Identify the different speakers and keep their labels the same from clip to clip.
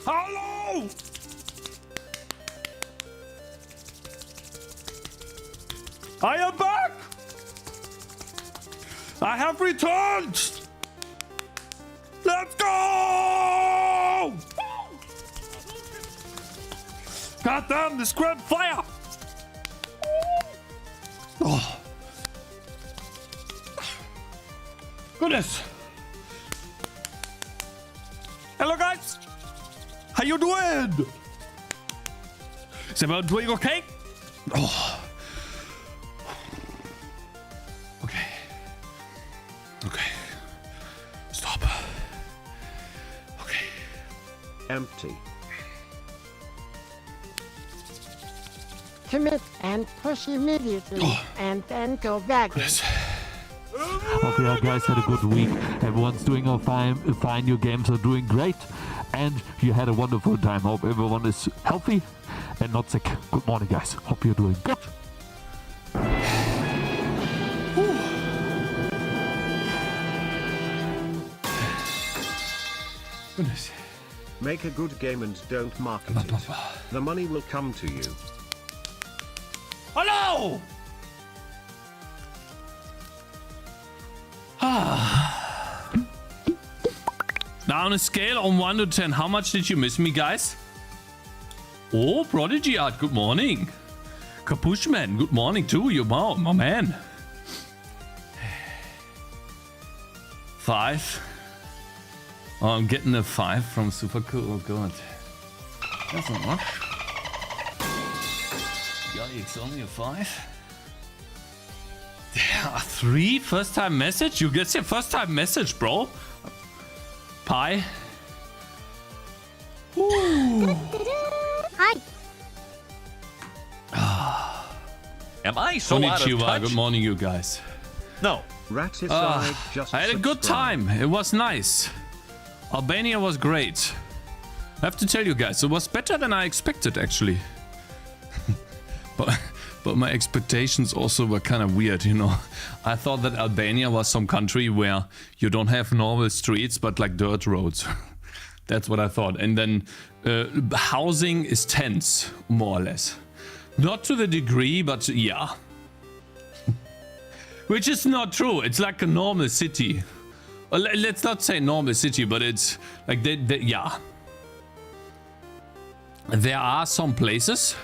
Speaker 1: Hello! I am back! I have returned! Let's go! God damn, this grand fire! Oh. Goodness. Hello guys! How you doing? Is everyone doing okay? Oh. Okay. Okay. Stop. Okay.
Speaker 2: Empty.
Speaker 3: Commit and push immediately, and then go back.
Speaker 1: Yes.
Speaker 4: Hope you guys had a good week. Everyone's doing all fine. Your games are doing great. And you had a wonderful time. Hope everyone is healthy and not sick. Good morning, guys. Hope you're doing good.
Speaker 1: Goodness.
Speaker 2: Make a good game and don't market it. The money will come to you.
Speaker 1: Hello! Now on a scale on 1 to 10, how much did you miss me, guys? Oh, Prodigy Art, good morning. Capuchman, good morning too, you my man. 5. Oh, I'm getting a 5 from Super Cool. Oh god. That's not much. Yikes, only a 5. Yeah, 3 first time message? You get your first time message, bro. Pie. Ooh.
Speaker 3: Hi.
Speaker 5: Am I so out of touch?
Speaker 1: Good morning, you guys.
Speaker 5: No.
Speaker 2: Raticide just
Speaker 1: I had a good time. It was nice. Albania was great. I have to tell you guys, it was better than I expected, actually. But my expectations also were kind of weird, you know. I thought that Albania was some country where you don't have normal streets, but like dirt roads. That's what I thought. And then housing is tense, more or less. Not to the degree, but yeah. Which is not true. It's like a normal city. Well, let's not say normal city, but it's like, yeah. There are some places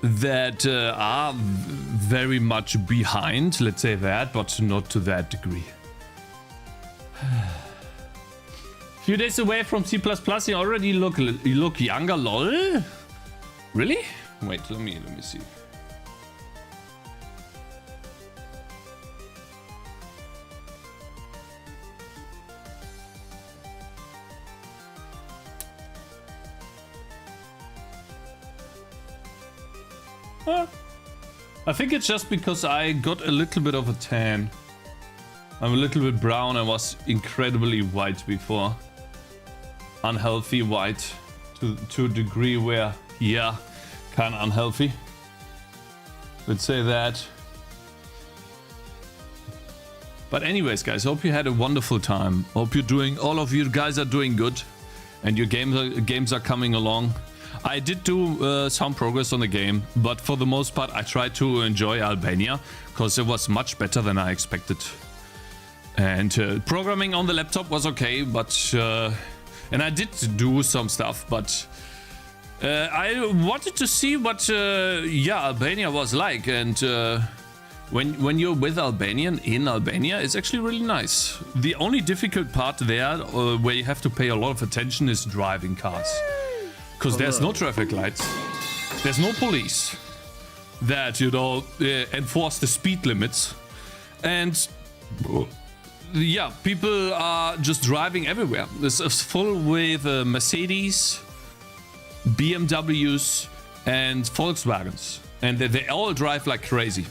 Speaker 1: that are very much behind, let's say that, but not to that degree. Few days away from C++, you already look younger, lol? Really? Wait, let me see. I think it's just because I got a little bit of a tan. I'm a little bit brown. I was incredibly white before. Unhealthy white to a degree where, yeah, kind of unhealthy. Let's say that. But anyways, guys, hope you had a wonderful time. Hope all of you guys are doing good, and your games are coming along. I did do some progress on the game, but for the most part I tried to enjoy Albania because it was much better than I expected. And programming on the laptop was okay, but and I did do some stuff, but I wanted to see what yeah, Albania was like. And when you're with Albanian in Albania, it's actually really nice. The only difficult part there where you have to pay a lot of attention is driving cars. Because there's no traffic lights, there's no police that, you know, enforce the speed limits, and yeah, people are just driving everywhere. This is full with Mercedes, BMWs, and Volkswagens, and they all drive like crazy.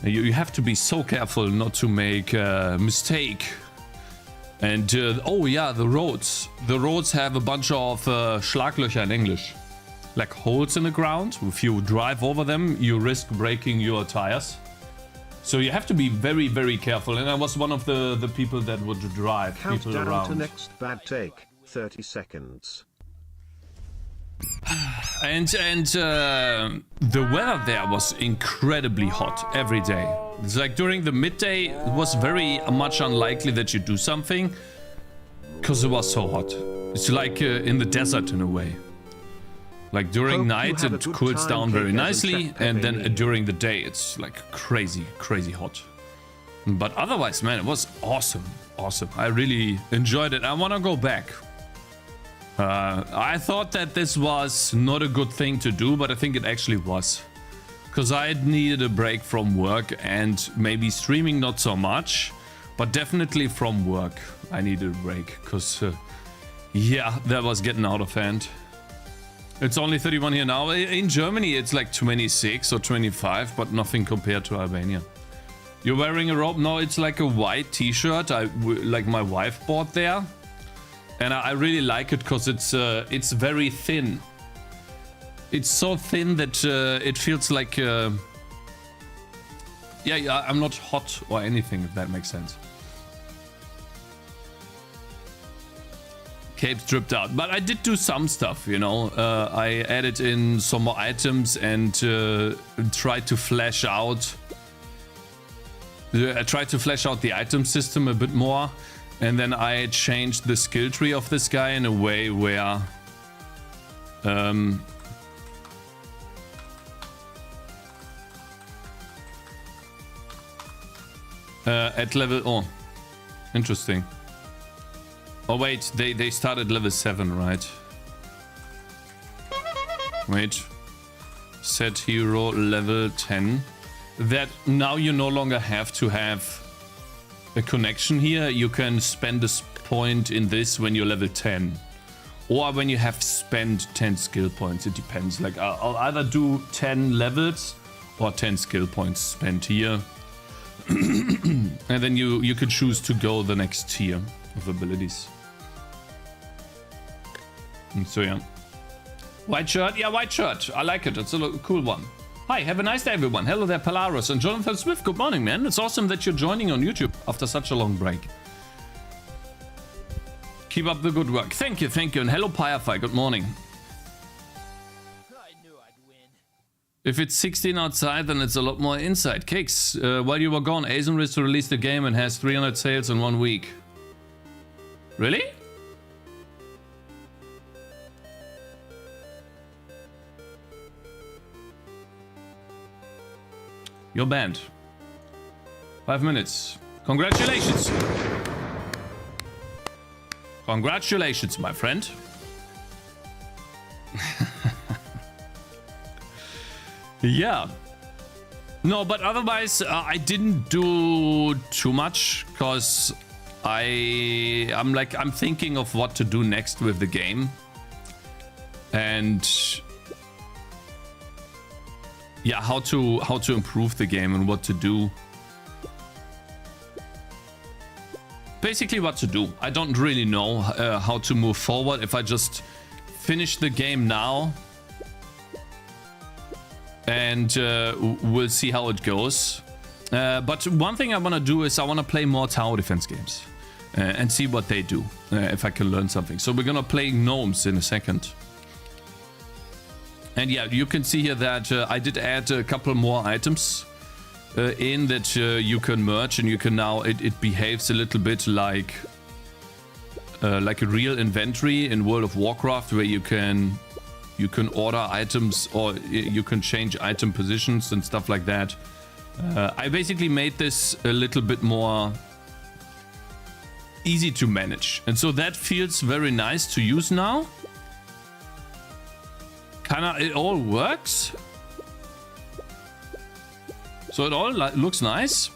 Speaker 1: You have to be so careful not to make a mistake. And oh yeah, the roads. The roads have a bunch of Schlaglöcher in English, like holes in the ground. If you drive over them, you risk breaking your tires. So you have to be very, very careful. And I was one of the people that would drive people
Speaker 2: Countdown
Speaker 5: around.
Speaker 2: to next bad take. 30 seconds.
Speaker 1: And the weather there was incredibly hot every day. It's like during the midday, it was very much unlikely that you do something because it was so hot. It's like in the desert in a way. Like during
Speaker 2: Hope
Speaker 1: night,
Speaker 2: you had a
Speaker 1: it
Speaker 2: good
Speaker 1: cools
Speaker 2: time,
Speaker 1: down very
Speaker 2: Cakez,
Speaker 1: nicely,
Speaker 2: and
Speaker 1: and then
Speaker 2: Albania.
Speaker 1: during the day, it's like crazy, crazy hot. But otherwise, man, it was awesome. Awesome. I really enjoyed it. I want to go back. I thought that this was not a good thing to do, but I think it actually was. Because I needed a break from work and maybe streaming not so much, but definitely from work I needed a break. Because, yeah, that was getting out of hand. It's only 31 here now. In Germany, it's like 26 or 25, but nothing compared to Albania. You're wearing a robe? No, it's like a white t-shirt like my wife bought there. And I really like it because it's very thin. It's so thin that it feels like... yeah, I'm not hot or anything, if that makes sense. Cape's dripped out. But I did do some stuff, you know. I added in some more items and tried to flesh out... I tried to flesh out the item system a bit more. And then I changed the skill tree of this guy in a way where... at level... Oh, interesting. Oh wait, they started level 7, right? Wait. Set hero level 10. That now you no longer have to have a connection here. You can spend this point in this when you're level 10. Or when you have spent 10 skill points. It depends. Like I'll either do 10 levels or 10 skill points spent here. And then you could choose to go the next tier of abilities. And so yeah. White shirt? Yeah, white shirt. I like it. It's a cool one. Hi, have a nice day, everyone. Hello there, Polaris and Jonathan Swift. Good morning, man. It's awesome that you're joining on YouTube after such a long break. Keep up the good work. Thank you, thank you. And hello, Firefly. Good morning.
Speaker 6: I knew I'd win.
Speaker 1: If it's 16 outside, then it's a lot more inside. Cakez, while you were gone, Azenris released the game and has 300 sales in 1 week. Really? You're banned. 5 minutes. Congratulations. Congratulations, my friend. Yeah. No, but otherwise, I didn't do too much because I'm thinking of what to do next with the game. And yeah, how to improve the game and what to do. Basically what to do. I don't really know how to move forward. If I just finish the game now and we'll see how it goes. But one thing I want to do is I want to play more tower defense games and see what they do, if I can learn something. So we're gonna play Gnomes in a second. And yeah, you can see here that I did add a couple more items in that you can merge, and you can now it behaves a little bit like a real inventory in World of Warcraft, where you can order items or you can change item positions and stuff like that. I basically made this a little bit more easy to manage, and so that feels very nice to use now. It all works. So it all looks nice.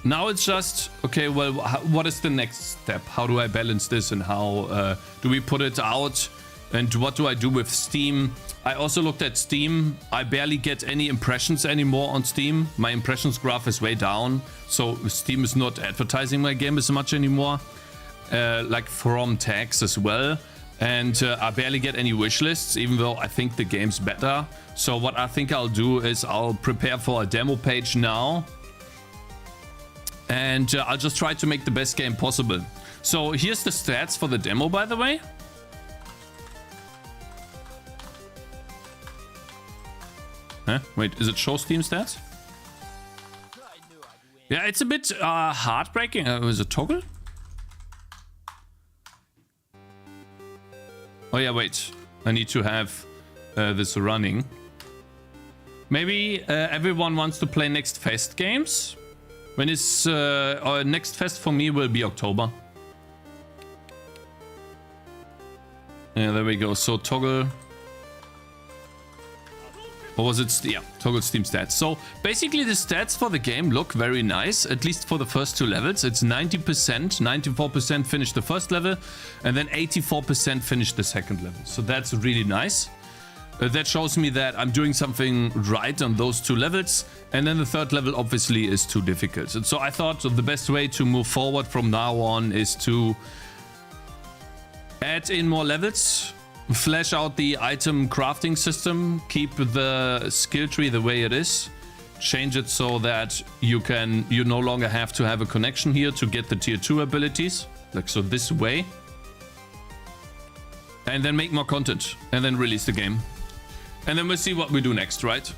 Speaker 1: Now it's just, okay, well, what is the next step? How do I balance this, and how do we put it out? And what do I do with Steam? I also looked at Steam. I barely get any impressions anymore on Steam. My impressions graph is way down. So Steam is not advertising my game as much anymore. Like from tags as well. And I barely get any wish lists, even though I think the game's better. So what I think I'll do is I'll prepare for a demo page now. And I'll just try to make the best game possible. So here's the stats for the demo, by the way. Huh? Wait, is it show Steam stats? Yeah, it's a bit heartbreaking. Is it toggle? Oh yeah, wait. I need to have this running. Maybe everyone wants to play next Fest games. When is our next Fest for me will be October. Yeah, there we go. So toggle. What was it? Yeah, toggle Steam stats. So basically the stats for the game look very nice, at least for the first 2 levels. It's 90%, 94% finish the first level, and then 84% finish the second level. So that's really nice. That shows me that I'm doing something right on those 2 levels. And then the 3rd level obviously is too difficult. And so I thought the best way to move forward from now on is to add in more levels, flesh out the item crafting system, keep the skill tree the way it is, change it so that you no longer have to have a connection here to get the tier 2 abilities, like so this way, and then make more content and then release the game. And then we'll see what we do next, right?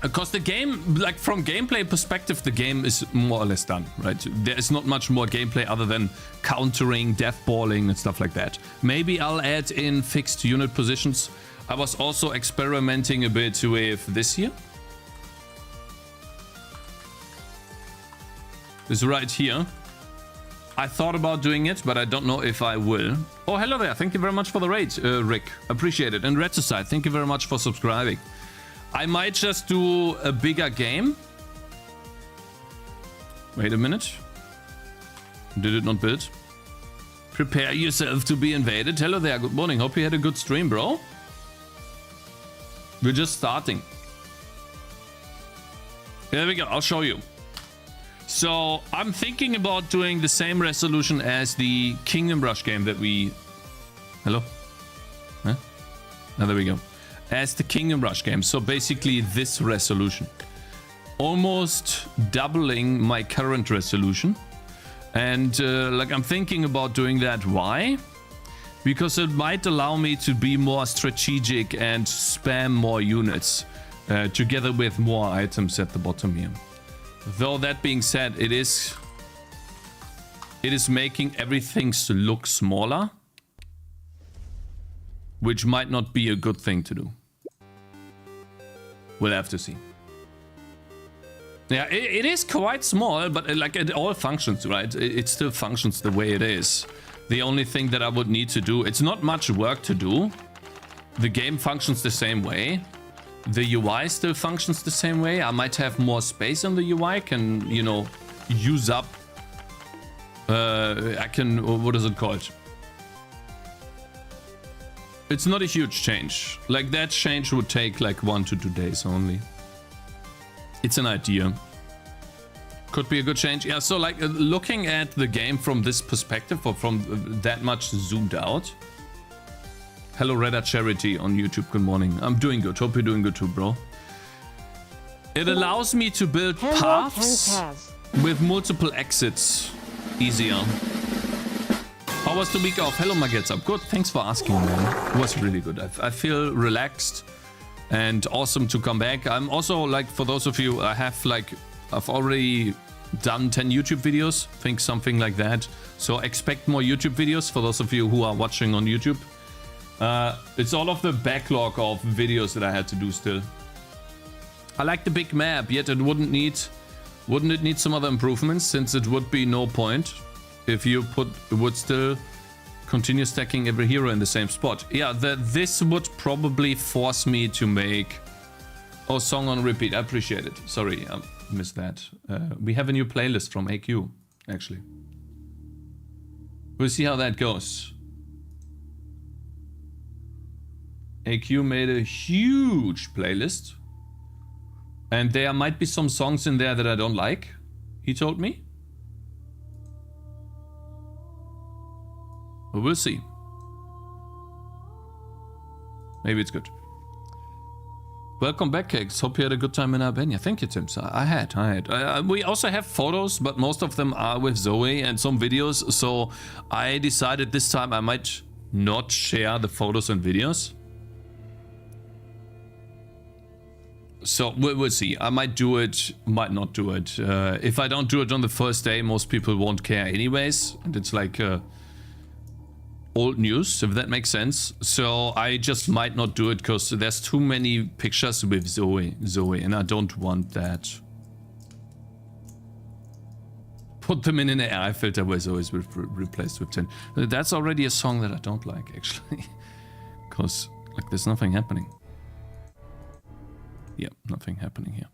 Speaker 1: Because the game, like from gameplay perspective, the game is more or less done, right? There is not much more gameplay other than countering, deathballing and stuff like that. Maybe I'll add in fixed unit positions. I was also experimenting a bit with this here. This right here. I thought about doing it, but I don't know if I will. Oh, hello there. Thank you very much for the raid, Rick. Appreciate it. And Retroside, thank you very much for subscribing. I might just do a bigger game. Wait a minute. Did it not build? Prepare yourself to be invaded. Hello there. Good morning. Hope you had a good stream, bro. We're just starting. There we go. I'll show you. So I'm thinking about doing the same resolution as the Kingdom Rush game that we... Hello? Huh? Oh, there we go. As the Kingdom Rush game. So basically this resolution. Almost doubling my current resolution. And like I'm thinking about doing that. Why? Because it might allow me to be more strategic and spam more units. Together with more items at the bottom here. Though that being said, it is making everything look smaller. Which might not be a good thing to do. We'll have to see. Yeah, it is quite small, but like it all functions, right? It still functions the way it is. The only thing that I would need to do, it's not much work to do. The game functions the same way. The UI still functions the same way. I might have more space on the UI, can, you know, use up... I can... what is it called? It's not a huge change. Like that change would take like 1 to 2 days only. It's an idea. Could be a good change. Yeah, so like looking at the game from this perspective or from that much zoomed out. Hello Redder Charity on YouTube, good morning. I'm doing good, hope you're doing good too, bro. It allows me to build paths with multiple exits easier. How was the week off? Hello Magets, good, thanks for asking, man. It was really good. I feel relaxed and awesome to come back. I'm also like, for those of you, I've already done 10 YouTube videos, think something like that. So expect more YouTube videos for those of you who are watching on YouTube. It's all of the backlog of videos that I had to do still. I like the big map, yet it wouldn't it need some other improvements, since it would be no point if you would still continue stacking every hero in the same spot. Yeah, this would probably force me to make... Oh, song on repeat, I appreciate it. Sorry, I missed that. We have a new playlist from AQ, actually. We'll see how that goes. AQ made a huge playlist. And there might be some songs in there that I don't like, he told me. But we'll see. Maybe it's good. Welcome back, Cakez. Hope you had a good time in Albania. Thank you, Tim. I had. We also have photos, but most of them are with Zoe and some videos. So I decided this time I might not share the photos and videos. So we'll see. I might do it, might not do it. If I don't do it on the first day, most people won't care anyways. And it's like old news, if that makes sense. So I just might not do it because there's too many pictures with Zoe, and I don't want that. Put them in an AI filter where Zoe is replaced with 10. That's already a song that I don't like, actually. Because, like, there's nothing happening. Yeah, nothing happening here.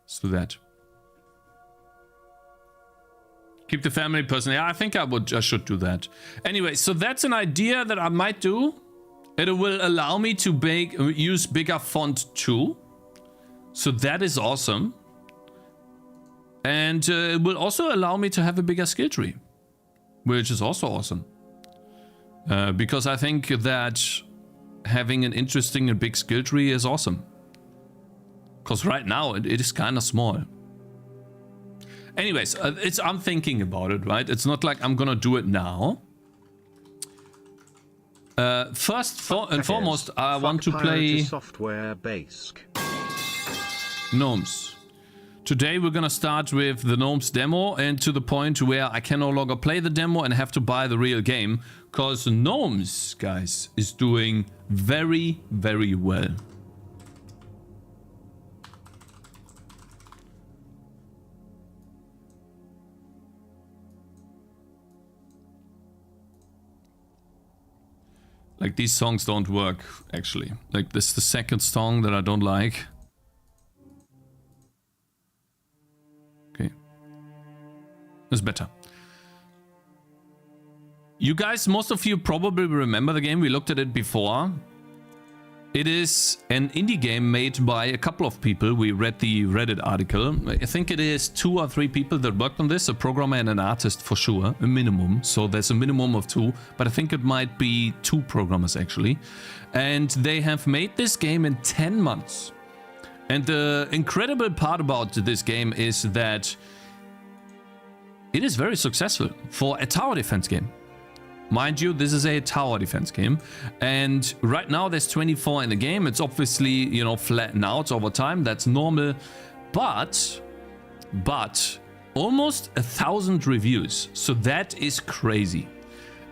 Speaker 1: Let's do that. Keep the family person. Yeah, I think I should do that. Anyway, so that's an idea that I might do. It will allow me to use bigger font too. So that is awesome. And it will also allow me to have a bigger skill tree, which is also awesome. Because I think that having an interesting and big skill tree is awesome. Because right now it is kind of small. Anyways, I'm thinking about it, right? It's not like I'm gonna do it now. First and foremost, I want to play
Speaker 2: software basic.
Speaker 1: Gnomes. Today we're gonna start with the Gnomes demo, and to the point where I can no longer play the demo and have to buy the real game, because Gnomes, guys, is doing very, very well. Like, these songs don't work, actually. Like, this is the second song that I don't like. Okay. It's better. You guys, most of you probably remember the game. We looked at it before. It is an indie game made by a couple of people. We read the Reddit article. I think it is 2 or 3 people that worked on this, a programmer and an artist for sure, a minimum. So there's a minimum of 2, but I think it might be 2 programmers actually. And they have made this game in 10 months. And the incredible part about this game is that it is very successful for a tower defense game. Mind you, this is a tower defense game, and right now there's 24 in the game. It's obviously, you know, flattened out over time. That's normal, but almost 1,000 reviews. So that is crazy.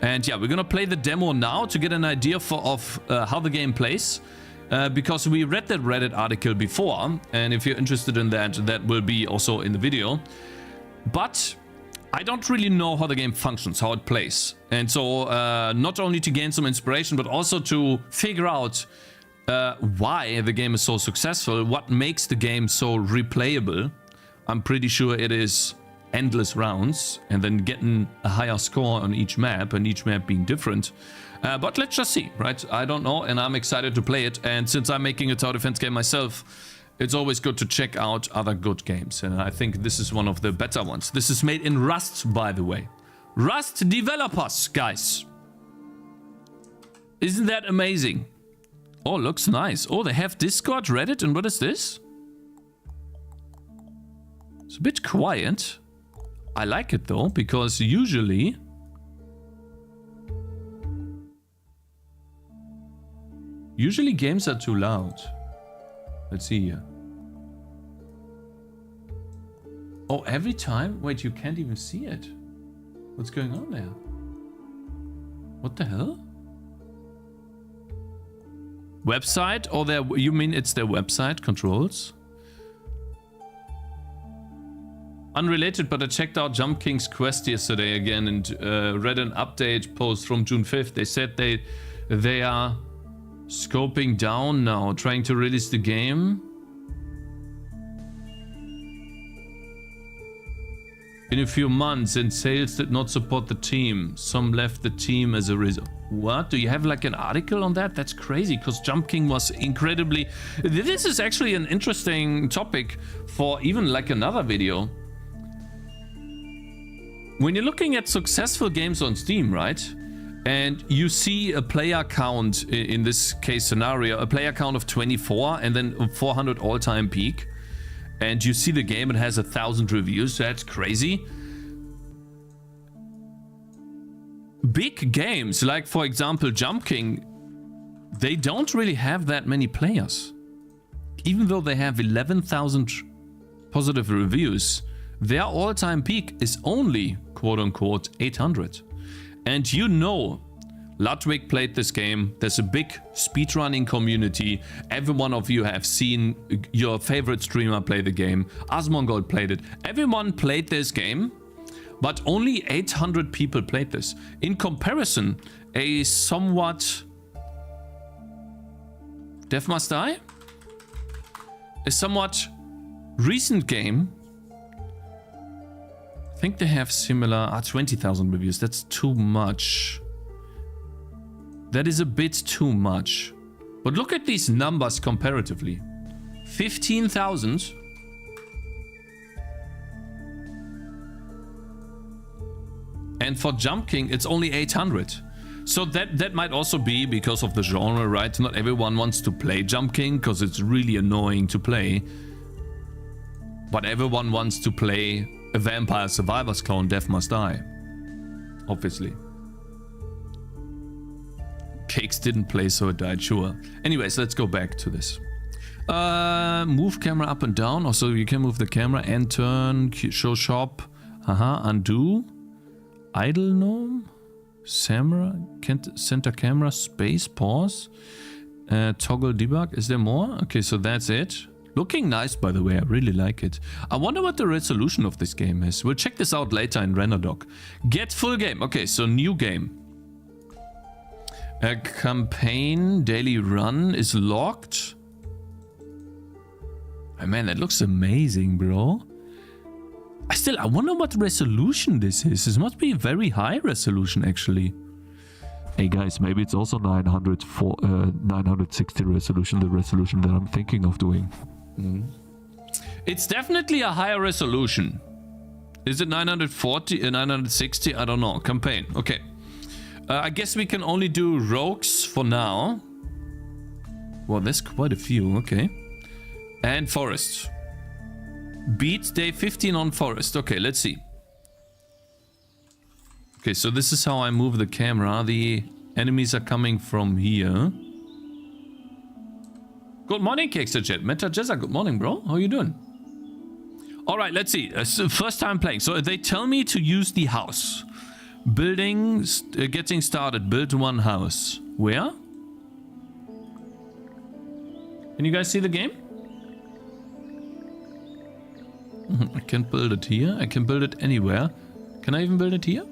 Speaker 1: And yeah, we're gonna play the demo now to get an idea of how the game plays, because we read that Reddit article before, and if you're interested in that, that will be also in the video. But I don't really know how the game functions, how it plays. And so not only to gain some inspiration, but also to figure out why the game is so successful, what makes the game so replayable. I'm pretty sure it is endless rounds and then getting a higher score on each map, and each map being different. But let's just see, right? I don't know, and I'm excited to play it. And since I'm making a tower defense game myself, it's always good to check out other good games, and I think this is one of the better ones. This is made in Rust, by the way. Rust developers, guys. Isn't that amazing? Oh, looks nice. Oh, they have Discord, Reddit, and what is this? It's a bit quiet. I like it though, because usually games are too loud. Let's see here. Oh, every time? Wait, you can't even see it. What's going on there? What the hell? Website? Oh, you mean it's their website controls? Unrelated, but I checked out Jump King's quest yesterday again and read an update post from June 5th. They said they are scoping down now, trying to release the game in a few months, and sales did not support the team. Some left the team as a result. What? Do you have like an article on that? That's crazy, because Jump King was incredibly... This is actually an interesting topic for even like another video. When you're looking at successful games on Steam, right? And you see a player count, in this case scenario, a player count of 24 and then 400 all-time peak. And you see the game, it has 1,000 reviews, that's crazy. Big games, like for example Jump King, they don't really have that many players. even though they have 11,000 positive reviews, their all-time peak is only, quote-unquote, 800. And you know, Ludwig played this game. There's a big speedrunning community. Every one of you have seen your favorite streamer play the game. Asmongold played it. Everyone played this game, but only 800 people played this. In comparison, a somewhat... Dev Must Die? A somewhat recent game. I think they have similar... 20,000 reviews. That's too much. That is a bit too much. But look at these numbers comparatively. 15,000. And for Jump King, it's only 800. So that might also be because of the genre, right? Not everyone wants to play Jump King because it's really annoying to play. But everyone wants to play a Vampire Survivors clone, Death Must Die. Obviously. Cakez didn't play, so it died, sure. Anyways, let's go back to this. Move camera up and down. Also, you can move the camera and turn, show shop, undo, idle gnome, center camera, space, pause, toggle debug. Is there more? Okay, so that's it. Looking nice, by the way. I really like it. I wonder what the resolution of this game is. We'll check this out later in RenderDoc. Get full game. Okay, so new game. A campaign daily run is locked. Oh, man, that looks amazing, bro. I wonder what resolution this is. This must be a very high resolution, actually.
Speaker 4: Hey guys, maybe it's also 960 resolution, the resolution that I'm thinking of doing.
Speaker 1: It's definitely a higher resolution. Is it 940, 960? I don't know. Campaign. Okay. I guess we can only do rogues for now. Well, there's quite a few. Okay. And forest. Beat day 15 on forest. Okay, let's see. Okay, so this is how I move the camera. The enemies are coming from here. Good morning, Cakez chat. Meta Jezza, good morning, bro. How you doing? All right, let's see. First time playing. So they tell me to use the house. Building, getting started. Build one house. Where? Can you guys see the game? I can build it here. I can build it anywhere. Can I even build it here?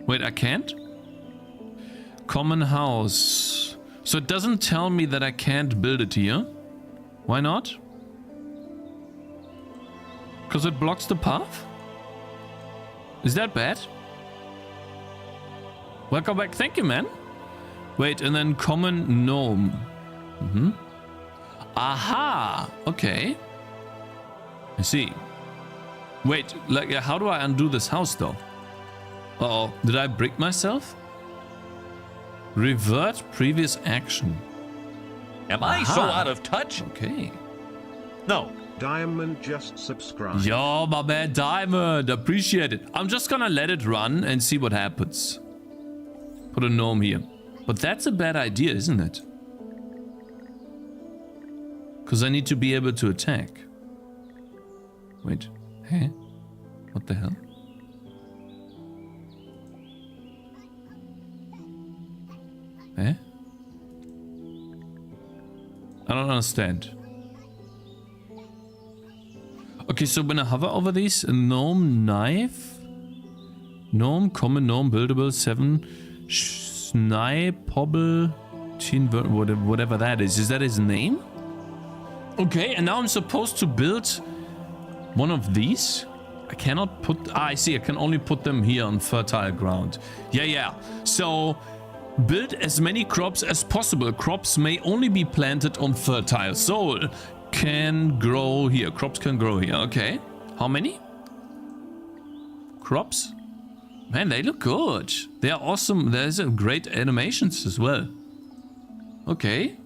Speaker 1: Wait, I can't? Common house. So it doesn't tell me that I can't build it here. Why not? Because it blocks the path? Is that bad? Welcome back. Thank you, man. Wait, and then common gnome. Aha! Okay. I see. Wait, like, how do I undo this house, though? Uh-oh. Did I brick myself? Revert previous action.
Speaker 5: Am I so out of touch?
Speaker 1: Okay.
Speaker 5: No.
Speaker 2: Diamond just subscribed.
Speaker 1: Yo, my man Diamond. Appreciate it. I'm just gonna let it run and see what happens. Put a gnome here. But that's a bad idea, isn't it? Because I need to be able to attack. Wait. Hey? What the hell? Eh? I don't understand. Okay, so when I hover over these, a gnome knife, gnome, common gnome, buildable, 7, snipeable, whatever that is that his name? Okay, and now I'm supposed to build one of these. I cannot put, I see, I can only put them here on fertile ground. Yeah. So build as many crops as possible. Crops may only be planted on fertile soil. Can grow here. Crops can grow here. Okay. How many? Crops? Man, they look good. They are awesome. There's great animations as well. Okay.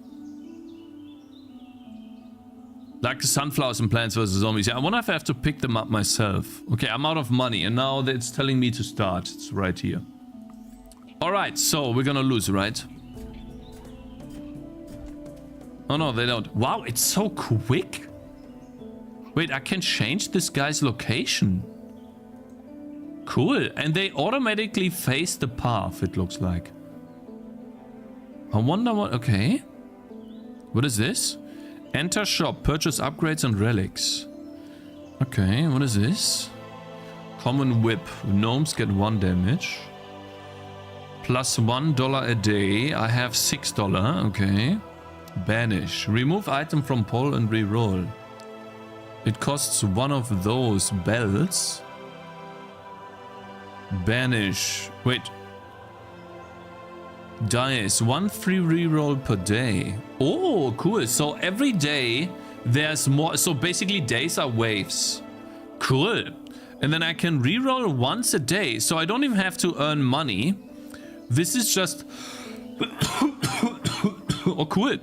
Speaker 1: Like the sunflowers and Plants vs. Zombies. Yeah, I wonder if I have to pick them up myself. Okay, I'm out of money and now it's telling me to start. It's right here. Alright, so we're gonna lose, right? Oh no, they don't. Wow, it's so quick. Wait, I can change this guy's location. Cool. And they automatically face the path, it looks like. I wonder what... Okay. What is this? Enter shop. Purchase upgrades and relics. Okay, what is this? Common whip. Gnomes get 1 damage. Plus $1 a day. I have $6. Okay. Banish. Remove item from pole and reroll. It costs 1 of those bells. Banish. Wait. Dice. 1 free reroll per day. Oh, cool. So every day there's more. So basically days are waves. Cool. And then I can reroll once a day. So I don't even have to earn money. This is just... oh, cool.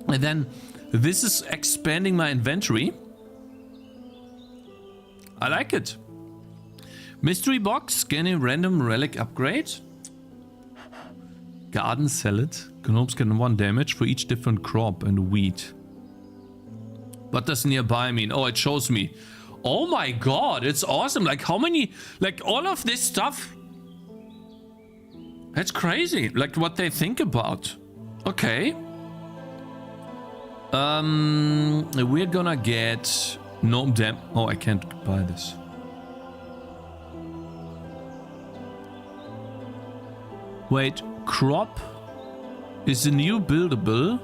Speaker 1: And then this is expanding my inventory. I like it. Mystery box, scanning random relic upgrade. Garden salad. Gnomes get 1 damage for each different crop and wheat. What does nearby mean? Oh, it shows me. Oh my god, it's awesome. Like how many, like all of this stuff. That's crazy. Like what they think about. Okay. We're gonna get gnome dam. Oh, I can't buy this. Wait, crop is a new buildable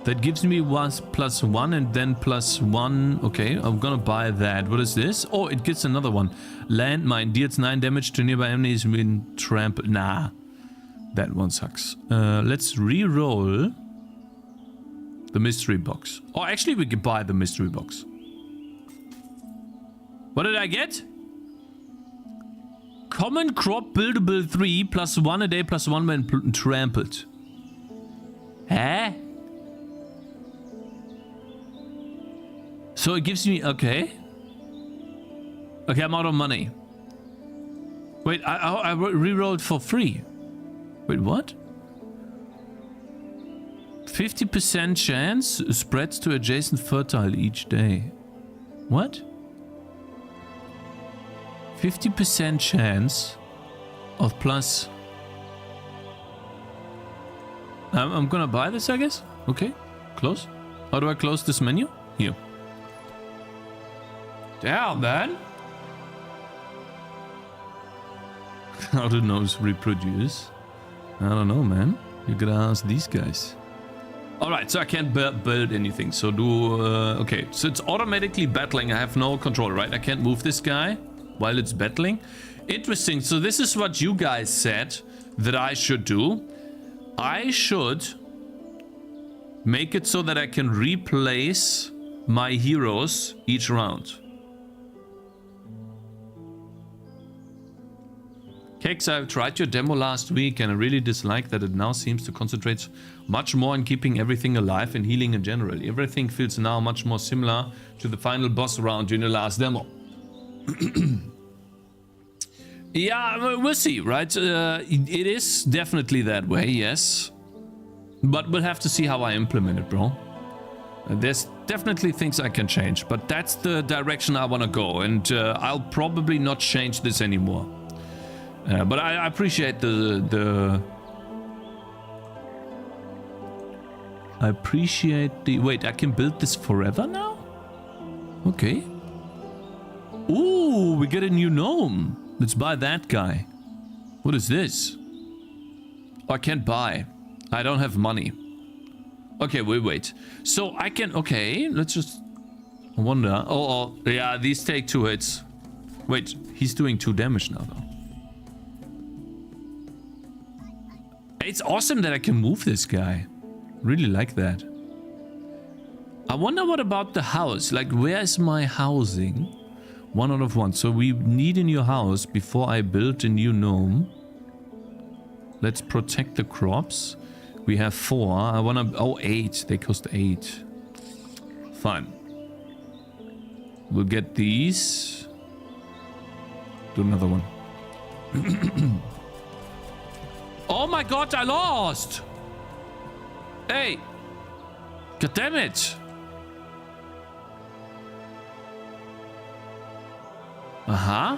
Speaker 1: that gives me +1 and then +1. Okay, I'm gonna buy that. What is this? Oh, it gets another one. Landmine deals 9 damage to nearby enemies when trampled. Nah, that one sucks. Let's re-roll the mystery box. Oh, actually, we can buy the mystery box. What did I get? Common crop buildable 3 +1 a day +1 when trampled. Huh? So it gives me... Okay. Okay, I'm out of money. Wait, I re-rolled for free. Wait, what? 50% chance spreads to adjacent fertile each day. What? 50% chance of plus... I'm gonna buy this, I guess. Okay, close. How do I close this menu? Here. Damn, man. How do gnomes reproduce? I don't know, man. You gotta ask these guys. Alright, so I can't build anything. So do... okay, so it's automatically battling. I have no control, right? I can't move this guy while it's battling. Interesting. So this is what you guys said that I should do. I should make it so that I can replace my heroes each round. Cakez, I've tried your demo last week and I really dislike that it now seems to concentrate much more on keeping everything alive and healing in general. Everything feels now much more similar to the final boss round in the last demo. Yeah, we'll see, right? It is definitely that way, yes. But we'll have to see how I implement it, bro. There's definitely things I can change, but that's the direction I want to go. And I'll probably not change this anymore. But I appreciate the... I appreciate the... Wait, I can build this forever now? Okay. Ooh, we get a new gnome. Let's buy that guy. What is this? Oh, I can't buy. I don't have money. Okay, wait. So I can... Okay, let's just... I wonder... Oh, yeah, these take 2 hits. Wait, he's doing 2 damage now, though. It's awesome that I can move this guy. Really like that. I wonder what about the house. Like, where is my housing? 1 out of 1. So we need a new house before I build a new gnome. Let's protect the crops. We have 4. I wanna... Oh, 8. They cost 8. Fine. We'll get these. Do another one. Oh my god, I lost! Hey! God damn it. Uh-huh.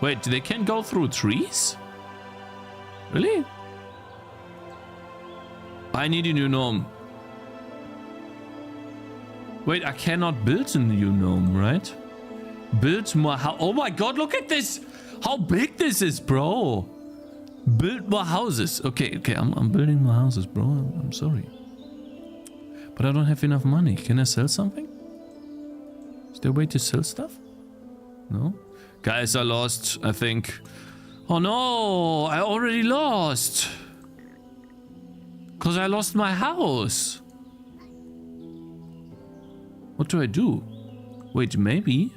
Speaker 1: Wait, they can go through trees? Really? I need a new gnome. Wait, I cannot build a new gnome, right? Build more house. Oh my god, look at this! How big this is, bro! Build more houses. Okay, I'm building more houses, bro. I'm sorry. But I don't have enough money. Can I sell something? Is there a way to sell stuff? No? Guys, I lost, I think. Oh no, I already lost. Because I lost my house. What do I do? Wait, maybe?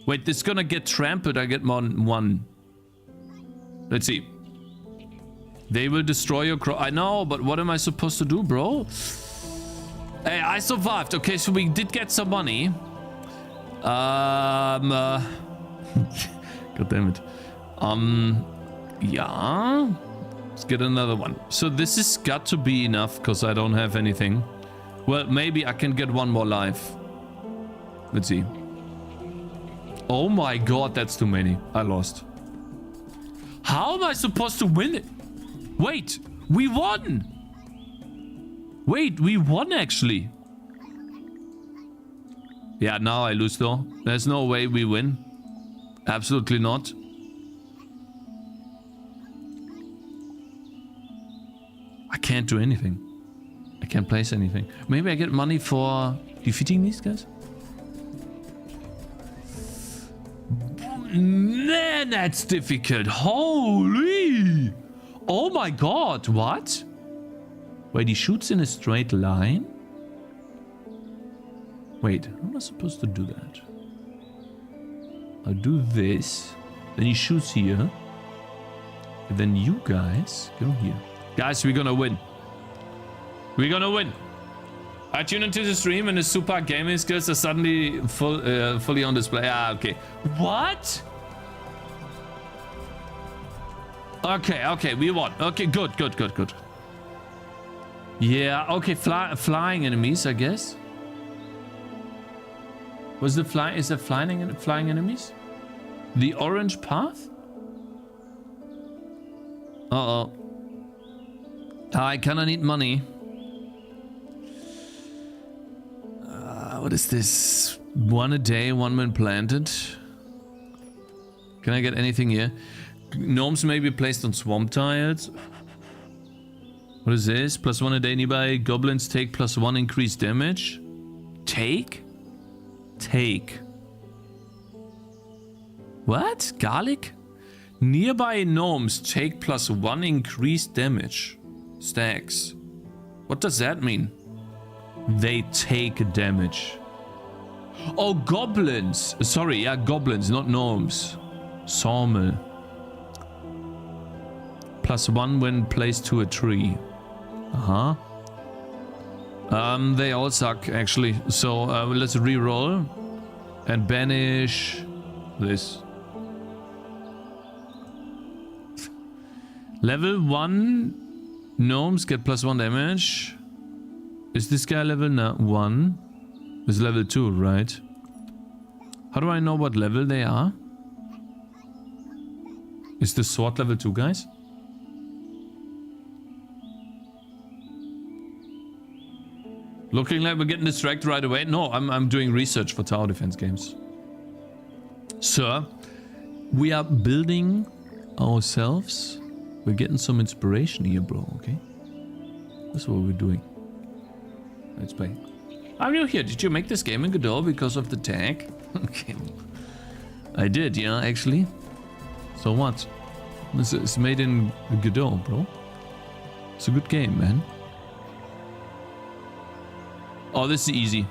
Speaker 1: Wait, this is gonna get trampled. I get one. Let's see. They will destroy your crop. I know, but what am I supposed to do, bro? Hey, I survived. Okay, so we did get some money. God damn it. Yeah. Let's get another one. So this has got to be enough because I don't have anything. Well, maybe I can get one more life. Let's see. Oh my god, that's too many. I lost. How am I supposed to win it? Wait, we won! Wait, we won actually. Yeah, now I lose though. There's no way we win. Absolutely not. I can't do anything. I can't place anything. Maybe I get money for defeating these guys? Man, that's difficult. Holy! Oh my god, what? Wait, he shoots in a straight line? Wait, how am I supposed to do that? I'll do this. Then he shoots here. And then you guys go here. Guys, we're gonna win. We're gonna win. I tune into the stream and the super gaming skills are suddenly fully on display. Ah, okay. What? Okay, we won. Okay, good. Yeah, okay, flying enemies, I guess. Is there flying enemies? The orange path? Uh-oh. I kinda need money. What is this? One a day, one when planted. Can I get anything here? Gnomes may be placed on swamp tiles. What is this? +1 a day nearby. Goblins take +1 increased damage. Take? What? Garlic? Nearby gnomes take +1 increased damage. Stacks. What does that mean? They take damage. Oh, goblins. Sorry, yeah, goblins, not gnomes. Sawmill. +1 when placed to a tree. Uh-huh. They all suck, actually. So, let's re-roll. And banish this. Level 1 gnomes get +1 damage. Is this guy level 1? This is level 2, right? How do I know what level they are? Is the sword level 2, guys? Looking like we're getting distracted right away. No, I'm doing research for tower defense games. Sir, we are building ourselves. We're getting some inspiration here, bro, okay? That's what we're doing. Let's play. I'm new here. Did you make this game in Godot because of the tag? Okay. I did, yeah, actually. So what? It's made in Godot, bro. It's a good game, man. Oh, this is easy.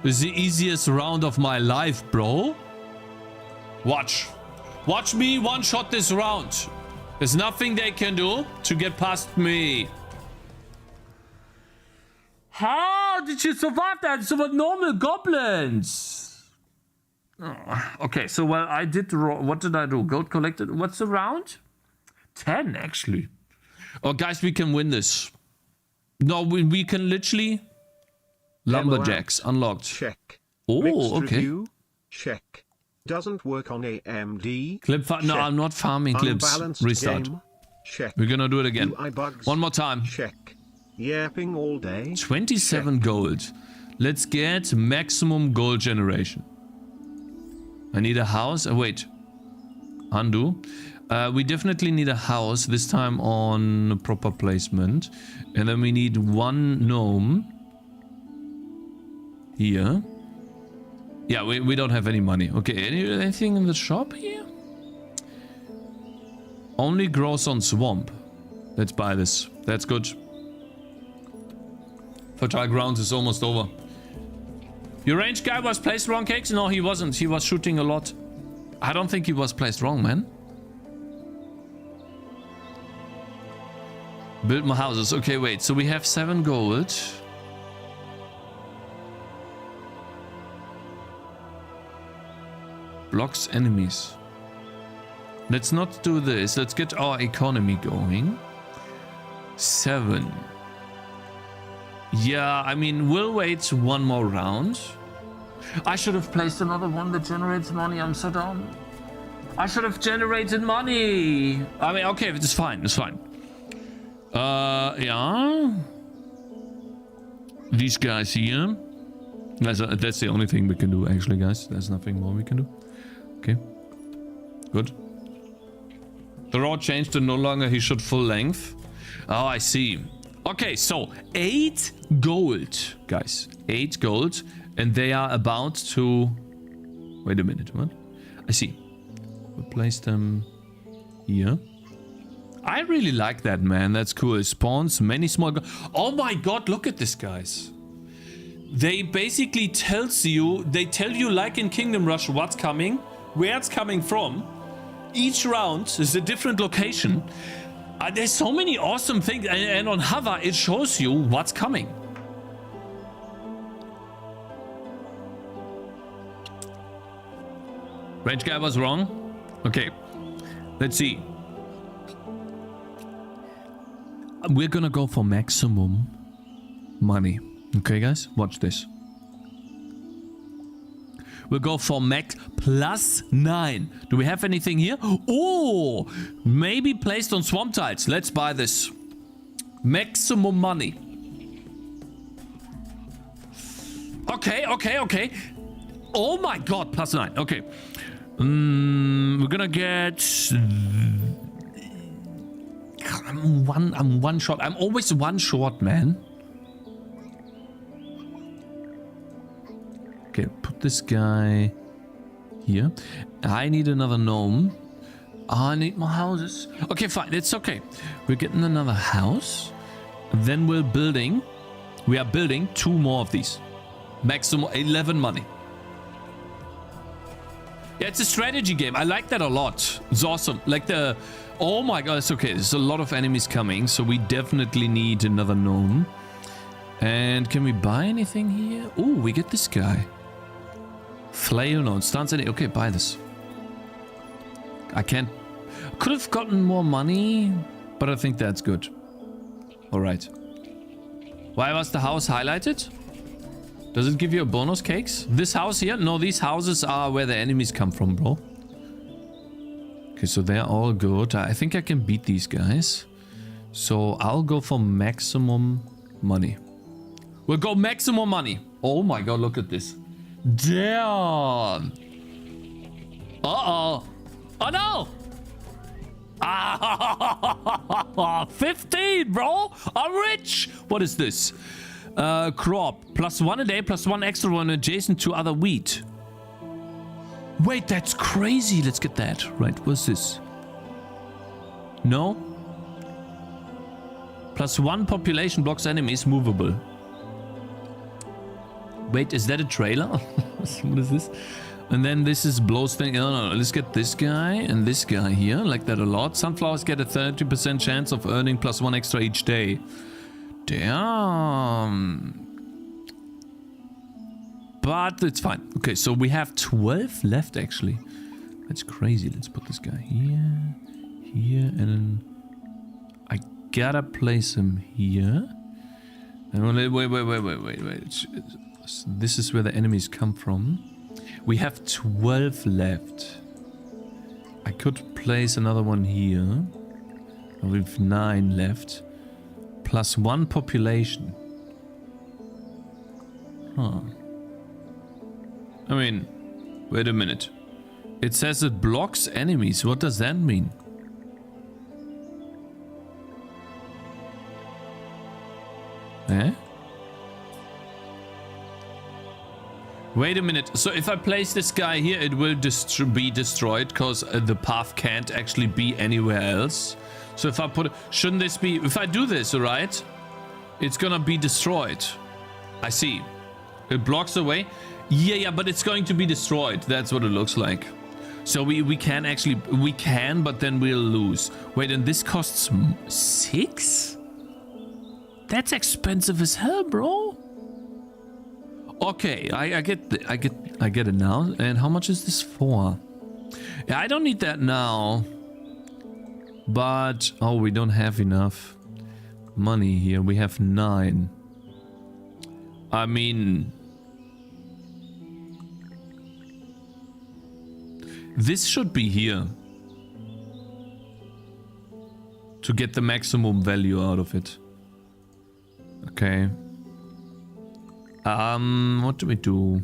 Speaker 1: This is the easiest round of my life, bro. Watch. Watch me one-shot this round. There's nothing they can do to get past me. How did you survive that? So what normal goblins? Oh, okay, so well, I did what did I do? Gold collected. What's the round? 10, actually. Oh, guys, we can win this. No, we can literally Lumberjacks unlocked.
Speaker 2: Check.
Speaker 1: Oh,
Speaker 2: Mixed
Speaker 1: okay.
Speaker 2: review? Check. Doesn't work on AMD?
Speaker 1: Clip no,
Speaker 2: Check.
Speaker 1: I'm not farming clips.
Speaker 2: Unbalanced
Speaker 1: Restart.
Speaker 2: game? Check.
Speaker 1: We're gonna do it again.
Speaker 2: UI bugs?
Speaker 1: One more time.
Speaker 2: Check. Yapping all day?
Speaker 1: 27 gold. Let's get maximum gold generation. I need a house. Wait. Undo. We definitely need a house, this time on proper placement. And then we need one gnome. Here. Yeah, we don't have any money. Okay, anything in the shop here? Only grows on swamp. Let's buy this. That's good. Fertile grounds is almost over. Your range guy was placed wrong, Cakes? No, he wasn't. He was shooting a lot. I don't think he was placed wrong, man. Build more houses. Okay, wait. So we have 7 gold. Blocks enemies. Let's not do this. Let's get our economy going. 7. Yeah, I mean, we'll wait one more round. I should have placed another one that generates money. I'm so dumb. I should have generated money. I mean, okay, it's fine. It's fine. Yeah. These guys here. That's the only thing we can do, actually, guys. There's nothing more we can do. Okay. Good. The rod changed to no longer he should full length. Oh, I see. Okay, so 8 gold, guys. 8 gold. And they are about to... Wait a minute, what? I see. We'll place them here. I really like that, man. That's cool. It spawns many small... Oh my god, look at this, guys. They basically tells you... They tell you, like in Kingdom Rush, what's coming, where it's coming from. Each round is a different location. There's so many awesome things. And on hover, it shows you what's coming. Range guy was wrong. Okay. Let's see. We're gonna go for maximum money. Okay, guys? Watch this. We'll go for max plus 9. Do we have anything here? Oh! Maybe placed on swamp tiles. Let's buy this. Maximum money. Okay, okay, okay. Oh my god, plus 9. Okay. We're gonna get... I'm one short. I'm always one short, man. Okay, put this guy here. I need another gnome. I need more houses. Okay, fine. It's okay. We're getting another house. Then we're building. We are building 2 more of these. Maximum 11 money. Yeah, it's a strategy game. I like that a lot. It's awesome. Like the... Oh my god, it's okay. There's a lot of enemies coming, so we definitely need another gnome. And can we buy anything here? Oh, we get this guy. Flail node. Stance any... Okay, buy this. I can't... Could have gotten more money, but I think that's good. Alright. Why was the house highlighted? Does it give you a bonus, Cakes? This house here? No, these houses are where the enemies come from, bro. Okay, so they're all good. I think I can beat these guys. So I'll go for maximum money. We'll go maximum money. Oh my god, look at this. Damn. Uh-oh. Oh no. Ah, 15, bro. I'm rich. What is this? Crop. +1 a day, +1 extra one adjacent to other wheat. Wait, that's crazy. Let's get that. Right, what's this? No? +1 population blocks enemies movable. Wait, is that a trailer? What is this? And then this is blows thing. No, let's get this guy and this guy here. Like that a lot. Sunflowers get a 30% chance of earning +1 extra each day. Damn. But it's fine. Okay, so we have 12 left, actually. That's crazy. Let's put this guy here, here, and then I gotta place him here. Wait. This is where the enemies come from. We have 12 left. I could place another one here. We have 9 left. Plus 1 population. Huh. I mean, wait a minute. It says it blocks enemies. What does that mean? Eh? Wait a minute. So if I place this guy here, it will be destroyed because the path can't actually be anywhere else. So if I put... Shouldn't this be... If I do this, right? It's gonna be destroyed. I see. It blocks the way. Yeah, but it's going to be destroyed. That's what it looks like. So we can actually... We can, but then we'll lose. Wait, and this costs 6? That's expensive as hell, bro. Okay, I get it now. And how much is this for? Yeah, I don't need that now. But oh, we don't have enough money here. We have 9. I mean, this should be here to get the maximum value out of it. Okay. What do we do?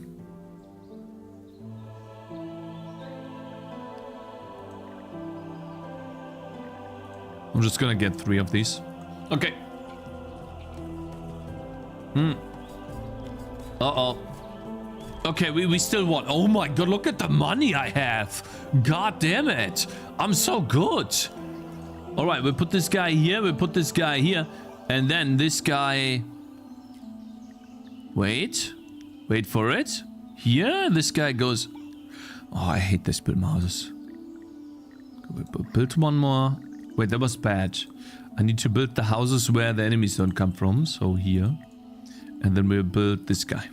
Speaker 1: I'm just gonna get 3 of these. Okay. Uh-oh. Okay, we still want... Oh my god, look at the money I have. God damn it. I'm so good. Alright, we'll put this guy here. We'll put this guy here. And then this guy... Wait for it. Here, this guy goes... Oh, I hate this build houses. Build one more. Wait, that was bad. I need to build the houses where the enemies don't come from. So here. And then we'll build this guy.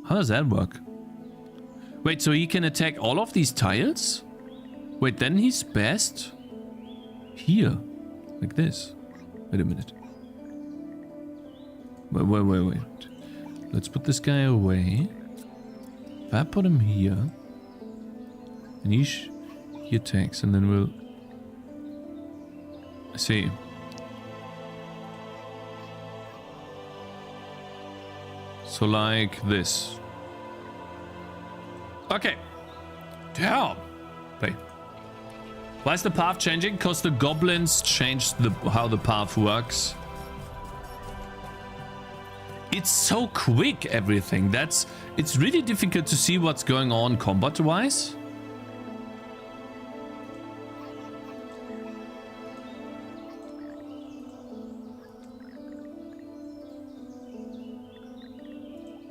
Speaker 1: How does that work? Wait, so he can attack all of these tiles? Wait, then he's best here. Like this. Wait a minute. Wait. Let's put this guy away. If I put him here, and he attacks, and then we'll... See. So like this. Okay. Damn. Play. Why is the path changing? Because the goblins changed how the path works. It's so quick, everything. It's really difficult to see what's going on combat-wise.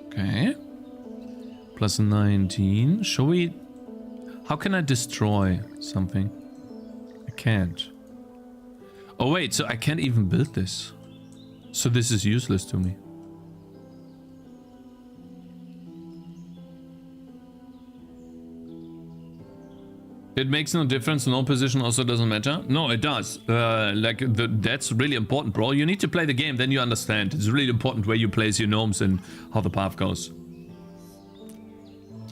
Speaker 1: Okay. Plus 19. Shall we... How can I destroy something? I can't. Oh wait, so I can't even build this. So this is useless to me. It makes no difference, no position also doesn't matter. No, it does. That's really important, bro. You need to play the game, then you understand. It's really important where you place your gnomes and how the path goes.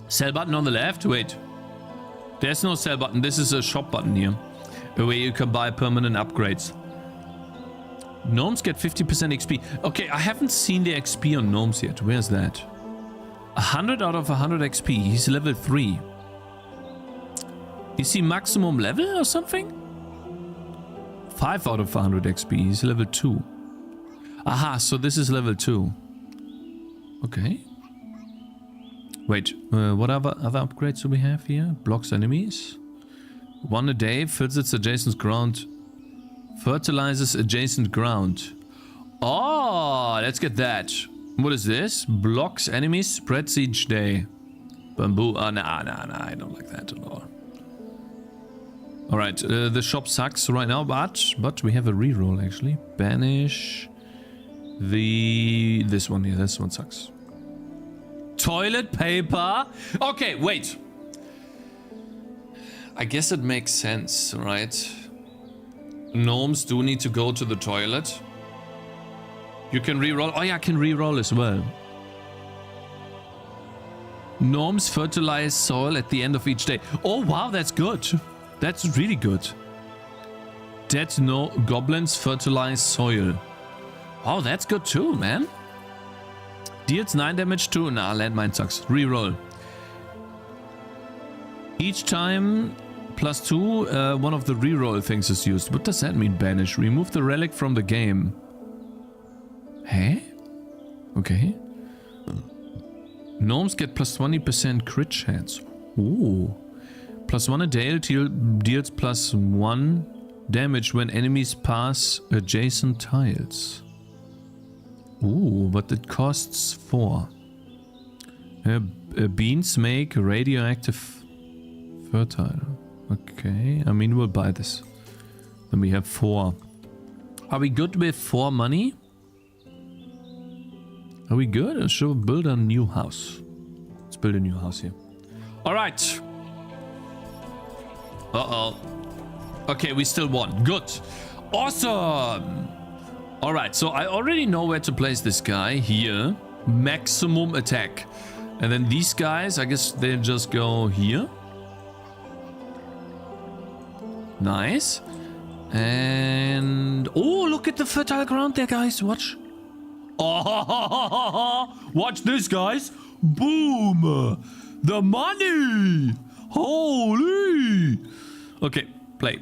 Speaker 1: Sell button on the left? Wait. There's no sell button. This is a shop button here, where you can buy permanent upgrades. Gnomes get 50% XP. Okay, I haven't seen the XP on gnomes yet. Where's that? 100 out of 100 XP. He's level 3. Is he maximum level or something? 5 out of 100 XP. He's level 2. Aha, so this is level 2. Okay. Wait, what other upgrades do we have here? Blocks enemies. 1 a day, fills its adjacent ground. Fertilizes adjacent ground. Oh, let's get that. What is this? Blocks enemies, spreads each day. Bamboo. Oh, nah, I don't like that at all. Alright, the shop sucks right now, but we have a reroll actually. Banish this one here. This one sucks. Toilet paper. Okay, wait. I guess it makes sense, right? Gnomes do need to go to the toilet. You can reroll. Oh yeah, I can reroll as well. Gnomes fertilize soil at the end of each day. Oh wow, that's good. That's really good. Dead goblins fertilize soil. Oh, that's good too, man. Deals 9 damage too. Nah, landmine sucks. Reroll. Each time +2, one of the reroll things is used. What does that mean, banish? Remove the relic from the game. Hey? Okay. Gnomes get +20% crit chance. Ooh. +1 a day deals +1 damage when enemies pass adjacent tiles. Ooh, but it costs 4. Beans make radioactive fertile. Okay, I mean, we'll buy this. Then we have 4. Are we good with 4 money? Are we good? Or should we build a new house? Let's build a new house here. Alright. Uh-oh. Okay, we still won. Good. Awesome. Alright, so I already know where to place this guy. Here. Maximum attack. And then these guys, I guess they just go here. Nice. And... oh, look at the fertile ground there, guys. Watch. Oh, watch this, guys. Boom. The money. Holy. Okay, play.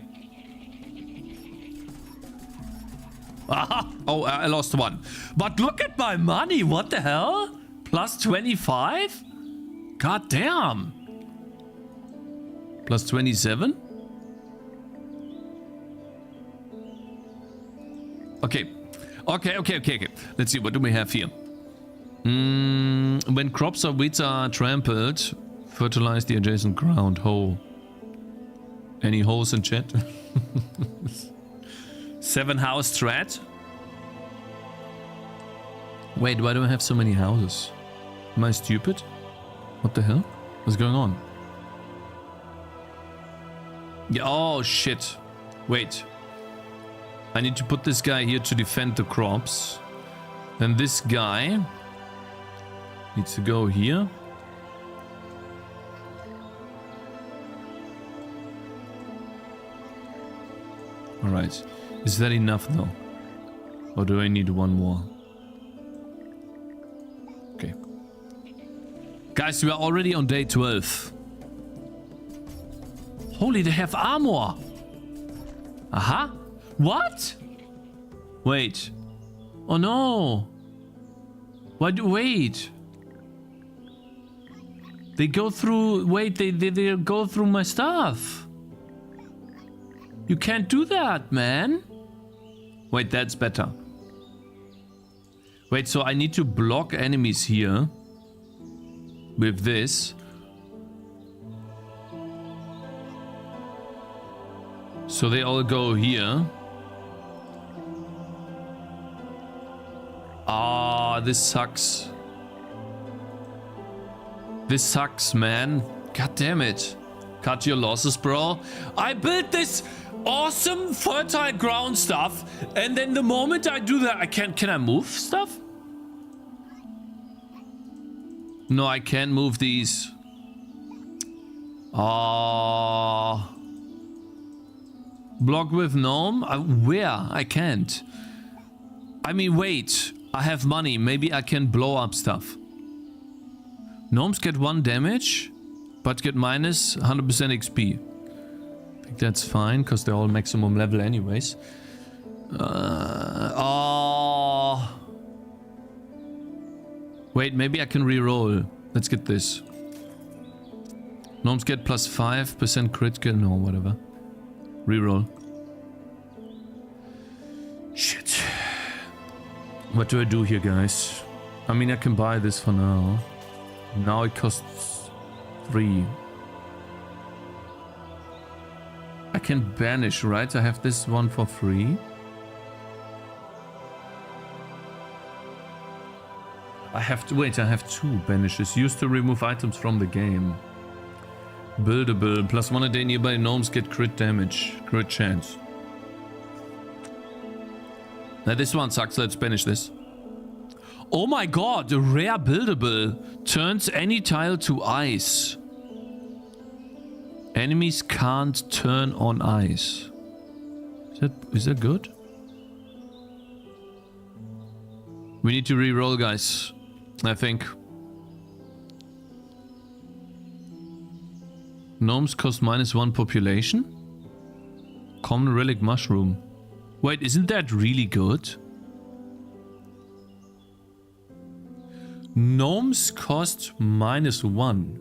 Speaker 1: Aha. Oh, I lost 1. But look at my money. What the hell? +25? God damn. +27? Okay. Okay. Let's see, what do we have here? When crops or weeds are trampled, fertilize the adjacent ground. Hoe. Any hoes in chat? 7 house strat? Wait, why do I have so many houses? Am I stupid? What the hell? What's going on? Yeah, oh shit. Wait. I need to put this guy here to defend the crops. Then this guy needs to go here. Alright. Is that enough though? Or do I need 1 more? Okay. Guys, we are already on day 12. Holy, they have armor. Aha. What? Wait. Oh no. Why do wait? They go through. Wait, they go through my stuff. You can't do that, man. Wait, that's better. Wait, so I need to block enemies here with this. So they all go here. Ah, this sucks. This sucks, man. God damn it. Cut your losses, bro. I built this awesome fertile ground stuff, and then the moment I do that, I can't. Can I move stuff? No, I can't move these. Ah. Block with gnome? Where? I can't. I mean, wait. I have money. Maybe I can blow up stuff. Gnomes get 1 damage, but get minus 100% XP. I think that's fine, because they're all maximum level anyways. Oh. Wait, maybe I can reroll. Let's get this. Gnomes get +5% critical. No, whatever. Reroll. Shit. What do I do here, guys? I mean, I can buy this for now. Now it costs 3. I can banish, right? I have this one for free. I have to wait. I have 2 banishes. Used to remove items from the game. Buildable. +1 a day nearby gnomes get crit damage. Crit chance. Now this one sucks. Let's banish this. Oh my god, a rare buildable. Turns any tile to ice. Enemies can't turn on ice. Is that good? We need to re-roll, guys. I think. Gnomes cost -1 population. Common relic mushroom. Wait, isn't that really good? Gnomes cost -1.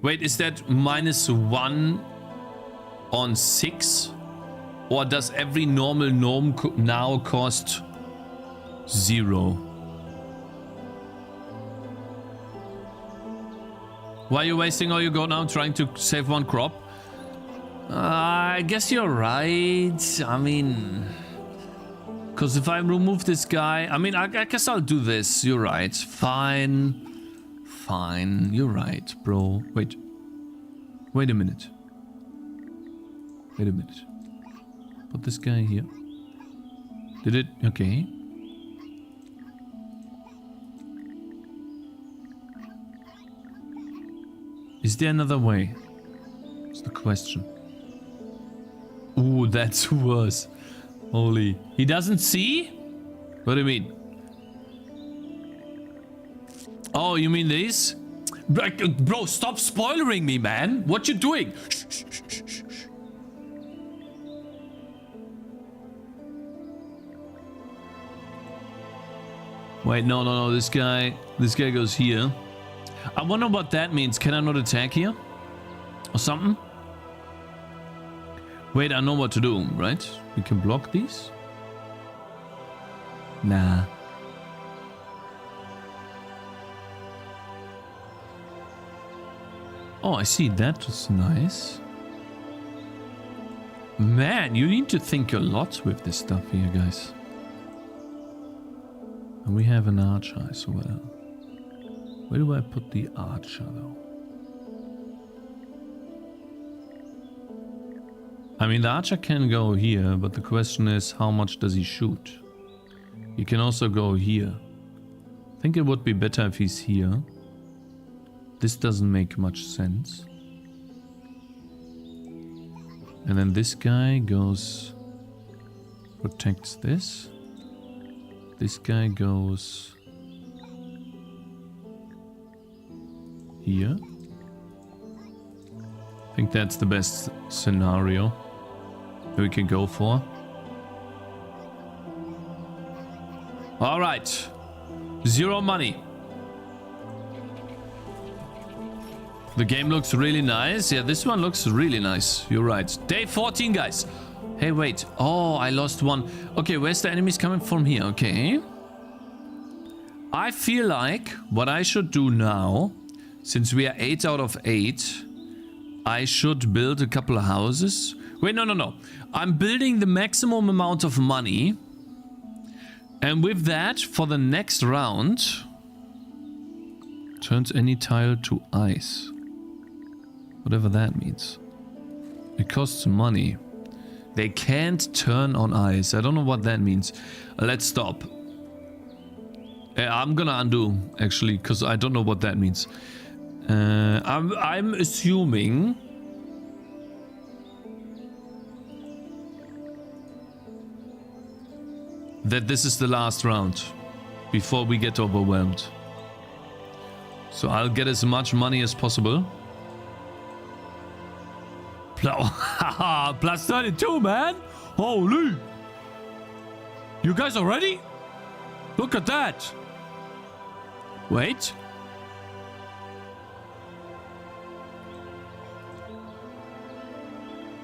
Speaker 1: Wait, is that -1 on 6? Or does every normal gnome now cost 0? Why are you wasting all your gold now trying to save one crop? I guess you're right. I mean... Because if I remove this guy... I mean, I guess I'll do this. You're right. Fine. Fine. You're right, bro. Wait. Wait a minute. Wait a minute. Put this guy here. Did it? Okay. Is there another way? That's the question. Ooh, that's worse. Holy. He doesn't see? What do you mean? Oh, you mean these? Bro, stop spoilering me, man. What you doing? Shh, shh, shh, shh, shh. Wait, no. This guy goes here. I wonder what that means. Can I not attack here? Or something? Wait, I know what to do, right? We can block these? Nah. Oh, I see. That was nice. Man, you need to think a lot with this stuff here, guys. And we have an archer as well. Where do I put the archer, though? I mean, the archer can go here, but the question is, how much does he shoot? He can also go here. I think it would be better if he's here. This doesn't make much sense. And then this guy goes... protects this. This guy goes... here. I think that's the best scenario we can go for. Alright. 0 money. The game looks really nice. Yeah, this one looks really nice. You're right. Day 14, guys. Hey, wait. Oh, I lost one. Okay, where's the enemies coming from here? Okay. I feel like what I should do now, since we are 8 out of 8, I should build a couple of houses. Wait, no. I'm building the maximum amount of money. And with that, for the next round, turns any tile to ice. Whatever that means. It costs money. They can't turn on ice. I don't know what that means. Let's stop. I'm gonna undo, actually, because I don't know what that means. I'm assuming... that this is the last round before we get overwhelmed. So I'll get as much money as possible. Plus 32, man! Holy! You guys are ready? Look at that! Wait.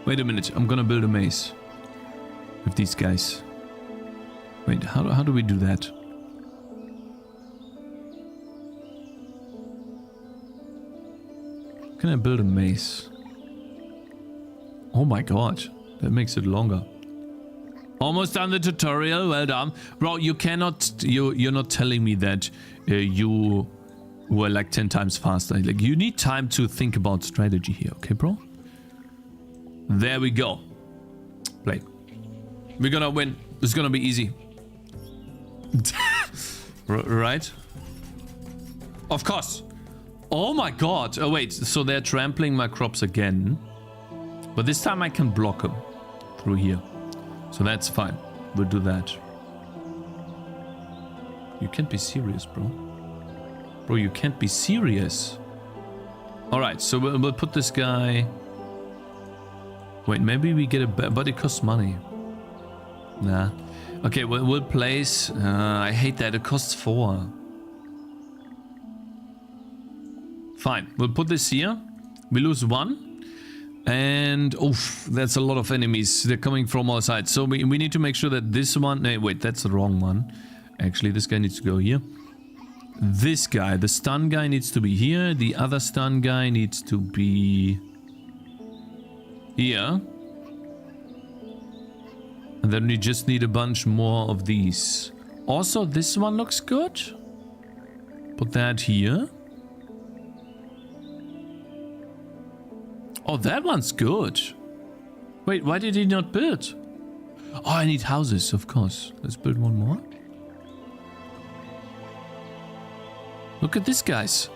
Speaker 1: Wait a minute, I'm gonna build a maze with these guys. Wait, how do we do that? Can I build a maze? Oh my god, that makes it longer. Almost done the tutorial, well done. Bro, you cannot, you're not telling me that you were like 10 times faster. Like, you need time to think about strategy here, okay, bro? There we go. Play. We're gonna win. It's gonna be easy. Right? Of course. Oh my god. Oh wait, so they're trampling my crops again. But this time I can block them through here. So that's fine. We'll do that. You can't be serious, bro. Bro, you can't be serious. Alright, so we'll put this guy... Wait, maybe we get a... But it costs money. Nah. Okay, we'll place... I hate that. It costs 4. Fine. We'll put this here. We lose 1. And... Oof, that's a lot of enemies. They're coming from all sides. So we need to make sure that this one... wait, that's the wrong one. Actually, this guy needs to go here. This guy, the stun guy, needs to be here. The other stun guy needs to be... here. And then we just need a bunch more of these. Also, this one looks good. Put that here. Oh, that one's good. Wait, why did he not build? Oh, I need houses, of course. Let's build one more. Look at this, guys.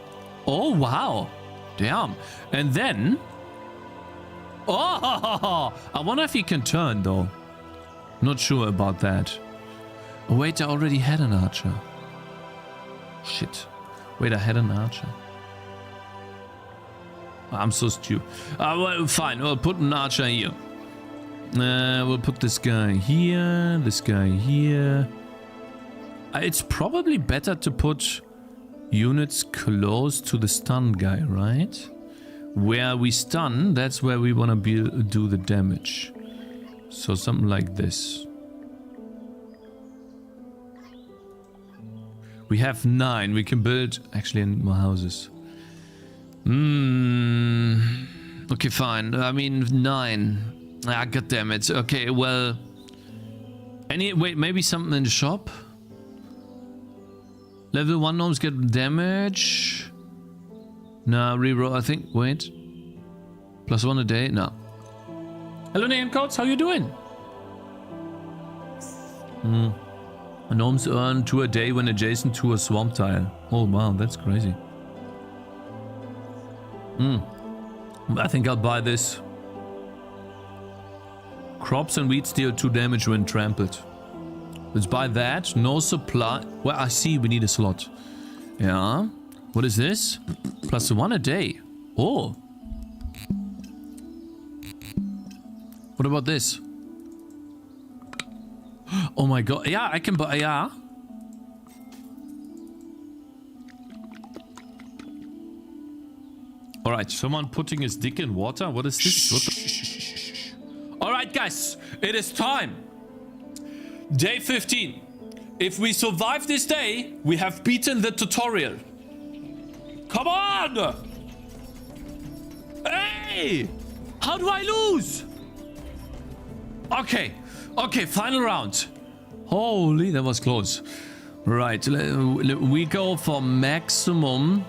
Speaker 1: Oh, wow. Damn. And then... Oh! I wonder if he can turn, though. Not sure about that. Oh, wait, I already had an archer. Shit. Wait, I had an archer. I'm so stupid. Well, fine. We'll put an archer here. We'll put this guy here. This guy here. It's probably better to put... units close to the stun guy, right? Where we stun, that's where we want to do the damage. So something like this. We have 9. We can build actually more houses. Okay, fine. I mean 9. Ah, god damn it. Okay, well. Wait, maybe something in the shop? Level 1 gnomes get damage. Nah, reroll, I think. Wait. +1 a day? No. Hello, name codes. How you doing? Gnomes earn 2 a day when adjacent to a swamp tile. Oh, wow. That's crazy. I think I'll buy this. Crops and wheat deal 2 damage when trampled. Let's buy that. No supply. Well, I see we need a slot. Yeah. What is this? +1 a day. Oh. What about this? Oh my god. Yeah, I can buy. Yeah. Alright, someone putting his dick in water? What is this? Alright, guys. It is time. Day 15. If we survive this day, we have beaten the tutorial. Come on! Hey! How do I lose? Okay. Okay, final round. Holy, that was close. Right, we go for maximum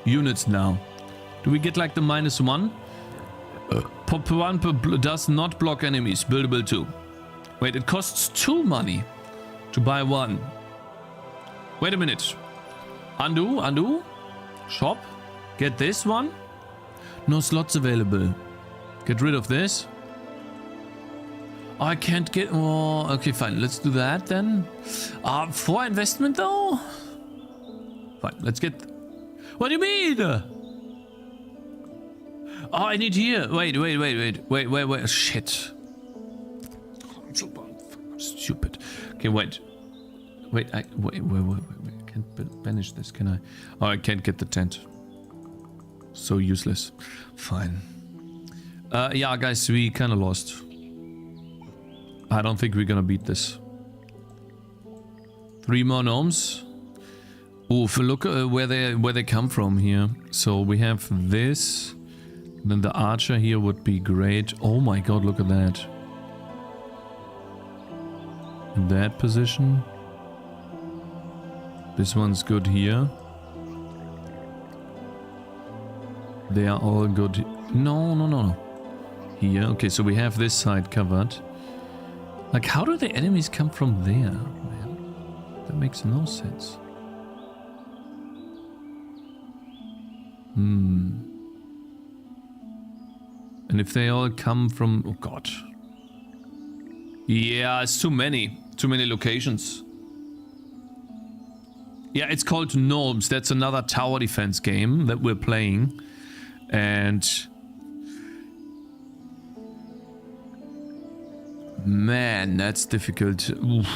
Speaker 1: units now. Do we get like the -1? Pop 1 does not block enemies. Buildable 2. Wait, it costs 2 money to buy 1. Wait a minute. Undo, undo. Shop. Get this one. No slots available. Get rid of this. Oh, I can't get... Oh, okay, fine. Let's do that then. 4 investment though? Fine, let's get... What do you mean? Oh, I need here. Wait. Shit. I'm so stupid. Okay, wait. Wait. I can't banish this, can I? Oh, I can't get the tent. So useless. Fine. Yeah, guys, we kind of lost. I don't think we're gonna beat this. 3 more gnomes. Oof, look where they come from here. So we have this. Then the archer here would be great. Oh my god, look at that. In that position. This one's good here. They are all good. No. Here. Okay, so we have this side covered. Like, how do the enemies come from there, man? That makes no sense. And if they all come from... Oh god. Yeah, it's too many. Too many locations. Yeah, it's called Gnomes. That's another tower defense game that we're playing. And... man, that's difficult. Oof.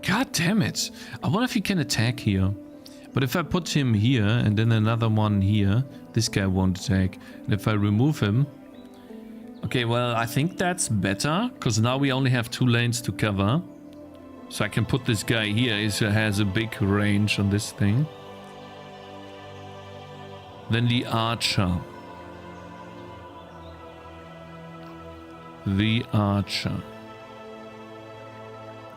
Speaker 1: God damn it. I wonder if he can attack here. But if I put him here and then another one here, this guy won't attack. And if I remove him... okay, well, I think that's better. Because now we only have 2 lanes to cover. So I can put this guy here. He has a big range on this thing. Then the archer. The archer.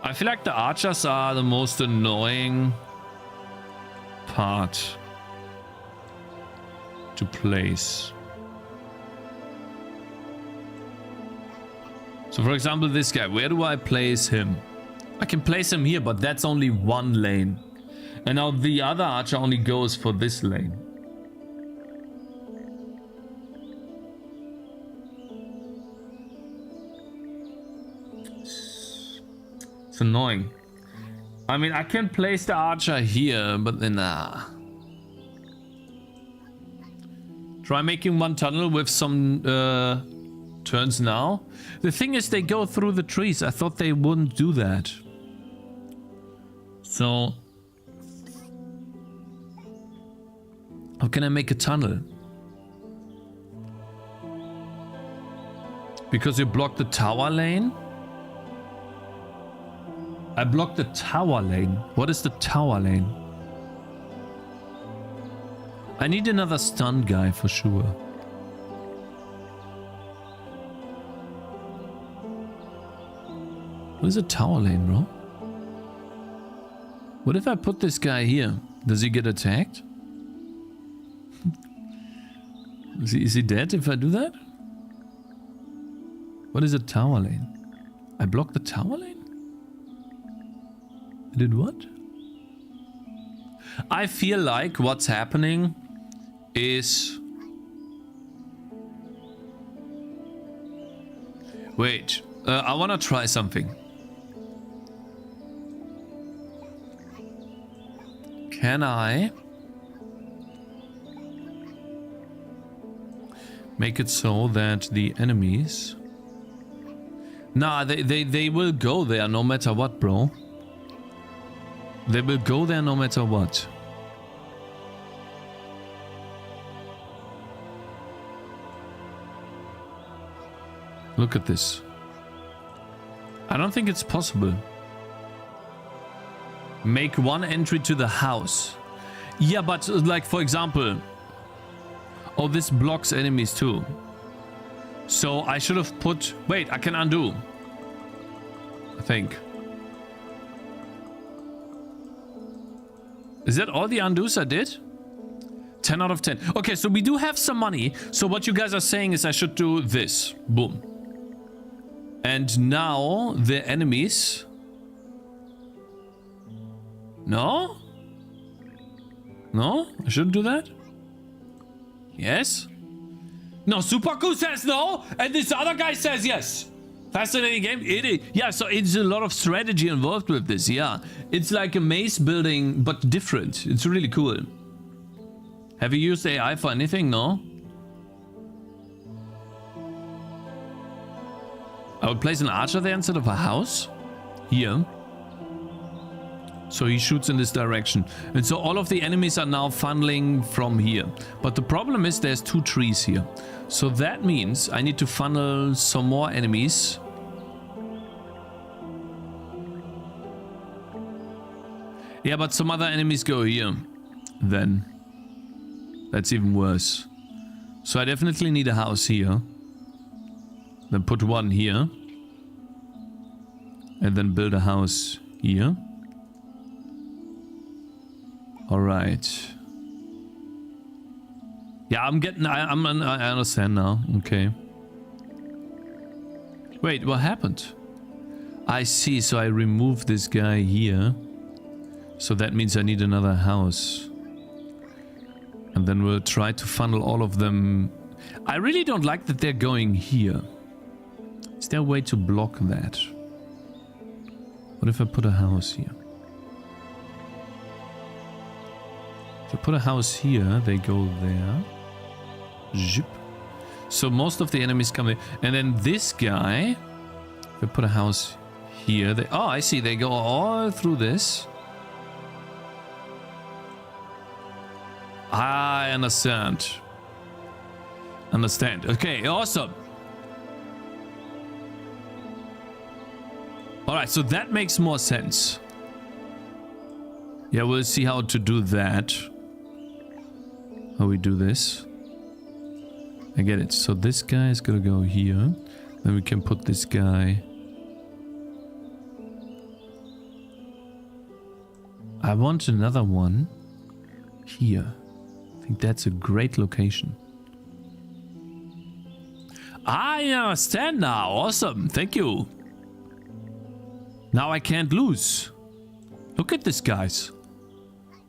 Speaker 1: I feel like the archers are the most annoying part to place. So for example, this guy, where do I place him? I can place him here, but that's only 1 lane. And now the other archer only goes for this lane. It's annoying. I mean, I can place the archer here, but then try making 1 tunnel with some turns now. The thing is, they go through the trees. I thought they wouldn't do that. So how can I make a tunnel? Because you blocked the tower lane? I blocked the tower lane. What is the tower lane? I need another stun guy for sure. What is a tower lane, bro? What if I put this guy here? Does he get attacked? Is he dead if I do that? What is a tower lane? I blocked the tower lane? I did what? I feel like what's happening is... wait, I want to try something. Can I make it so that the enemies... nah, they will go there no matter what, bro. They will go there no matter what. Look at this. I don't think it's possible. Make 1 entry to the house. Yeah, but like for example... oh, this blocks enemies too. So I should have put... wait, I can undo. I think. Is that all the undos I did? 10 out of 10. Okay, so we do have some money. So what you guys are saying is I should do this. Boom. And now the enemies... no? No? I shouldn't do that? Yes? No, Supaku says no, and this other guy says yes. Fascinating game. It is. Yeah, so it's a lot of strategy involved with this, yeah. It's like a maze building, but different. It's really cool. Have you used AI for anything? No? I would place an archer there instead of a house. Here. So he shoots in this direction. And so all of the enemies are now funneling from here. But the problem is there's 2 trees here. So that means I need to funnel some more enemies. Yeah, but some other enemies go here. Then. That's even worse. So I definitely need a house here. Then put 1 here. And then build a house here. Alright. Yeah, I understand now. Okay. Wait, what happened? I see, so I remove this guy here. So that means I need another house. And then we'll try to funnel all of them. I really don't like that they're going here. Is there a way to block that? What if I put a house here? If I put a house here, they go there. Zip. So most of the enemies come there. And then this guy, if I put a house here, they... Oh, I see. They go all through this. I understand. Understand. Okay, awesome. Alright, so that makes more sense. Yeah, we'll see how to do that. How we do this. I get it. So this guy is gonna go here. Then we can put this guy... I want another one here. I think that's a great location. I understand now. Awesome. Thank you. Now I can't lose. Look at this, guys.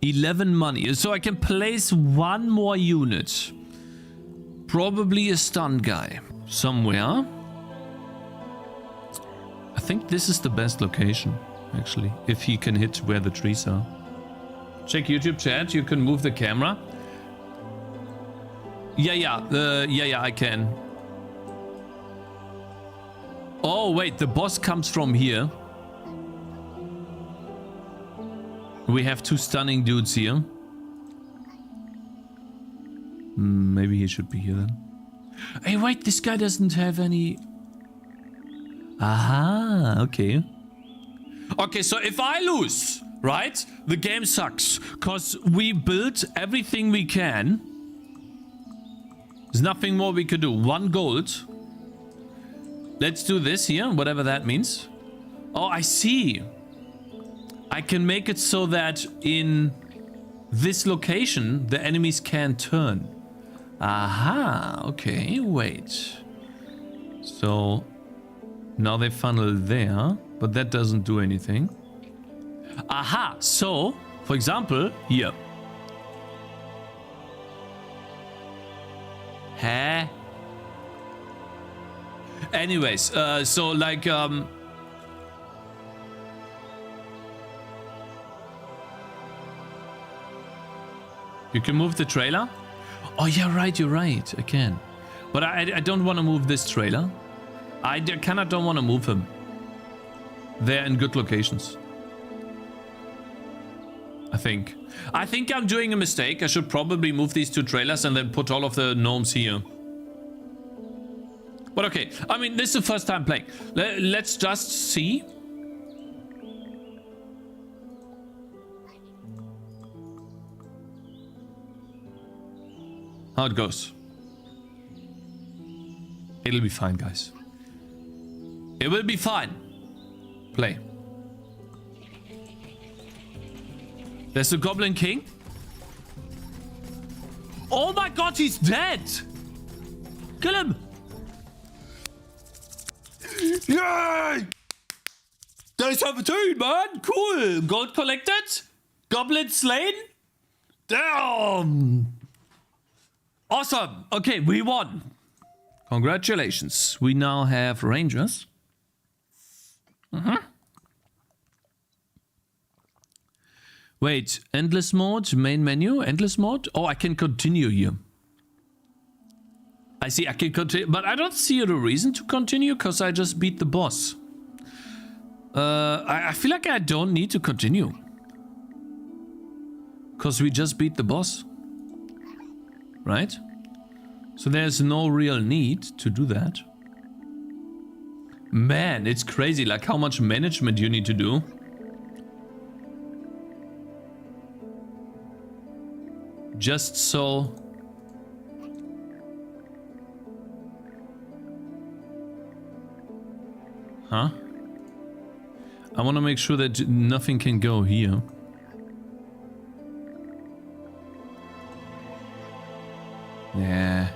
Speaker 1: 11 money. So I can place one more unit. Probably a stun guy. Somewhere. I think this is the best location, actually. If he can hit where the trees are. Check YouTube chat. You can move the camera. Yeah, I can. Oh, wait. The boss comes from here. We have two stunning dudes here. Maybe he should be here then. Hey, wait, this guy doesn't have any... Aha, okay. Okay, so if I lose, right? The game sucks. Because we built everything we can. There's nothing more we could do. 1 gold. Let's do this here, whatever that means. Oh, I see. I can make it so that in this location, the enemies can turn. Aha, okay, wait. So, now they funnel there, but that doesn't do anything. Aha, so, for example, here. Huh? Anyways, so like, you can move the trailer? Oh, yeah, right, you're right. I can. But I don't want to move this trailer. I don't want to move him. They're in good locations. I think. I think I'm doing a mistake. I should probably move these 2 trailers and then put all of the gnomes here. But okay. I mean, this is the first time playing. Let's just see. How it goes. It'll be fine, guys. It will be fine. Play. There's the Goblin King. Oh my god, he's dead! Kill him! Yay! Day 17, man! Cool! Gold collected? Goblin slain? Damn! Awesome! Okay, we won. Congratulations. We now have rangers. Wait, endless mode, main menu, endless mode? Oh, I can continue here. I see, I can continue, but I don't see a reason to continue because I just beat the boss. I feel like I don't need to continue. Because we just beat the boss. Right? So there's no real need to do that. Man, it's crazy, like how much management you need to do. Just so... Huh? I want to make sure that nothing can go here. Nah.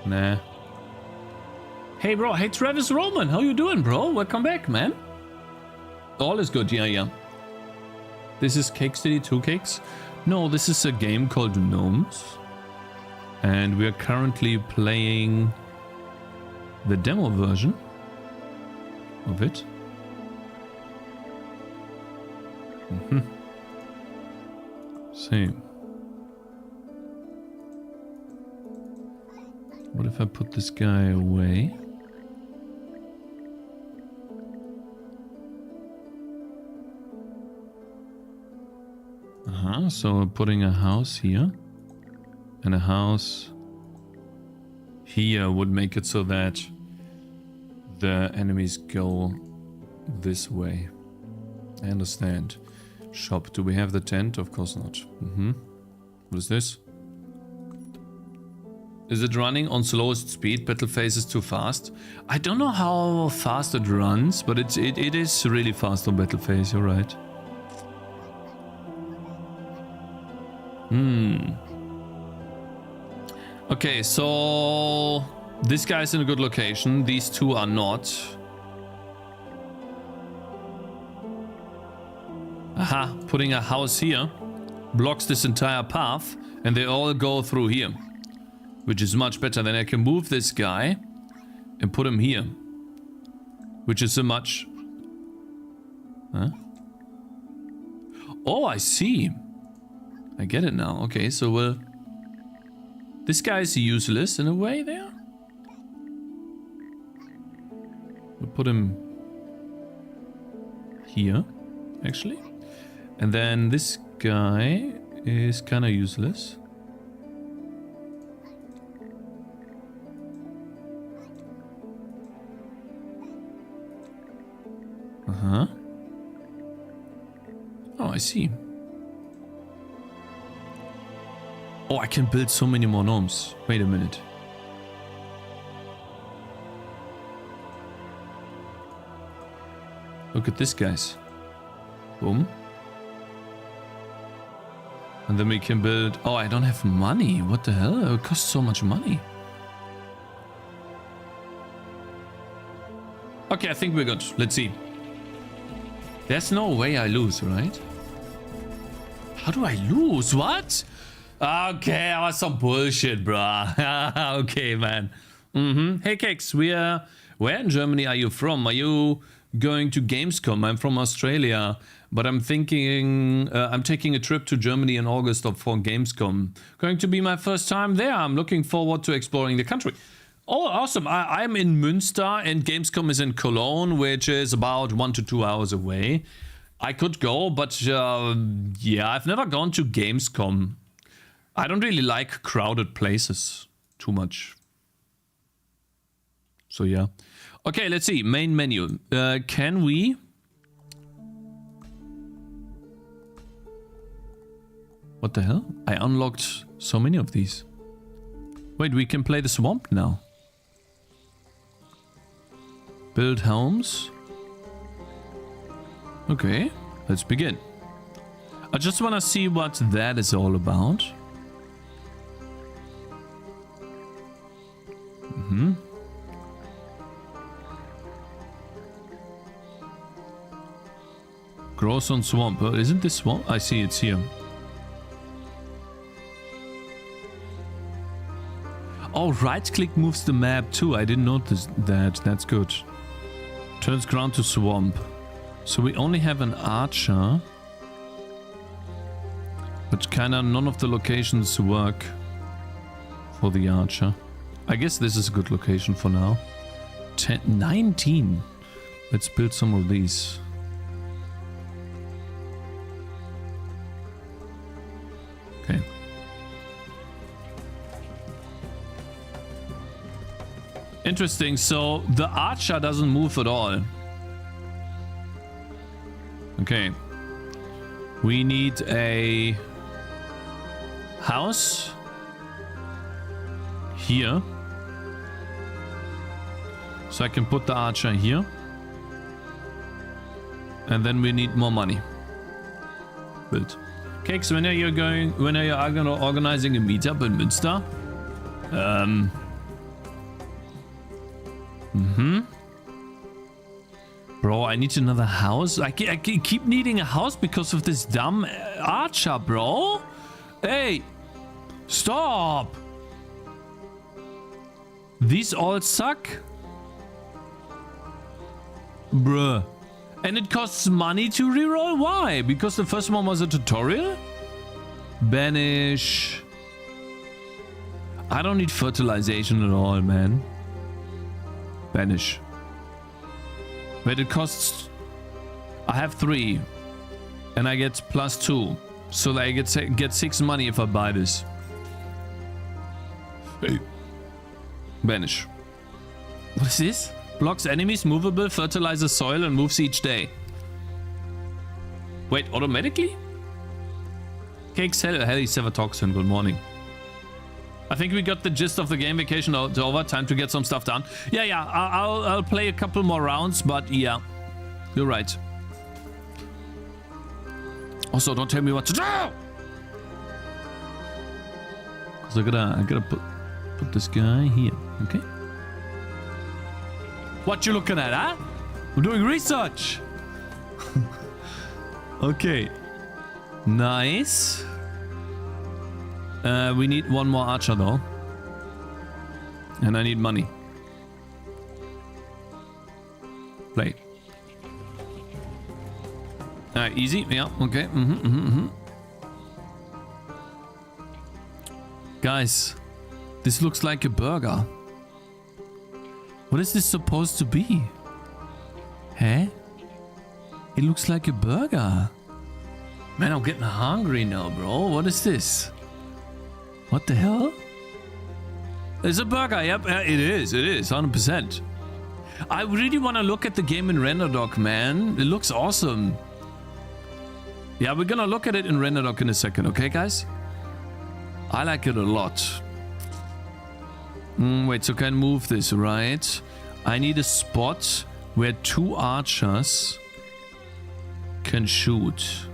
Speaker 1: Nah. Hey, bro. Hey, Travis Roman. How you doing, bro? Welcome back, man. All is good. Yeah, yeah. This is Cakez TD 2 Cakez. No, this is a game called Gnomes. And we are currently playing the demo version of it. Same. What if I put this guy away? So we're putting a house here. And a house here would make it so that the enemies go this way. I understand. Shop. Do we have the tent? Of course not. What is this? Is it running on slowest speed? Battle phase is too fast. I don't know how fast it runs, but it is really fast on battle phase. You're right. Okay, so this guy's in a good location. These two are not. Aha, putting a house here blocks this entire path and they all go through here, which is much better. Then I can move this guy and put him here, which is a much... Huh? Oh, I see. I get it now. Okay, so we'll... This guy is useless in a way there. We'll put him here, actually. And then this guy is kind of useless. Oh, I see. Oh, I can build so many more gnomes. Wait a minute. Look at this, guys. Boom. And then we can build... Oh, I don't have money. What the hell? It costs so much money. Okay, I think we're good. Let's see. There's no way I lose, right? How do I lose? What? Okay, that was some bullshit, bruh. Okay, man. Hey, Cakez, where in Germany are you from? Are you going to Gamescom? I'm from Australia, but I'm thinking I'm taking a trip to Germany in August for Gamescom. Going to be my first time there. I'm looking forward to exploring the country. Oh, awesome. I'm in Münster and Gamescom is in Cologne, which is about 1 to 2 hours away. I could go, but yeah, I've never gone to Gamescom. I don't really like crowded places too much. So yeah. Okay, let's see. Main menu. Can we... What the hell? I unlocked so many of these. Wait, we can play the swamp now. Build homes. Okay, let's begin. I just want to see what that is all about. Grows on swamp. Isn't this swamp? I see it's here. Oh, right click moves the map too. I didn't notice that. That's good. Turns ground to swamp. So we only have an archer. But kinda none of the locations work for the archer. I guess this is a good location for now. 19. Let's build some of these. Okay. Interesting, so the archer doesn't move at all. Okay. We need a house here. So I can put the archer here. And then we need more money. Build. Cakez, when are you organizing a meetup in Münster? Bro, I need another house. I keep needing a house because of this dumb archer, bro. Hey, stop. These all suck. Bruh. And it costs money to reroll? Why? Because the first one was a tutorial? Banish. I don't need fertilization at all, man. Banish. But it costs... I have 3. And I get +2. So I get 6 money if I buy this. Hey. Banish. What is this? Blocks enemies movable, fertilizes soil, and moves each day. Wait, automatically? Cakez, Helly, Sevatoxin, good morning. I think we got the gist of the game. Vacation over. Time to get some stuff done. Yeah. I'll play a couple more rounds, but yeah. You're right. Also, don't tell me what to do! So I gotta put this guy here, okay? What you looking at, huh? I'm doing research! Okay. Nice. We need one more archer though. And I need money. Play. Easy. Yeah, okay. Guys, this looks like a burger. What is this supposed to be? Huh? It looks like a burger. Man, I'm getting hungry now, bro. What is this? What the hell? It's a burger. Yep, it is. It is, 100%. I really want to look at the game in RenderDoc, man. It looks awesome. Yeah, we're gonna look at it in RenderDoc in a second, okay, guys? I like it a lot. Wait, so can I move this, right? I need a spot where 2 archers can shoot.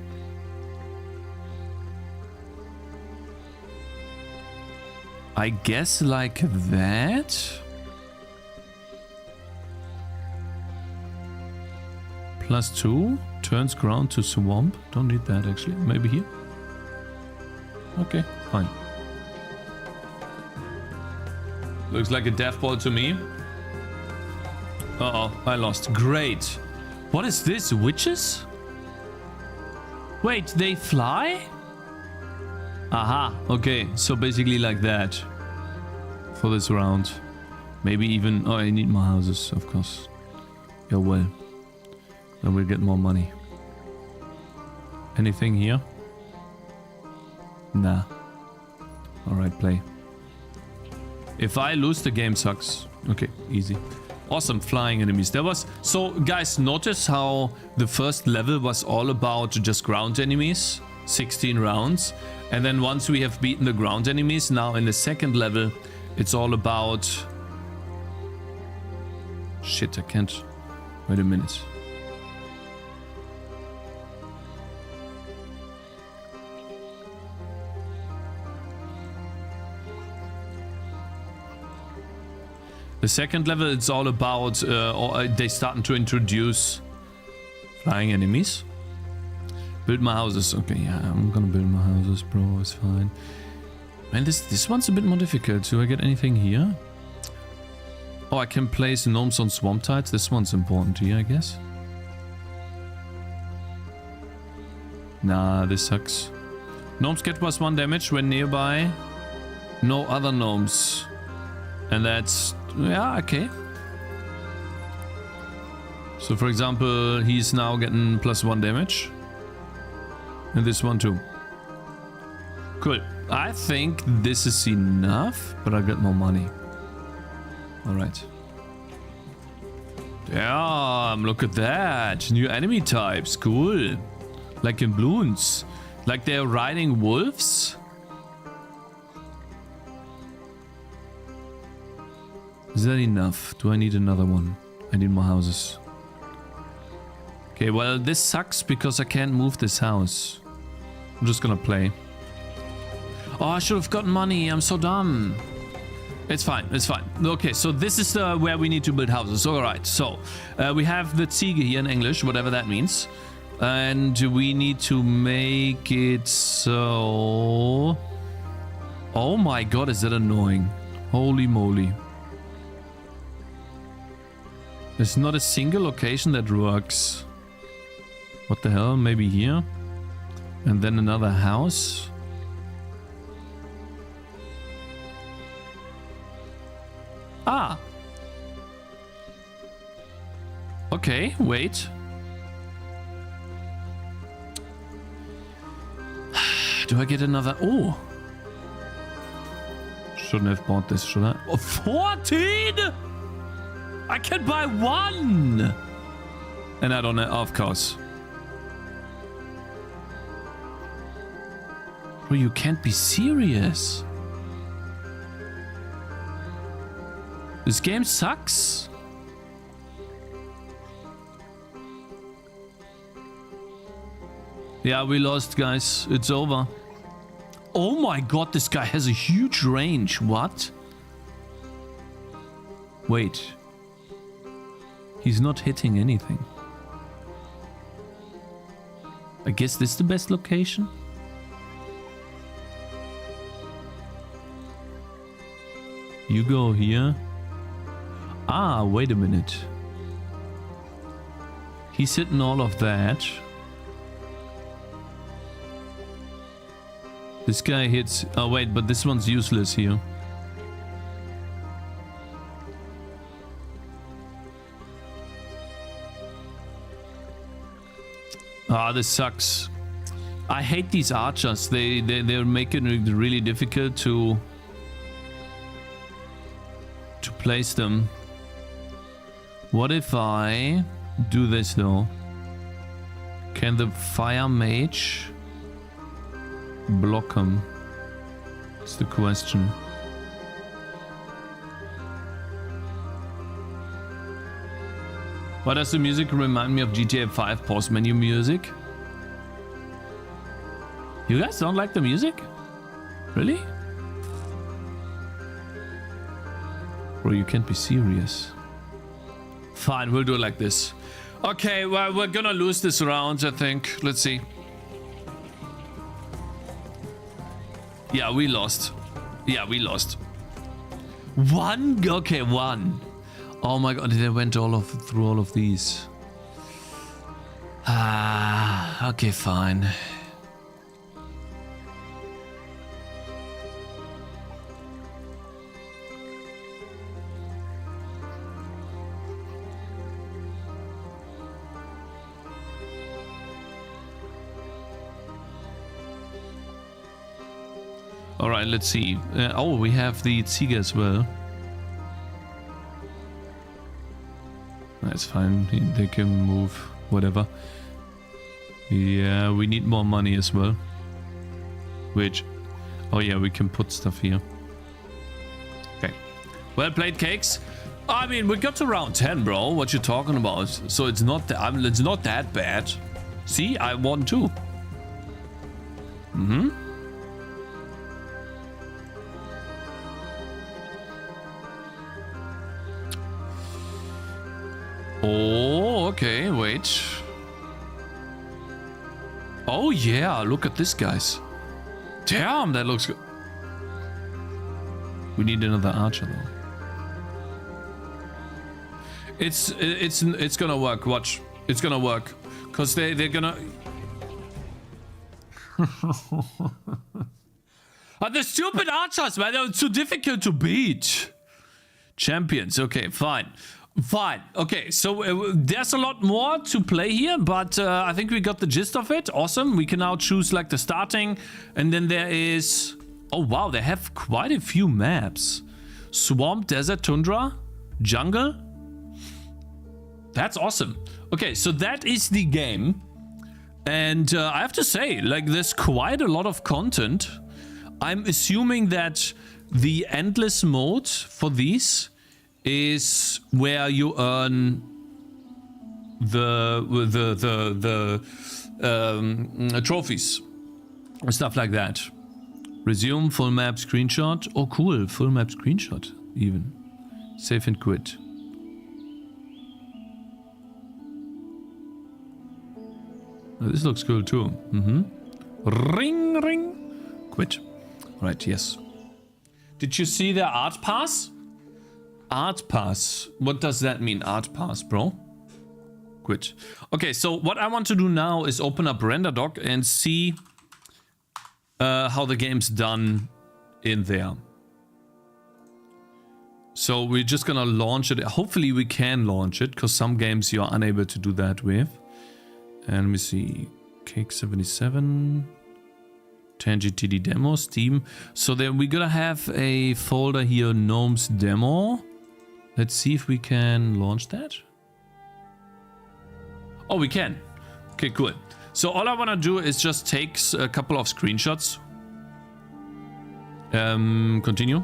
Speaker 1: I guess like that. +2 turns ground to swamp. Don't need that actually. Maybe here. Okay, fine. Looks like a death ball to me. Uh-oh, I lost. Great. What is this? Witches? Wait, they fly? Aha, okay. So basically like that. For this round. Maybe even... Oh, I need more houses, of course. Yeah, well. Then we'll get more money. Anything here? Nah. Alright, play. If I lose, the game sucks. Okay, easy. Awesome, flying enemies. There was... So, guys, notice how the first level was all about just ground enemies. 16 rounds. And then once we have beaten the ground enemies, now in the second level, it's all about... Shit, I can't... Wait a minute. The second level, it's all about, they starting to introduce flying enemies. Build my houses. Okay, yeah, I'm gonna build my houses, bro. It's fine. Man, this one's a bit more difficult. Do I get anything here? Oh, I can place gnomes on swamp tides. This one's important here, I guess. Nah, this sucks. Gnomes get +1 damage when nearby. No other gnomes. And that's... Yeah, okay. So, for example, he's now getting +1 damage. And this one too. Cool. I think this is enough, but I get more money. Alright. Damn, look at that. New enemy types. Cool. Like in Bloons. Like they're riding wolves. Is that enough? Do I need another one? I need more houses. Okay, well, this sucks because I can't move this house. I'm just gonna play. Oh, I should have gotten money. I'm so dumb. It's fine. It's fine. Okay, so this is where we need to build houses. All right. So we have the Ziege here in English, whatever that means, and we need to make it so. Oh my God, is that annoying? Holy moly! There's not a single location that works. What the hell? Maybe here, and then another house. Ah. Okay, wait. Do I get another? Oh. Shouldn't have bought this, should I? Oh, 14? I can buy one. And I don't know, of course. Bro, you can't be serious. This game sucks. Yeah, we lost, guys. It's over. Oh my God, this guy has a huge range. What? Wait. He's not hitting anything. I guess this is the best location? You go here. Ah, wait a minute. He's hitting all of that. This guy hits... Oh, wait, but this one's useless here. Ah, this sucks. I hate these archers. They're making it really difficult to place them. What if I do this though? Can the fire mage block him? That's the question. Why does the music remind me of GTA 5 pause menu music? You guys don't like the music? Really? Bro, you can't be serious. Fine, we'll do it like this. Okay, well, we're gonna lose this round, I think. Let's see. Yeah, we lost. Yeah, we lost. One? Okay, one. Oh my God, they went through all of these. Ah, okay, fine. All right, let's see. Oh, we have the Ziege as well. That's fine. They can move whatever. Yeah, we need more money as well. Which... Oh yeah, we can put stuff here. Okay. Well played, Cakez. I mean, we got to round 10, bro. What you talking about? So it's not that bad. See, I won too. Mm-hmm. Oh, okay, wait. Oh yeah, look at this, guys. Damn, that looks good. We need another archer though. It's gonna work, watch. It's gonna work. Cause they're gonna... The stupid archers, man, they're too difficult to beat. Champions, okay, fine. Fine. Okay, so there's a lot more to play here, but I think we got the gist of it. Awesome. We can now choose like the starting, and then there is... Oh wow, they have quite a few maps. Swamp, desert, tundra, jungle. That's awesome. Okay, so that is the game. And I have to say, like, there's quite a lot of content. I'm assuming that the endless mode for these is where you earn the trophies and stuff like that. Resume full map screenshot. Oh cool, full map screenshot. even. Save and quit. Oh, this looks cool too. Ring, ring. Quit. Right, yes. Did you see the art pass? Art pass. What does that mean, art pass, bro? Quit. Okay, so what I want to do now is open up RenderDoc and see how the game's done in there. So we're just gonna launch it. Hopefully we can launch it, because some games you are unable to do that with. And let me see. Cake 77. Tangy TD demo, Steam. So then we're gonna have a folder here, Gnomes demo. Let's see if we can launch that. Oh, we can. Okay, cool. So all I want to do is just take a couple of screenshots. Continue.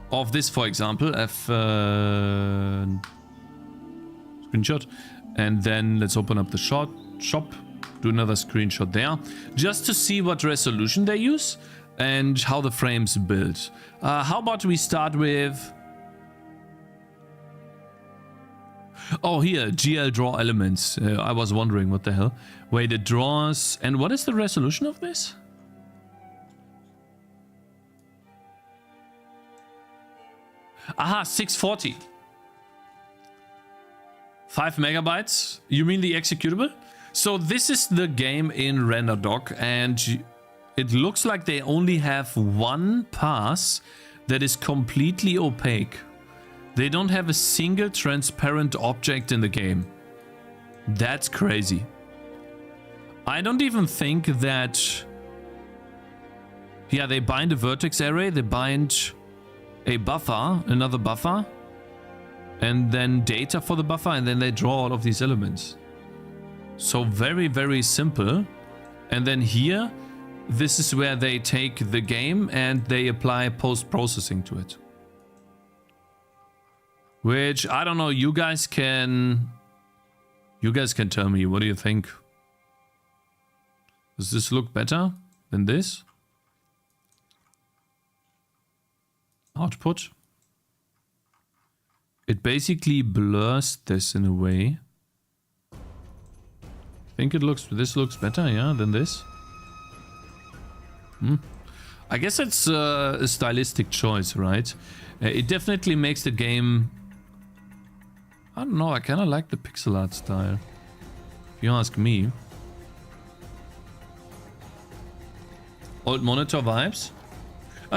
Speaker 1: Of this, for example, screenshot. And then let's open up the shop. Do another screenshot there. Just to see what resolution they use and how the frames build. How about we start with... Oh, here, GL draw elements. I was wondering what the hell. Wait, it draws... And what is the resolution of this? Aha, 640. 5 megabytes. You mean the executable? So this is the game in RenderDoc, and it looks like they only have one pass that is completely opaque. They don't have a single transparent object in the game. That's crazy. I don't even think that... Yeah, they bind a vertex array, they bind a buffer, another buffer, and then data for the buffer, and then they draw all of these elements. So very, very simple. And then here, this is where they take the game and they apply post-processing to it. Which, I don't know, you guys can tell me, what do you think? Does this look better than this? Output. It basically blurs this in a way. I think this looks better, yeah, than this. I guess it's a stylistic choice, right? It definitely makes the game... I don't know, I kind of like the pixel art style, if you ask me. Old monitor vibes?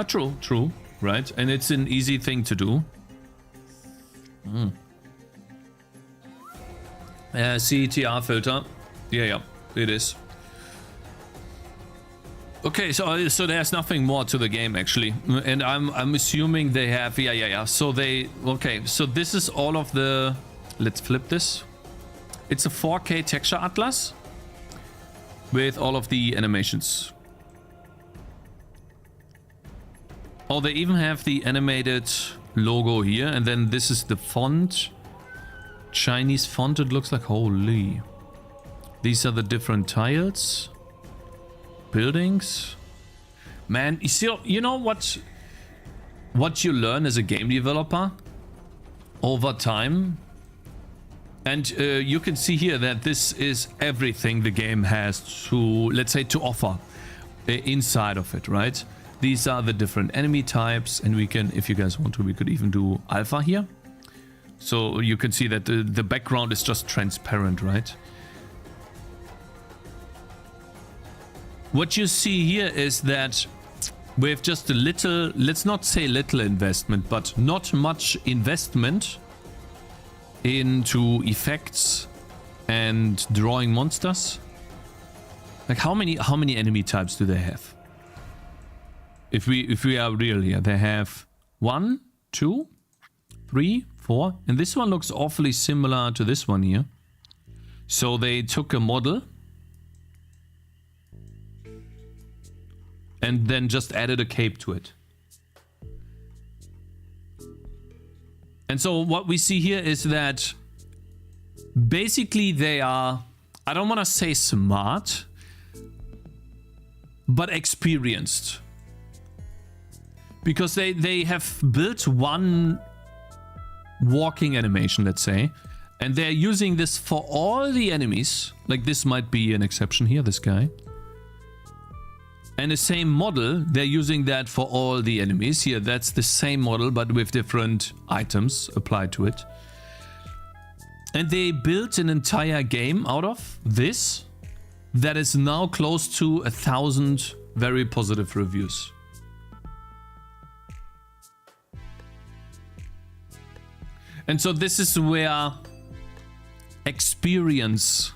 Speaker 1: True, right? And it's an easy thing to do. CETR filter. Yeah, it is. Okay, so there's nothing more to the game actually, and I'm assuming they have yeah. So so this is all of the. Let's flip this. It's a 4K texture atlas with all of the animations. Oh, they even have the animated logo here, and then this is the font. Chinese font, it looks like. Holy. These are the different tiles. Buildings. Man, you know what you learn as a game developer over time? And you can see here that this is everything the game has to, let's say, to offer inside of it, right? These are the different enemy types, and we can, if you guys want to, we could even do alpha here. So you can see that the background is just transparent, right? What you see here is that with just a little, let's not say little investment, but not much investment into effects and drawing monsters. Like how many enemy types do they have? If we are real here, they have 1, 2, 3, 4, and this one looks awfully similar to this one here. So they took a model and then just added a cape to it. And so what we see here is that basically they are, I don't want to say smart, but experienced. because they have built one walking animation, let's say, and they're using this for all the enemies. Like this might be an exception here, this guy. And the same model, they're using that for all the enemies. Here, that's the same model, but with different items applied to it. And they built an entire game out of this that is now close to 1,000 very positive reviews. And so this is where experience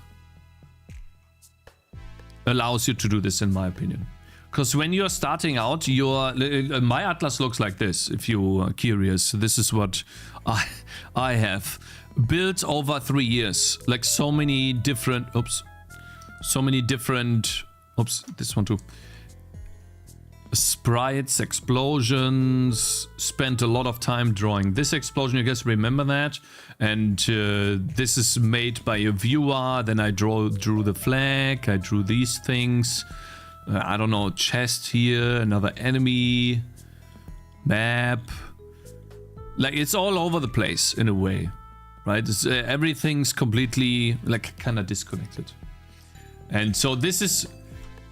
Speaker 1: allows you to do this, in my opinion. Because when you're starting out, my atlas looks like this, if you're curious. This is what I have built over 3 years. Like so many different, this one too. Sprites, explosions, spent a lot of time drawing this explosion, you guys remember that? And this is made by a viewer, then I drew the flag, I drew these things. I don't know, chest here, another enemy, map. Like, it's all over the place in a way, right? It's, everything's completely, like, kind of disconnected. And so this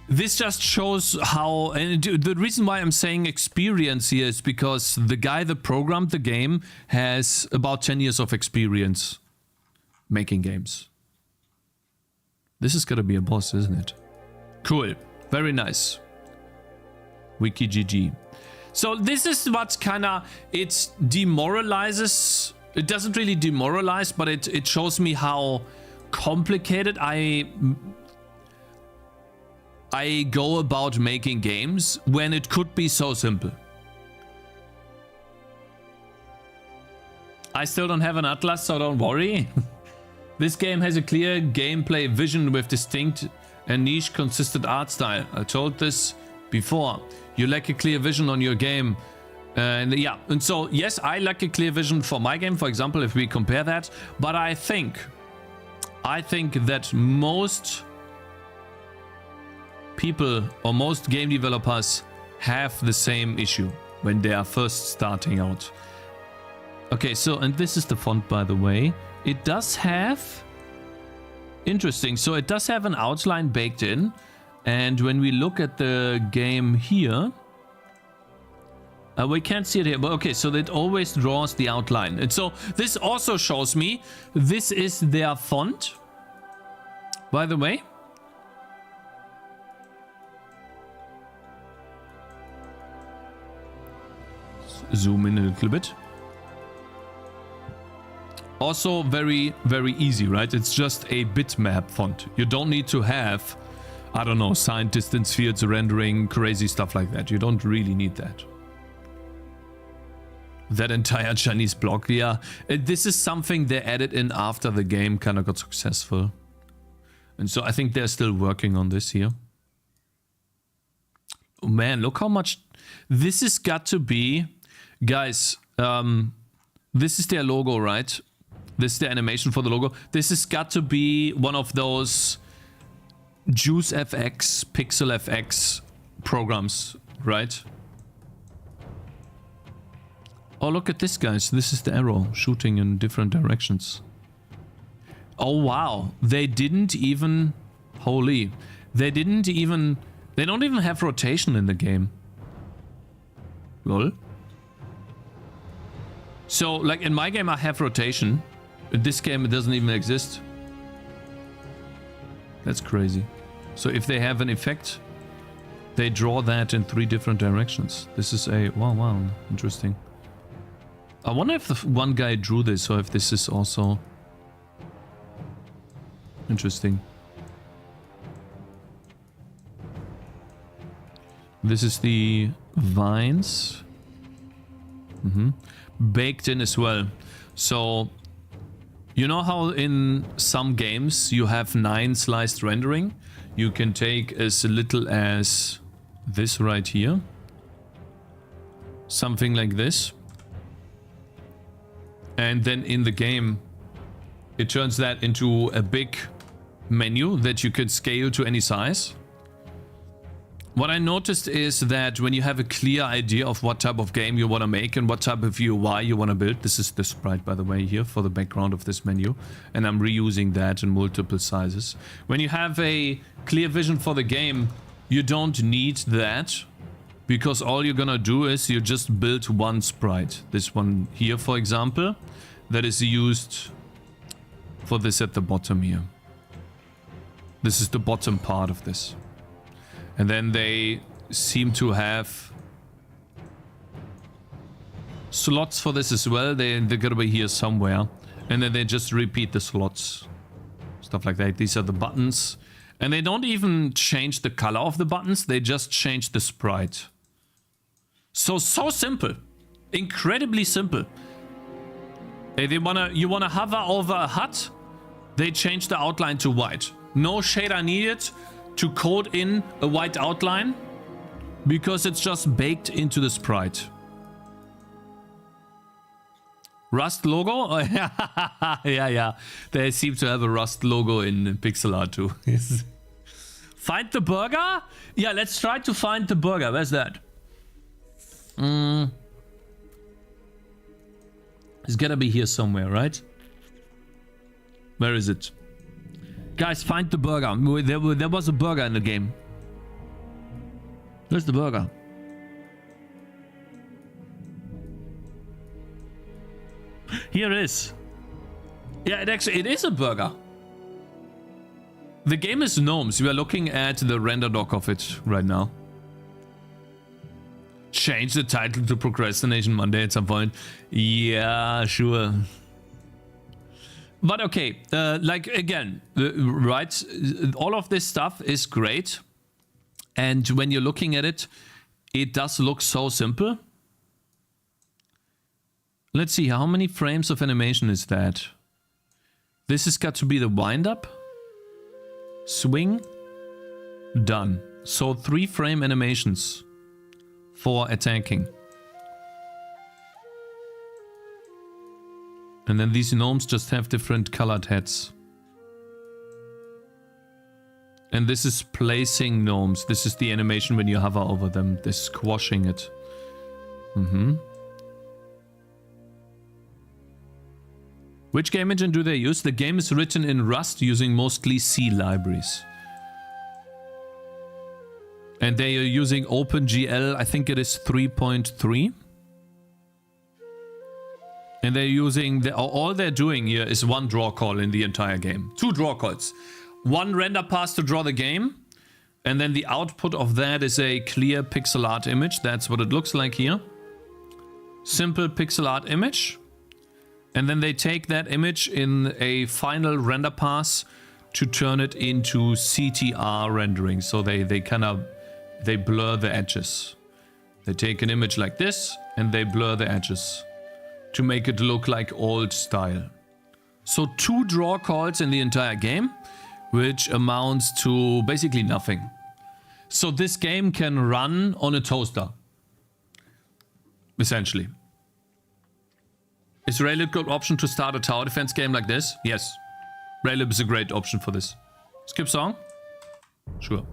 Speaker 1: just shows how, and the reason why I'm saying experience here is because the guy that programmed the game has about 10 years of experience making games. This is gonna be a boss, isn't it? Cool. Very nice. Wiki GG. So this is what kinda, it demoralizes. It doesn't really demoralize, but it shows me how complicated I go about making games when it could be so simple. I still don't have an atlas, so don't worry. This game has a clear gameplay vision with distinct and niche consistent art style. I told this before. You lack a clear vision on your game. And yeah, and so yes, I lack a clear vision for my game, for example, if we compare that. But I think that most people or most game developers have the same issue when they are first starting out. Okay, so, and this is the font, by the way. It does have, interesting, so it does have an outline baked in. And when we look at the game here, we can't see it here, but okay, so it always draws the outline. And so this also shows me this is their font, by the way. Zoom in a little bit. Also very, very easy, right? It's just a bitmap font. You don't need to have, I don't know, signed distance fields, rendering, crazy stuff like that. You don't really need that. That entire Chinese block, yeah. This is something they added in after the game kind of got successful. And so I think they're still working on this here. Oh man, look how much... This has got to be... Guys, this is their logo, right? This is the animation for the logo. This has got to be one of those JuiceFX, PixelFX programs, right? Oh, look at this, guys. This is the arrow shooting in different directions. Oh, wow. They didn't even... Holy. They didn't even... They don't even have rotation in the game. Lol. So, like, in my game, I have rotation. In this game, it doesn't even exist. That's crazy. So, if they have an effect, they draw that in 3 different directions. This is a... Wow, interesting. I wonder if the one guy drew this, or if this is also... Interesting. This is the vines. Baked in as well. So, you know how in some games you have 9 sliced rendering? You can take as little as this right here. Something like this. And then in the game, it turns that into a big menu that you could scale to any size. What I noticed is that when you have a clear idea of what type of game you want to make and what type of UI you want to build, this is the sprite, by the way, here for the background of this menu, and I'm reusing that in multiple sizes. When you have a clear vision for the game, you don't need that, because all you're gonna do is you just build one sprite. This one here, for example, that is used for this at the bottom here. This is the bottom part of this. And then they seem to have slots for this as well. They're gonna be here somewhere. And then they just repeat the slots. Stuff like that. These are the buttons. And they don't even change the color of the buttons. They just change the sprite. So simple. Incredibly simple. Hey, you wanna hover over a hut? They change the outline to white. No shader needed to code in a white outline, because it's just baked into the sprite. Rust logo? Oh, yeah. They seem to have a Rust logo in pixel art too. Find the burger? Yeah, let's try to find the burger. Where's that? It's gotta be here somewhere, right? Where is it? Guys, find the burger. There was a burger in the game. Where's the burger? Here it is. Yeah, it is a burger. The game is Gnomes. We are looking at the render doc of it right now. Change the title to Procrastination Monday at some point. Yeah, sure. But okay, like again, right? All of this stuff is great. And when you're looking at it, it does look so simple. Let's see, how many frames of animation is that? This has got to be the wind up. Swing. Done. So 3 frame animations for attacking. And then these gnomes just have different colored heads. And this is placing gnomes. This is the animation when you hover over them. This squashing it. Which game engine do they use? The game is written in Rust using mostly C libraries. And they are using OpenGL, I think it is 3.3. And they're using, all they're doing here is 1 draw call in the entire game. 2 draw calls. 1 render pass to draw the game. And then the output of that is a clear pixel art image. That's what it looks like here. Simple pixel art image. And then they take that image in a final render pass to turn it into CTR rendering. So they blur the edges. They take an image like this and they blur the edges to make it look like old style. So 2 draw calls in the entire game, which amounts to basically nothing. So this game can run on a toaster, essentially. Is Raylib a good option to start a tower defense game like this? Yes. Raylib is a great option for this. Skip song? Sure.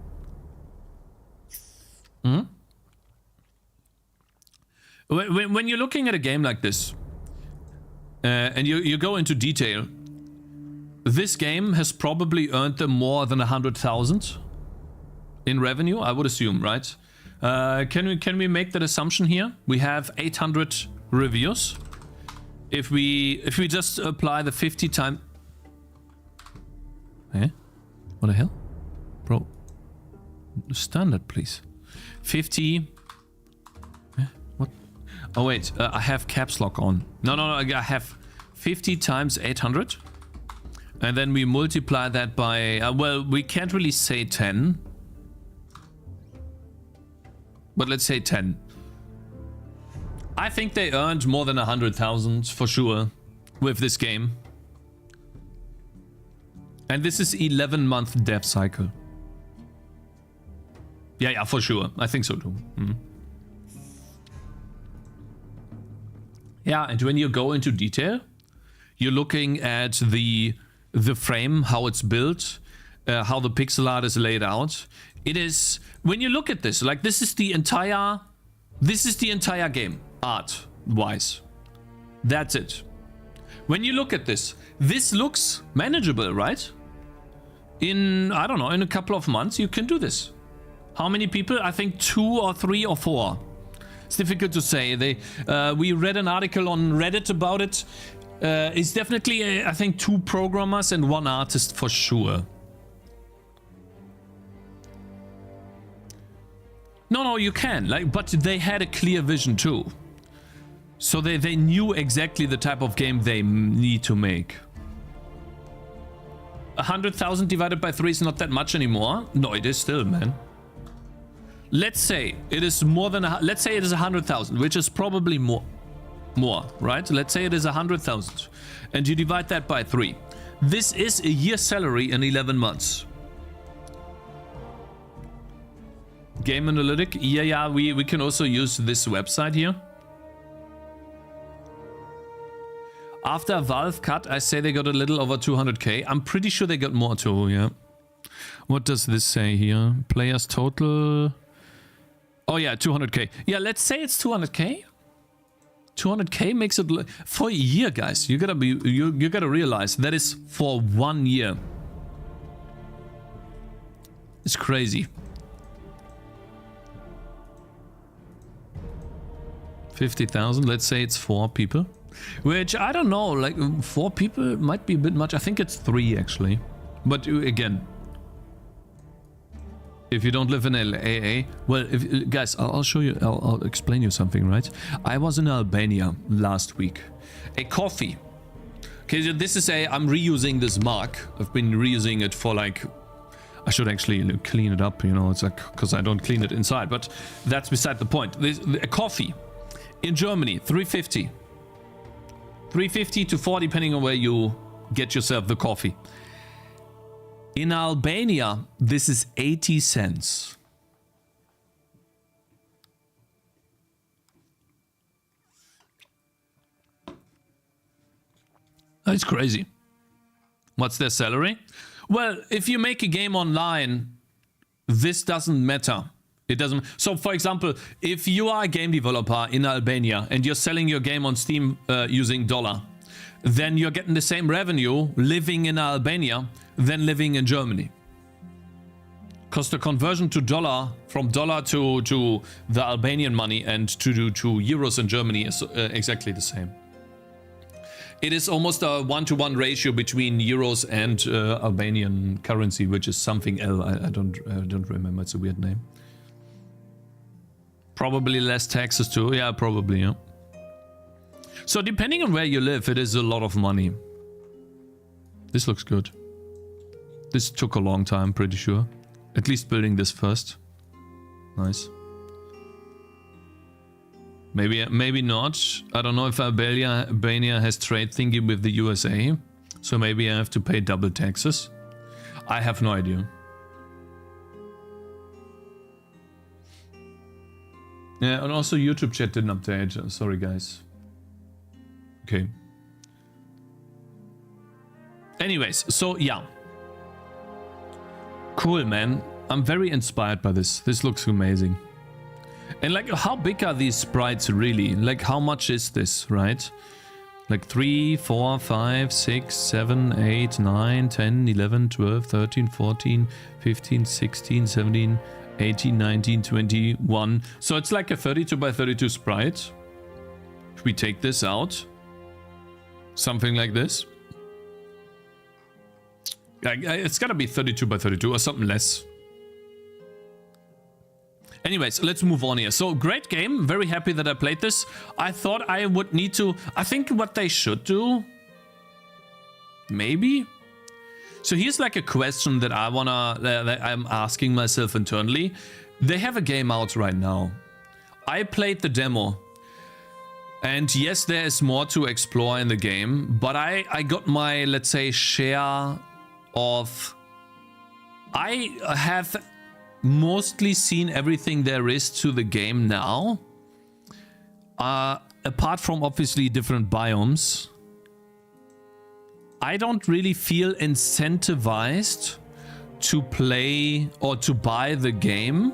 Speaker 1: When you're looking at a game like this, and you go into detail, this game has probably earned them more than 100,000 in revenue, I would assume, right? Can we make that assumption here? We have 800 reviews. If we just apply the 50 times... Eh? What the hell? Bro. Standard, please. 50... Eh? What? Oh wait, I have caps lock on. No, I have 50 times 800. And then we multiply that by... well, we can't really say 10. But let's say 10. I think they earned more than 100,000 for sure with this game. And this is 11-month dev cycle. Yeah, for sure. I think so too. Yeah, and when you go into detail, you're looking at the frame, how it's built, how the pixel art is laid out. It is, when you look at this, like this is the entire game, art-wise. That's it. When you look at this, this looks manageable, right? In, I don't know, in a couple of months, you can do this. How many people? I think 2 or 3 or 4. It's difficult to say. We read an article on Reddit about it. It's definitely, I think, 2 programmers and 1 artist for sure. No, you can. But they had a clear vision too. So they knew exactly the type of game they need to make. 100,000 divided by 3 is not that much anymore. No, it is still, man. Let's say it is more than let's say it is 100,000, which is probably more, right? Let's say it is 100,000, and you divide that by 3. This is a year's salary in 11 months. Game Analytic, yeah, we can also use this website here. After Valve cut, I say they got a little over 200k. I'm pretty sure they got more too, yeah. What does this say here? Players total. Oh yeah, 200k. Yeah, let's say it's 200k. 200k makes it for a year, guys. You gotta realize that is for 1 year. It's crazy. 50,000. Let's say it's 4 people. Which, I don't know, like 4 people might be a bit much. I think it's 3 actually. But again, if you don't live in LA, well, guys, I'll show you, I'll explain you something, right? I was in Albania last week. A coffee. Okay, this is I'm reusing this mark. I've been reusing it for like, I should actually clean it up, you know, it's like, because I don't clean it inside, but that's beside the point. A coffee in Germany, 350. 350 to 4, depending on where you get yourself the coffee. In Albania, this is 80 cents. That's crazy. What's their salary? Well, if you make a game online, this doesn't matter. It doesn't. So, for example, if you are a game developer in Albania and you're selling your game on Steam using dollar, then you're getting the same revenue living in Albania than living in Germany. Because the conversion to dollar, from dollar to the Albanian money and to euros in Germany is exactly the same. It is almost a 1-to-1 ratio between euros and Albanian currency, which is something else. I don't remember. It's a weird name. Probably less taxes too. Yeah, probably, yeah. So depending on where you live, it is a lot of money. This looks good. This took a long time, pretty sure. At least building this first. Nice. Maybe not. I don't know if Albania has trade thingy with the USA. So maybe I have to pay double taxes. I have no idea. Yeah, and also YouTube chat didn't update. Sorry, guys. Okay. Anyways, so yeah. Cool, man. I'm very inspired by this. This looks amazing. And like, how big are these sprites really? Like, how much is this, right? Like 3, 4, 5, 6, 7, 8, 9, 10, 11, 12, 13, 14, 15, 16, 17, 18, 19, 21. So it's like a 32 by 32 sprite. If we take this out, something like this. It's gotta be 32 by 32 or something less. Anyways, let's move on here. So, great game. Very happy that I played this. I thought I would need to... I think what they should do... Maybe? So here's like a question that I'm asking myself internally. They have a game out right now. I played the demo. And yes, there is more to explore in the game. But I got my, let's say, share of... I have... mostly seen everything there is to the game now. Apart from obviously different biomes. I don't really feel incentivized to play or to buy the game.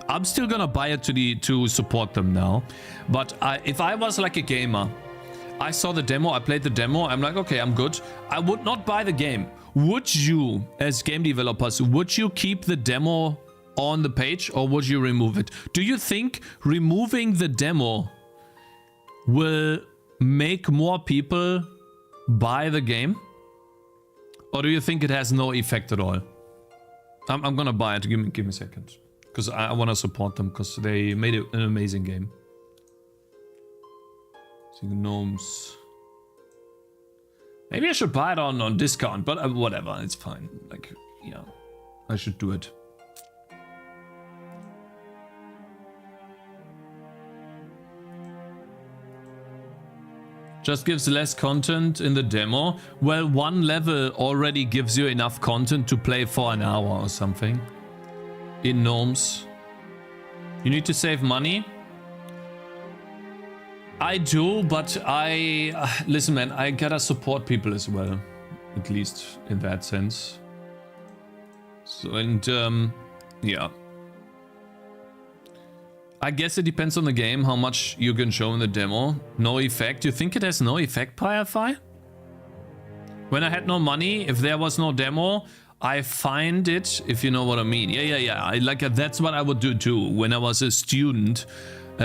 Speaker 1: I'm still gonna buy it to support them now. But if I was like a gamer, I saw the demo, I played the demo, I'm like, okay, I'm good. I would not buy the game. Would you, as game developers, would you keep the demo on the page or would you remove it? Do you think removing the demo will make more people buy the game? Or do you think it has no effect at all? I'm gonna buy it. Give me a second. Because I want to support them because they made it an amazing game. See, Gnomes. Maybe I should buy it on discount, but whatever, it's fine. Like, yeah, I should do it. Just gives less content in the demo. Well, one level already gives you enough content to play for an hour or something. In Gnomes. You need to save money? I do, but listen, man, I gotta support people as well. At least in that sense. So, and, yeah. I guess it depends on the game, how much you can show in the demo. No effect. You think it has no effect, PyFi? When I had no money, if there was no demo, I find it, if you know what I mean. Yeah. That's what I would do too when I was a student.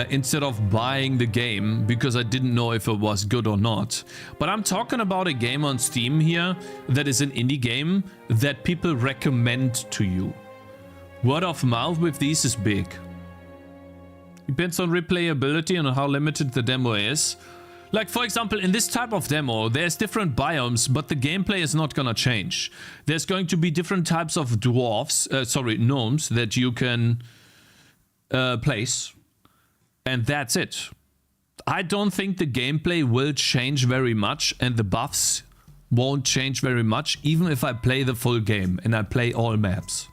Speaker 1: Instead of buying the game because I didn't know if it was good or not. But I'm talking about a game on Steam here that is an indie game that people recommend to you. Word of mouth with these is big. Depends on replayability and how limited the demo is. Like, for example, in this type of demo, there's different biomes, but the gameplay is not gonna change. There's going to be different types of gnomes that you can place. And that's it. I don't think the gameplay will change very much and the buffs won't change very much, even if I play the full game and I play all maps.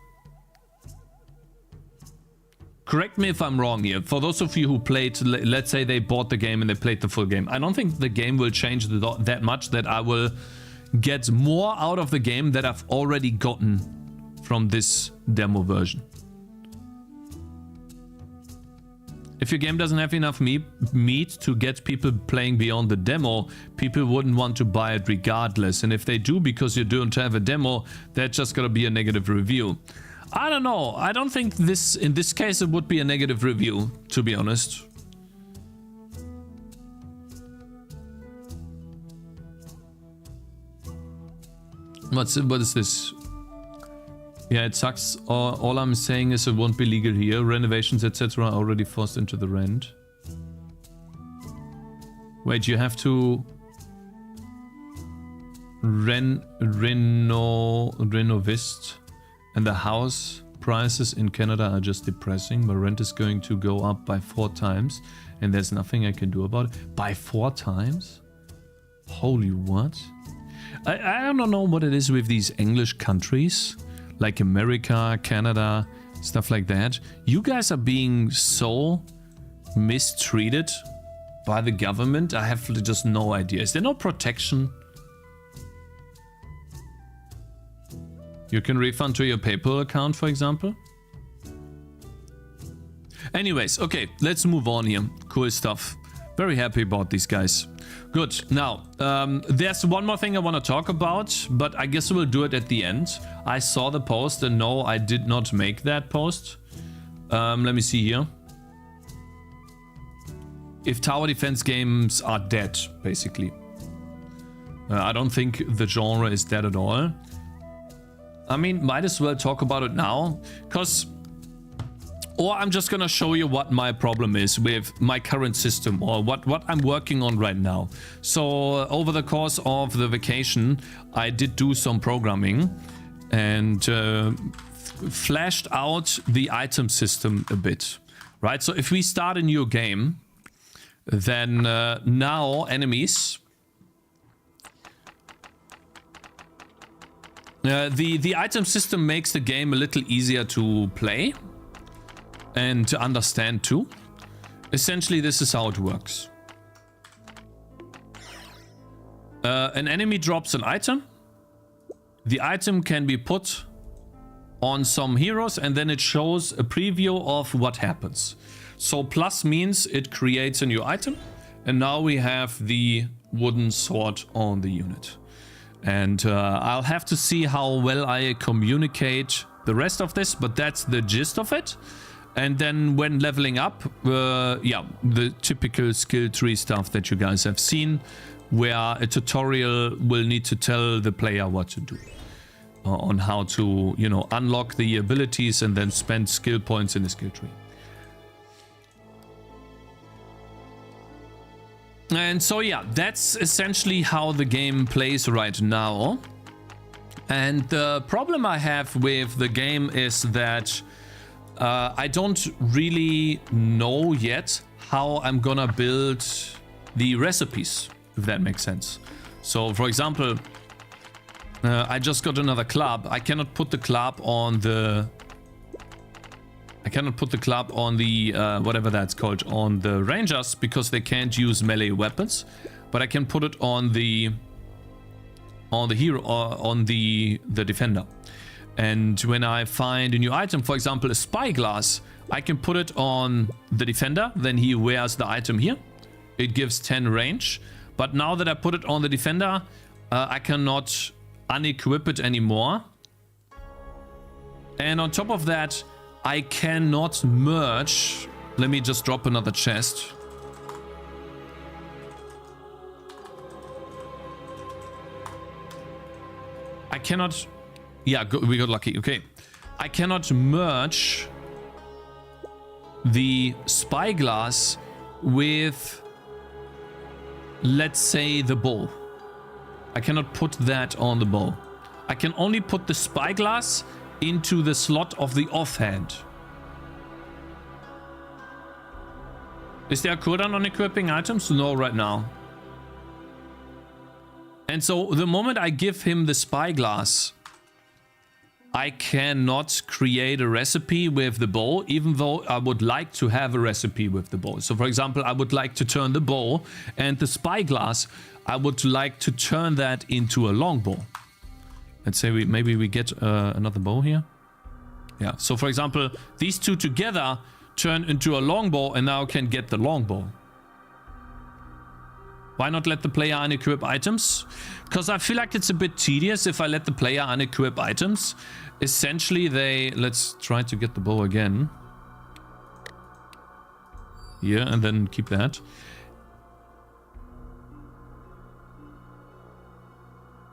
Speaker 1: Correct me if I'm wrong here. For those of you who played, let's say they bought the game and they played the full game. I don't think the game will change that much that I will get more out of the game that I've already gotten from this demo version. If your game doesn't have enough meat to get people playing beyond the demo, people wouldn't want to buy it regardless. And if they do because you don't have a demo, that's just gonna be a negative review. I don't know. I don't think in this case it would be a negative review, to be honest. What is this? Yeah, it sucks. All I'm saying is it won't be legal here. Renovations, etc. are already forced into the rent. Wait, you have to renovist, and the house prices in Canada are just depressing. My rent is going to go up by 4 times, and there's nothing I can do about it. By 4 times? Holy what? I don't know what it is with these English countries. Like America, Canada, stuff like that. You guys are being so mistreated by the government. I have just no idea. Is there no protection? You can refund to your PayPal account, for example. Anyways, okay, let's move on here. Cool stuff. Very happy about these guys. Good. Now, there's one more thing I want to talk about, but I guess we'll do it at the end. I saw the post, and no, I did not make that post. Let me see here. If tower defense games are dead, basically. I don't think the genre is dead at all. I mean, might as well talk about it now, because... Or I'm just gonna show you what my problem is with my current system, or what I'm working on right now. So over the course of the vacation, I did do some programming and flashed out the item system a bit, right? So if we start a new game, then now enemies... the item system makes the game a little easier to play. And to understand too. Essentially, this is how it works. An enemy drops an item. The item can be put on some heroes, and then it shows a preview of what happens. So plus means it creates a new item, and now we have the wooden sword on the unit. And I'll have to see how well I communicate the rest of this, but that's the gist of it. And then when leveling up, yeah, the typical skill tree stuff that you guys have seen, where a tutorial will need to tell the player what to do. On how to, you know, unlock the abilities and then spend skill points in the skill tree. And so yeah, that's essentially how the game plays right now. And the problem I have with the game is that I don't really know yet how I'm gonna build the recipes, if that makes sense. So for example, I just got another club. I cannot put the club on the... whatever that's called, on the rangers, because they can't use melee weapons. But I can put it on the hero, on the defender. And when I find a new item, for example, a spyglass, I can put it on the defender. Then he wears the item here. It gives 10 range. But now that I put it on the defender, I cannot unequip it anymore. And on top of that, I cannot merge. Let me just drop another chest. I cannot... Yeah, we got lucky. Okay. I cannot merge the spyglass with, let's say, the bow. I cannot put that on the bow. I can only put the spyglass into the slot of the offhand. Is there a cooldown on equipping items? No, right now. And so the moment I give him the spyglass, I cannot create a recipe with the bow, even though I would like to have a recipe with the bow. So for example, I would like to turn the bow and the spyglass, I would like to turn that into a longbow. Let's say maybe we get another bow here. Yeah, so for example, these two together turn into a longbow, and now can get the longbow. Why not let the player unequip items? Because I feel like it's a bit tedious if I let the player unequip items. Essentially, let's try to get the bow again. Here, and then keep that.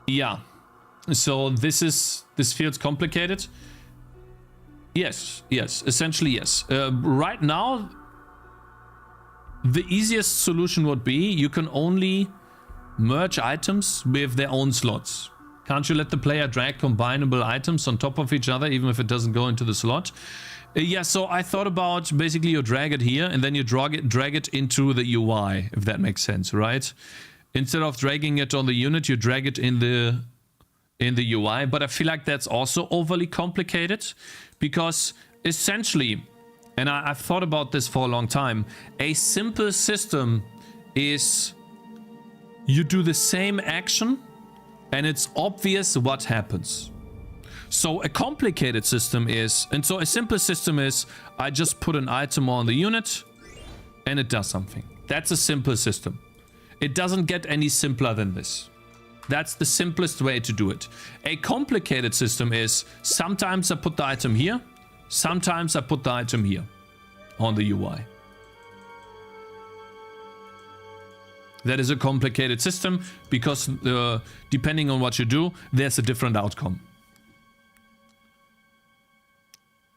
Speaker 1: Yeah. So this feels complicated. Yes, essentially yes. Right now, the easiest solution would be you can only merge items with their own slots. Can't you let the player drag combinable items on top of each other, even if it doesn't go into the slot? Yeah, so I thought about basically you drag it here and then you drag it into the UI, if that makes sense, right? Instead of dragging it on the unit, you drag it in the UI, but I feel like that's also overly complicated because essentially, and I've thought about this for a long time, a simple system is you do the same action and it's obvious what happens. So a complicated system is, and so a simple system is, I just put an item on the unit and it does something. That's a simple system. It doesn't get any simpler than this. That's the simplest way to do it. A complicated system is, sometimes I put the item here, sometimes I put the item here on the UI. That is a complicated system because depending on what you do, there's a different outcome.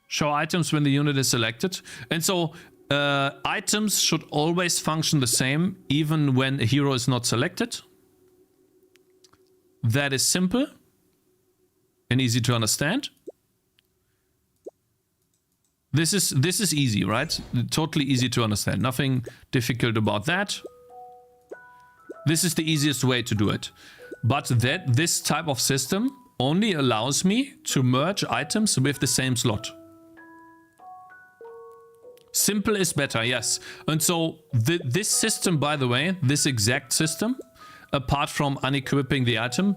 Speaker 1: Show items when the unit is selected. And so items should always function the same, even when a hero is not selected. That is simple and easy to understand. This is easy, right? Totally easy to understand. Nothing difficult about that. This is the easiest way to do it. But this type of system only allows me to merge items with the same slot. Simple is better, yes. And so this system, by the way, this exact system, apart from unequipping the item,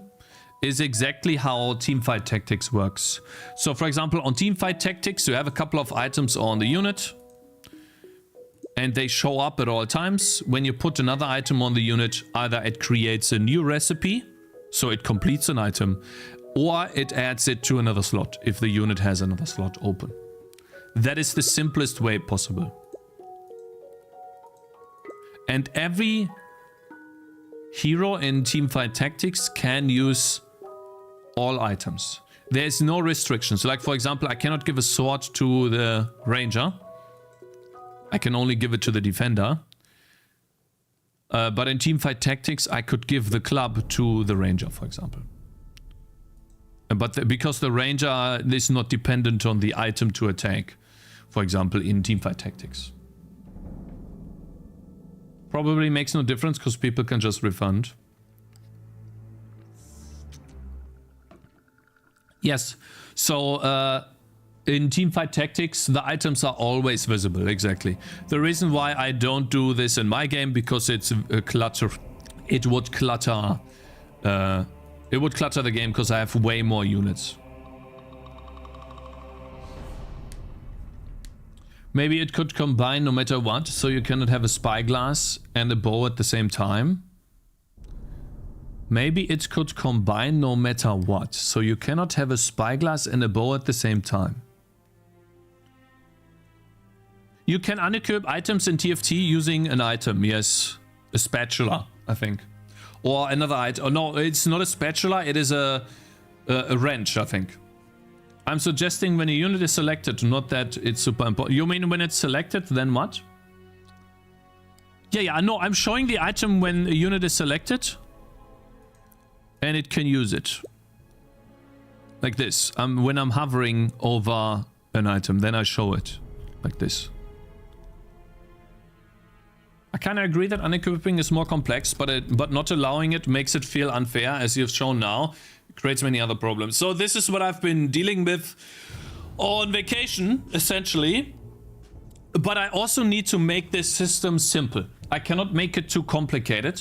Speaker 1: is exactly how Teamfight Tactics works. So for example, on Teamfight Tactics, you have a couple of items on the unit and they show up at all times. When you put another item on the unit, either it creates a new recipe, so it completes an item, or it adds it to another slot if the unit has another slot open. That is the simplest way possible. And every hero in Teamfight Tactics can use all items. There's no restrictions. Like for example, I cannot give a sword to the ranger. I can only give it to the defender. But in Teamfight Tactics, I could give the club to the ranger, for example. But because the ranger is not dependent on the item to attack, for example, in Teamfight Tactics. Probably makes no difference because people can just refund. Yes, so in Teamfight Tactics, the items are always visible, exactly. The reason why I don't do this in my game, because it's a clutter. It would clutter the game because I have way more units. Maybe it could combine no matter what, so you cannot have a spyglass and a bow at the same time. Maybe it could combine no matter what, so you cannot have a spyglass and a bow at the same time. You can unequip items in TFT using an item, yes. A spatula, I think. Or another item. Oh, no, it's not a spatula, it is a wrench, I think. I'm suggesting when a unit is selected, not that it's super important. You mean when it's selected, then what? Yeah, no, I'm showing the item when a unit is selected. And it can use it. Like this. When I'm hovering over an item, then I show it. Like this. I kind of agree that unequipping is more complex, but not allowing it makes it feel unfair, as you've shown now. It creates many other problems. So this is what I've been dealing with on vacation, essentially. But I also need to make this system simple. I cannot make it too complicated.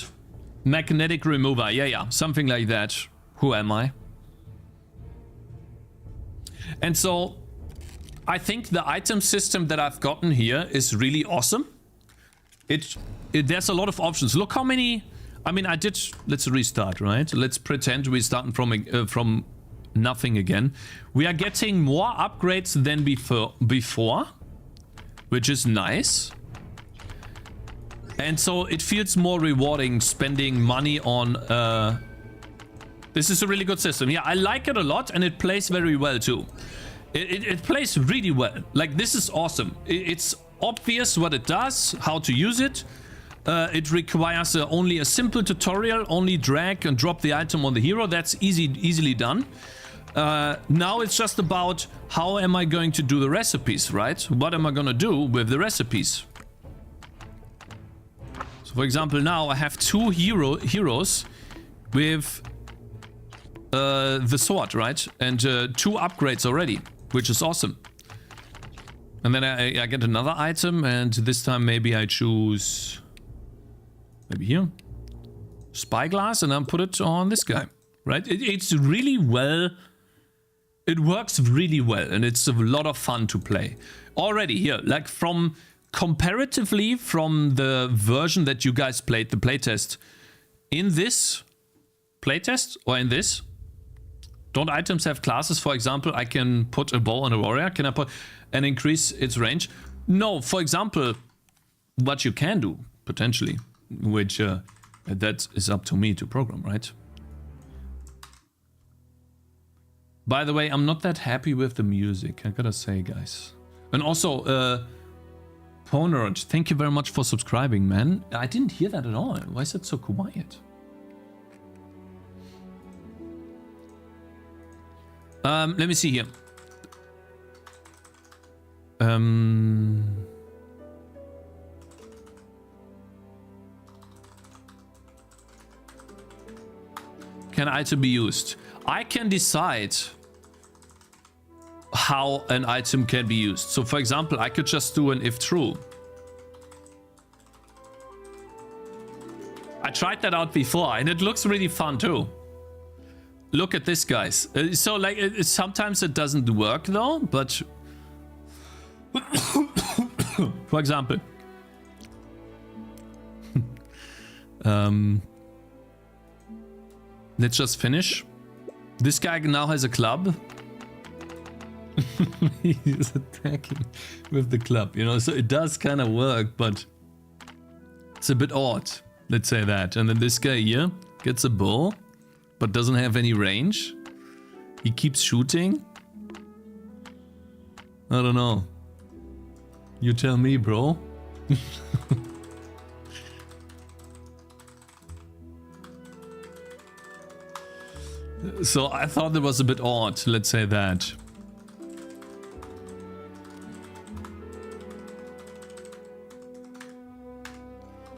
Speaker 1: Magnetic remover, yeah, something like that. Who am I? And so I think the item system that I've gotten here is really awesome. There's a lot of options. Look how many. I mean, let's restart, right? Let's pretend we're starting from nothing again. We are getting more upgrades than before, which is nice. And so it feels more rewarding spending money on... This is a really good system. Yeah, I like it a lot, and it plays very well too. It plays really well. Like, this is awesome. It's obvious what it does, how to use it. It requires only a simple tutorial, only drag and drop the item on the hero. That's easily done. Now it's just about how am I going to do the recipes, right? What am I going to do with the recipes? So for example, now I have two heroes with the sword, right? And 2 upgrades already, which is awesome. And then I get another item, and this time maybe I choose... Maybe here. Spyglass, and then put it on this guy, right? It's really well... It works really well, and it's a lot of fun to play. Already here, like comparatively from the version that you guys played, the playtest, in this playtest, or in this, don't items have classes? For example, I can put a bow on a warrior. Can I put and increase its range? No, for example, what you can do, potentially, which that is up to me to program, right? By the way, I'm not that happy with the music, I gotta say, guys. And also, Ponard, thank you very much for subscribing, man. I didn't hear that at all. Why is it so quiet? Let me see here. Can item be used? I can decide how an item can be used. So for example, I could just do an if true. I tried that out before and it looks really fun too. look at this, guys. So like sometimes it doesn't work though, but for example, let's just finish. This guy now has a club. He's attacking with the club, you know, so it does kind of work, but it's a bit odd. Let's say that. And then this guy here gets a bow, but doesn't have any range. He keeps shooting. I don't know. You tell me, bro. So I thought it was a bit odd, let's say that.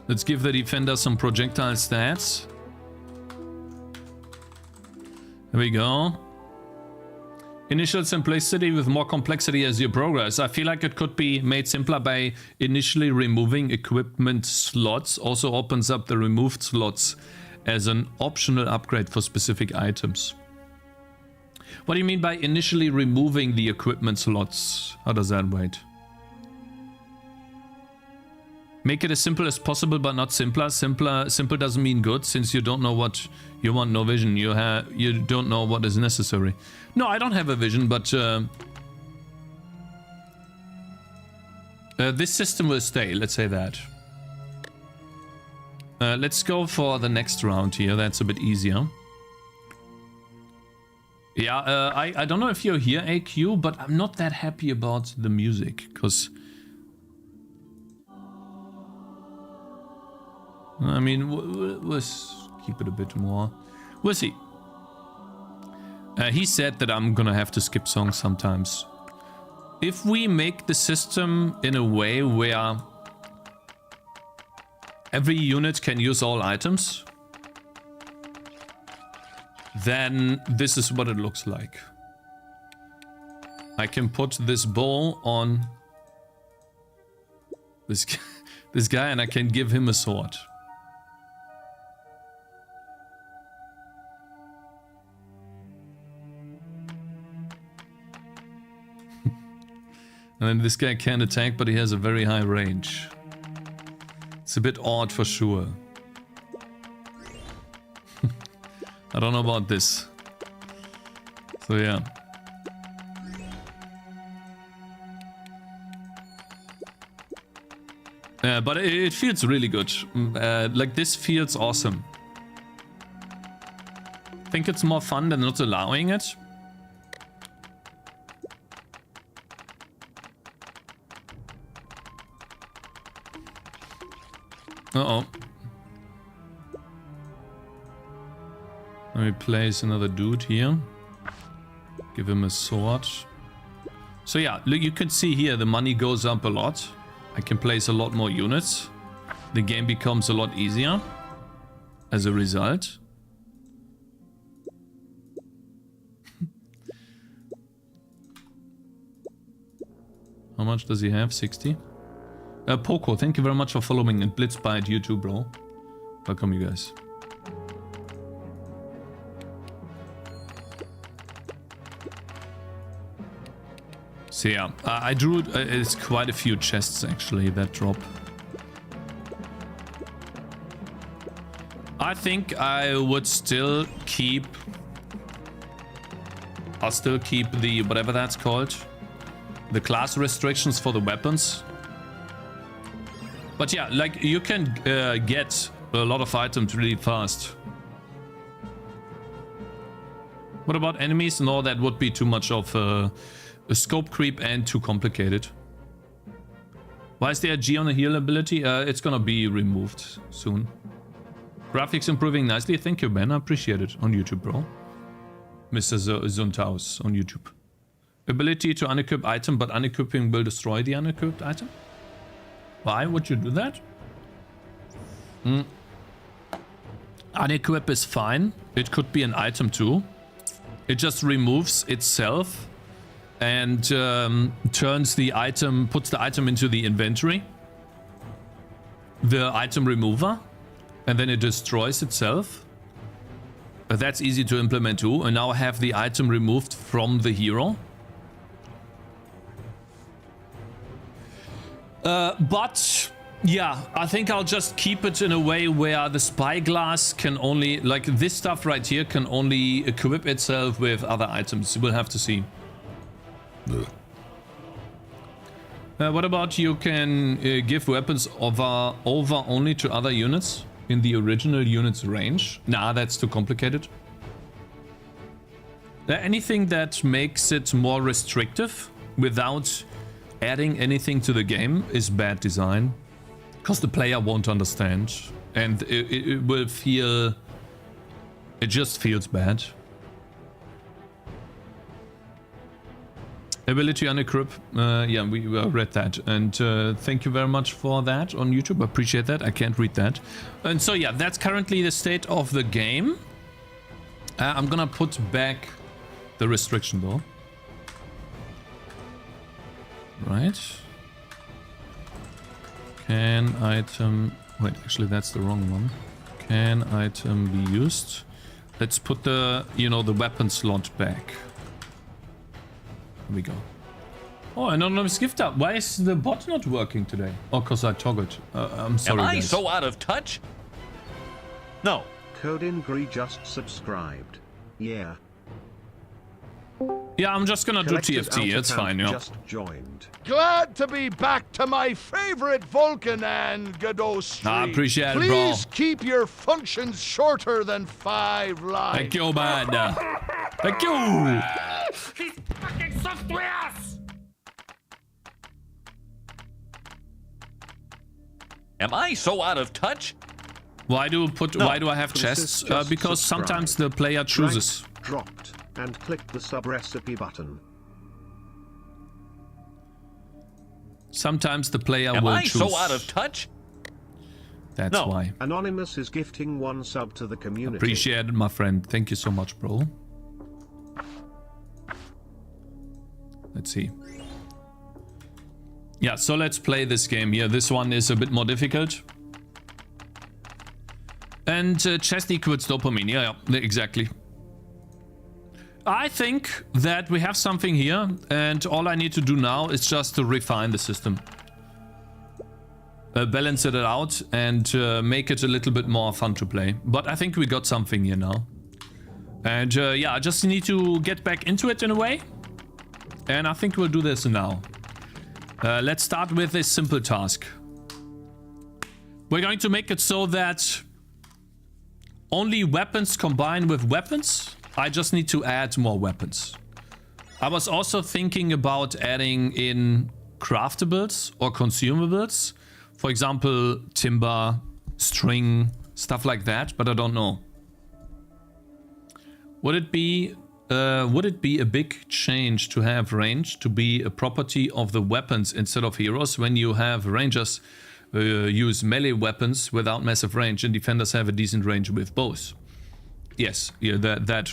Speaker 1: Let's give the defender some projectile stats. There we go. Initial simplicity with more complexity as you progress. I feel like it could be made simpler by initially removing equipment slots. Also opens up the removed slots as an optional upgrade for specific items. What do you mean by initially removing the equipment slots? How does that work? Make it as simple as possible, but not simpler. Simple doesn't mean good, since you don't know what you want. No vision. You don't know what is necessary. No, I don't have a vision, but this system will stay. Let's say that. Let's go for the next round here. That's a bit easier. Yeah, I don't know if you're here, AQ, but I'm not that happy about the music, because I mean, we'll keep it a bit more. We'll see. He said that I'm gonna have to skip songs sometimes. If we make the system in a way where every unit can use all items, then this is what it looks like. I can put this bow on this guy and I can give him a sword. And then this guy can attack, but he has a very high range. It's a bit odd for sure. I don't know about this. So yeah. But it feels really good. Like this feels awesome. I think it's more fun than not allowing it. Uh-oh. Let me place another dude here. Give him a sword. So yeah, look, you can see here the money goes up a lot. I can place a lot more units. The game becomes a lot easier as a result. How much does he have? 60? Poco, thank you very much for following, and Blitzbite, you too, bro. Welcome, you guys. So yeah, I drew it's quite a few chests actually that drop. I think I would still keep... I'll still keep the, whatever that's called, the class restrictions for the weapons. But yeah, like you can get a lot of items really fast. What about enemies? No, that would be too much of a scope creep and too complicated. Why is there a G on the heal ability? It's gonna be removed soon. Graphics improving nicely. Thank you, Ben. I appreciate it. On YouTube, bro. Mr. Zuntaus on YouTube. Ability to unequip item, but unequipping will destroy the unequipped item. Why would you do that? Unequip is fine. It could be an item too. It just removes itself and turns the item, puts the item into the inventory. The item remover. And then it destroys itself. That's easy to implement too. And now I have the item removed from the hero. But yeah, I think I'll just keep it in a way where the spyglass can only, like this stuff right here, can only equip itself with other items. We'll have to see. What about you can give weapons over only to other units in the original unit's range? Nah, that's too complicated. Anything that makes it more restrictive without adding anything to the game is bad design. Because the player won't understand. And it will feel... It just feels bad. Ability unequip. Yeah, we read that. And thank you very much for that on YouTube. I appreciate that. I can't read that. And so yeah, that's currently the state of the game. I'm gonna put back the restriction though. Right. Can item... Wait, actually that's the wrong one. Can item be used? Let's put the, you know, the weapon slot back. Here we go. Oh, anonymous gift up. Why is the bot not working today? Oh, because I toggled. I'm sorry,
Speaker 5: Am I
Speaker 1: guys.
Speaker 5: so out of touch? No.
Speaker 2: Codingry just subscribed. Yeah.
Speaker 1: Yeah, I'm just gonna do
Speaker 2: Collected
Speaker 1: TFT.
Speaker 2: out
Speaker 1: It's
Speaker 2: account
Speaker 1: fine, yeah.
Speaker 2: Just joined.
Speaker 6: Glad to be back to my favorite Vulkan and Godot stream.
Speaker 1: I appreciate it, bro.
Speaker 6: Please keep your functions shorter than 5 lines.
Speaker 1: Thank you, man. Thank you.
Speaker 7: These fucking softwares!
Speaker 5: Am I so out of touch?
Speaker 1: Why do I have chests?
Speaker 2: Just
Speaker 1: Because sometimes the
Speaker 2: subscribe.
Speaker 1: player chooses.
Speaker 2: Liked, dropped, and click the sub recipe button.
Speaker 1: Sometimes the player
Speaker 5: Am
Speaker 1: will
Speaker 5: I
Speaker 1: choose.
Speaker 5: so out of touch?
Speaker 1: That's
Speaker 5: No.
Speaker 1: why.
Speaker 2: Anonymous is gifting 1 sub to the community.
Speaker 1: Appreciate it, my friend. Thank you so much, bro. Let's see. Yeah, so let's play this game here. This one is a bit more difficult. And chest equals dopamine. Yeah, exactly. I think that we have something here, and all I need to do now is just to refine the system. Balance it out and make it a little bit more fun to play. But I think we got something here now. And yeah, I just need to get back into it in a way. And I think we'll do this now. Let's start with this simple task. We're going to make it so that only weapons combine with weapons. I just need to add more weapons. I was also thinking about adding in craftables or consumables. For example, timber, string, stuff like that, but I don't know. Would it be a big change to have range to be a property of the weapons instead of heroes when you have rangers use melee weapons without massive range and defenders have a decent range with bows? Yes, yeah, that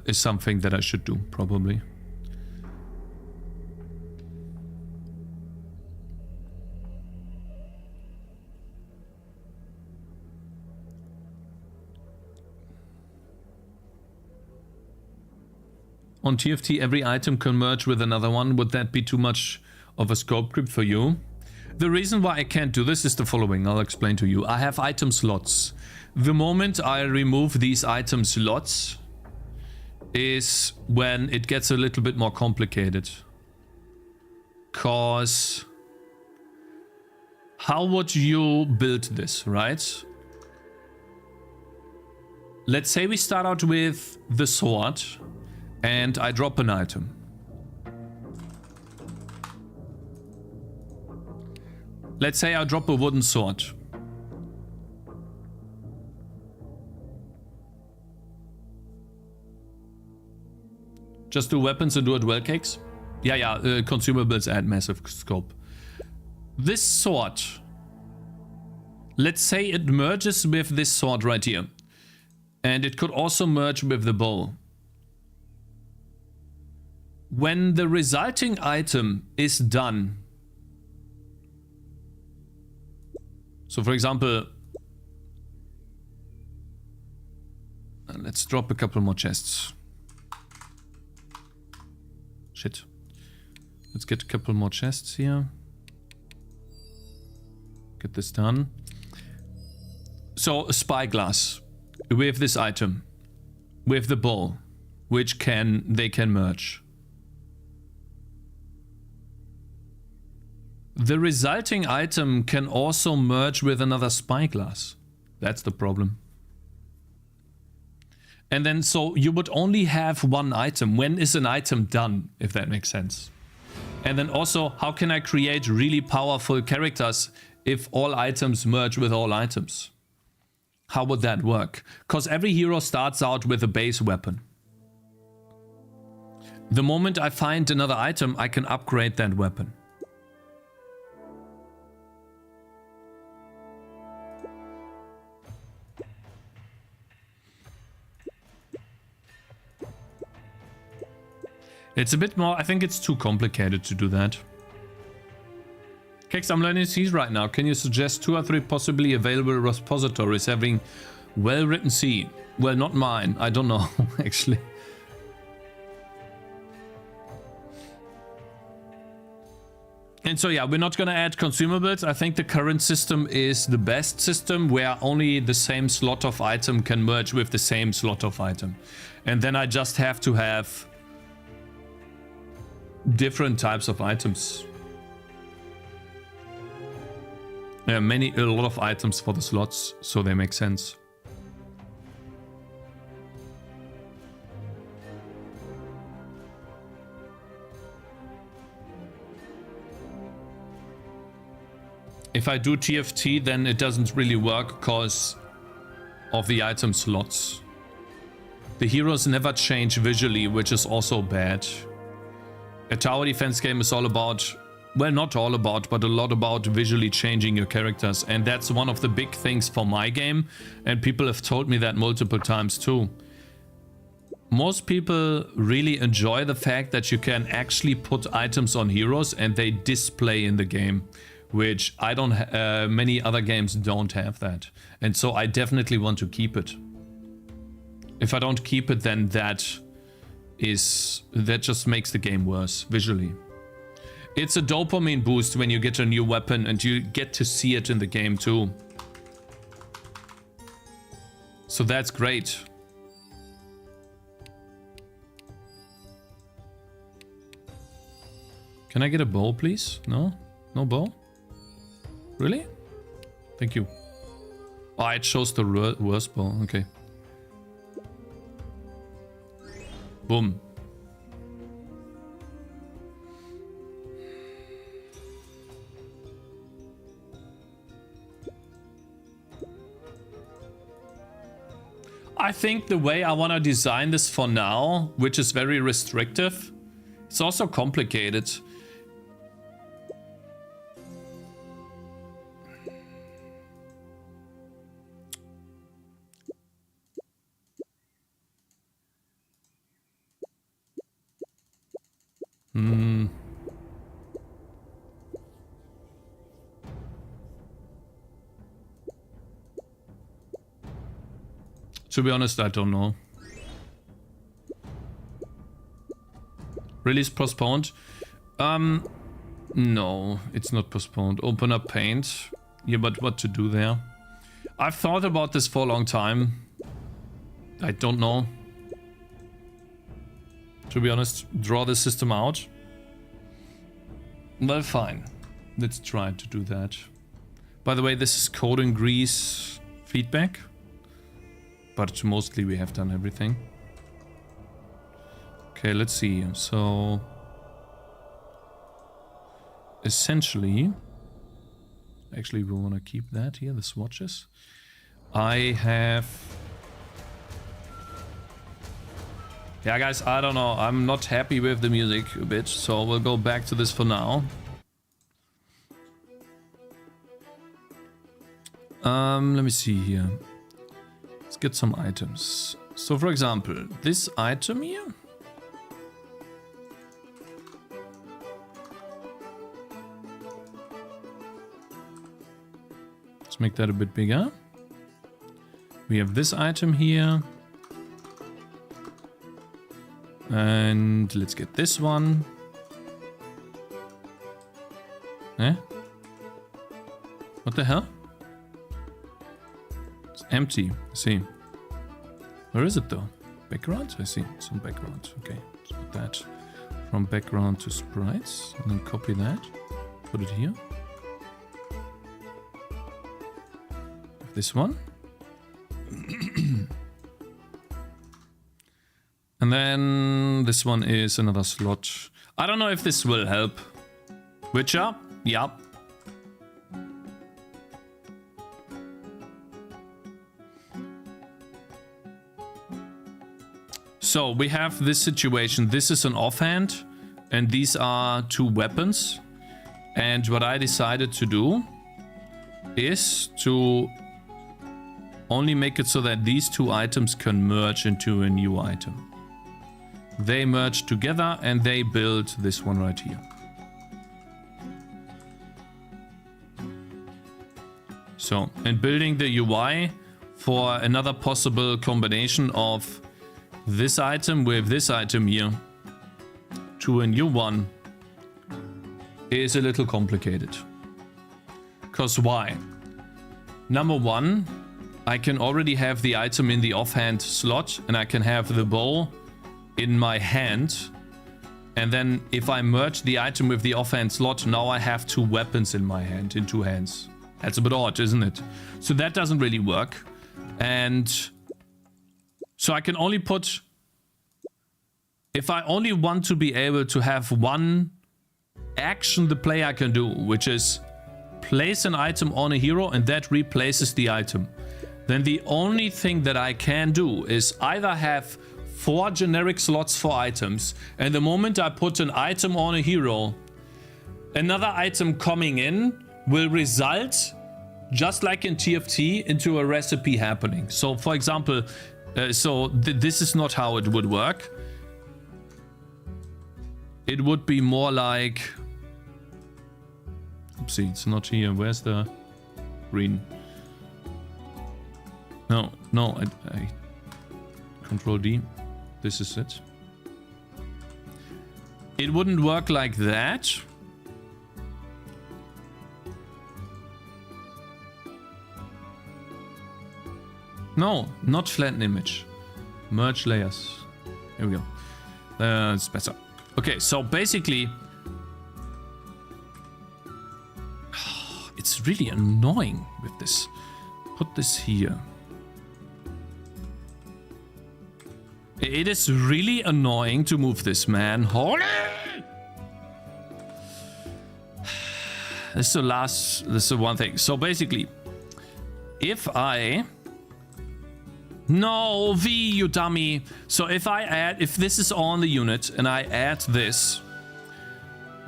Speaker 1: is something that I should do, probably. On TFT, every item can merge with another one. Would that be too much of a scope creep for you? The reason why I can't do this is the following. I'll explain to you. I have item slots. The moment I remove these item slots is when it gets a little bit more complicated. Cause how would you build this, right? Let's say we start out with the sword and I drop an item. Let's say I drop a wooden sword. Just do weapons and do it well, Cakez? Yeah, consumables add massive scope. This sword, let's say it merges with this sword right here. And it could also merge with the bow. When the resulting item is done, so for example, let's drop a couple more chests. Shit. Let's get a couple more chests here. Get this done. So, a spyglass. We have this item. We have the bow, which they can merge. The resulting item can also merge with another spyglass. That's the problem. And then, so you would only have one item. When is an item done, if that makes sense? And then also, how can I create really powerful characters if all items merge with all items? How would that work? Because every hero starts out with a base weapon. The moment I find another item, I can upgrade that weapon. It's a bit more, I think it's too complicated to do that. Cakez, I'm learning C right now. Can you suggest 2 or 3 possibly available repositories having well-written C? Well, not mine. I don't know, actually. And so, yeah, we're not going to add consumables. I think the current system is the best system where only the same slot of item can merge with the same slot of item. And then I just have to have different types of items. There are a lot of items for the slots, so they make sense. If I do TFT, then it doesn't really work because of the item slots. The heroes never change visually, which is also bad. A tower defense game is all about, well, not all about, but a lot about visually changing your characters. And that's one of the big things for my game. And people have told me that multiple times too. Most people really enjoy the fact that you can actually put items on heroes and they display in the game. Which I don't, many other games don't have that. And so I definitely want to keep it. If I don't keep it, then that just makes the game worse visually. It's a dopamine boost when you get a new weapon and you get to see it in the game too. So that's great. Can I get a bow, please? No? No bow? Really? Thank you. Oh, it shows the worst bow. Okay. Boom. I think the way I want to design this for now, which is very restrictive, it's also complicated. To be honest, I don't know. Release postponed? No, it's not postponed. Open up Paint. Yeah, but what to do there? I've thought about this for a long time. I don't know. To be honest, draw the system out. Well, fine. Let's try to do that. By the way, this is Code and Grease feedback. But mostly we have done everything. Okay, let's see. So essentially, actually we want to keep that here, the swatches. I have... Yeah, guys, I don't know. I'm not happy with the music a bit, so we'll go back to this for now. Let me see here. Let's get some items. So, for example, this item here. Let's make that a bit bigger. We have this item here. And let's get this one. Eh? What the hell? It's empty. I see. Where is it though? Background? I see. Some background. Okay. Let's put that from background to sprites. And then copy that. Put it here. This one. And then this one is another slot. I don't know if this will help. Witcher? Yeah. So we have this situation. This is an offhand, and these are two weapons. And what I decided to do is to only make it so that these two items can merge into a new item. They merge together and they build this one right here. So, and building the UI for another possible combination of this item with this item here to a new one is a little complicated. Because why? Number one, I can already have the item in the offhand slot and I can have the bow in my hand. And then if I merge the item with the offhand slot, now I have two weapons in my hand, in two hands. That's a bit odd, isn't it? So that doesn't really work. And so I can only put... If I only want to be able to have one action the player can do, which is place an item on a hero and that replaces the item, then the only thing that I can do is either have 4 generic slots for items, and the moment I put an item on a hero, another item coming in will result, just like in TFT, into a recipe happening. So for example, this is not how it would work. It would be more like... Oopsie, it's not here. Where's the green? No, I Control D. This is it. It wouldn't work like that. No, not flatten image. Merge layers. Here we go. It's better. Okay, so basically... It's really annoying with this. Put this here. It is really annoying to move this, man. Holy! This is the one thing. So basically, if I... No, V, you dummy. So if this is on the unit and I add this,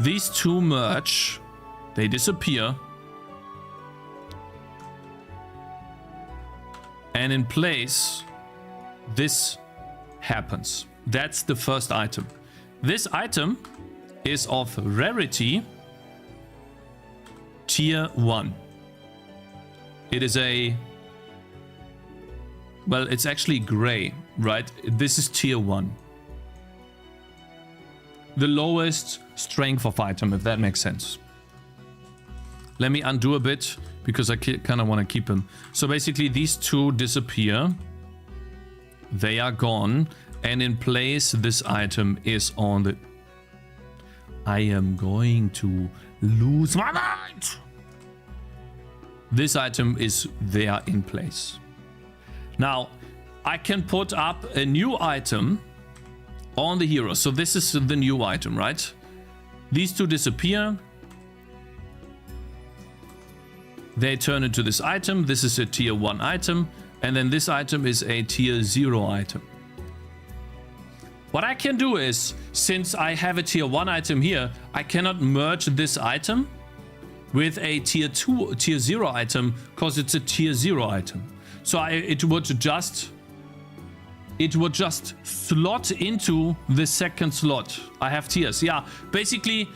Speaker 1: these two merge, they disappear. And in place, this happens. That's the first item. This item is of rarity tier 1. It is a... Well, it's actually gray, right? This is tier 1. The lowest strength of item, if that makes sense. Let me undo a bit, because I kind of want to keep them. So basically, these two disappear. They are gone. And in place, this item is on the... I am going to lose my mind! This item is there in place. Now, I can put up a new item on the hero. So this is the new item, right? These two disappear. They turn into this item. This is a tier 1 item. And then this item is a tier 0 item. What I can do is, since I have a tier 1 item here, I cannot merge this item with a tier 0 item because it's a tier 0 item. So it would just slot into the second slot. I have tiers. Yeah, basically,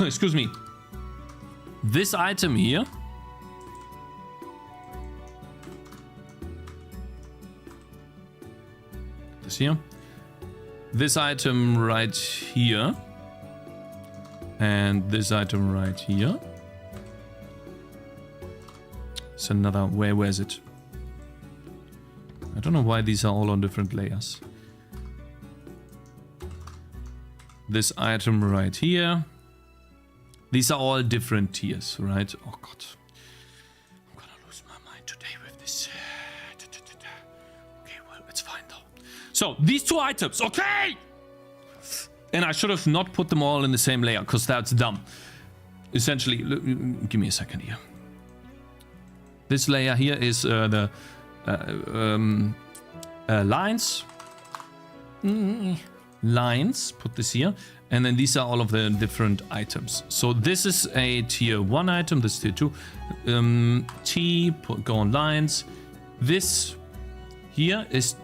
Speaker 1: excuse me. This item here this item right here. And this item right here. It's another... Where is it? I don't know why these are all on different layers. This item right here. These are all different tiers, right? Oh god. I'm gonna lose my mind today with this. Okay, well, it's fine though. So, these two items, okay! And I should have not put them all in the same layer, because that's dumb. Essentially, give me a second here. This layer here is the lines. Lines, put this here. And then these are all of the different items. So this is a tier 1 item, this is tier 2. Go on lines. This here is...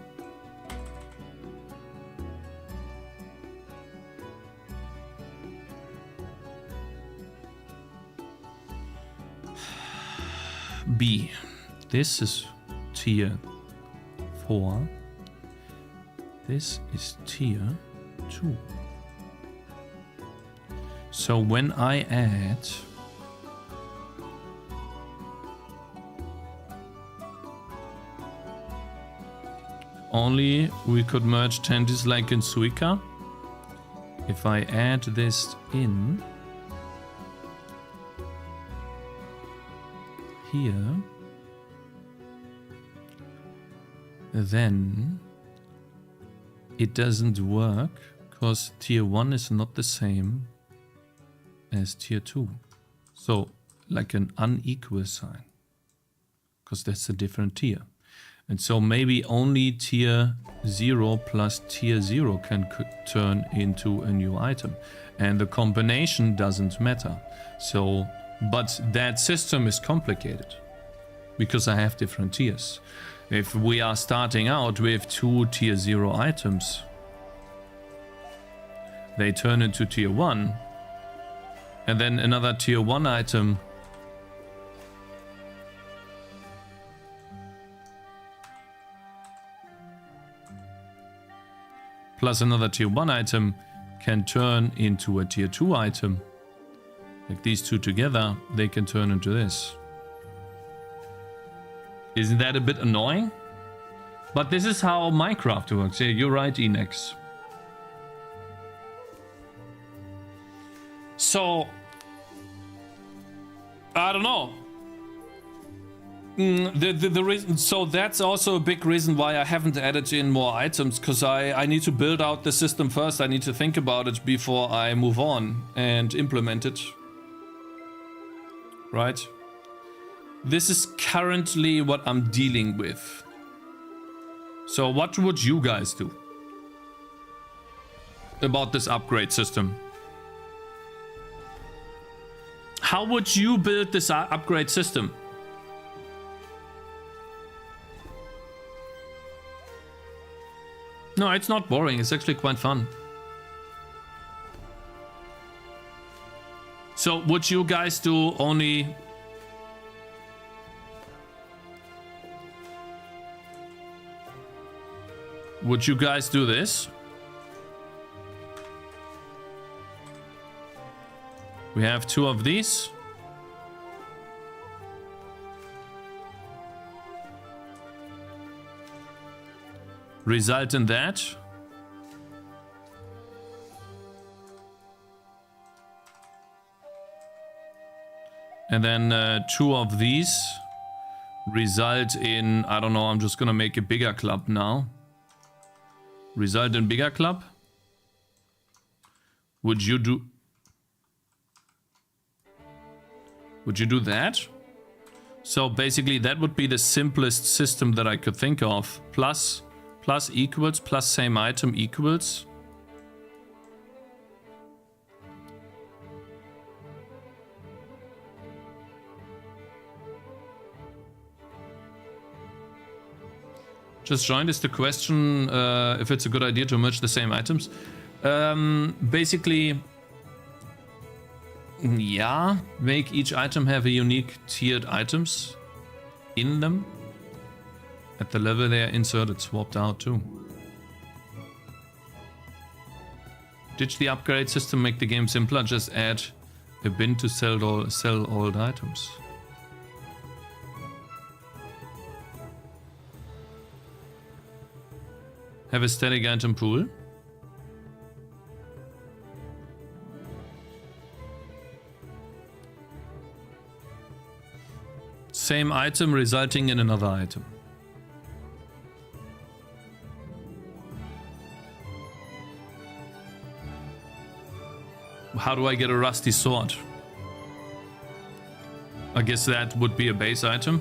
Speaker 1: B. This is tier 4. This is tier 2. So when I add only we could merge tendies like in Suica. If I add this in here, then it doesn't work because tier 1 is not the same as tier 2. So like an unequal sign, because that's a different tier. And so maybe only tier 0 plus tier 0 can turn into a new item. And the combination doesn't matter. So, but that system is complicated because I have different tiers. If we are starting out with 2 tier 0 items, they turn into tier 1, and then another tier 1 item plus another tier 1 item can turn into a tier 2 item. Like these two together, they can turn into this. Isn't that a bit annoying? But this is how Minecraft works. Yeah, you're right, Enex. So, I don't know. The reason, so that's also a big reason why I haven't added in more items, because I need to build out the system first. I need to think about it before I move on and implement it. Right? This is currently what I'm dealing with. So what would you guys do about this upgrade system? How would you build this upgrade system? No, it's not boring. It's actually quite fun. So would you guys do only... Would you guys do this? We have 2 of these. Result in that. And then 2 of these result in, I don't know, I'm just gonna make a bigger club now. Result in bigger club. Would you do that? So basically that would be the simplest system that I could think of. Plus equals, plus same item equals. Just joined is the question if it's a good idea to merge the same items. Basically, yeah, make each item have a unique tiered items in them. At the level they are inserted, swapped out too. Ditch the upgrade system, make the game simpler, just add a bin to sell all the items. Have a static item pool. Same item resulting in another item. How do I get a rusty sword? I guess that would be a base item.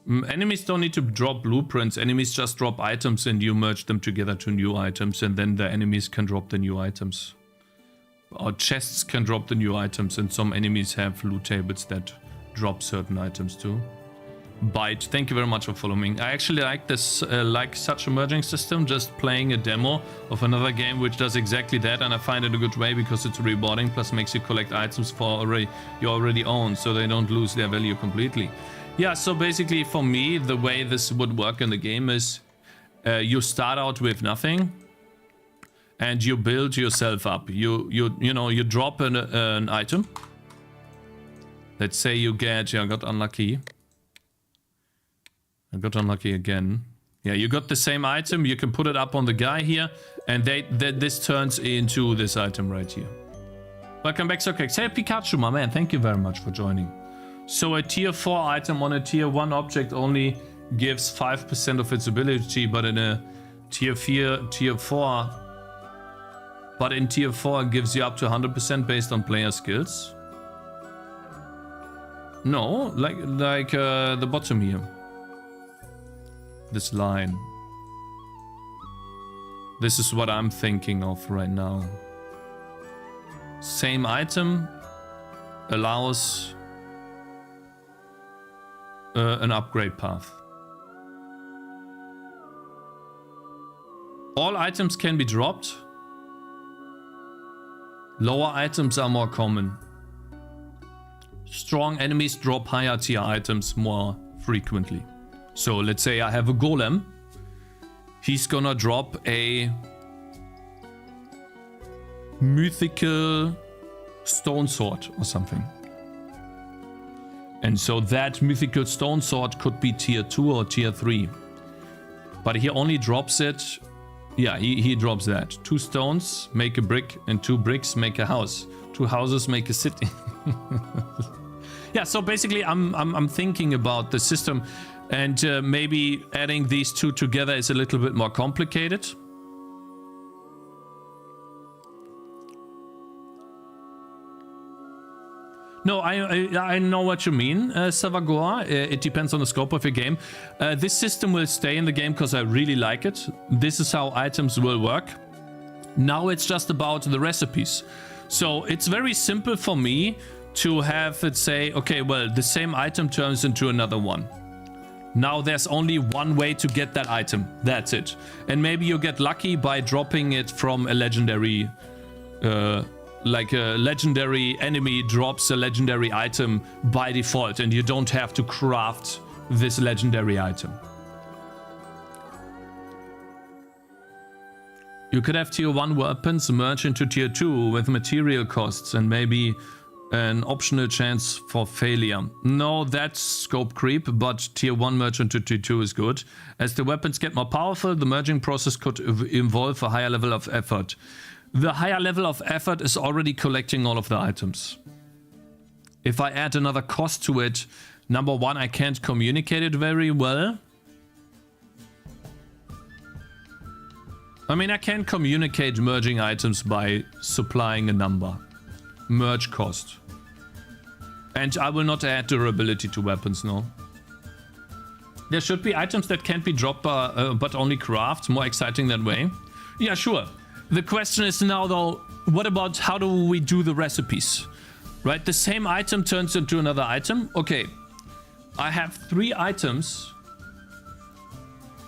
Speaker 1: Enemies don't need to drop blueprints. Enemies just drop items and you merge them together to new items, and then the enemies can drop the new items. Or chests can drop the new items, and some enemies have loot tables that drop certain items too. Byte, thank you very much for following. I actually like this, like such a merging system, just playing a demo of another game which does exactly that, and I find it a good way because it's rewarding, plus makes you collect items you already own, so they don't lose their value completely. Yeah, so basically for me, the way this would work in the game is you start out with nothing and you build yourself up. You drop an item. Let's say you get, I got unlucky. I got unlucky again. Yeah, you got the same item, you can put it up on the guy here, and this turns into this item right here. Welcome back, Cakez. Hey, Pikachu, my man, thank you very much for joining. So a tier 4 item on a tier 1 object only gives 5% of its ability, but in a tier 4, but in tier 4 it gives you up to 100% based on player skills. No, like the bottom here. This line. This is what I'm thinking of right now. Same item allows an upgrade path. All items can be dropped. Lower items are more common. Strong enemies drop higher tier items more frequently. So let's say I have a golem. He's gonna drop a mythical stone sword or something. And so that mythical stone sword could be tier 2 or tier 3. But he only drops it. Yeah, he drops that. 2 stones make a brick, and 2 bricks make a house. 2 houses make a city. Yeah, so basically I'm thinking about the system, and maybe adding these 2 together is a little bit more complicated. No, I know what you mean, Savagor. It depends on the scope of your game. This system will stay in the game because I really like it. This is how items will work. Now it's just about the recipes. So it's very simple for me to have it say, okay, well, the same item turns into another one. Now there's only one way to get that item. That's it. And maybe you get lucky by dropping it from a legendary... like a legendary enemy drops a legendary item by default, and you don't have to craft this legendary item. You could have tier 1 weapons merge into tier 2 with material costs and maybe an optional chance for failure. No, that's scope creep, but tier 1 merge into tier 2 is good. As the weapons get more powerful, the merging process could involve a higher level of effort. The higher level of effort is already collecting all of the items. If I add another cost to it, number 1, I can't communicate it very well. I mean, I can communicate merging items by supplying a number. Merge cost. And I will not add durability to weapons, no. There should be items that can't be dropped but only craft. More exciting that way. Yeah, sure. The question is now, though, what about how do we do the recipes? Right, the same item turns into another item. Okay, I have 3 items.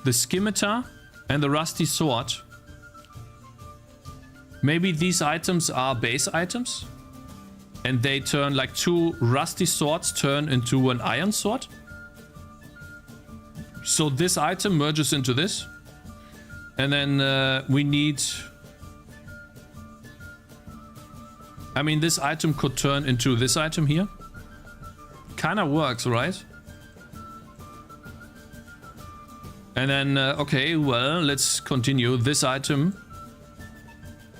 Speaker 1: The scimitar and the rusty sword. Maybe these items are base items. And they turn, like 2 rusty swords turn into an iron sword. So this item merges into this. And then we need I mean, this item could turn into this item here. Kinda works, right? And then, okay, well, let's continue. This item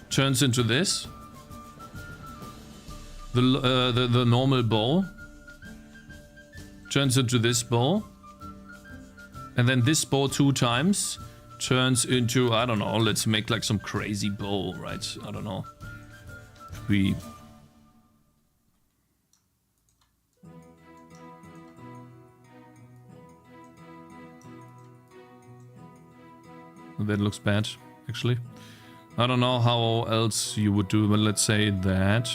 Speaker 1: turns into this. The normal bow turns into this bow. And then this bow 2 times turns into, I don't know, let's make like some crazy bow, right? I don't know. That looks bad, actually. I don't know how else you would do, but let's say that.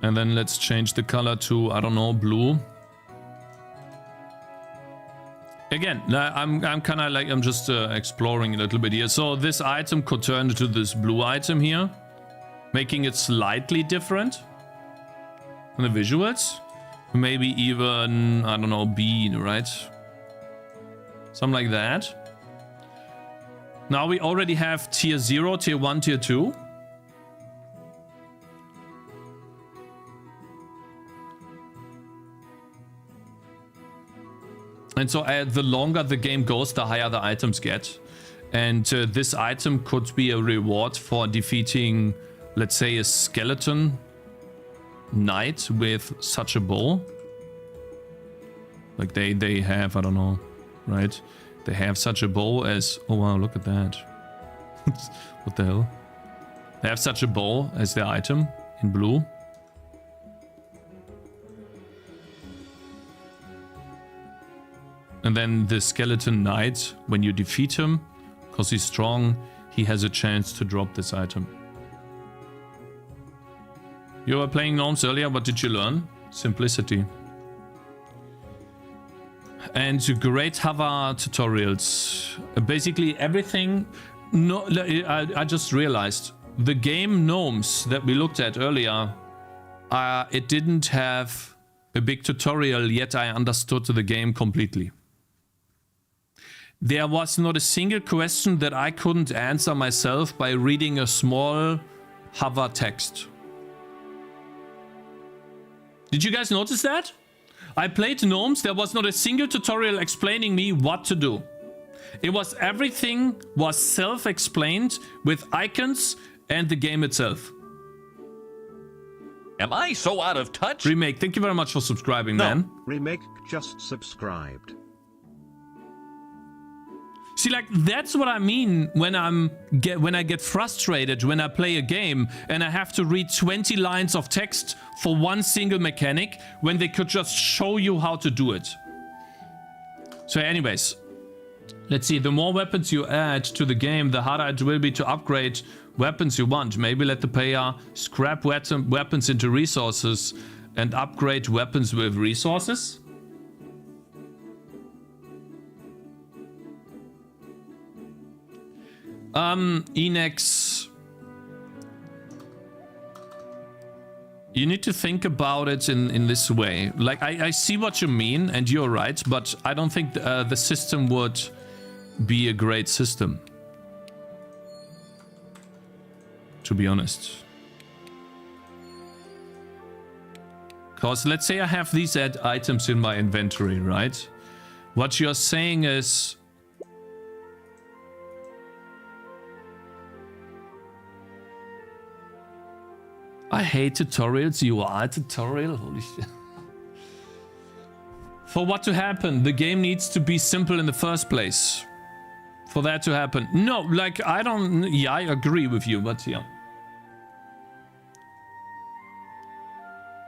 Speaker 1: And then let's change the color to, I don't know, blue. Again, I'm kind of like, I'm just exploring a little bit here. So this item could turn into this blue item here, making it slightly different in the visuals. Maybe even, I don't know, B, right? Something like that. Now we already have tier 0, tier 1, tier 2. And so the longer the game goes, the higher the items get. And this item could be a reward for defeating, let's say, a skeleton knight with such a bow. Like they have, I don't know, right? They have such a bow as, oh wow, look at that. What the hell? They have such a bow as their item in blue. And then the skeleton knight, when you defeat him, because he's strong, he has a chance to drop this item. You were playing Gnomes earlier, what did you learn? Simplicity. And great hover tutorials. Basically everything... No, I just realized, the game Gnomes that we looked at earlier, it didn't have a big tutorial, yet I understood the game completely. There was not a single question that I couldn't answer myself by reading a small hover text. Did you guys notice that? I played Gnomes, there was not a single tutorial explaining me what to do. It was everything was self-explained with icons and the game itself.
Speaker 5: Am I so out of touch?
Speaker 1: Remake, thank you very much for subscribing, man.
Speaker 2: Remake just subscribed.
Speaker 1: See, like, that's what I mean when I get frustrated when I play a game and I have to read 20 lines of text for one single mechanic when they could just show you how to do it. So anyways, let's see, the more weapons you add to the game, the harder it will be to upgrade weapons you want. Maybe let the player scrap weapons into resources and upgrade weapons with resources. Enex, you need to think about it in this way. Like, I see what you mean, and you're right, but I don't think the system would be a great system, to be honest. Because let's say I have these items in my inventory, right? What you're saying is, I hate tutorials. You are a tutorial? Holy shit. For what to happen, the game needs to be simple in the first place. For that to happen. No, like, I don't... Yeah, I agree with you, but yeah.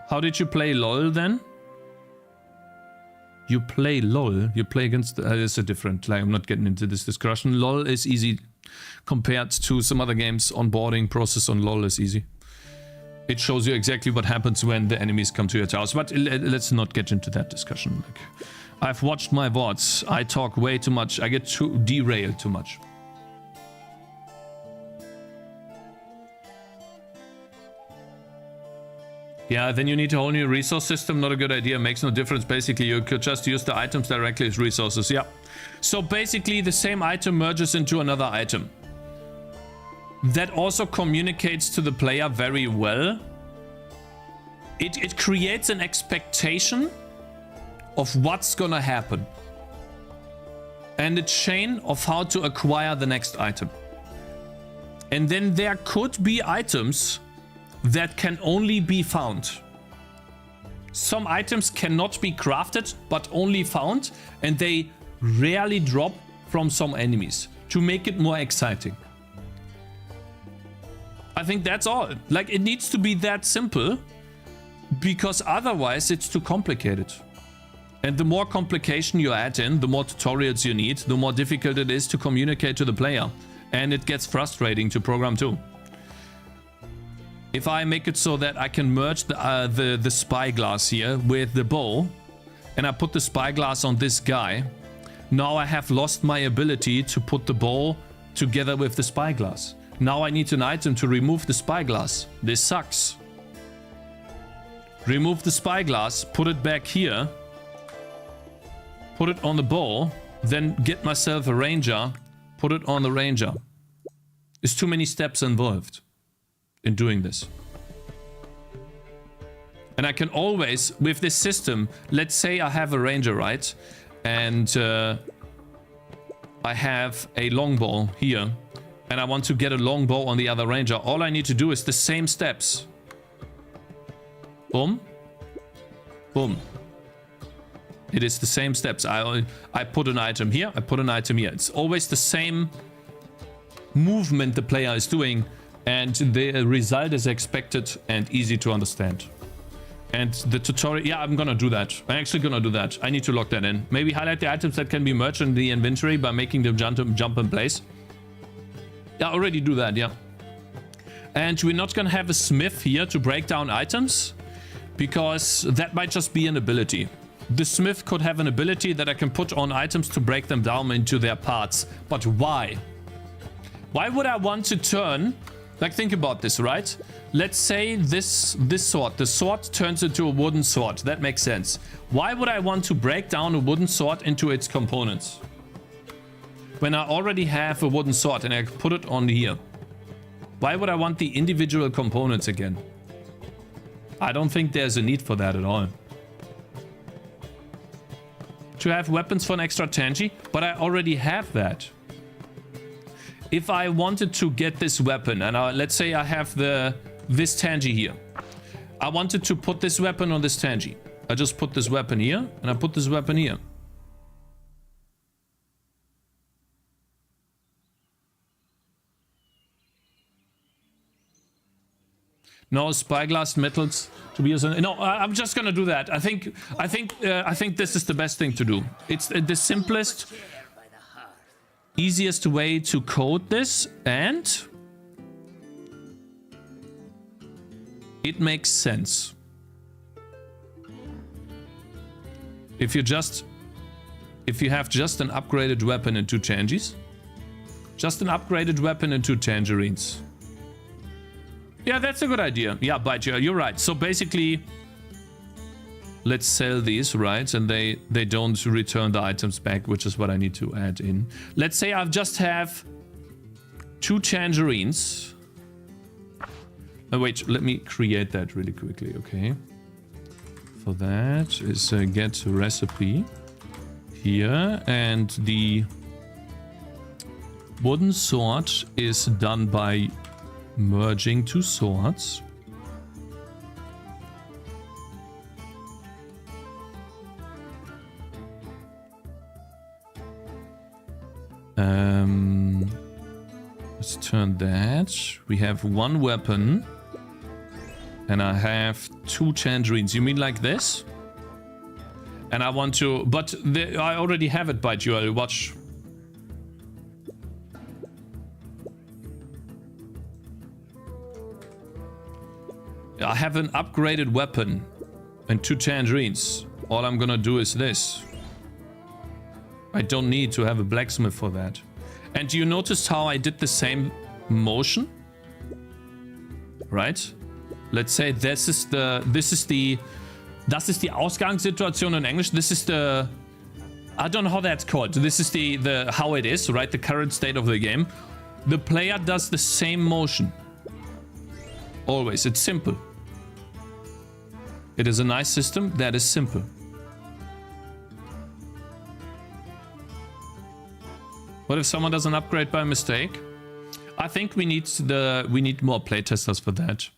Speaker 1: How did you play LOL then? You play LOL? You play against... it's a different... Like, I'm not getting into this discussion. LOL is easy compared to some other games. Onboarding process on LOL is easy. It shows you exactly what happens when the enemies come to your house. But let's not get into that discussion. Like, I've watched my VODs. I talk way too much. I get derailed too much. Yeah, then you need a whole new resource system. Not a good idea. Makes no difference. Basically, you could just use the items directly as resources. Yeah. So basically, the same item merges into another item. That also communicates to the player very well. It creates an expectation of what's gonna happen. And a chain of how to acquire the next item. And then there could be items that can only be found. Some items cannot be crafted, but only found, and they rarely drop from some enemies to make it more exciting. I think that's all. Like, it needs to be that simple, because otherwise it's too complicated. And the more complication you add in, the more tutorials you need, the more difficult it is to communicate to the player. And it gets frustrating to program too. If I make it so that I can merge the spyglass here with the bow, and I put the spyglass on this guy, now I have lost my ability to put the bow together with the spyglass. Now I need an item to remove the spyglass. This sucks. Remove the spyglass, put it back here, put it on the bow, then get myself a ranger, put it on the ranger. There's too many steps involved in doing this. And I can always, with this system, let's say I have a ranger, right? And I have a longbow here, and I want to get a longbow on the other ranger. All I need to do is the same steps. Boom. Boom. It is the same steps. I put an item here, I put an item here. It's always the same movement the player is doing, and the result is expected and easy to understand. And the tutorial, yeah, I'm gonna do that. I'm actually gonna do that. I need to lock that in. Maybe highlight the items that can be merged in the inventory by making them jump in place. Yeah, already do that, yeah. And we're not gonna have a smith here to break down items, because that might just be an ability. The smith could have an ability that I can put on items to break them down into their parts. But why? Why would I want to turn... Like, think about this, right? Let's say this sword. The sword turns into a wooden sword. That makes sense. Why would I want to break down a wooden sword into its components? When I already have a wooden sword and I put it on here. Why would I want the individual components again? I don't think there's a need for that at all. To have weapons for an extra tangy, but I already have that. If I wanted to get this weapon, and let's say I have this tangy here. I wanted to put this weapon on this tangy. I just put this weapon here, and I put this weapon here. No spyglass metals to be used. No, I'm just gonna do that. I think this is the best thing to do. It's the simplest, easiest way to code this, and it makes sense. If you have just an upgraded weapon and 2 tangies, just an upgraded weapon and 2 tangerines. Yeah, that's a good idea. Yeah, but you're right. So basically, let's sell these, right? And they don't return the items back, which is what I need to add in. Let's say I just have 2 tangerines. Oh, wait, let me create that really quickly, okay? For that is get recipe here, and the wooden sword is done by merging 2 swords. Let's turn that. We have 1 weapon, and I have 2 tangerines. You mean like this? And I want to, but I already have it by Dual. Watch. I have an upgraded weapon and 2 tangerines. All I'm gonna do is this. I don't need to have a blacksmith for that. And you noticed how I did the same motion? Right? let's say this is the das ist die Ausgangssituation in English. This is the, I don't know how that's called. This is the how it is, right? The current state of the game. The player does the same motion. Always. It's simple. It is a nice system that is simple. What if someone does an upgrade by mistake? I think we need more playtesters for that.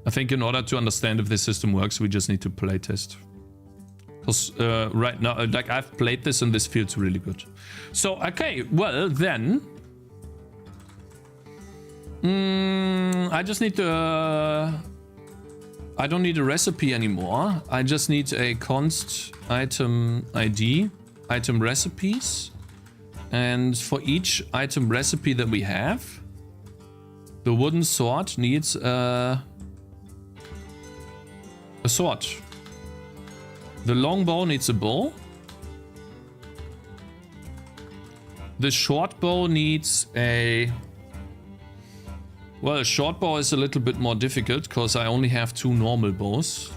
Speaker 1: I think in order to understand if this system works, we just need to playtest. Because right now, like I've played this and this feels really good. So, okay, well then... I just need to... I don't need a recipe anymore. I just need a const item ID, item recipes. And for each item recipe that we have, the wooden sword needs a sword. The long bow needs a bow. The short bow needs a... Well, a short bow is a little bit more difficult because I only have 2 normal bows.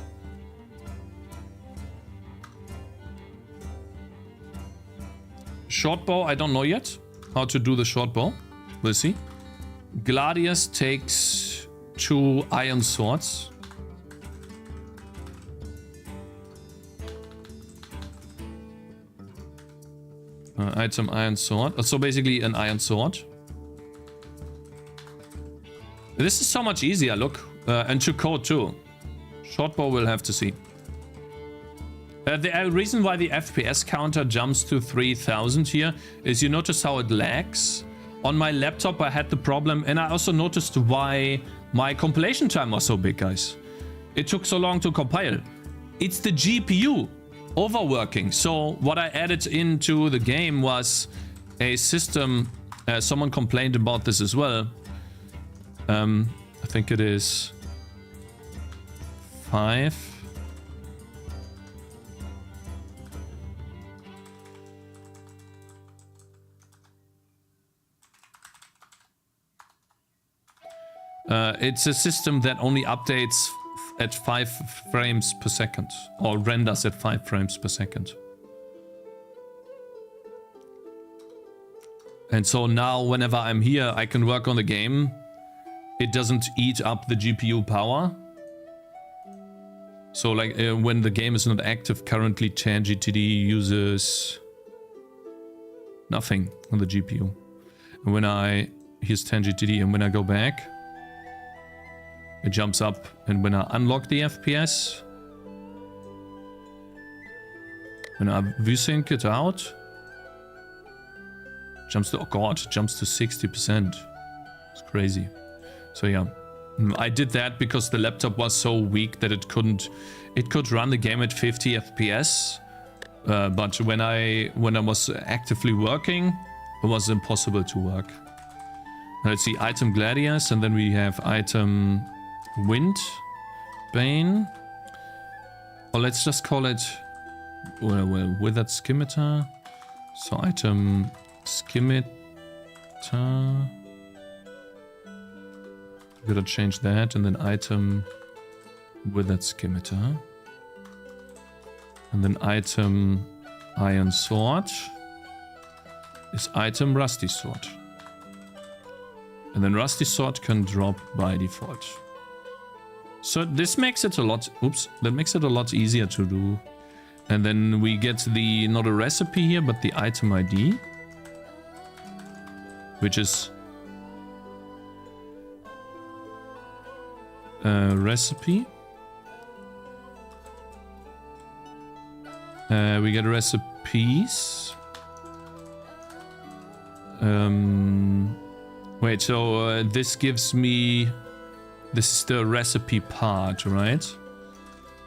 Speaker 1: Short bow, I don't know yet how to do the short bow. We'll see. Gladius takes 2 iron swords. Item iron sword. So basically an iron sword. This is so much easier, look. And to code too. Shortbow we'll have to see. The reason why the FPS counter jumps to 3000 here is you notice how it lags. On my laptop I had the problem, and I also noticed why my compilation time was so big, guys. It took so long to compile. It's the GPU overworking. So what I added into the game was a system. Someone complained about this as well. I think it is 5. It's a system that only updates at 5 frames per second, or renders at 5 frames per second. And so now whenever I'm here, I can work on the game. It doesn't eat up the GPU power. So like when the game is not active, currently Tangy TD uses nothing on the GPU. And when here's Tangy TD, and when I go back, it jumps up. And when I unlock the FPS, when I vsync it out, jumps to, oh god, it jumps to 60%. It's crazy. So yeah, I did that because the laptop was so weak that it could run the game at 50 FPS. But when I was actively working, it was impossible to work. Let's see, item Gladius, and then we have item Wind Bane. Or let's just call it, well, Withered Scimitar. So item Scimitar. Gotta change that, and then item Withered Scimitar. And then item Iron Sword is item Rusty Sword. And then Rusty Sword can drop by default. So this makes it a lot, that makes it a lot easier to do. And then we get the, not a recipe here, but the item ID, which is recipe. We get recipes. Wait, so this gives me, this is the recipe part, right?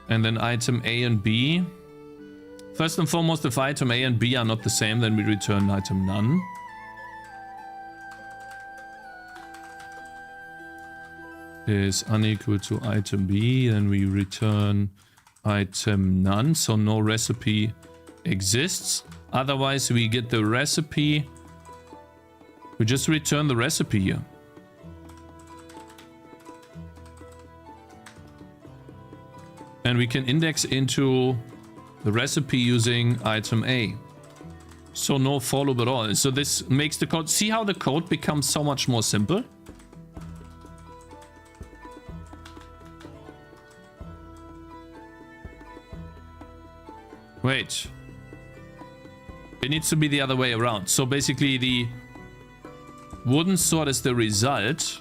Speaker 1: And then item A and B. First and foremost, if item A and B are not the same, then we return item none. Is unequal to item B, then we return item none, so no recipe exists. Otherwise we get the recipe We just return the recipe here. And we can index into the recipe using item A. So no follow at all. So this makes the code... See how the code becomes so much more simple? Wait. It needs to be the other way around. So basically the wooden sword is the result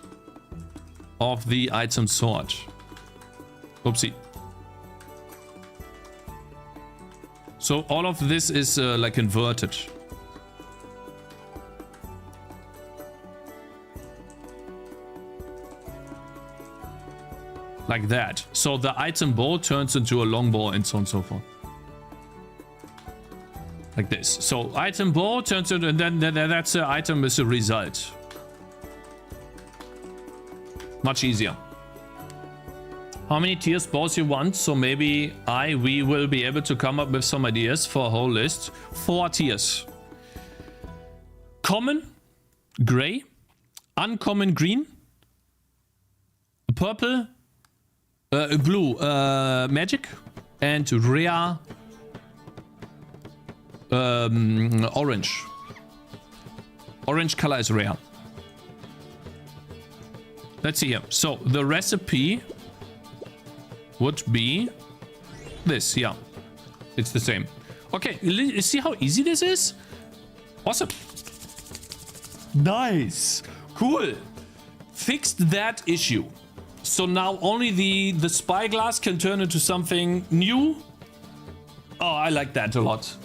Speaker 1: of the item sword. Oopsie. So all of this is like inverted. Like that. So the item bow turns into a long bow and so on and so forth. Like this. So item bow turns into, and then that's the item is a result. Much easier. How many tiers bows you want? So maybe we will be able to come up with some ideas for a whole list. 4 tiers. Common, gray, uncommon, green, purple, blue, magic, and rare, orange. Orange color is rare. Let's see here. So the recipe would be this. Yeah, it's the same. Okay, see how easy this is? Awesome. Nice. Cool. Fixed that issue. So now only the spyglass can turn into something new. Oh, I like that a lot.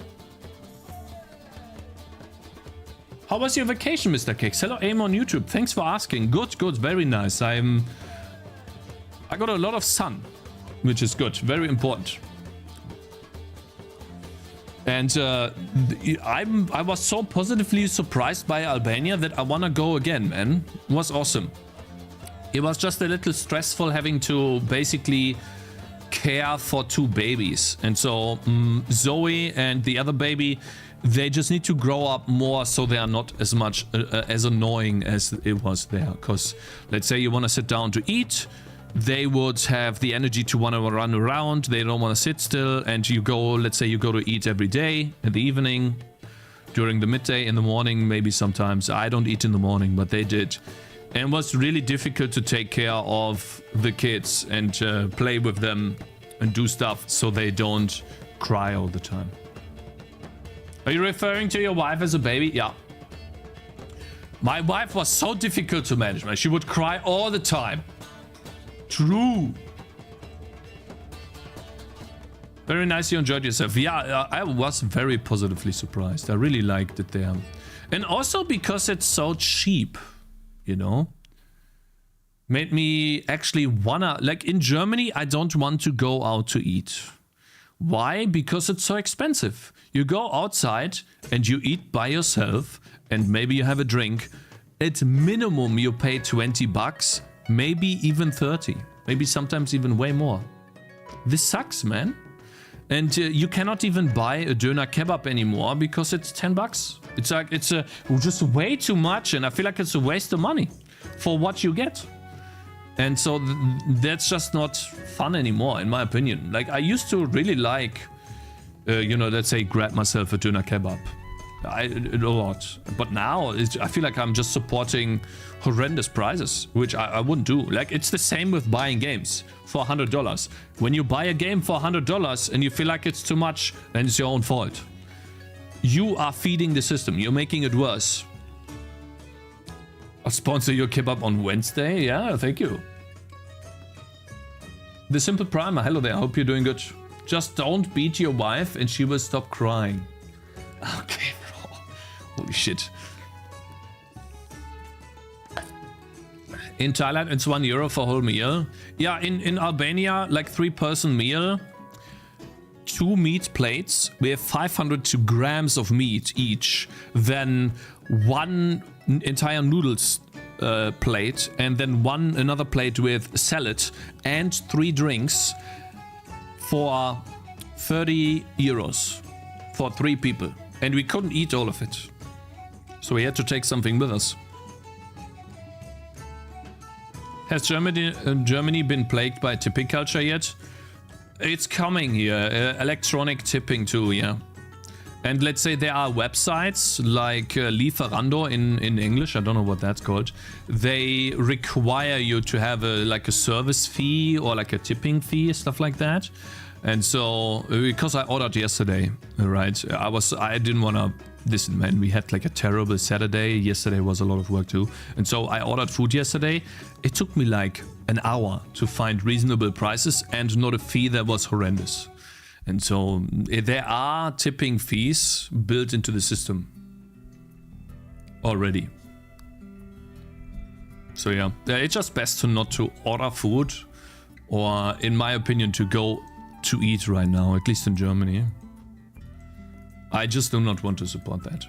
Speaker 1: How was your vacation, Mr. Cakez? Hello, aim on YouTube. Thanks for asking. Good, good, very nice. I got a lot of sun, which is good, very important. And I was so positively surprised by Albania that I want to go again, man. It was awesome. It was just a little stressful having to basically care for 2 babies. And so Zoe and the other baby, they just need to grow up more so they are not as much as annoying as it was there. Because let's say you want to sit down to eat, they would have the energy to want to run around. They don't want to sit still. And you go, let's say you go to eat every day in the evening, during the midday, in the morning, maybe sometimes. I don't eat in the morning, but they did. And it was really difficult to take care of the kids and play with them and do stuff so they don't cry all the time. Are you referring to your wife as a baby? Yeah. My wife was so difficult to manage, man. She would cry all the time. True. Very nice you enjoyed yourself. Yeah, I was very positively surprised. I really liked it there. And also because it's so cheap, you know. Made me actually wanna... Like in Germany, I don't want to go out to eat. Why? Because it's so expensive. You go outside and you eat by yourself and maybe you have a drink. At minimum, you pay 20 bucks. Maybe even 30. Maybe sometimes even way more. This sucks, man. And you cannot even buy a doner kebab anymore because it's 10 bucks. It's like, it's just way too much. And I feel like it's a waste of money for what you get. And so that's just not fun anymore, in my opinion. Like, I used to really like, you know, let's say grab myself a doner kebab. A lot. But now I feel like I'm just supporting horrendous prices, which I wouldn't do. Like, it's the same with buying games for $100. When you buy a game for $100 and you feel like it's too much, then it's your own fault. You are feeding the system. You're making it worse. I'll sponsor your kebab on Wednesday. Yeah, thank you. The Simple Primer. Hello there. I hope you're doing good. Just don't beat your wife and she will stop crying. Okay, bro. Holy shit. In Thailand, it's €1 for a whole meal. Yeah, in Albania, like 3-person meal. 2 meat plates. We have 500 grams of meat each. Then 1 entire noodles plate. And then another plate with salad. And 3 drinks. For €30. For 3 people. And we couldn't eat all of it. So we had to take something with us. Has Germany been plagued by tipping culture yet? It's coming here. Electronic tipping too, yeah. And let's say there are websites like Lieferando in English, I don't know what that's called. They require you to have like a service fee or like a tipping fee, stuff like that. And so, because I ordered yesterday, right, I didn't want to, listen man, we had like a terrible Saturday. Yesterday was a lot of work too. And so I ordered food yesterday. It took me like an hour to find reasonable prices and not a fee that was horrendous. And so there are tipping fees built into the system already. So yeah, it's just best to not to order food, or in my opinion to go to eat right now, at least in Germany. I just do not want to support that.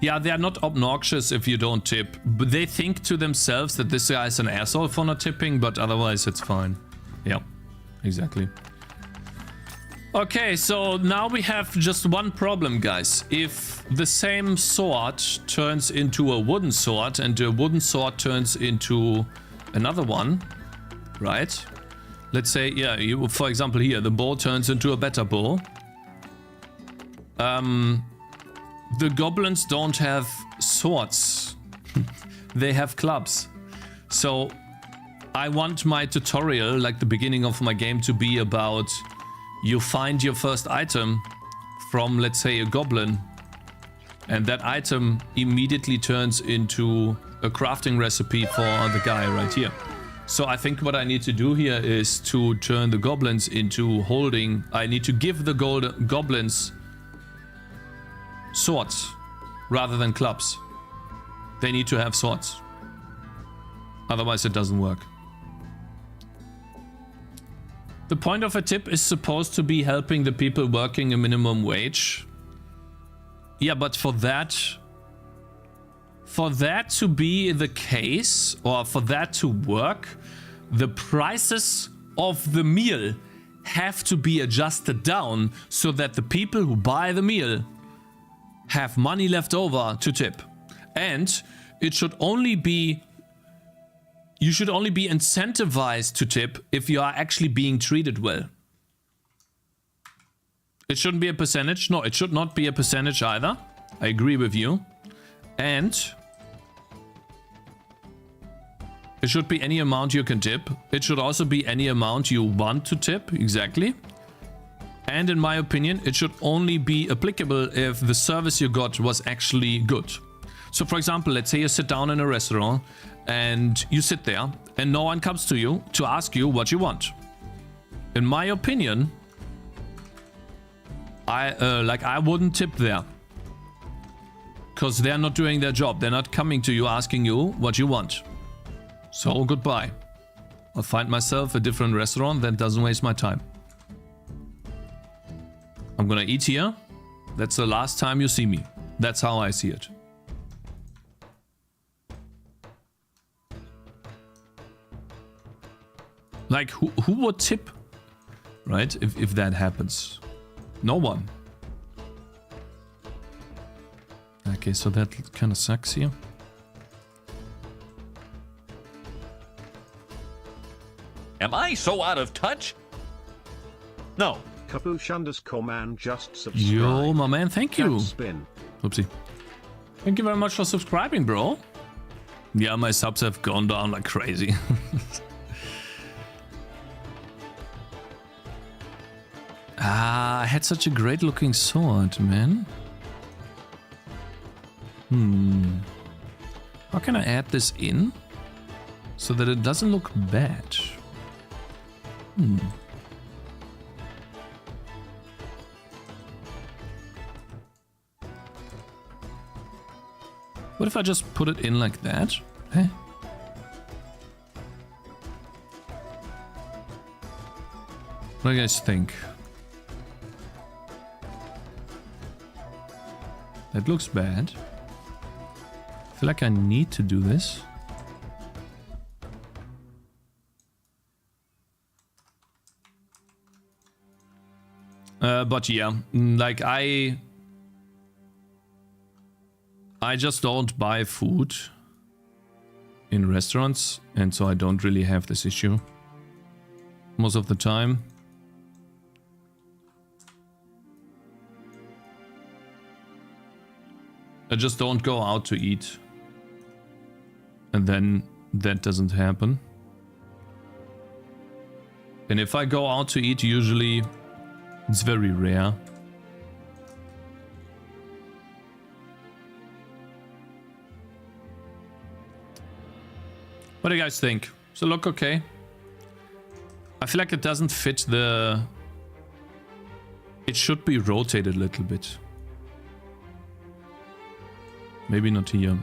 Speaker 1: Yeah, they are not obnoxious if you don't tip, but they think to themselves that this guy is an asshole for not tipping, but otherwise it's fine. Yeah, exactly. Okay, so now we have just one problem, guys. If the same sword turns into a wooden sword and a wooden sword turns into another one, right? Let's say, yeah, for example here, the bow turns into a better bow. The goblins don't have swords. They have clubs. So I want my tutorial, like the beginning of my game, to be about you find your first item from, let's say, a goblin, and that item immediately turns into a crafting recipe for the guy right here. So I think what I need to do here is to turn the goblins into holding. I need to give the goblins swords rather than clubs. They need to have swords. Otherwise it doesn't work. The point of a tip is supposed to be helping the people working a minimum wage. Yeah, but for that to be the case, or for that to work, the prices of the meal have to be adjusted down so that the people who buy the meal have money left over to tip. And it should only be, you should only be incentivized to tip if you are actually being treated well. It shouldn't be a percentage. No, it should not be a percentage either. I agree with you. And it should be any amount you can tip. It should also be any amount you want to tip, exactly. And in my opinion, it should only be applicable if the service you got was actually good. So for example, let's say you sit down in a restaurant and you sit there and no one comes to you to ask you what you want. In my opinion, I wouldn't tip there. Because they're not doing their job. They're not coming to you asking you what you want. So goodbye. I'll find myself a different restaurant that doesn't waste my time. I'm gonna eat here. That's the last time you see me. That's how I see it. Like, who would tip? Right? If that happens. No one. Okay, so that kind of sucks here.
Speaker 5: Am I so out of touch? No.
Speaker 2: Capuch_man just subscribed.
Speaker 1: Yo, my man, thank you.
Speaker 2: Spin.
Speaker 1: Oopsie. Thank you very much for subscribing, bro. Yeah, my subs have gone down like crazy. I had such a great looking sword, man. How can I add this in so that it doesn't look bad? What if I just put it in like that? Eh? What do you guys think? That looks bad. I feel like I need to do this. But yeah, like I just don't buy food in restaurants, and so I don't really have this issue most of the time. I just don't go out to eat, and then that doesn't happen. And if I go out to eat, usually it's very rare. What do you guys think? Does it look okay? I feel like it doesn't fit the... It should be rotated a little bit. Maybe not here.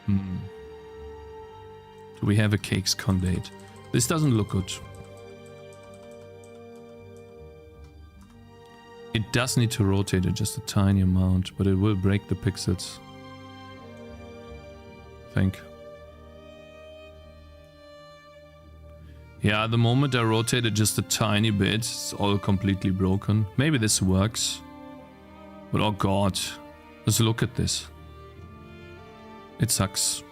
Speaker 1: Do we have a Cakez con date? This doesn't look good. It does need to rotate it just a tiny amount, but it will break the pixels. I think. Yeah, the moment I rotate it just a tiny bit, it's all completely broken. Maybe this works. But oh god. Let's look at this. It sucks.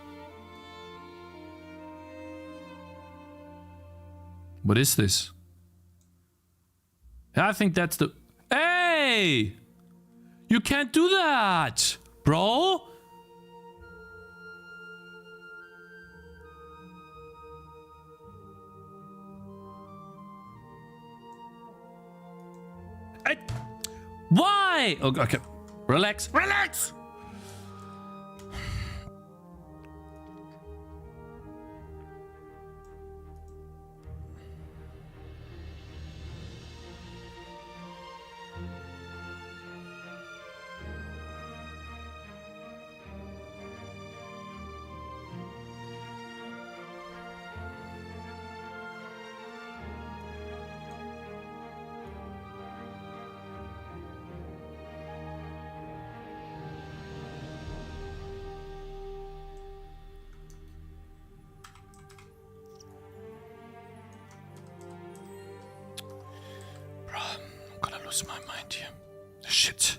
Speaker 1: What is this? I think that's the... Hey! You can't do that, bro! Why? Okay. Relax. Relax! My mind here. Shit.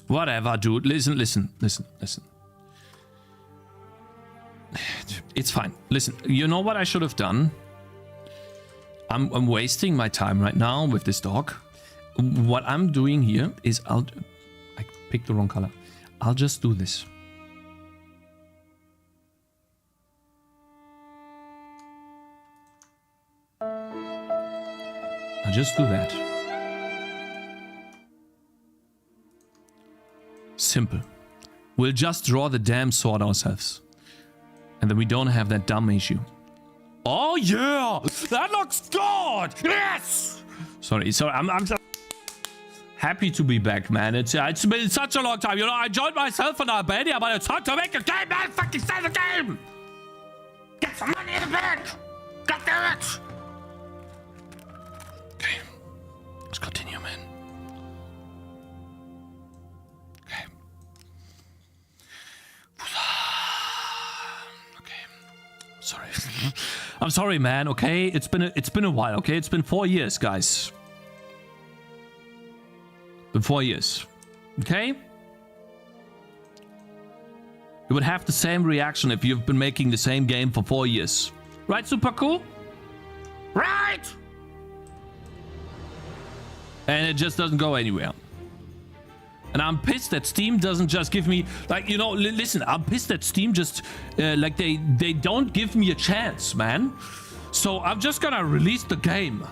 Speaker 1: Whatever, dude. Listen. It's fine. Listen, you know what I should have done? I'm wasting my time right now with this dog. What I'm doing here is I picked the wrong color. I'll just do this. I'll just do that. Simple. We'll just draw the damn sword ourselves. And then we don't have that dumb issue. Oh yeah! That looks good! Yes! Sorry, I'm just happy to be back, man. It's been such a long time. You know, I joined myself in Albania, but it's time to make a game, man! Fucking stay the game! Get some money in the bank! God damn it! Okay. Let's continue, man. Sorry. I'm sorry, man, okay? It's been a while, okay? It's been 4 years, guys. Been 4 years. Okay? You would have the same reaction if you've been making the same game for 4 years. Right, Super Cool? Right! And it just doesn't go anywhere. And I'm pissed that Steam doesn't just give me, like, you know, listen, I'm pissed that Steam just, like, they don't give me a chance, man. So I'm just gonna release the game.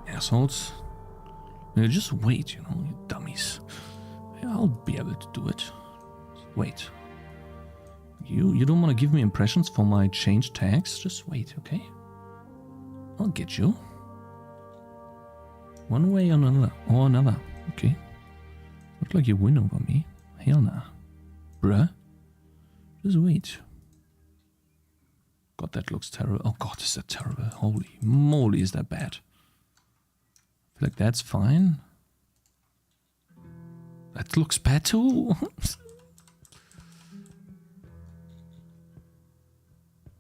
Speaker 1: Assholes. You just wait, you know, you dummies. I'll be able to do it. Wait. You don't want to give me impressions for my changed tags? Just wait, okay? I'll get you. One way or another. Okay. Looks like you win over me. Hell nah. Bruh. Just wait. God, that looks terrible. Oh god, is that terrible. Holy moly, is that bad. I feel like that's fine. That looks bad too.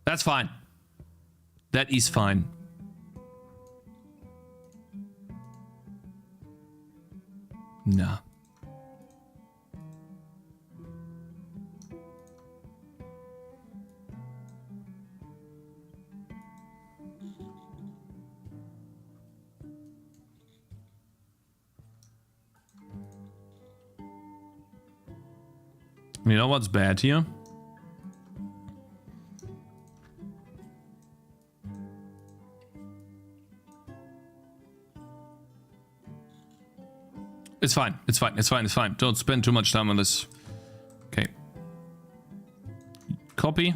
Speaker 1: That's fine. That is fine. Nah. You know what's bad here? It's fine. It's fine. It's fine. It's fine. Don't spend too much time on this. Okay. Copy.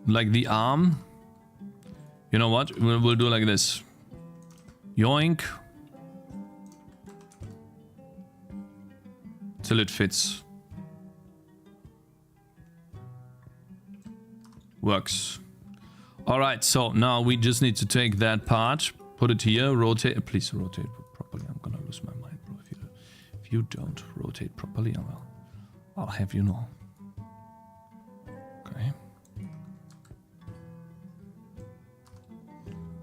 Speaker 1: Like the arm. You know what? We'll do like this. Yoink. Till it fits. Works. Alright, so now we just need to take that part, put it here, rotate. Please rotate properly. I'm gonna lose my mind, bro. If you don't rotate properly, I'll have you know. Okay.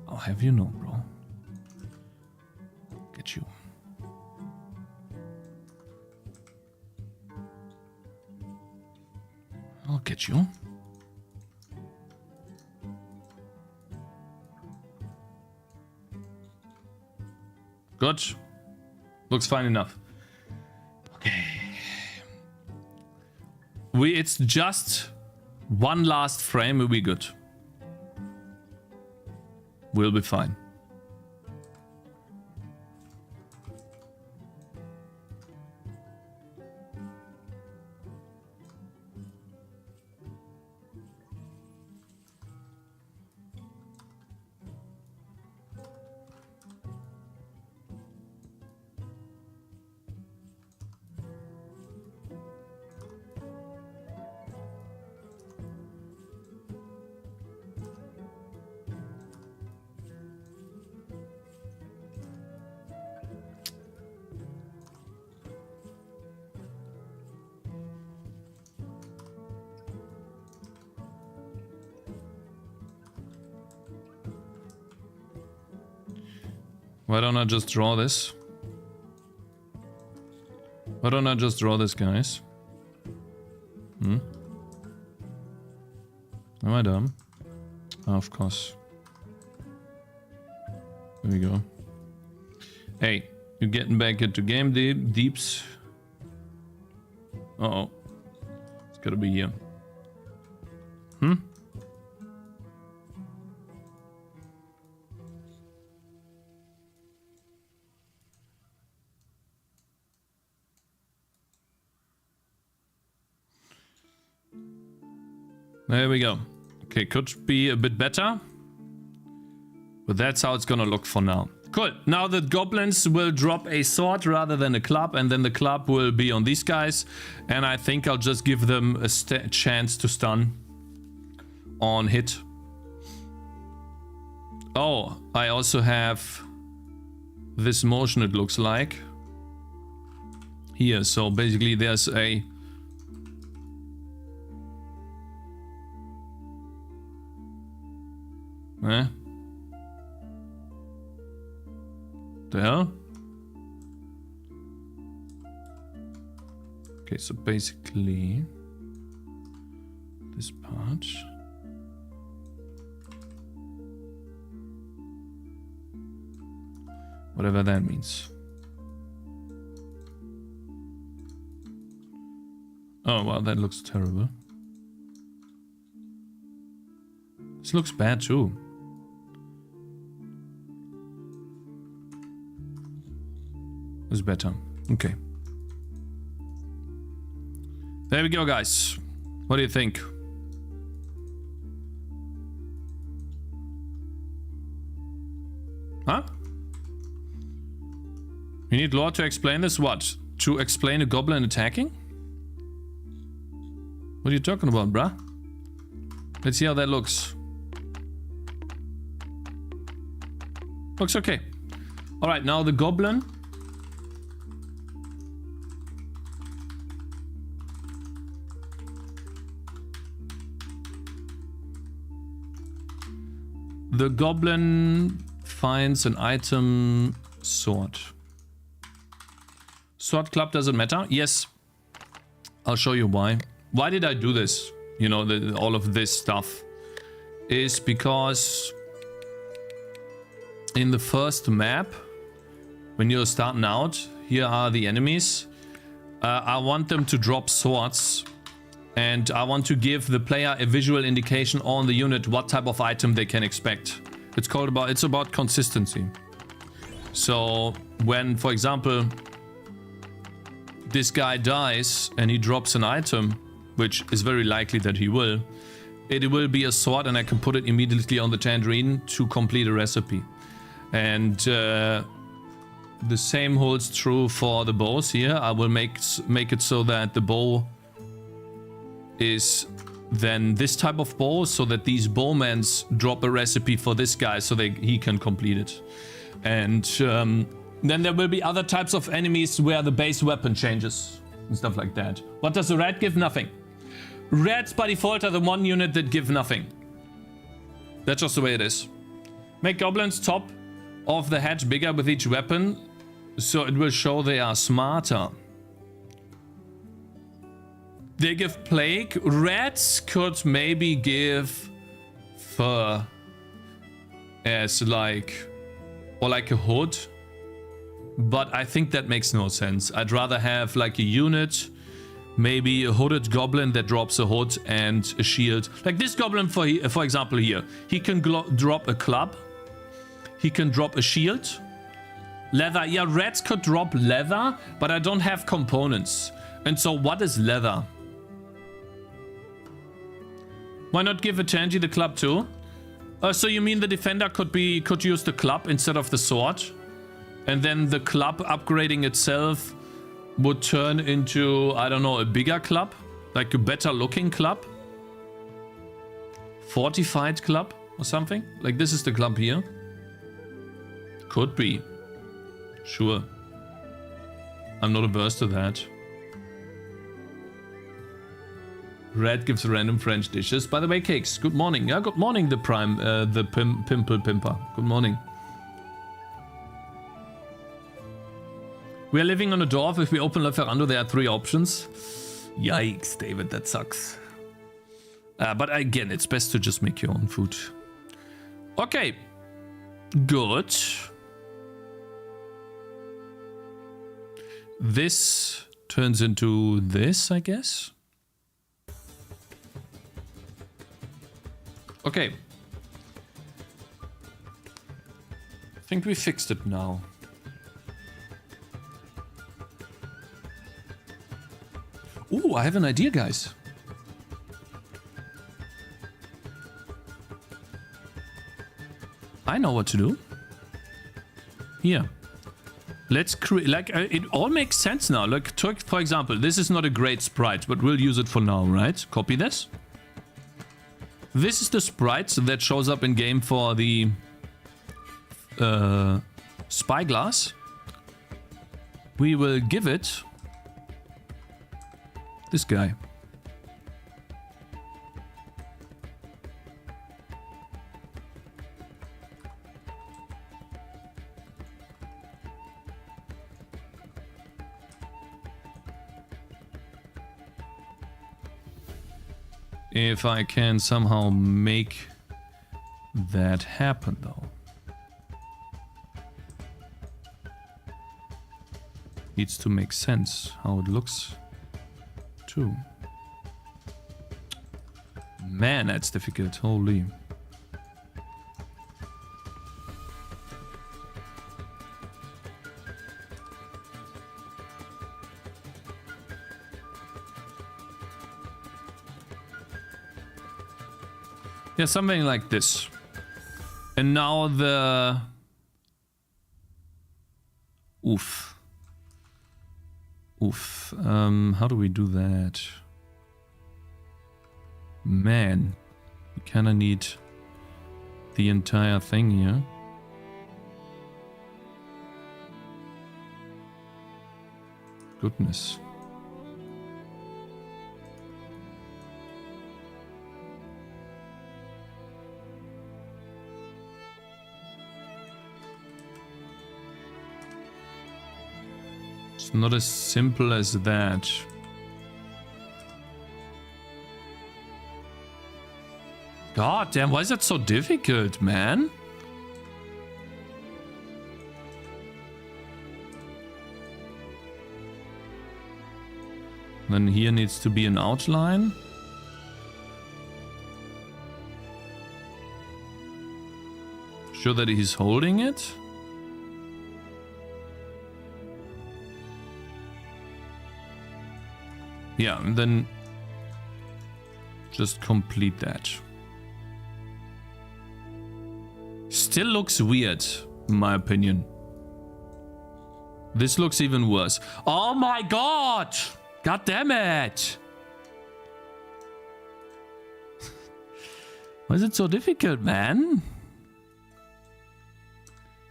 Speaker 1: I'll have you know, bro. Get you. I'll get you. Good. Looks fine enough. Okay. It's just one last frame, we'll be good. We'll be fine. Why don't I just draw this? Why don't I just draw this, guys? Hmm? Am I dumb? Oh, of course. There we go. Hey, you're getting back into game deeps. Uh-oh. It's gotta be here. Hmm? There we go. Okay, could be a bit better. But that's how it's gonna look for now. Cool. Now the goblins will drop a sword rather than a club, and then the club will be on these guys. And I think I'll just give them a chance to stun on hit. Oh, I also have this motion, it looks like. Here, so basically there's a... Eh? The hell? Okay, so basically this part. Whatever that means. Oh, well, that looks terrible. This looks bad too. It's better. Okay. There we go, guys. What do you think? Huh? You need lore to explain this? What? To explain a goblin attacking? What are you talking about, bruh? Let's see how that looks. Looks okay. Alright, now the goblin. The goblin finds an item sword. Sword club doesn't matter? Yes. I'll show you why. Why did I do this? You know, all of this stuff is because in the first map, when you're starting out, here are the enemies. I want them to drop swords, and I want to give the player a visual indication on the unit what type of item they can expect. It's about consistency. So when, for example, this guy dies and he drops an item, which is very likely that he will, it will be a sword, and I can put it immediately on the tangerine to complete a recipe. And the same holds true for the bows here. I will make it so that the bow is then this type of bow, so that these bowmans drop a recipe for this guy so he can complete it. And then there will be other types of enemies where the base weapon changes and stuff like that. What does the red give? Nothing. Reds by default are the one unit that give nothing. That's just the way it is. Make goblins top of the head bigger with each weapon, so it will show they are smarter. They give plague. Reds could maybe give fur as like, or like a hood, but I think that makes no sense. I'd rather have like a unit, maybe a hooded goblin that drops a hood and a shield. Like this goblin, for example here, he can drop a club, he can drop a shield, leather. Yeah, reds could drop leather, but I don't have components. And so what is leather? Why not give a Tangy the club too? So you mean the defender could use the club instead of the sword? And then the club upgrading itself would turn into, I don't know, a bigger club? Like a better looking club? Fortified club or something? Like this is the club here? Could be. Sure. I'm not averse to that. Red gives random French dishes. By the way, Cakez, good morning. Yeah, good morning, the pimple pimper. Good morning. We are living on a dwarf. If we open Leferando, there are 3 options. Yikes, David, that sucks. But again, it's best to just make your own food. Okay. Good. This turns into this, I guess. Okay. I think we fixed it now. Ooh, I have an idea, guys. I know what to do. Here. Let's create, like, it all makes sense now. Like, for example, this is not a great sprite, but we'll use it for now, right? Copy this. This is the sprite that shows up in game for the spyglass. We will give it this guy. If I can somehow make that happen, though. Needs to make sense how it looks, too. Man, that's difficult. Holy. Yeah, something like this. And now the... Oof. Oof. How do we do that? Man. We kinda need the entire thing here. Goodness. not as simple as that. God damn, why is that so difficult, man? Then here needs to be an outline. Sure that he's holding it. Yeah, and then just complete that. Still looks weird, in my opinion. This looks even worse. Oh my god! God damn it! Why is it so difficult, man?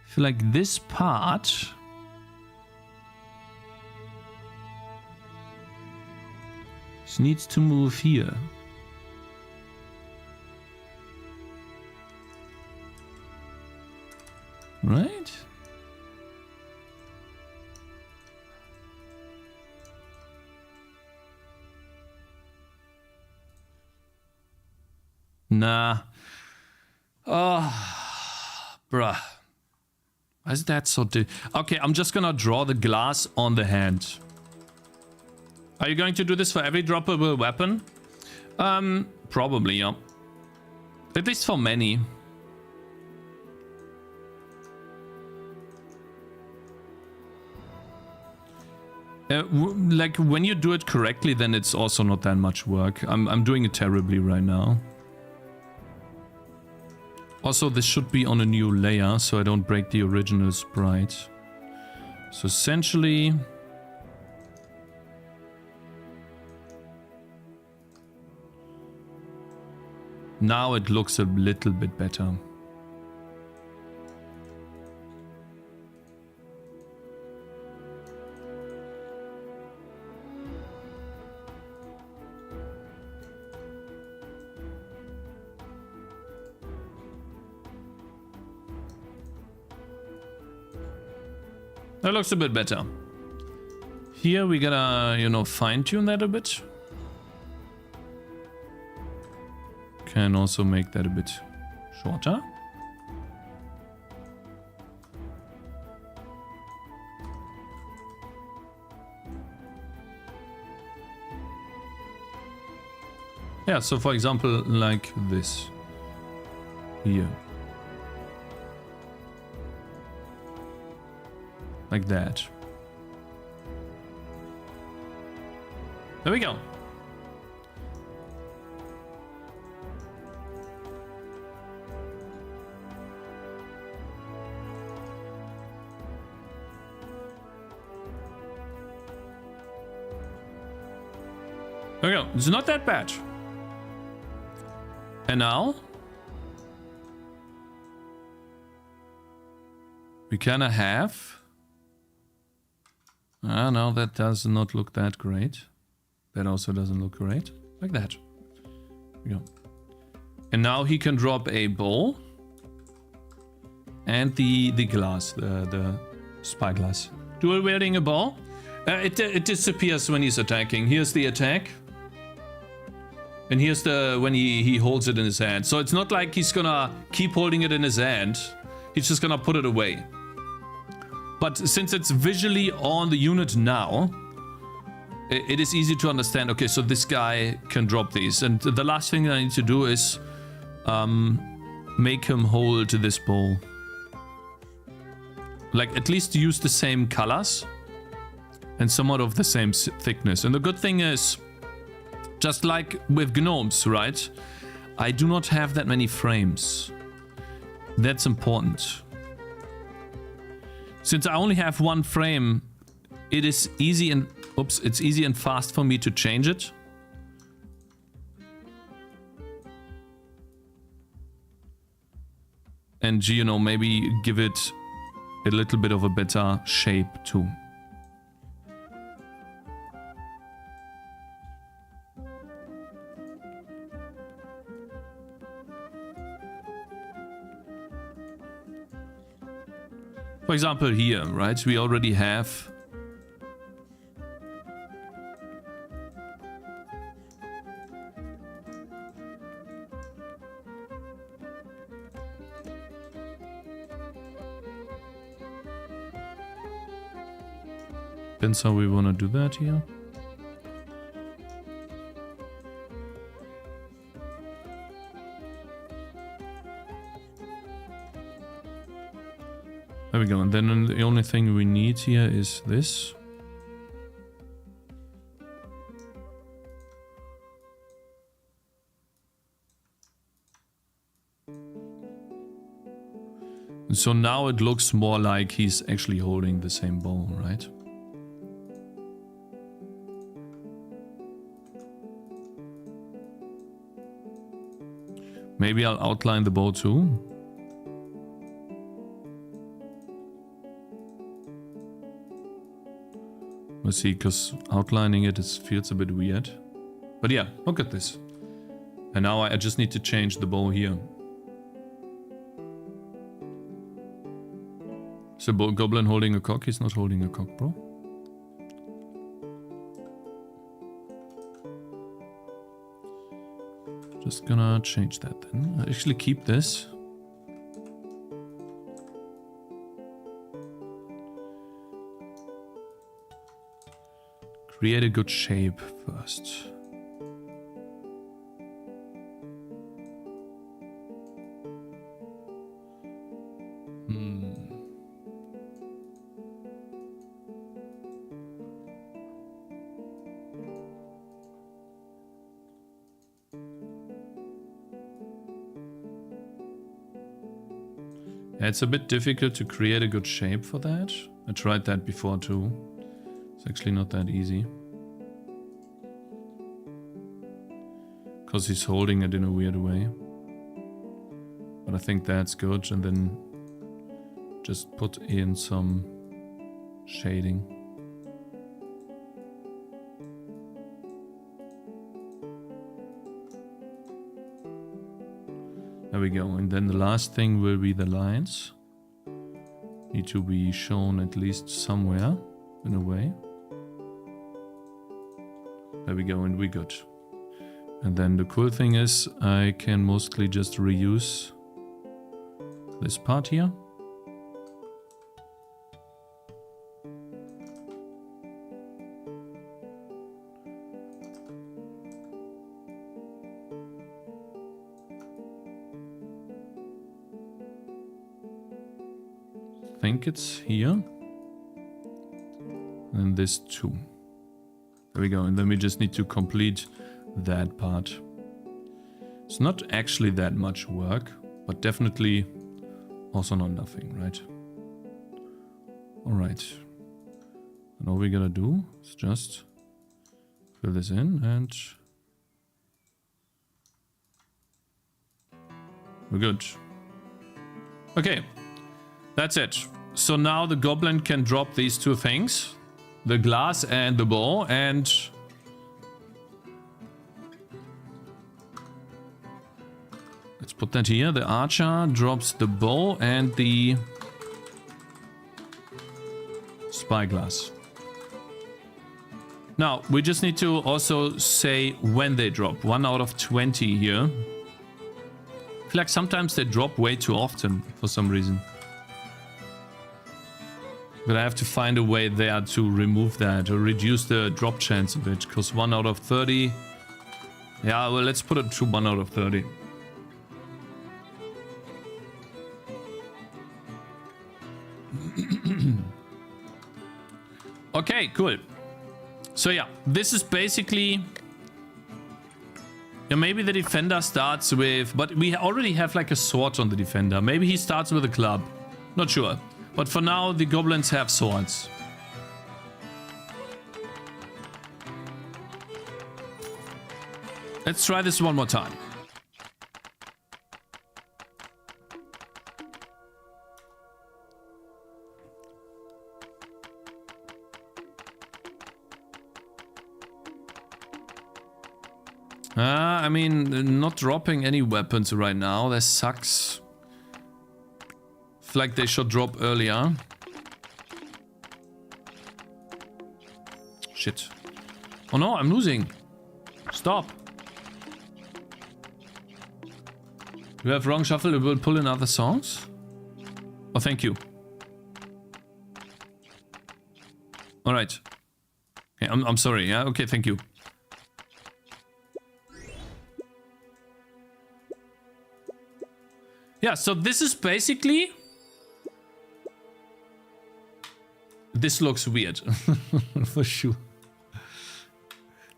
Speaker 1: I feel like this part just needs to move here. Right? Nah. Oh, bruh. Why is that so okay, I'm just gonna draw the glass on the hand. Are you going to do this for every droppable weapon? Probably, yeah. At least for many. Like, when you do it correctly, then it's also not that much work. I'm doing it terribly right now. Also, this should be on a new layer, so I don't break the original sprite. So essentially... now it looks a little bit better. That looks a bit better. Here we gotta, you know, fine-tune that a bit. Can also make that a bit shorter. Yeah, so for example, like this. Here. Like that. There we go. There we go. It's not that bad. And now we kind of have... ah, no, that does not look that great. That also doesn't look great. Like that. There we go. And now he can drop a bowl. And the glass, the spyglass. Dual wielding a ball. It disappears when he's attacking. Here's the attack. And here's the when he holds it in his hand. So it's not like he's gonna keep holding it in his hand. He's just gonna put it away. But since it's visually on the unit now, it is easy to understand, okay, so this guy can drop these. And the last thing I need to do is make him hold this bowl. Like, at least use the same colors and somewhat of the same thickness. And the good thing is, just like with Gnomes, right? I do not have that many frames. That's important. Since I only have one frame, it is easy and... oops, it's easy and fast for me to change it. And, you know, maybe give it a little bit of a better shape too. For example, here, right? We already have Depends how we want to do that here. There we go, and then the only thing we need here is this. So now it looks more like he's actually holding the same bow, right? Maybe I'll outline the bow too. Let's see, because outlining it feels a bit weird. But yeah, look at this. And now I just need to change the bow here. So Goblin holding a cock? He's not holding a cock, bro. Just gonna change that then. I'll actually keep this. Create a good shape first. It's a bit difficult to create a good shape for that. I tried that before too. It's actually not that easy. Because he's holding it in a weird way. But I think that's good. And then just put in some shading. There we go, and then the last thing will be the lines. Need to be shown at least somewhere, in a way. There we go, and we're good. And then the cool thing is, I can mostly just reuse this part here. I think it's here. And this too. There we go. And then we just need to complete that part. It's not actually that much work, but definitely also not nothing, right? All right. And all we gotta do is just fill this in and we're good. Okay. That's it. So now the goblin can drop these two things. The glass and the bow, and let's put that here. The archer drops the bow and the spyglass. Now, we just need to also say when they drop. 1 out of 20 here. I feel like sometimes they drop way too often for some reason. But I have to find a way there to remove that or reduce the drop chance a bit, because 1 out of 30. Yeah, well, let's put it to 1 out of 30. Okay, cool. So yeah, this is basically... Yeah, maybe the defender starts with... But we already have like a sword on the defender. Maybe he starts with a club. Not sure. But for now, the goblins have swords. Let's try this one more time. I mean, not dropping any weapons right now. That sucks. Like they should drop earlier. Shit. Oh no, I'm losing. Stop. You have wrong shuffle, it will pull in other songs? Oh, thank you. Alright. I'm sorry. Yeah, okay, thank you. Yeah, so this is basically... This looks weird, for sure.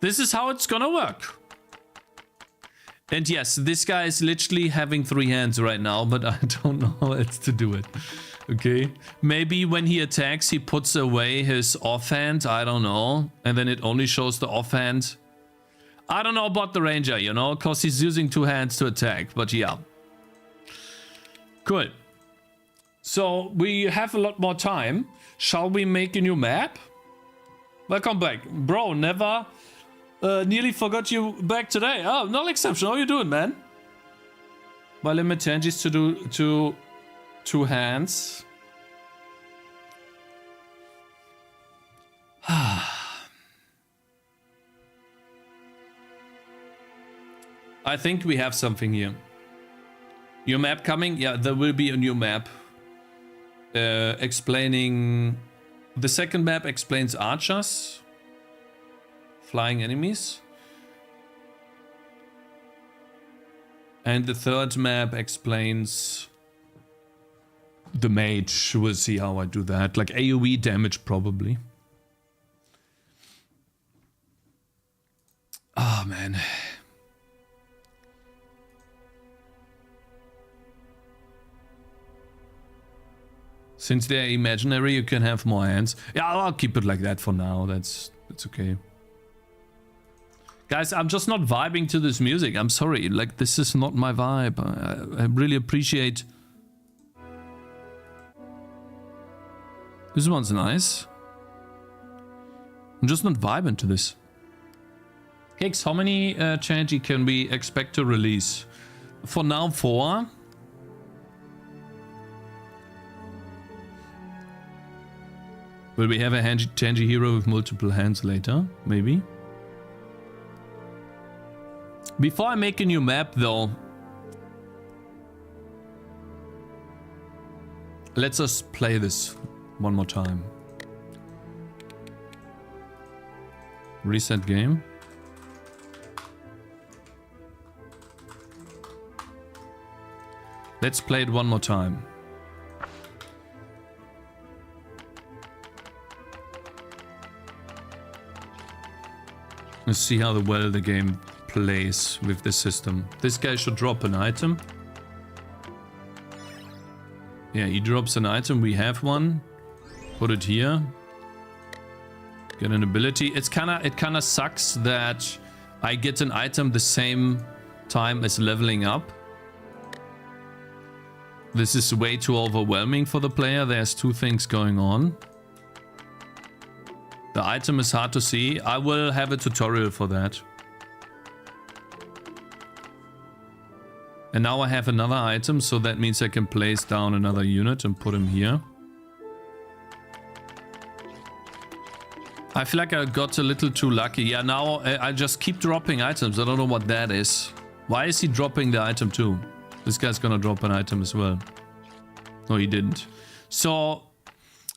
Speaker 1: This is how it's gonna work. And yes, this guy is literally having 3 hands right now, but I don't know how else to do it. Okay, maybe when he attacks, he puts away his offhand, I don't know. And then it only shows the offhand. I don't know about the ranger, you know, because he's using 2 hands to attack, but yeah. Cool. So we have a lot more time. Shall we make a new map? Welcome back. Bro, never nearly forgot you back today. Oh, no exception. How you doing, man? My limit changes to do 2 hands. I think we have something here. New map coming? Yeah, there will be a new map. Explaining... The second map explains archers. Flying enemies. And the third map explains... the mage. We'll see how I do that. Like AoE damage, probably. Oh, man. Since they're imaginary, you can have more hands. Yeah, I'll keep it like that for now. That's okay. Guys, I'm just not vibing to this music. I'm sorry. Like, this is not my vibe. I really appreciate... This one's nice. I'm just not vibing to this. Cakez, how many Tangy can we expect to release? For now, 4. Will we have a Tangy hero with multiple hands later? Maybe. Before I make a new map, though, let's just play this one more time. Reset game. Let's play it one more time. Let's see how well the game plays with this system. This guy should drop an item. Yeah, he drops an item. We have one. Put it here. Get an ability. It kinda sucks that I get an item the same time as leveling up. This is way too overwhelming for the player. There's 2 things going on. The item is hard to see. I will have a tutorial for that. And now I have another item, so that means I can place down another unit and put him here. I feel like I got a little too lucky. Yeah, now I just keep dropping items. I don't know what that is. Why is he dropping the item too? This guy's gonna drop an item as well. No, he didn't. So,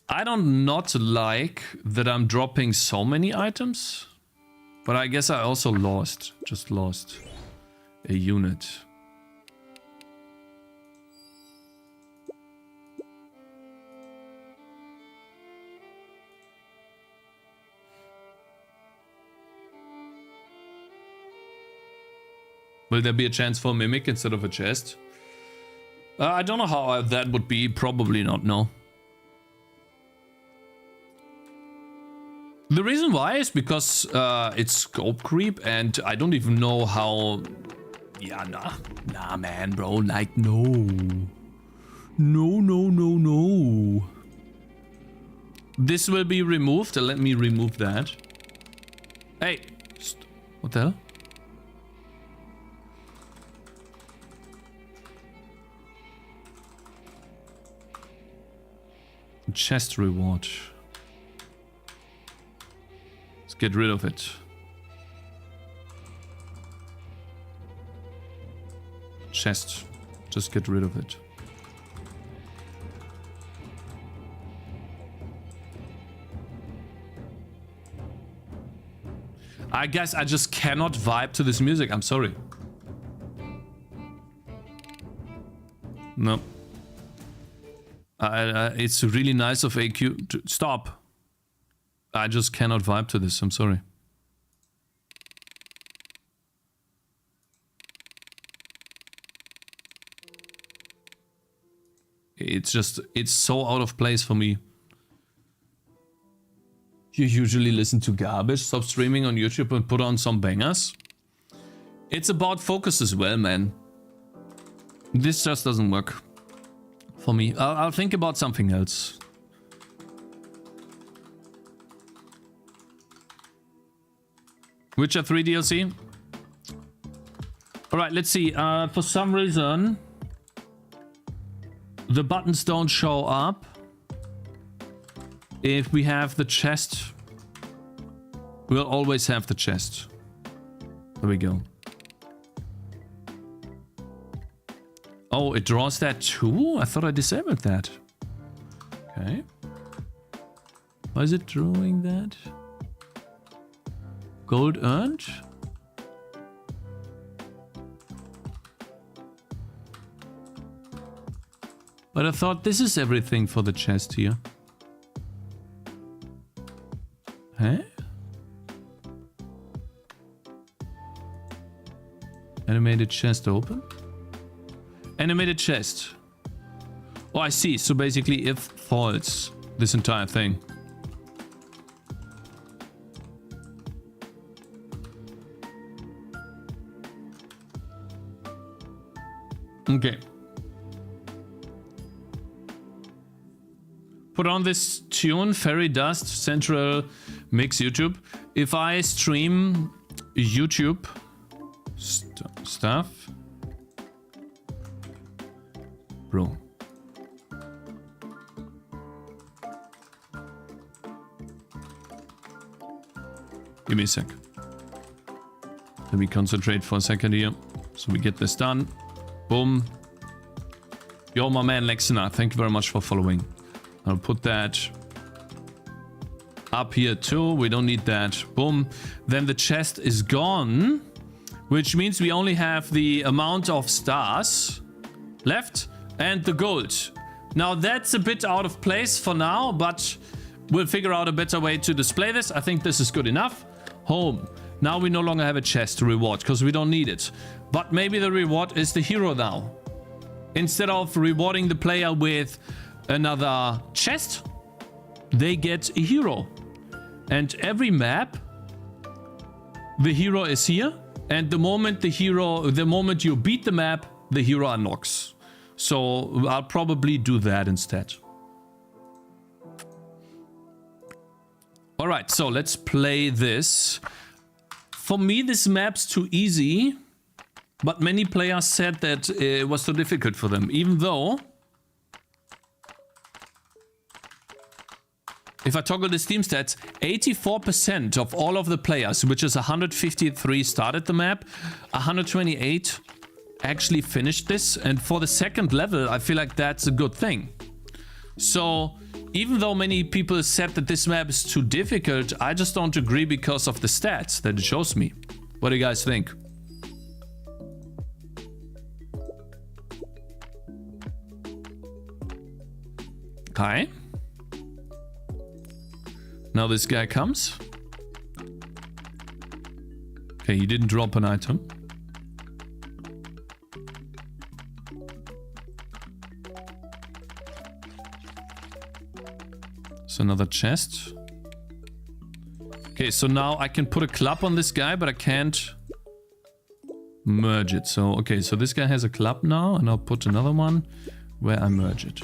Speaker 1: I don't not like that I'm dropping so many items. But I guess I also just lost a unit. Will there be a chance for a mimic instead of a chest? I don't know how that would be. Probably not, no. The reason why is because it's scope creep and I don't even know how... Yeah, nah, man, bro. Like, no. No. This will be removed. Let me remove that. Hey. What the hell? Chest reward. Let's get rid of it. Chest. Just get rid of it. I guess I just cannot vibe to this music. I'm sorry. No. It's really nice of AQ to stop. I just cannot vibe to this. I'm sorry. It's just, it's so out of place for me. You usually listen to garbage, stop streaming on YouTube and put on some bangers. It's about focus as well, man. This just doesn't work for me. I'll think about something else. Witcher 3 DLC. Alright, let's see. For some reason, the buttons don't show up if we have the chest. We'll always have the chest. There we go. Oh, it draws that too? I thought I disabled that. Okay. Why is it drawing that? Gold earned? But I thought this is everything for the chest here. Huh? Animated chest open? Animated chest. Oh, I see. So basically if false, this entire thing. Okay. Put on this tune, Fairy Dust, Central Mix YouTube. If I stream YouTube stuff, bro. Give me a sec. Let me concentrate for a second here. So we get this done. Boom. Yo, my man Lexina, thank you very much for following. I'll put that up here too. We don't need that. Boom. Then the chest is gone, which means we only have the amount of stars left and the gold. Now that's a bit out of place for now, but we'll figure out a better way to display this. I think this is good enough. Home. Now we no longer have a chest to reward because we don't need it. But maybe the reward is the hero now. Instead of rewarding the player with another chest, they get a hero. And every map, the hero is here. And the moment you beat the map, the hero unlocks. So I'll probably do that instead. All right, so let's play this. For me, this map's too easy, but many players said that it was too difficult for them, even though if I toggle the Steam stats, 84% of all of the players, which is 153, started the map, 128 actually finished this, and for the second level, I feel like that's a good thing. So even though many people said that this map is too difficult, I just don't agree because of the stats that it shows me. What do you guys think? Hi. Now this guy comes. Okay, he didn't drop an item. So another chest. Okay, so now I can put a club on this guy, but I can't merge it. So, okay, so this guy has a club now, and I'll put another one where I merge it.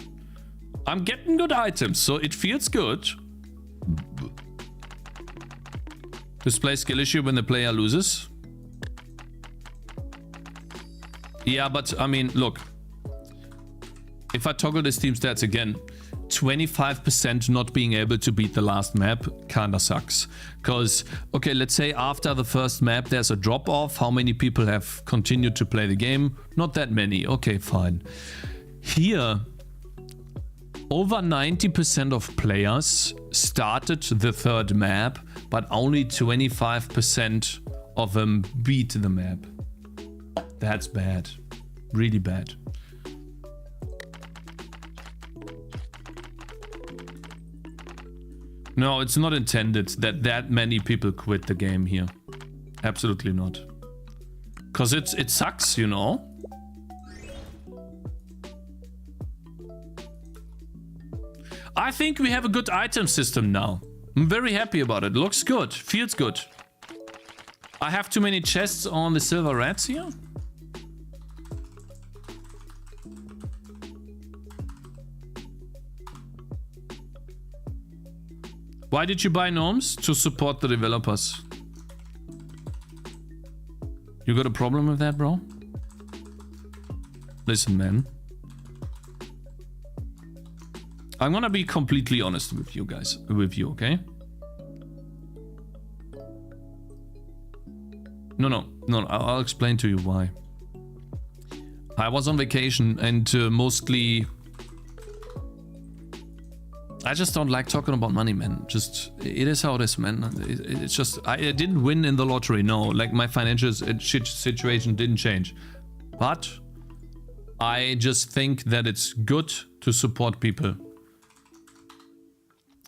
Speaker 1: I'm getting good items, so it feels good. Display skill issue when the player loses. Yeah, but I mean, look. If I toggle the Steam stats again, 25% not being able to beat the last map kinda sucks. Because, okay, let's say after the first map there's a drop off. How many people have continued to play the game? Not that many. Okay, fine. Here, over 90% of players started the third map but only 25% of them beat the map. That's bad. Really bad. No, it's not intended that many people quit the game here. Absolutely not. Cause it sucks, you know? I think we have a good item system now. I'm very happy about it. Looks good. Feels good. I have too many chests on the silver rats here. Why did you buy Gnomes? To support the developers. You got a problem with that, bro? Listen, man. I'm gonna be completely honest with you guys. With you, okay? No. I'll explain to you why. I was on vacation and mostly... I just don't like talking about money, man. Just, it is how it is, man. It's just, I didn't win in the lottery, no. Like, my financial situation didn't change. But I just think that it's good to support people.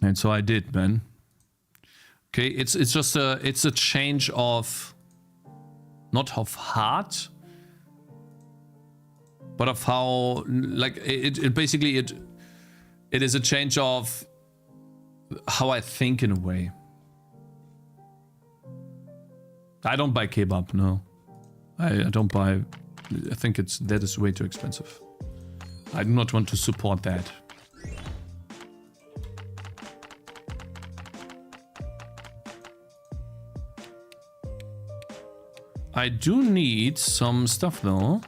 Speaker 1: And so I did, man. Okay, it's just it's a change of, not of heart, but of how, like, it basically, it is a change of how I think in a way. I don't buy kebab, no. I don't buy, I think that is way too expensive. I do not want to support that. I do need some stuff though.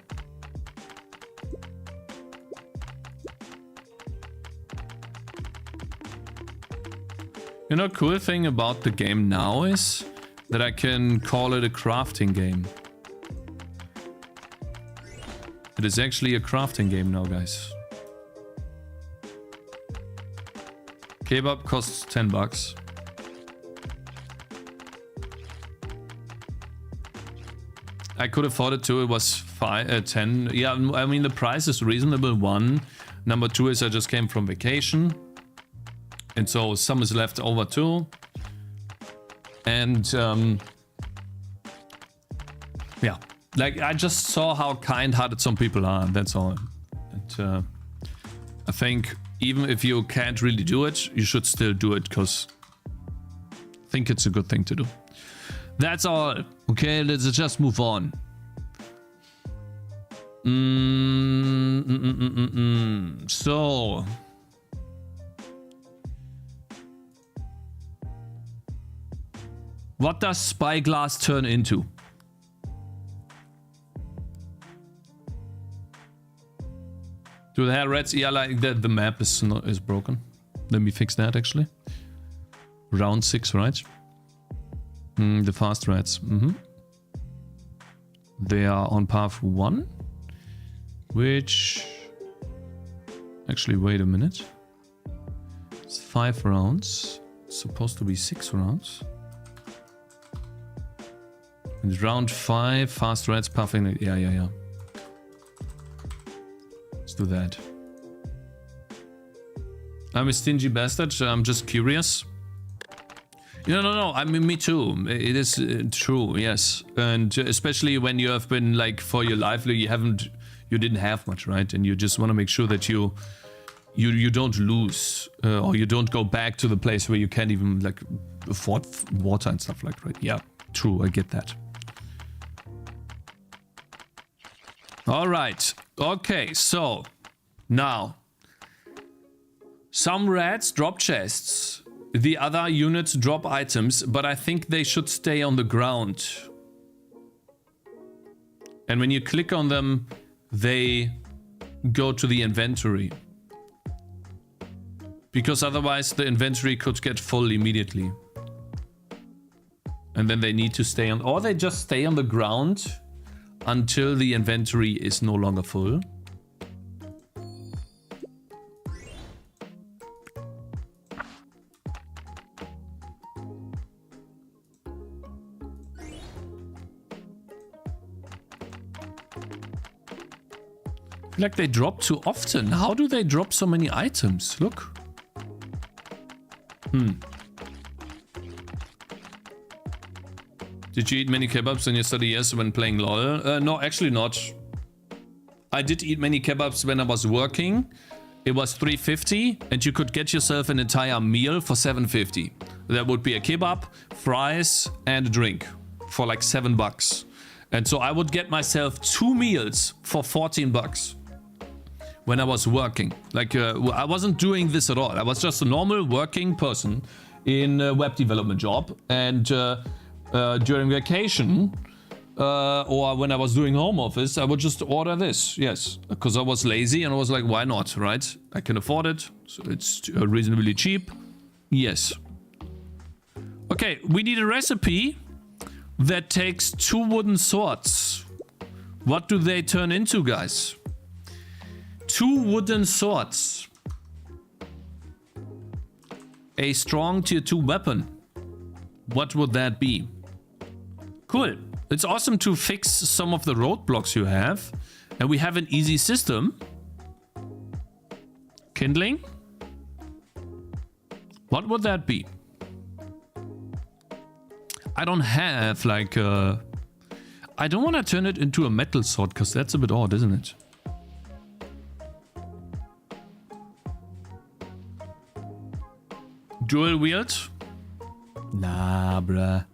Speaker 1: You know, cool thing about the game now is that I can call it a crafting game. It is actually a crafting game now, guys. Kebab costs 10 bucks. I could afford it too. It was 10. Yeah, I mean, the price is reasonable, one. Number two is I just came from vacation. And so some is left over too. And yeah, like I just saw how kind-hearted some people are. That's all. And I think even if you can't really do it, you should still do it because I think it's a good thing to do. That's all. Okay, let's just move on. So. What does Spyglass turn into? Do the hair rats? Yeah, like the map is broken. Let me fix that actually. Round 6, right? The fast rats. They are on path 1. Which... Actually, wait a minute. It's 5 rounds. It's supposed to be 6 rounds. And round 5, fast rats puffing. Yeah. Let's do that. I'm a stingy bastard. I'm just curious. No. I mean, me too. It is true, yes. And especially when you have been like for your livelihood, you didn't have much, right? And you just want to make sure that you don't lose or you don't go back to the place where you can't even like afford water and stuff like that. Right? Yeah, true. I get that. All right. Okay. So now some rats drop chests. The other units drop items, but I think they should stay on the ground. And when you click on them, they go to the inventory. Because otherwise the inventory could get full immediately. And then they need to stay on, or they just stay on the ground until the inventory is no longer full. feel like they drop too often. How do they drop so many items? Look. Did you eat many kebabs in your study years when playing LOL? No, actually not. I did eat many kebabs when I was working. It was $3.50 and you could get yourself an entire meal for $7.50. That would be a kebab, fries and a drink for like $7. And so I would get myself 2 meals for $14 when I was working. Like I wasn't doing this at all. I was just a normal working person in a web development job. And during vacation or when I was doing home office, I would just order this. Yes, because I was lazy and I was like, why not, right? I can afford it. So it's reasonably cheap. Yes. Okay, we need a recipe that takes 2 wooden swords. What do they turn into, guys? 2 wooden swords. A strong tier 2 weapon. What would that be? Cool. It's awesome to fix some of the roadblocks you have. And we have an easy system. Kindling. What would that be? I don't have like I don't want to turn it into a metal sword because that's a bit odd, isn't it? Dual wield? Nah, bruh.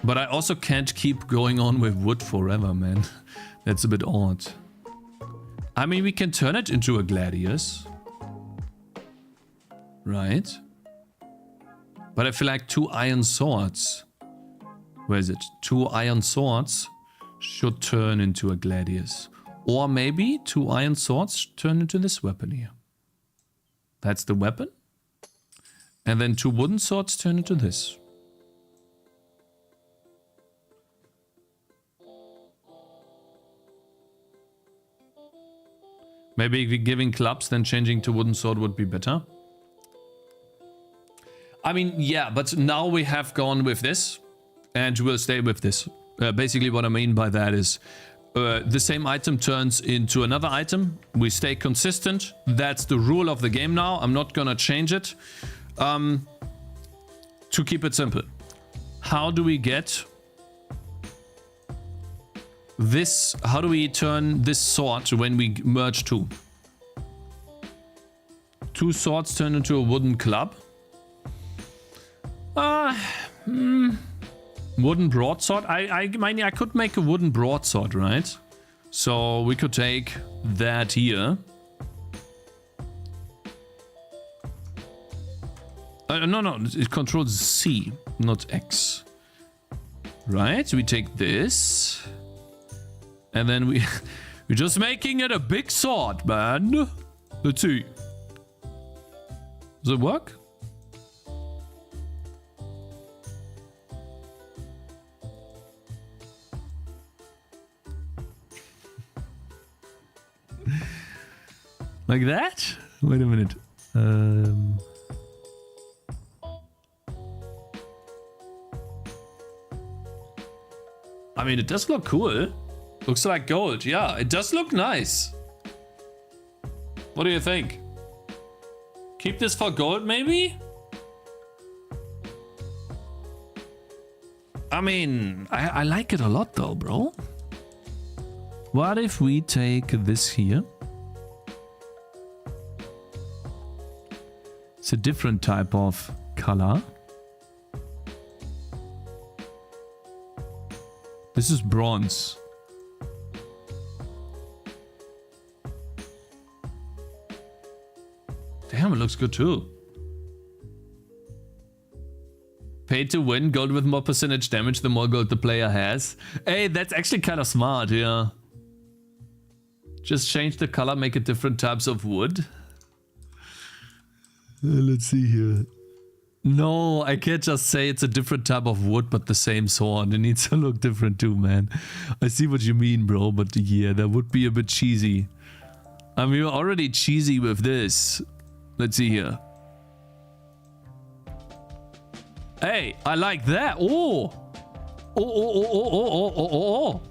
Speaker 1: But I also can't keep going on with wood forever, man. That's a bit odd. I mean, we can turn it into a gladius. Right. But I feel like 2 iron swords. Where is it? 2 iron swords should turn into a gladius. Or maybe 2 iron swords turn into this weapon here. That's the weapon. And then 2 wooden swords turn into this. Maybe giving clubs then changing to wooden sword would be better. I mean, yeah, but now we have gone with this and we'll stay with this. Basically what I mean by that is the same item turns into another item. We stay consistent. That's the rule of the game now. I'm not gonna change it. To keep it simple. How do we get this? How do we turn this sword when we merge 2? 2 swords turn into a wooden club. Wooden broadsword. I mean, I could make a wooden broadsword, right? So we could take that here. No, it controls C, not X. Right? We take this. And then we're just making it a big sword, man. Let's see. Does it work? Like that? Wait a minute. I mean, it does look cool. Looks like gold. Yeah, it does look nice. What do you think? Keep this for gold, maybe? I mean, I like it a lot though, bro. What if we take this here? It's a different type of color. This is bronze. Damn, it looks good too. Pay to win, gold with more percentage damage the more gold the player has. Hey, that's actually kind of smart, yeah. Just change the color, make it different types of wood. Let's see here. No, I can't just say it's a different type of wood, but the same sword. It needs to look different too, man. I see what you mean, bro, but yeah, that would be a bit cheesy. I mean, we're already cheesy with this. Let's see here. Hey, I like that. Oh, Oh.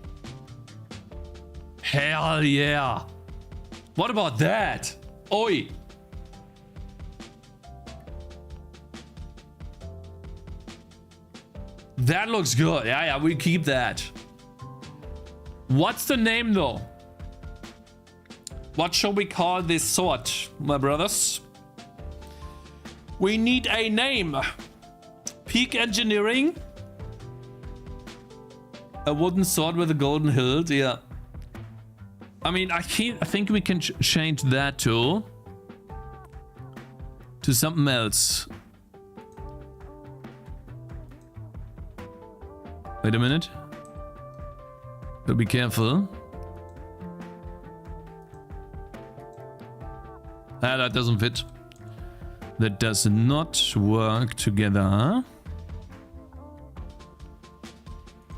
Speaker 1: Hell yeah. What about that? Oi. That looks good. Yeah, we keep that. What's the name though? What shall we call this sword, my brothers? We need a name. Peak engineering. A wooden sword with a golden hilt. Yeah. I mean, I think we can change that to something else. Wait a minute. But be careful. Ah, that doesn't fit. That does not work together.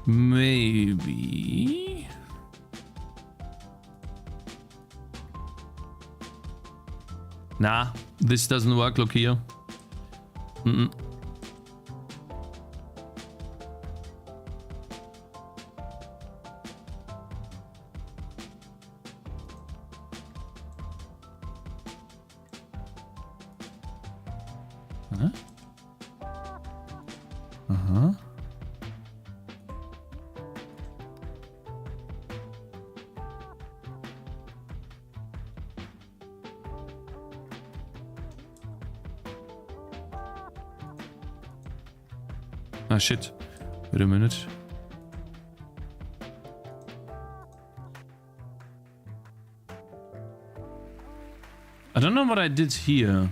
Speaker 1: Maybe. Nah, this doesn't work. Look here. Ah, shit. Wait a minute. I don't know what I did here.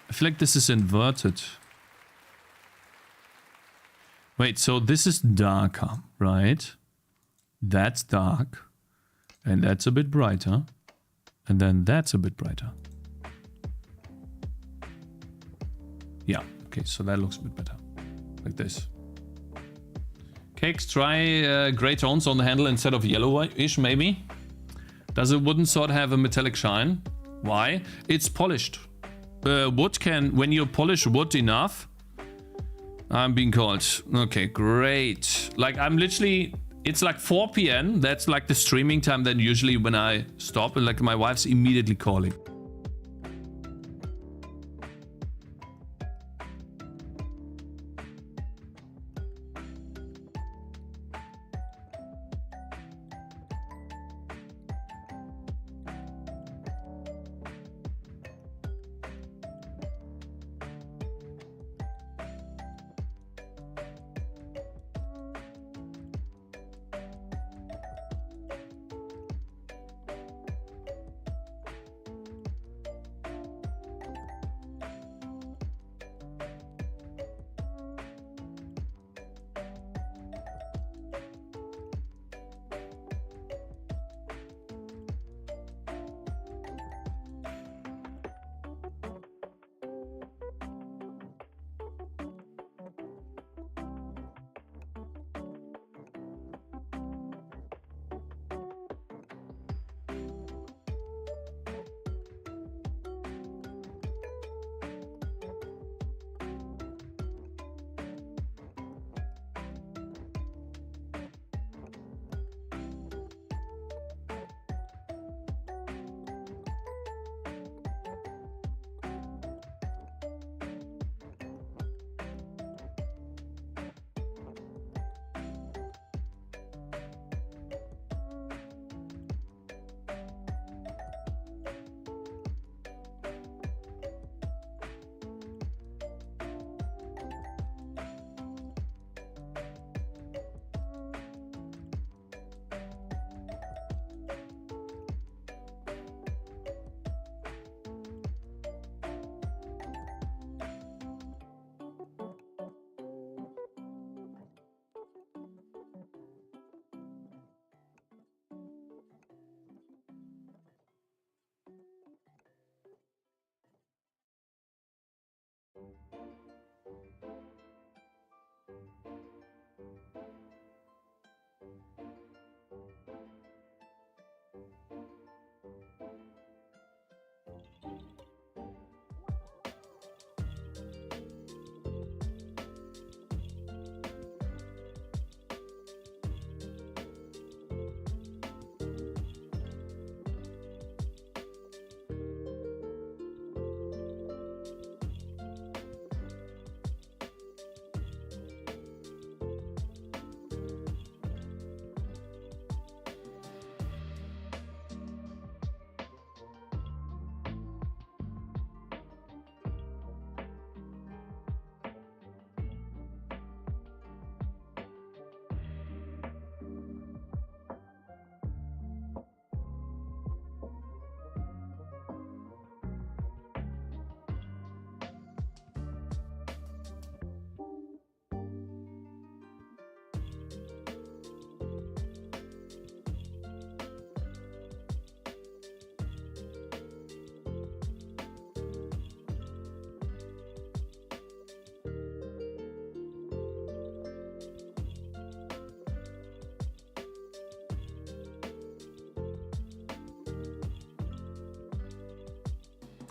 Speaker 1: I feel like this is inverted. Wait, so this is darker, right? That's dark. And that's a bit brighter. And then that's a bit brighter. Yeah, okay, so that looks a bit better. Like this. Cakez, try grey tones on the handle instead of yellowish, maybe. Does a wooden sword have a metallic shine? Why? It's polished. Wood can, when you polish wood enough... I'm being called. Okay, great. Like, I'm literally... It's like 4 p.m. That's like the streaming time then usually when I stop. And like my wife's immediately calling.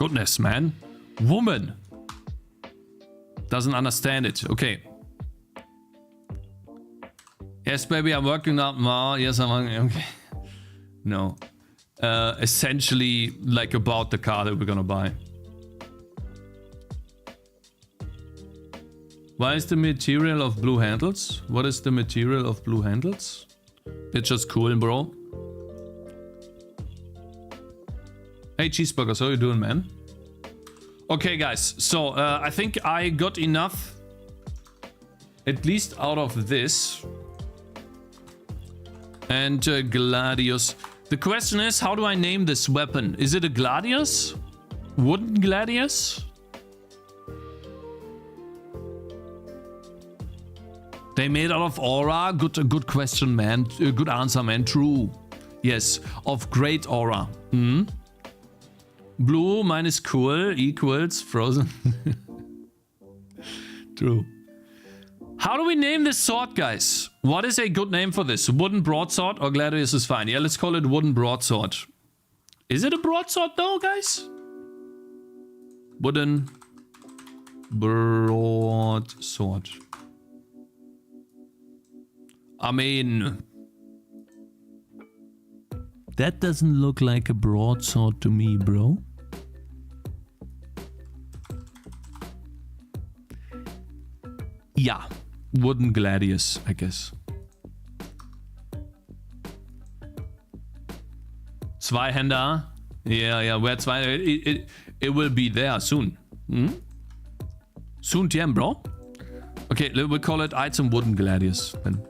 Speaker 1: Goodness, man. Woman. Doesn't understand it. Okay. Yes, baby, I'm working out more. Yes, I'm working. Okay. No. Essentially, like about the car that we're gonna buy. Why is the material of blue handles? What is the material of blue handles? It's just cool, bro. Hey, Cheeseburgers, how you doing, man? Okay, guys. So, I think I got enough, at least out of this. And Gladius. The question is, how do I name this weapon? Is it a Gladius? Wooden Gladius? They made out of aura? Good question, man. Good answer, man. True. Yes, of great aura. Hmm? Blue minus cool equals frozen. True. How do we name this sword, guys? What is a good name for this? Wooden broadsword or Gladius is fine. Yeah, let's call it wooden broadsword. Is it a broadsword though, guys? Wooden broadsword. I mean, that doesn't look like a broadsword to me, bro. Yeah, wooden Gladius, I guess. Zweihänder. Yeah, where zwei... It will be there soon. Hmm? Soon, TM, bro. Okay, we'll call it item wooden Gladius then.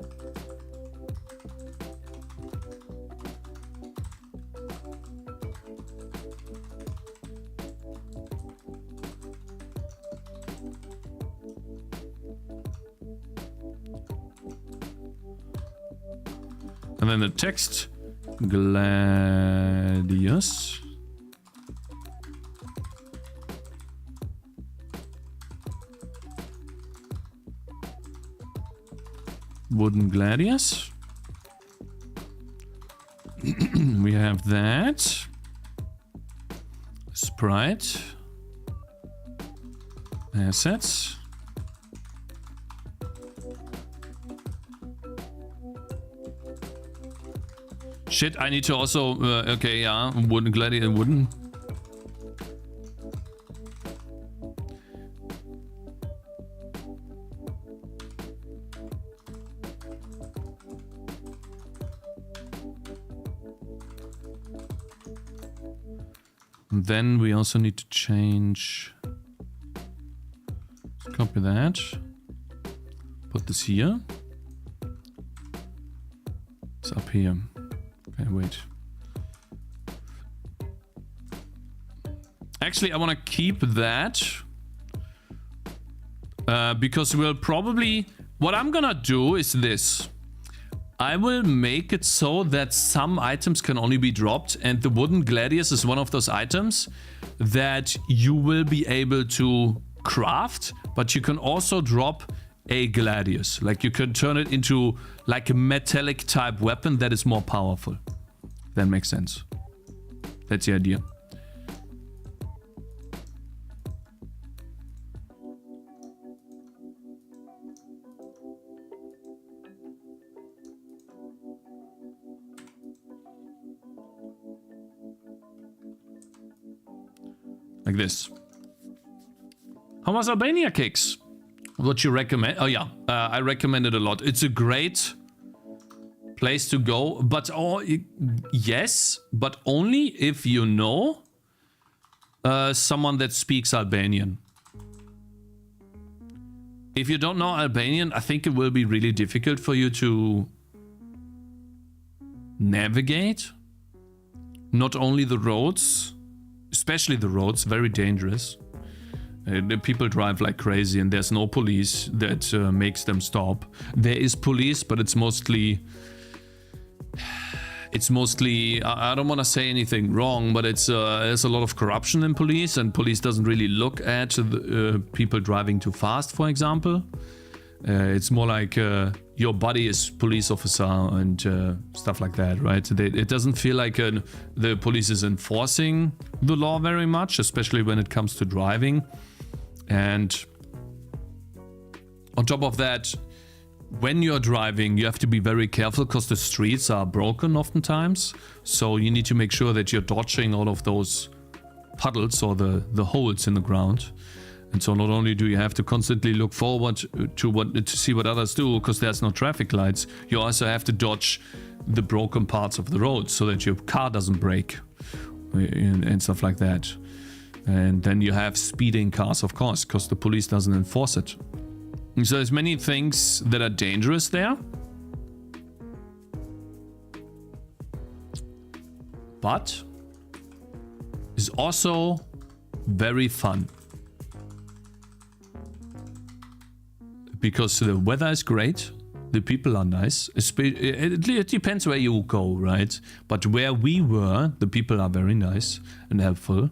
Speaker 1: And then the text, Gladius. Wooden Gladius. We have that. Sprite. Assets. Shit, I need to also... okay, yeah, wooden Gladius, wooden. And then we also need to change... Let's copy that. Put this here. It's up here. Okay, wait. Actually, I want to keep that. Because we'll probably... What I'm gonna do is this. I will make it so that some items can only be dropped, and the wooden Gladius is one of those items that you will be able to craft, but you can also drop a Gladius. Like, you can turn it into like a metallic type weapon that is more powerful. That makes sense. That's the idea. Like this. How was Albania, Cakez? What you recommend? Oh yeah, I recommend it a lot. It's a great place to go, but yes, but only if you know someone that speaks Albanian. If you don't know Albanian, I think it will be really difficult for you to navigate. Not only the roads, especially the roads, very dangerous. The people drive like crazy and there's no police that makes them stop. There is police, but it's mostly, I don't want to say anything wrong, but it's there's a lot of corruption in police, and police doesn't really look at the, people driving too fast, for example. It's more like your buddy is police officer and stuff like that, right? It doesn't feel like the police is enforcing the law very much, especially when it comes to driving. And on top of that, when you're driving, you have to be very careful because the streets are broken oftentimes. So you need to make sure that you're dodging all of those puddles or the holes in the ground. And so not only do you have to constantly look forward to see what others do because there's no traffic lights, you also have to dodge the broken parts of the road so that your car doesn't break and stuff like that. And then you have speeding cars, of course, because the police doesn't enforce it. And so there's many things that are dangerous there. But it's also very fun. Because the weather is great, the people are nice. It depends where you go, right? But where we were, the people are very nice and helpful.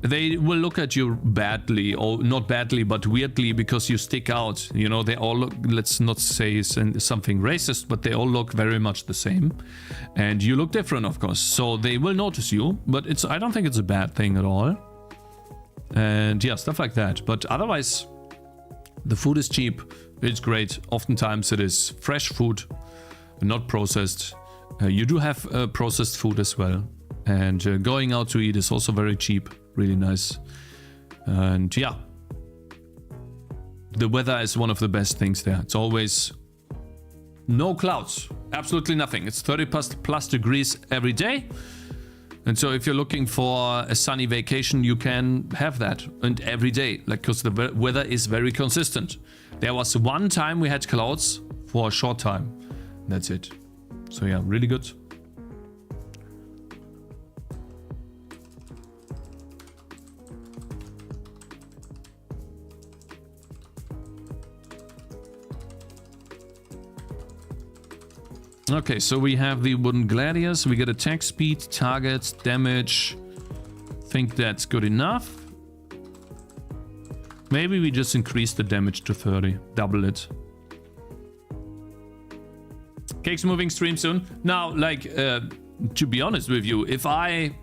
Speaker 1: They will look at you badly, or not badly, but weirdly, because you stick out. You know, they all look, let's not say something racist, but they all look very much the same. And you look different, of course. So they will notice you, but I don't think it's a bad thing at all. And yeah, stuff like that. But otherwise, the food is cheap. It's great. Oftentimes it is fresh food, not processed. You do have processed food as well. And going out to eat is also very cheap. Really nice. And yeah. The weather is one of the best things there. It's always no clouds. Absolutely nothing. It's 30 plus degrees every day. And so if you're looking for a sunny vacation, you can have that. And every day. Like, because the weather is very consistent. There was one time we had clouds for a short time. That's it. So yeah, really good. Okay, so we have the wooden gladius. We get attack speed, targets, damage. Think that's good enough. Maybe we just increase the damage to 30. Double it. Cake's moving stream soon. Now, like, to be honest with you, if I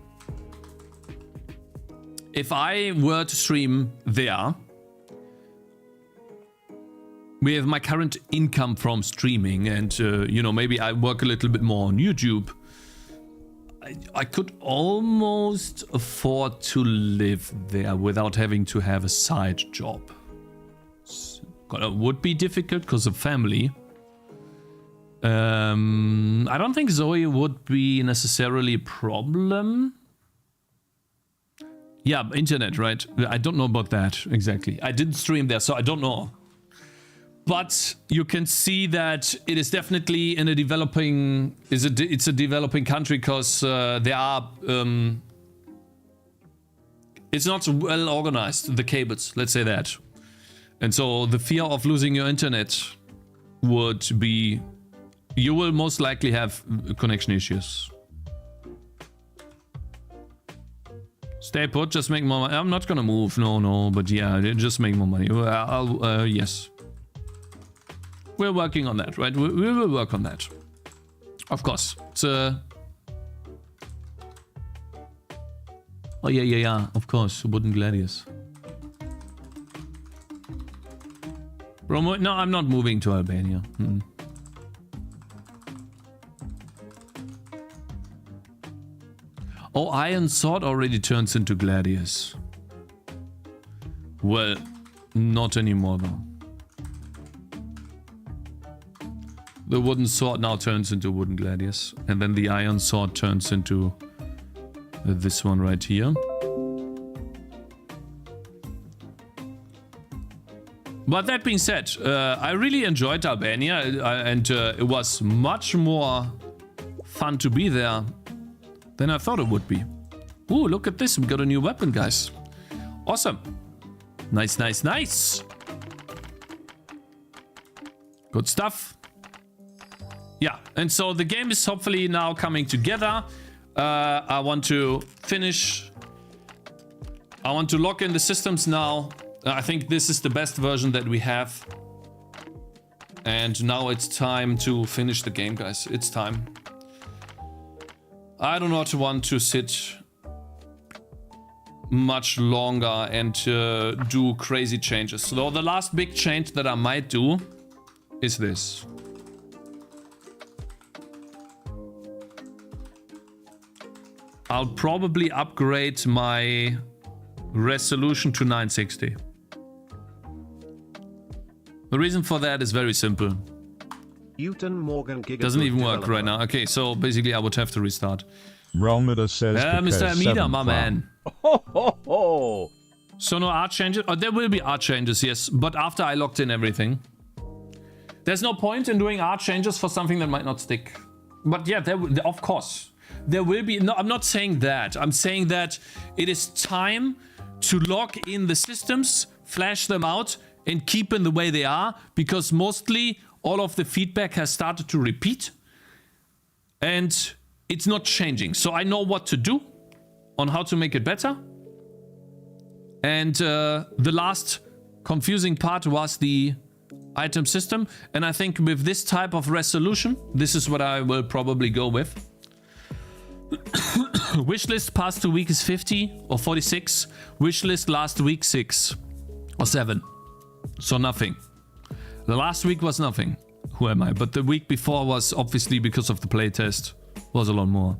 Speaker 1: were to stream there, with my current income from streaming and, you know, maybe I work a little bit more on YouTube, I could almost afford to live there without having to have a side job. It would be difficult because of family. I don't think Zoe would be necessarily a problem. Yeah, internet, right? I don't know about that exactly. I didn't stream there, so I don't know. But you can see that it is definitely in a developing, it's a developing country because there are, it's not well organized, the cables, let's say that. And so the fear of losing your internet would be, you will most likely have connection issues. Stay put, just make more money. I'm not gonna move, no, but yeah, just make more money. Yes. We're working on that, right? We will work on that. Of course. It's oh, yeah. Of course. Wooden gladius. Bro, no, I'm not moving to Albania. Oh, Iron Sword already turns into gladius. Well, not anymore though. The wooden sword now turns into wooden gladius. And then the iron sword turns into this one right here. But that being said, I really enjoyed Albania. And it was much more fun to be there than I thought it would be. Ooh, look at this. We got a new weapon, guys. Awesome. Nice, nice, nice. Good stuff. Yeah, and so the game is hopefully now coming together. I want to finish. I want to lock in the systems now. I think this is the best version that we have. And now it's time to finish the game, guys. It's time. I do not want to sit much longer and do crazy changes. So the last big change that I might do is this. I'll probably upgrade my resolution to 960. The reason for that is very simple. Doesn't even work right now. Okay, so basically I would have to restart.
Speaker 8: Realmida says
Speaker 1: Mr. Amida, my man.
Speaker 5: Ho, ho, ho.
Speaker 1: So no art changes? Oh, there will be art changes, yes. But after I locked in everything. There's no point in doing art changes for something that might not stick. But yeah, of course. There will be... No, I'm not saying that. I'm saying that it is time to lock in the systems, flash them out, and keep in the way they are. Because mostly all of the feedback has started to repeat. And it's not changing. So I know what to do on how to make it better. And the last confusing part was the item system. And I think with this type of resolution, this is what I will probably go with. Wishlist past 2 weeks is 50 or 46. Wishlist last week 6 or 7. So nothing. The last week was nothing. Who am I? But the week before was obviously because of the playtest. Was a lot more.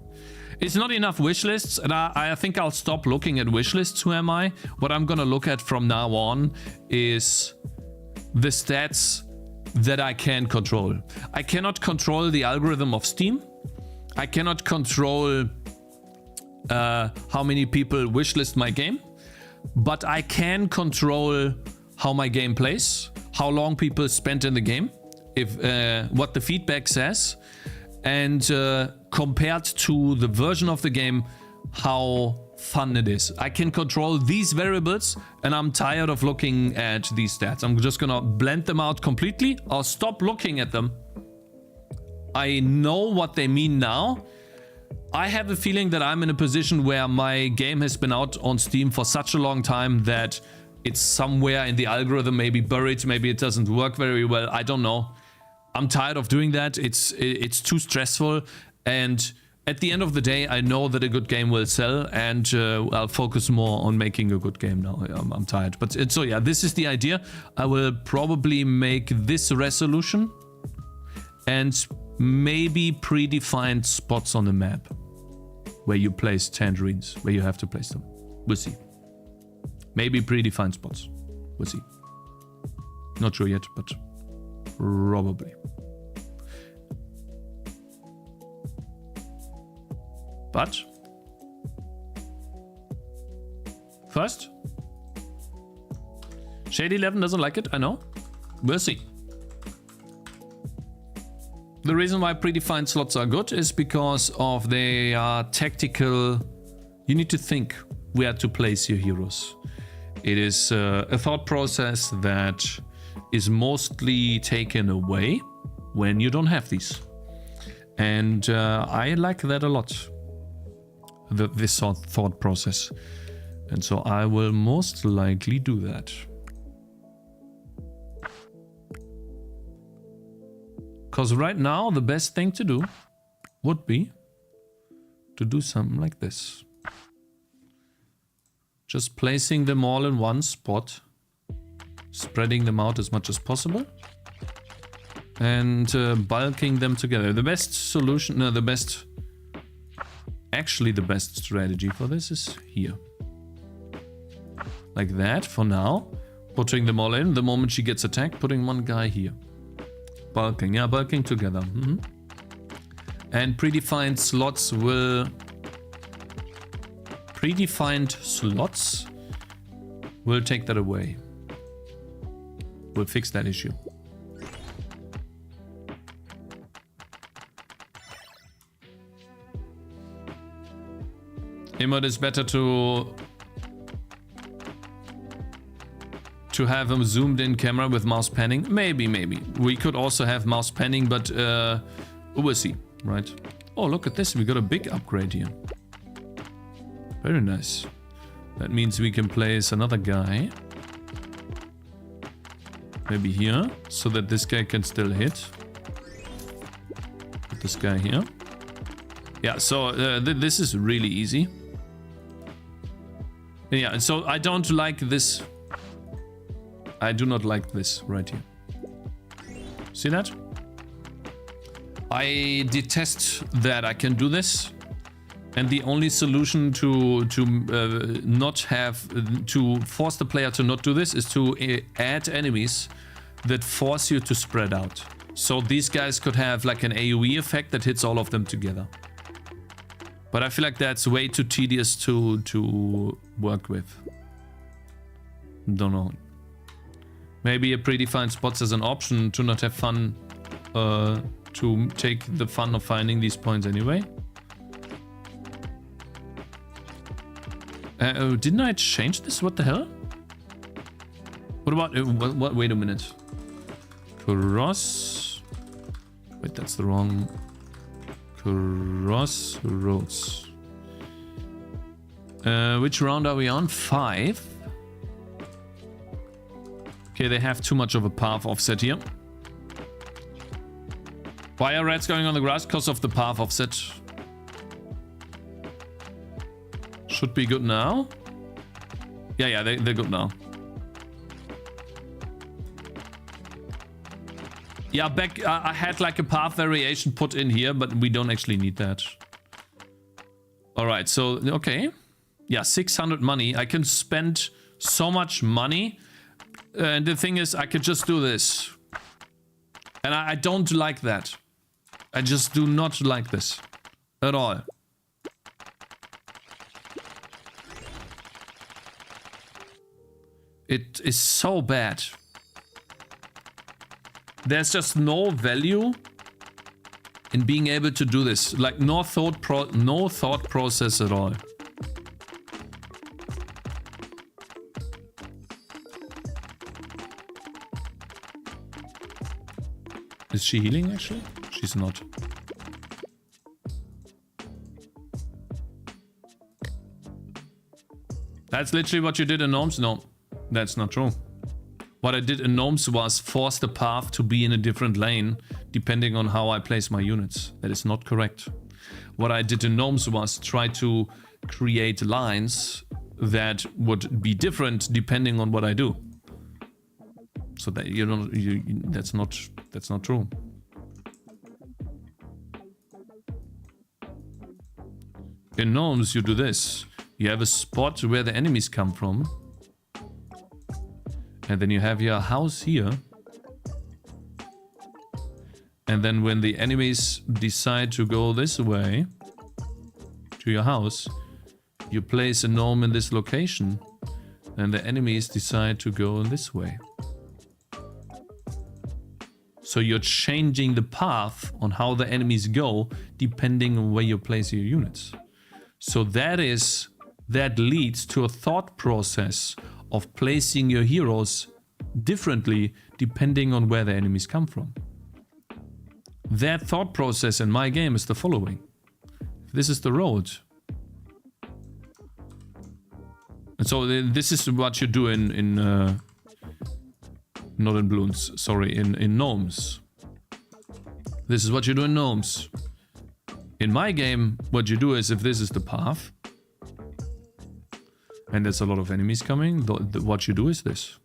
Speaker 1: It's not enough wishlists, and I think I'll stop looking at wishlists. Who am I? What I'm gonna look at from now on is the stats that I can control. I cannot control the algorithm of Steam. I cannot control how many people wishlist my game, but I can control how my game plays, how long people spent in the game, if what the feedback says, and compared to the version of the game, how fun it is. I can control these variables, and I'm tired of looking at these stats. I'm just gonna blend them out completely. I'll stop looking at them. I know what they mean now. I have a feeling that I'm in a position where my game has been out on Steam for such a long time that it's somewhere in the algorithm, maybe buried, maybe it doesn't work very well. I don't know. I'm tired of doing that. It's too stressful. And at the end of the day, I know that a good game will sell, and I'll focus more on making a good game now. I'm tired. But so yeah, this is the idea. I will probably make this resolution and maybe predefined spots on the map where you place tangerines, where you have to place them. We'll see. Maybe predefined spots. We'll see. Not sure yet, but probably. But first, Shady11 doesn't like it, I know. We'll see. The reason why predefined slots are good is because of they are tactical. You need to think where to place your heroes. It is a thought process that is mostly taken away when you don't have these. And I like that a lot. This thought process. And so I will most likely do that. Because right now the best thing to do would be to do something like this. Just placing them all in one spot, spreading them out as much as possible, and bulking them together. The best solution, no, actually the best strategy for this is here. Like that for now, putting them all in. The moment she gets attacked, putting one guy here. Bulking, yeah, bulking together. And predefined slots will... Predefined slots will take that away. We'll fix that issue. It is better to have a zoomed in camera with mouse panning. Maybe. We could also have mouse panning, but we'll see, right? Oh, look at this. We got a big upgrade here. Very nice. That means we can place another guy. Maybe here, so that this guy can still hit. Put this guy here. Yeah, so this is really easy. Yeah, so I don't like this. I do not like this right here. See that? I detest that I can do this. And the only solution to force the player to not do this is to add enemies that force you to spread out. So these guys could have like an AoE effect that hits all of them together. But I feel like that's way too tedious to work with. Don't know. Maybe a predefined spots as an option to not have fun, to take the fun of finding these points anyway. Didn't I change this? What the hell? What about... what? Wait a minute. Cross... Wait, that's the wrong... Crossroads. Which round are we on? 5. Okay, they have too much of a path offset here. Why are reds going on the grass? Because of the path offset. Should be good now. Yeah, they're good now. Yeah, back I had like a path variation put in here, but we don't actually need that. All right, so okay. Yeah, 600 money. I can spend so much money. And the thing is, I could just do this. And I don't like that. I just do not like this at all. It is so bad. There's just no value in being able to do this. Like no thought process at all. Is she healing actually? She's not. That's literally what you did in Gnomes? No, that's not true. What I did in Gnomes was force the path to be in a different lane depending on how I place my units. That is not correct. What I did in Gnomes was try to create lines that would be different depending on what I do. So that that's not true. In Gnomes you do this. You have a spot where the enemies come from. And then you have your house here. And then when the enemies decide to go this way to your house, you place a gnome in this location. And the enemies decide to go in this way. So you're changing the path on how the enemies go depending on where you place your units. So that leads to a thought process of placing your heroes differently depending on where the enemies come from. That thought process in my game is the following. This is the road. And so this is what you do in not in Bloons, sorry, in Gnomes. This is what you do in Gnomes. In my game, what you do is, if this is the path, and there's a lot of enemies coming, what you do is this.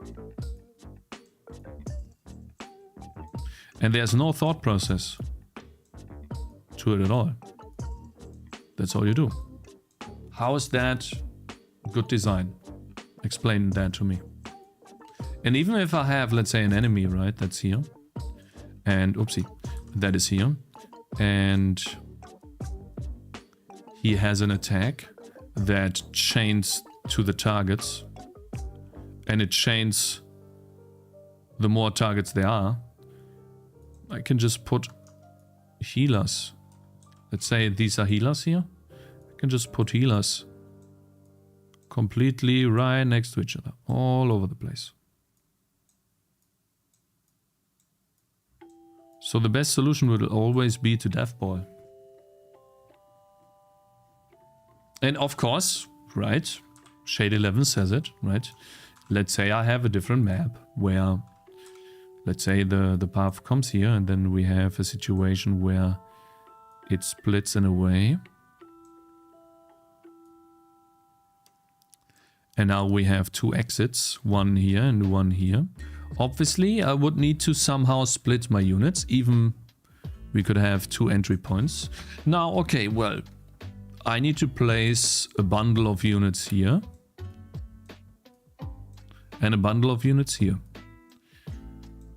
Speaker 1: And there's no thought process to it at all. That's all you do. How is that good design? Explain that to me. And even if I have, let's say, an enemy, right, that's here. And, oopsie, that is here. And he has an attack that chains to the targets. And it chains the more targets there are. I can just put healers. Let's say these are healers here. I can just put healers completely right next to each other, all over the place. So the best solution will always be to devball. And of course, right, Shade 11 says it, right? Let's say I have a different map where let's say the path comes here, and then we have a situation where it splits in a way. And now we have 2 exits, one here and one here. Obviously, I would need to somehow split my units. Even we could have 2 entry points. Now, okay, well, I need to place a bundle of units here. And a bundle of units here.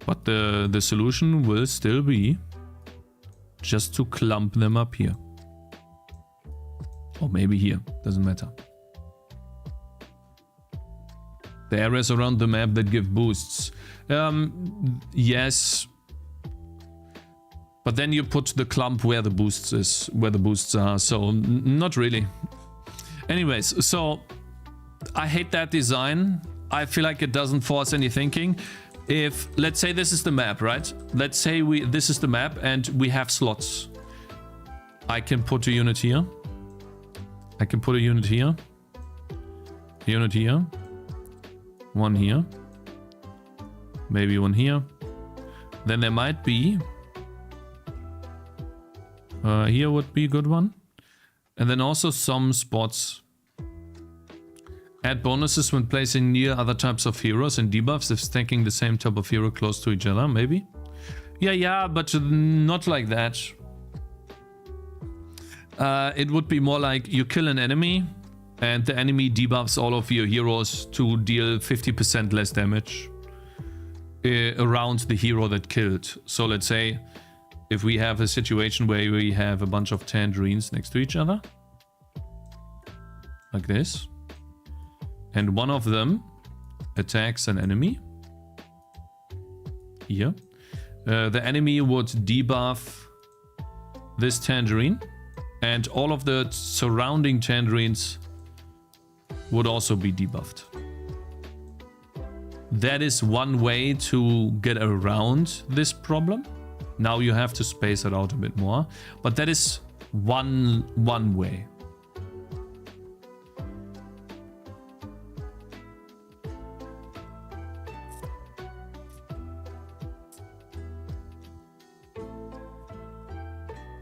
Speaker 1: But the solution will still be just to clump them up here. Or maybe here, doesn't matter. The areas around the map that give boosts. Yes. But then you put the clump where the boosts are, so not really. Anyways, so I hate that design. I feel like it doesn't force any thinking. If, let's say this is the map, right? Let's say this is the map and we have slots. I can put a unit here. I can put a unit here. A unit here. One here. Maybe one here. Then there might be... here would be a good one. And then also some spots. Add bonuses when placing near other types of heroes and debuffs if stacking the same type of hero close to each other, maybe? Yeah, but not like that. It would be more like you kill an enemy and the enemy debuffs all of your heroes to deal 50% less damage around the hero that killed. So let's say if we have a situation where we have a bunch of tangerines next to each other, like this, and one of them attacks an enemy here, the enemy would debuff this tangerine, and all of the surrounding tangerines would also be debuffed. That is one way to get around this problem. Now you have to space it out a bit more, but that is one way.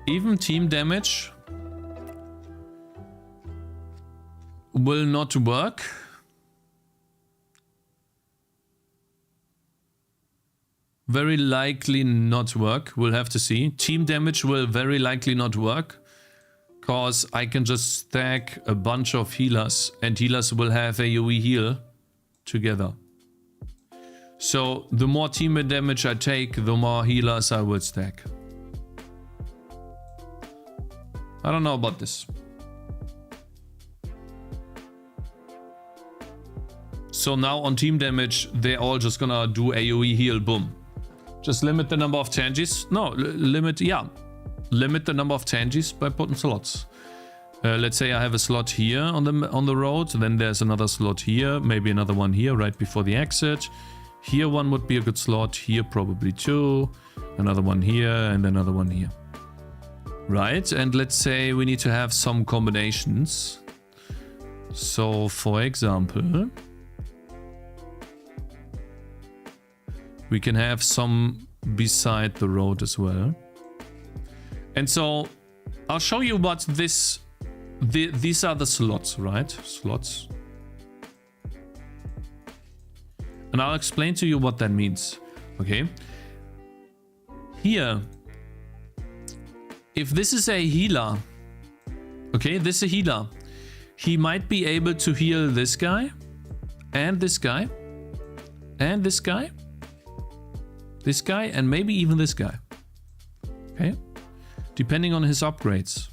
Speaker 1: Even team damage will not work. Very likely not work. We'll have to see. Team damage will very likely not work, because I can just stack a bunch of healers and healers will have AoE heal together. So the more team damage I take, the more healers I will stack. I don't know about this. So now on team damage, they're all just gonna do AoE heal, boom. Just limit the number of tangies. No, limit the number of tangies by putting slots. Let's say I have a slot here on the road, then there's another slot here, maybe another one here right before the exit. Here one would be a good slot, here probably 2, another one here and another one here. Right, and let's say we need to have some combinations. So for example, we can have some beside the road as well. And so I'll show you what these are the slots, right? Slots. And I'll explain to you what that means. Okay. Here, if this is a healer, okay, this is a healer. He might be able to heal this guy, and this guy, and this guy, this guy, and maybe even this guy. Okay, depending on his upgrades.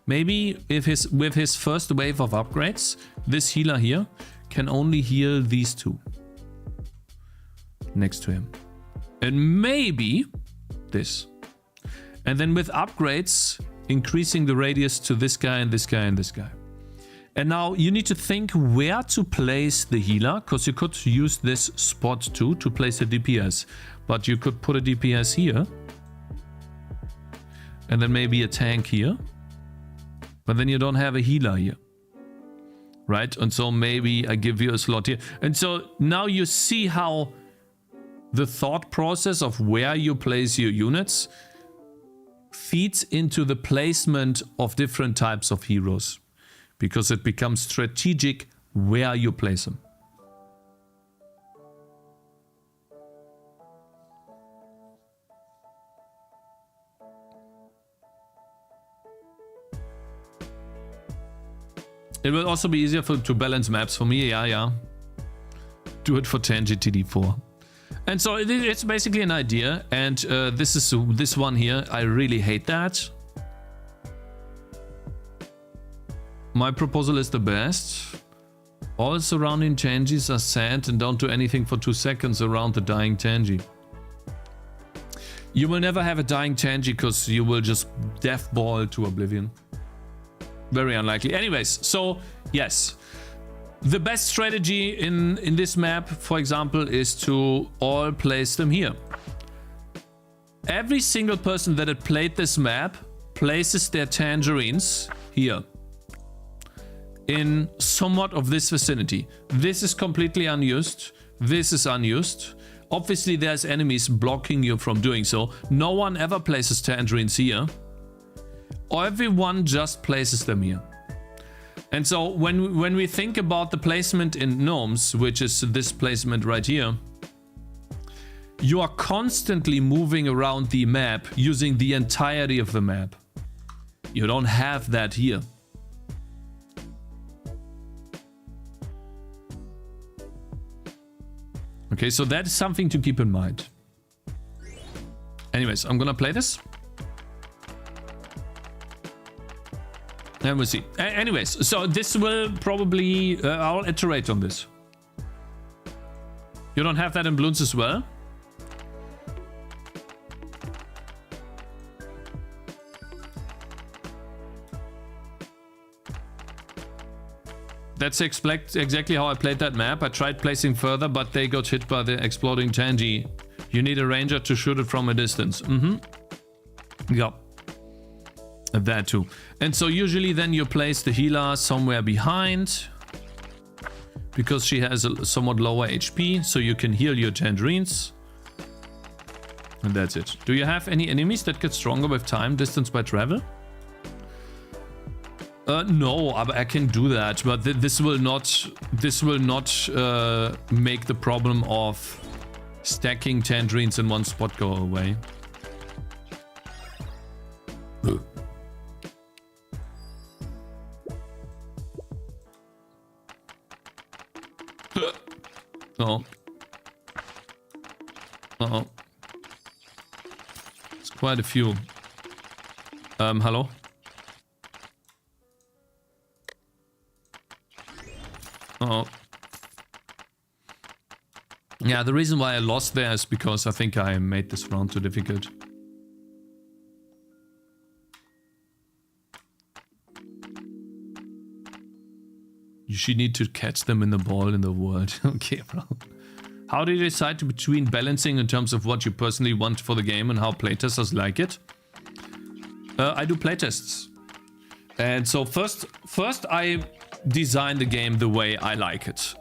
Speaker 1: Maybe if with his first wave of upgrades, this healer here can only heal these 2 next to him, and maybe this. And then with upgrades, increasing the radius to this guy and this guy and this guy. And now you need to think where to place the healer, because you could use this spot too to place a DPS. But you could put a DPS here. And then maybe a tank here. But then you don't have a healer here. Right? And so maybe I give you a slot here. And so now you see how the thought process of where you place your units feeds into the placement of different types of heroes, because it becomes strategic where you place them. It will also be easier to balance maps for me. Yeah. Do it for Tangy TD4. And so it's basically an idea. And this one here, I really hate that. My proposal is the best. All surrounding Tangies are sad and don't do anything for 2 seconds around the dying Tangy. You will never have a dying Tangy because you will just death ball to oblivion. Very unlikely. Anyways, so yes, the best strategy in this map, for example, is to all place them here. Every single person that had played this map places their tangerines here in somewhat of this vicinity. This is completely unused. This is unused. Obviously, there's enemies blocking you from doing so. No one ever places tangerines here. Everyone just places them here. And so when we think about the placement in Gnomes, which is this placement right here, you are constantly moving around the map using the entirety of the map. You don't have that here. Okay, so that is something to keep in mind. Anyways, I'm gonna play this. And we'll see. Anyways, so this will probably... I'll iterate on this. You don't have that in Bloons as well? That's exactly how I played that map. I tried placing further, but they got hit by the exploding Tangy. You need a ranger to shoot it from a distance. Yep. That too. And so usually then you place the healer somewhere behind, because she has a somewhat lower HP, so you can heal your tangerines. And that's it. Do you have any enemies that get stronger with time, distance by travel? No, I can do that, but this will not make the problem of stacking tangerines in one spot go away. Uh-oh. Uh-oh. It's quite a few. Hello? Uh-oh. Yeah, the reason why I lost there is because I think I made this round too difficult. You should need to catch them in the ball in the world. Okay, bro. How do you decide between balancing in terms of what you personally want for the game and how playtesters like it? I do playtests. And so first I design the game the way I like it.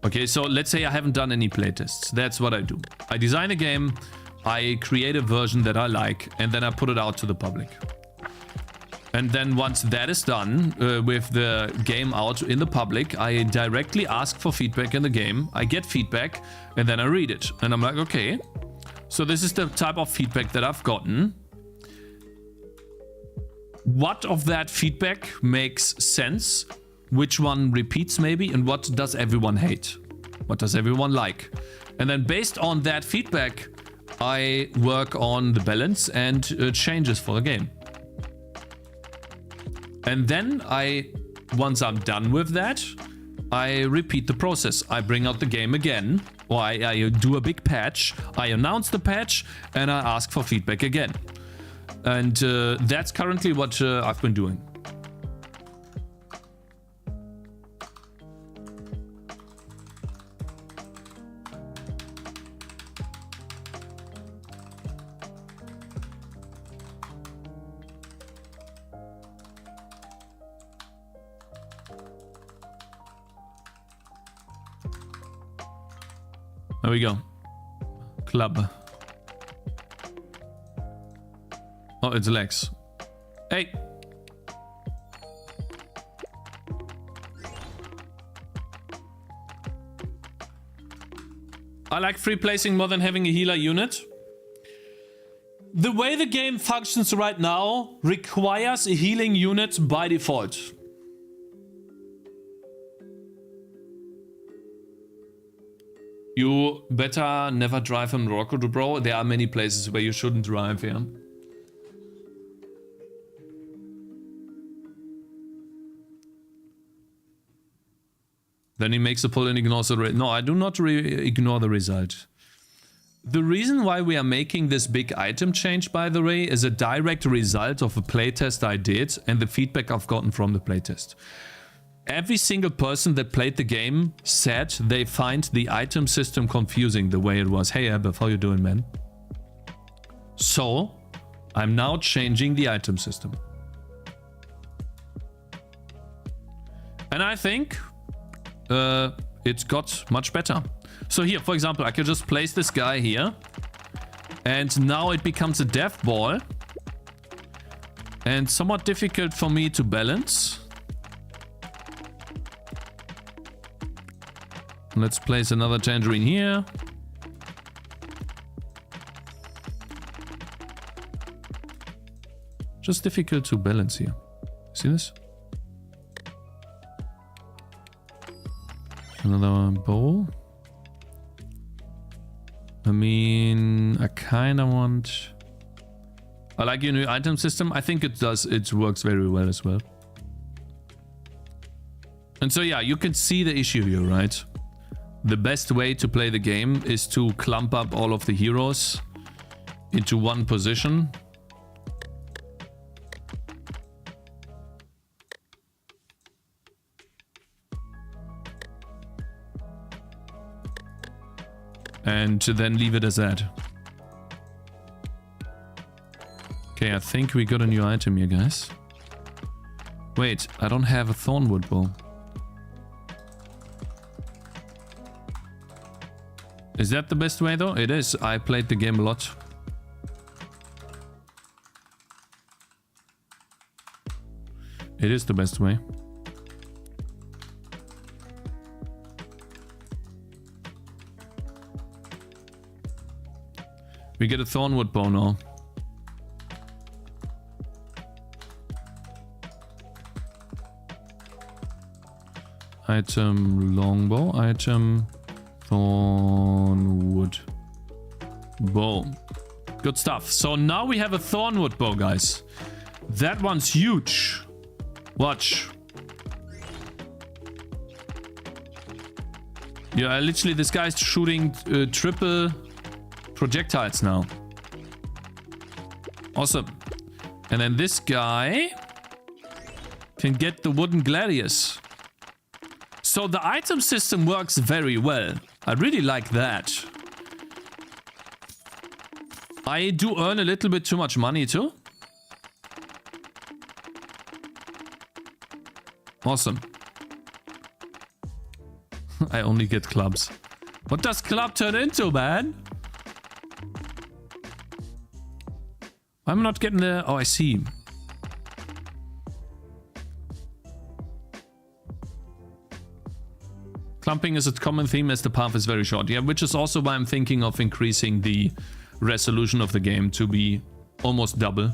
Speaker 1: Okay, so let's say I haven't done any playtests. That's what I do. I design a game, I create a version that I like, and then I put it out to the public. And then once that is done, with the game out in the public, I directly ask for feedback in the game. I get feedback, and then I read it. And I'm like, okay, so this is the type of feedback that I've gotten. What of that feedback makes sense? Which one repeats maybe? And what does everyone hate? What does everyone like? And then based on that feedback, I work on the balance and changes for the game. And then once I'm done with that, I repeat the process. I bring out the game again, or I do a big patch, I announce the patch, and I ask for feedback again. And that's currently what I've been doing. There we go. Club. Oh, it's Lex. Hey! I like free placing more than having a healer unit. The way the game functions right now requires a healing unit by default. You better never drive on Rocco, bro. There are many places where you shouldn't drive, yeah. Then he makes a pull and ignores the result. No, I do not ignore the result. The reason why we are making this big item change, by the way, is a direct result of a playtest I did and the feedback I've gotten from the playtest. Every single person that played the game said they find the item system confusing the way it was. Hey, Abef, how you doing, man? So, I'm now changing the item system. And I think it got much better. So here, for example, I can just place this guy here. And now it becomes a dev ball. And somewhat difficult for me to balance. Let's place another tangerine here. Just difficult to balance here. See this? Another bowl. I mean, I kind of want... I like your new item system. I think it does. It works very well as well. And so yeah, you can see the issue here, right? The best way to play the game is to clump up all of the heroes into one position. And then leave it as that. Okay, I think we got a new item here, guys. Wait, I don't have a thornwood bow. Is that the best way though? It is. I played the game a lot. It is the best way. We get a thornwood bow now. Item longbow, item thornwood bow. Good stuff. So now we have a thornwood bow, guys. That one's huge. Watch. Yeah, literally this guy's shooting triple projectiles now. Awesome. And then this guy can get the wooden gladius. So the item system works very well. I really like that. I do earn a little bit too much money too. Awesome. I only get clubs. What does club turn into, man? I'm not getting the... Oh, I see. Clumping is a common theme as the path is very short. Yeah, which is also why I'm thinking of increasing the resolution of the game to be almost double.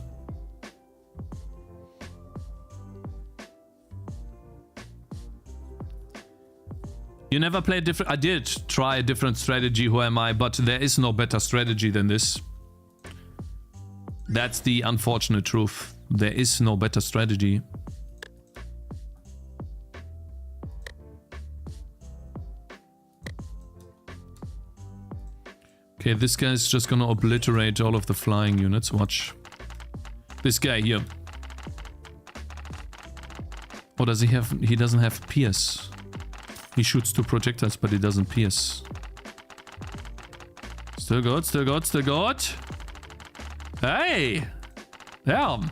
Speaker 1: You never play a different... I did try a different strategy, who am I? But there is no better strategy than this. That's the unfortunate truth. There is no better strategy. Okay, this guy's just gonna obliterate all of the flying units. Watch. This guy here. Or does he have... He doesn't have pierce. He shoots 2 projectiles, but he doesn't pierce. Still good, still good, still good. Hey! Damn!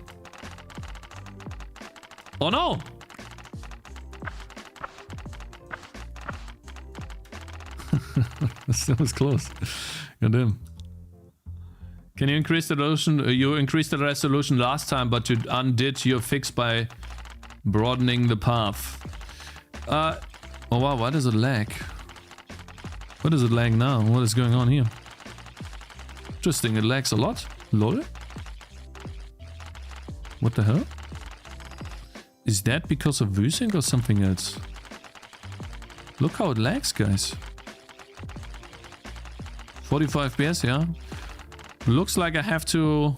Speaker 1: Oh no! That was close. Goddamn. Can you increase the resolution? You increased the resolution last time, but you undid your fix by broadening the path. Oh wow, why does it lag? What does it lag now? What is going on here? Interesting, it lags a lot. Lol. What the hell? Is that because of VSync or something else? Look how it lags, guys. 45 FPS, yeah. Looks like I have to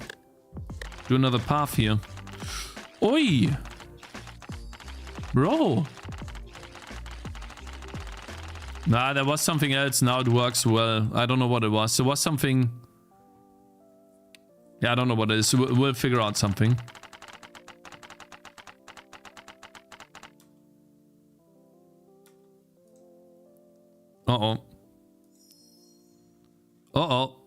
Speaker 1: do another path here. Oi! Bro! Nah, there was something else. Now it works well. I don't know what it was. There was something... Yeah, I don't know what it is. We'll figure out something. Uh-oh. Uh-oh.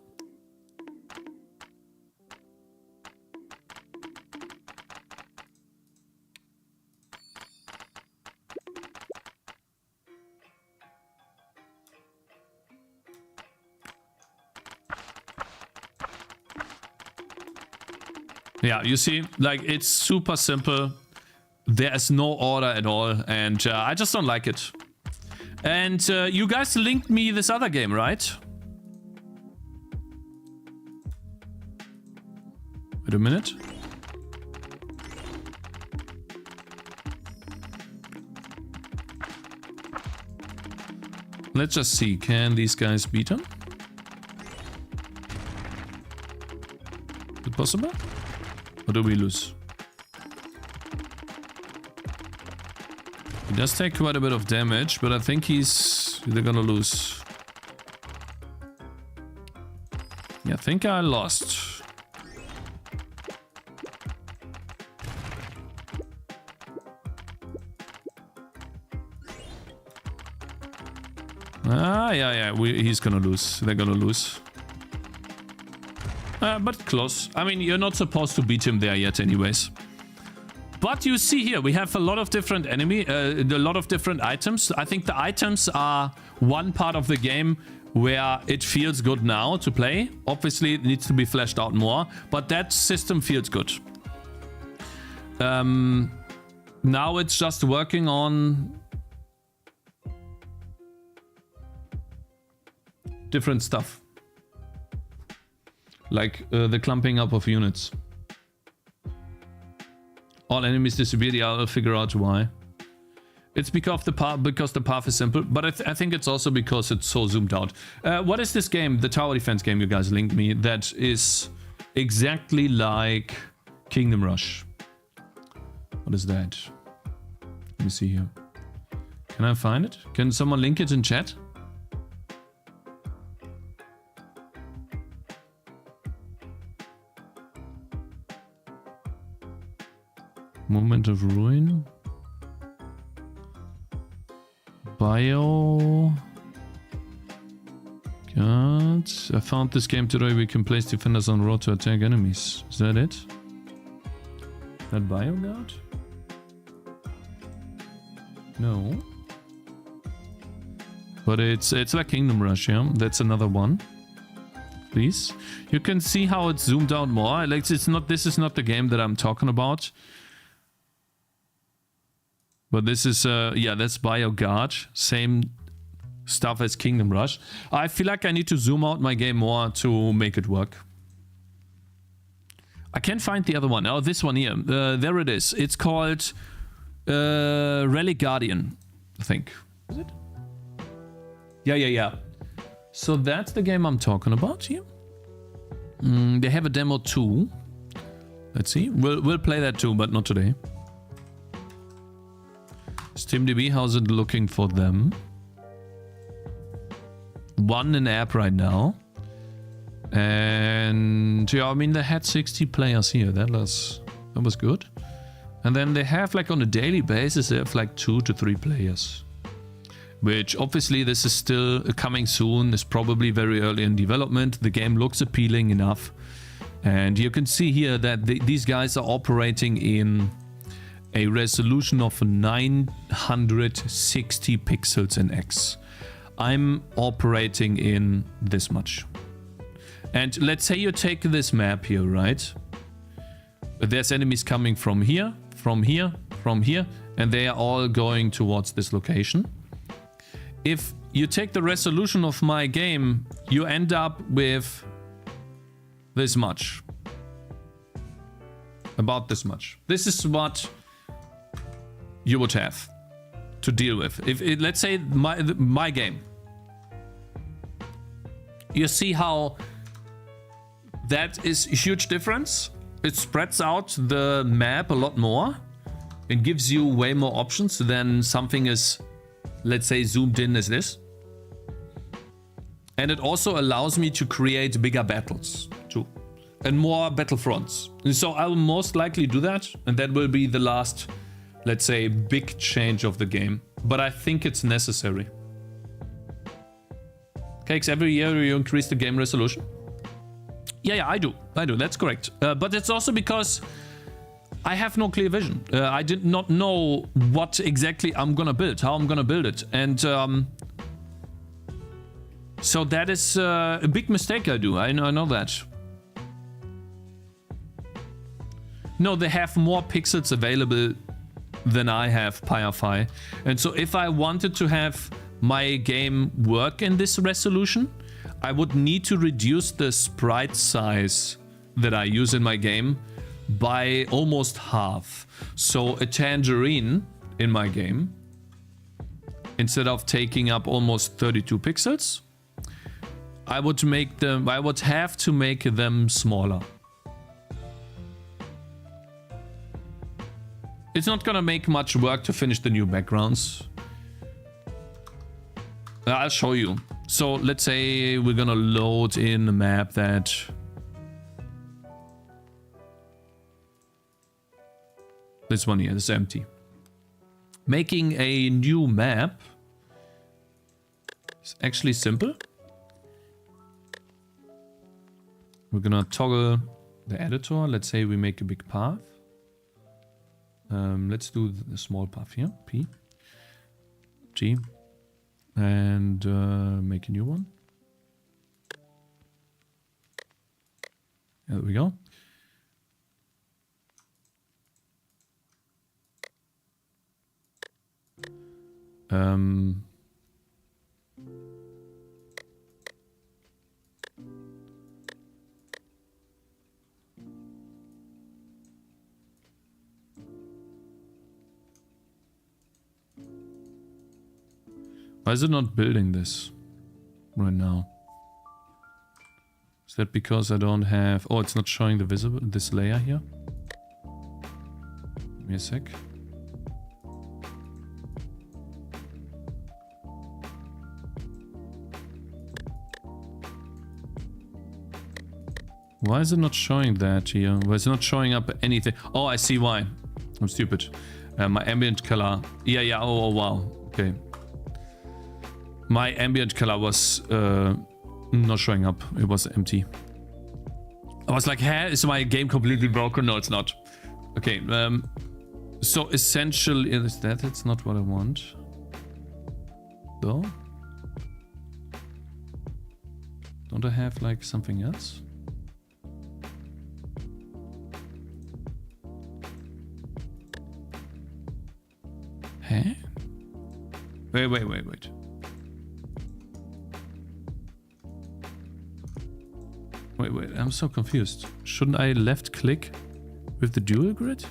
Speaker 1: Yeah, you see, like, it's super simple. There is no order at all, and I just don't like it. And you guys linked me this other game, right? Wait a minute. Let's just see, can these guys beat him? Is it possible? Or do we lose? He does take quite a bit of damage, but I think they're gonna lose. Yeah, I think I lost. Yeah, he's gonna lose. They're gonna lose. But close. I mean, you're not supposed to beat him there yet anyways. But you see here, we have a lot of different a lot of different items. I think the items are one part of the game where it feels good now to play. Obviously, it needs to be fleshed out more, but that system feels good. Now it's just working on different stuff. Like the clumping up of units. All enemies disappear. Yeah, I'll figure out why. It's because the path is simple, but I think it's also because it's so zoomed out. What is this game, the tower defense game you guys linked me, that is exactly like Kingdom Rush? What is that? Let me see here. Can I find it? Can someone link it in chat? Moment of Ruin. Bio. God. I found this game today. We can place defenders on road to attack enemies. Is that it? That Bio God? No. But it's like Kingdom Rush, yeah? That's another one. Please. You can see how it's zoomed out more. Like this is not the game that I'm talking about. But this is, yeah, that's BioGuard. Same stuff as Kingdom Rush. I feel like I need to zoom out my game more to make it work. I can't find the other one. Oh, this one here. There it is. It's called Relic Guardian, I think. Is it? Yeah. So that's the game I'm talking about here. They have a demo too. Let's see. We'll play that too, but not today. SteamDB, how's it looking for them? 1 in app right now. And yeah, I mean, they had 60 players here. That was good. And then they have, like, on a daily basis, they have like 2 to 3 players. Which obviously this is still coming soon. It's probably very early in development. The game looks appealing enough. And you can see here that these guys are operating in a resolution of 960 pixels in X. I'm operating in this much. And let's say you take this map here, right? There's enemies coming from here, from here, from here, and they are all going towards this location. If you take the resolution of my game, you end up with this much. About this much. This is what you would have to deal with. If let's say my game. You see how that is a huge difference? It spreads out the map a lot more. It gives you way more options than something is, let's say, zoomed in as this. And it also allows me to create bigger battles too. And more battlefronts. So I will most likely do that. And that will be the last, let's say, big change of the game. But I think it's necessary. Cakez, every year you increase the game resolution? Yeah, I do. That's correct. But it's also because I have no clear vision. I did not know what exactly I'm gonna build, how I'm gonna build it. And so that is a big mistake I do. I know that. No, they have more pixels available than I have PyFi. And so if I wanted to have my game work in this resolution, I would need to reduce the sprite size that I use in my game by almost half. So a tangerine in my game, instead of taking up almost 32 pixels, I would have to make them smaller. It's not gonna make much work to finish the new backgrounds. I'll show you. So let's say we're gonna load in a map that this one here is empty. Making a new map is actually simple. We're gonna toggle the editor. Let's say we make a big path. Let's do the small path here. P, G, and make a new one. There we go. Why is it not building this right now? Is that because I don't have... Oh, it's not showing the visible this layer here? Give me a sec. Why is it not showing that here? Why is it not showing up anything? Oh, I see why. I'm stupid. My ambient color. Yeah. Oh, wow. Okay. My ambient color was not showing up. It was empty. I was like, hey, is my game completely broken? No, it's not. Okay. So essentially, is that it's not what I want. Though? Don't I have like something else? Huh? Wait. Wait, I'm so confused. Shouldn't I left click with the dual grid?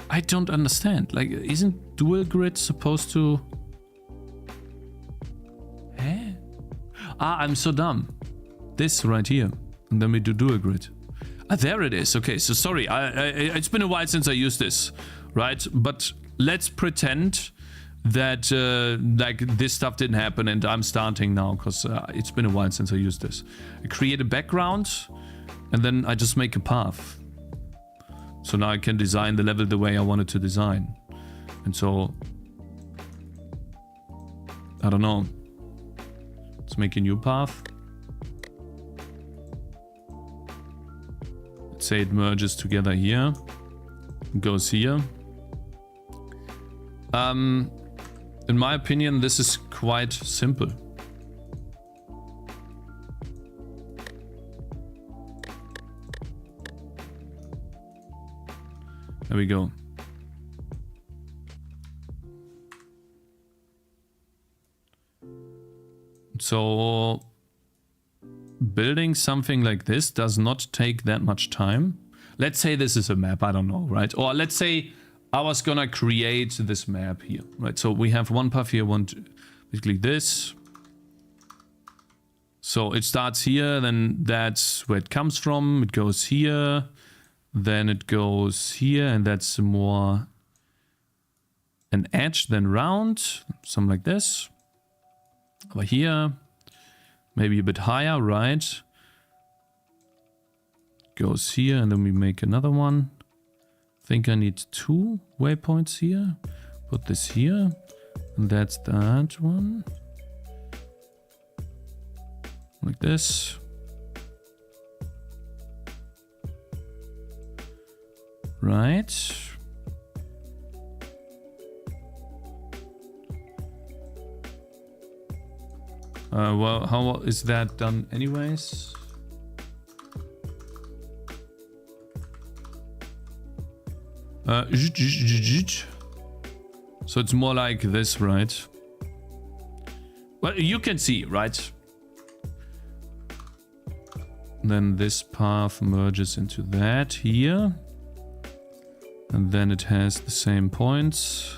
Speaker 1: I don't understand. Like, isn't dual grid supposed to... Huh? Ah, I'm so dumb. This right here. And then we do dual grid. Ah, there it is. Okay, so sorry. It's been a while since I used this, right? But let's pretend that like this stuff didn't happen and I'm starting now because it's been a while since I used this. I create a background and then I just make a path. So now I can design the level the way I wanted to design. And so, I don't know. Let's make a new path. Let's say it merges together here. Goes here. In my opinion, this is quite simple. There we go. So building something like this does not take that much time. Let's say this is a map, I don't know, right? Or let's say I was gonna create this map here, right? So we have one path here, basically this. So it starts here, then that's where it comes from. It goes here, then it goes here, and that's more an edge than round, something like this. Over here, maybe a bit higher, right? Goes here, and then we make another one. I think I need 2 waypoints here. Put this here, and that's that one. Like this. Right. Well, how is that done anyways? So it's more like this, right? Well, you can see, right? Then this path merges into that here. And then it has the same points.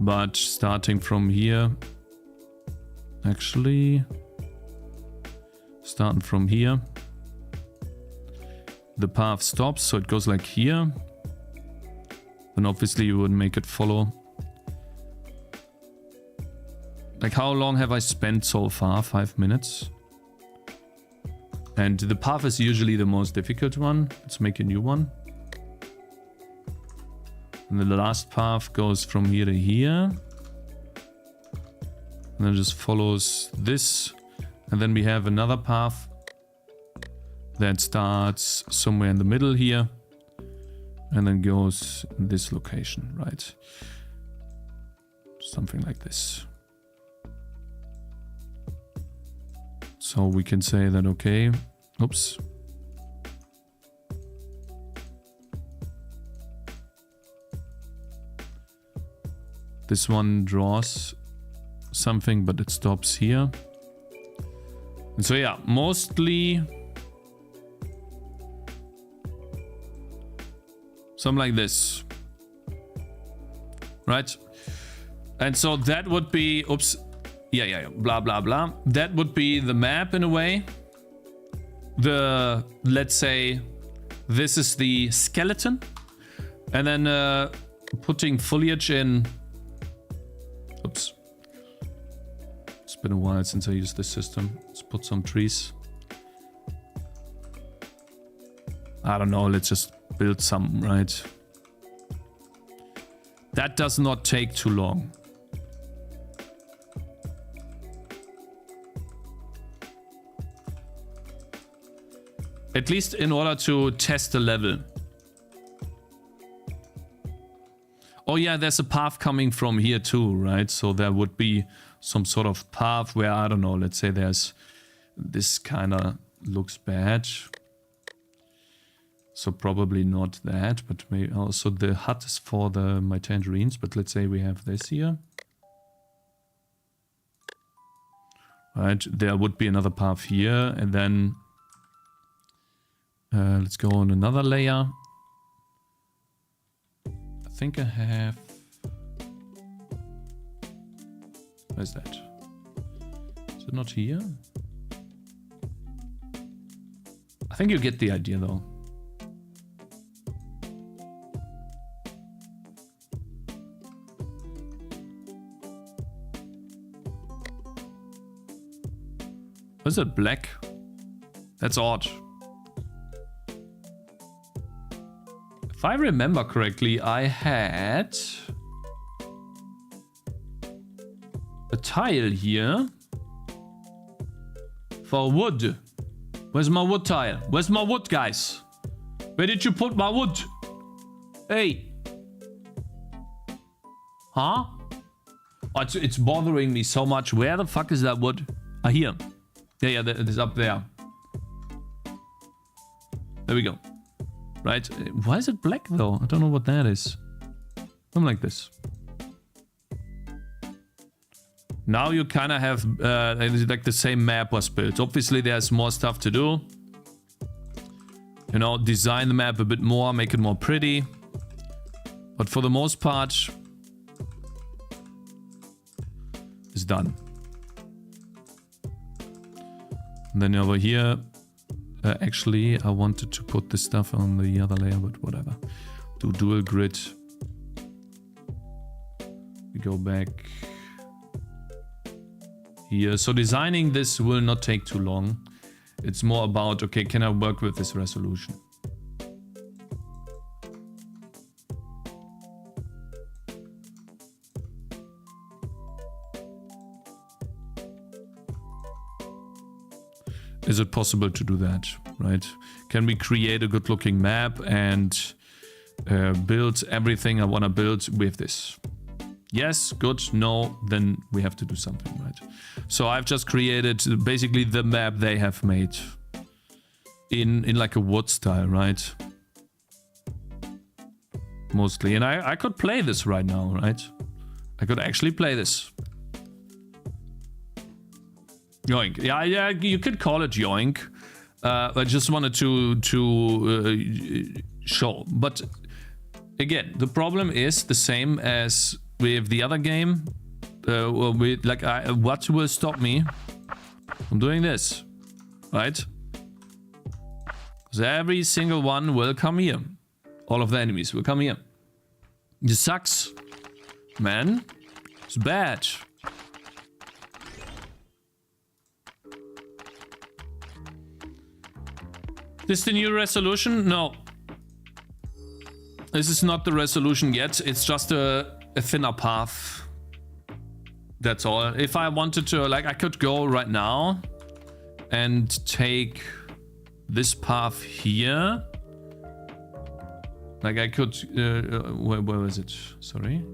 Speaker 1: But starting from here, actually, starting from here, the path stops, so it goes like here. Then obviously you would make it follow. Like, how long have I spent so far? 5 minutes. And the path is usually the most difficult one. Let's make a new one. And the last path goes from here to here. And then just follows this. And then we have another path that starts somewhere in the middle here. And then goes in this location, right? Something like this. So we can say that, okay, oops. This one draws something, but it stops here. And so yeah, mostly something like this, right? And so that would be, oops, yeah, blah, blah, blah. That would be the map in a way. Let's say this is the skeleton. And then putting foliage in. Oops. It's been a while since I used this system. Let's put some trees. I don't know, let's just build some, right? That does not take too long. At least in order to test the level. Oh yeah, there's a path coming from here too, right? So there would be some sort of path where, I don't know, let's say there's this kind of looks bad. So probably not that, but maybe also the hut is for my tangerines. But let's say we have this here. Right, there would be another path here, and then let's go on another layer. I think I have... Where's that? Is it not here? I think you get the idea though. Was it black? That's odd. If I remember correctly, I had a tile here for wood. Where's my wood tile? Where's my wood, guys? Where did you put my wood? Hey. Huh? Oh, it's bothering me so much. Where the fuck is that wood? Ah, here. Yeah, it is up there. There we go. right? Why is it black though? I don't know what that is. Something like this. Now you kind of have like the same map was built. Obviously there's more stuff to do. You know, design the map a bit more, make it more pretty. But for the most part, it's done. And then over here, actually I wanted to put this stuff on the other layer, but whatever. Do dual grid. We go back here. So designing this will not take too long. It's more about, okay, can I work with this resolution? Is it possible to do that, right? Can we create a good looking map and build everything I want to build with this? Yes, good, no, then we have to do something, right? So I've just created basically the map they have made in like a wood style, right? Mostly, and I could play this right now, right? I could actually play this. Yoink. Yeah, you could call it yoink. I just wanted to show. But again, the problem is the same as with the other game. What will stop me from doing this, right? Because every single one will come here. All of the enemies will come here. This sucks, man. It's bad. This the new resolution? No. This is not the resolution yet. It's just a thinner path. That's all. If I wanted to, like, I could go right now and take this path here. Like I could, where is it? Sorry.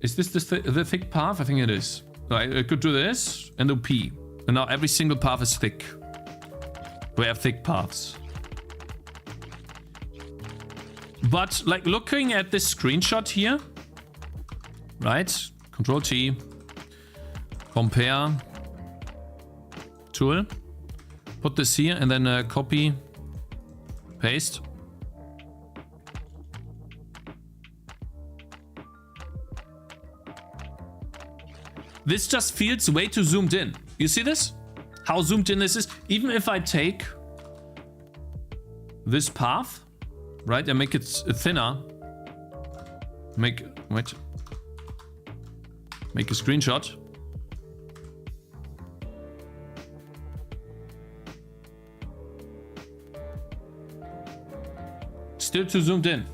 Speaker 1: Is this the thick path? I think it is. I could do this and do P. And now every single path is thick. We have thick paths. But like looking at this screenshot here, right? Control T, compare, tool, put this here and then copy, paste. This just feels way too zoomed in. You see this? How zoomed in this is? Even if I take this path, right, and make it thinner, make a screenshot. Still too zoomed in.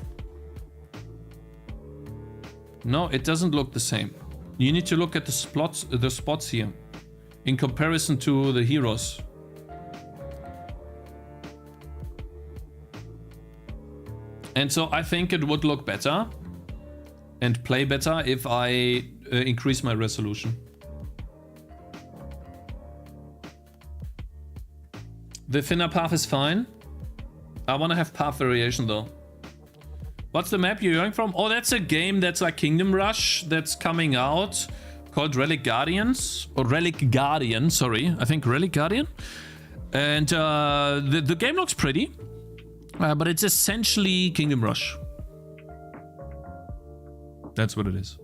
Speaker 1: No, it doesn't look the same. You need to look at the spots here in comparison to the heroes. And so I think it would look better and play better if I increase my resolution. The thinner path is fine. I want to have path variation though. What's the map you're going from? Oh, that's a game that's like Kingdom Rush that's coming out called Relic Guardians. Or Relic Guardian, sorry. I think Relic Guardian. And the game looks pretty. But it's essentially Kingdom Rush. That's what it is.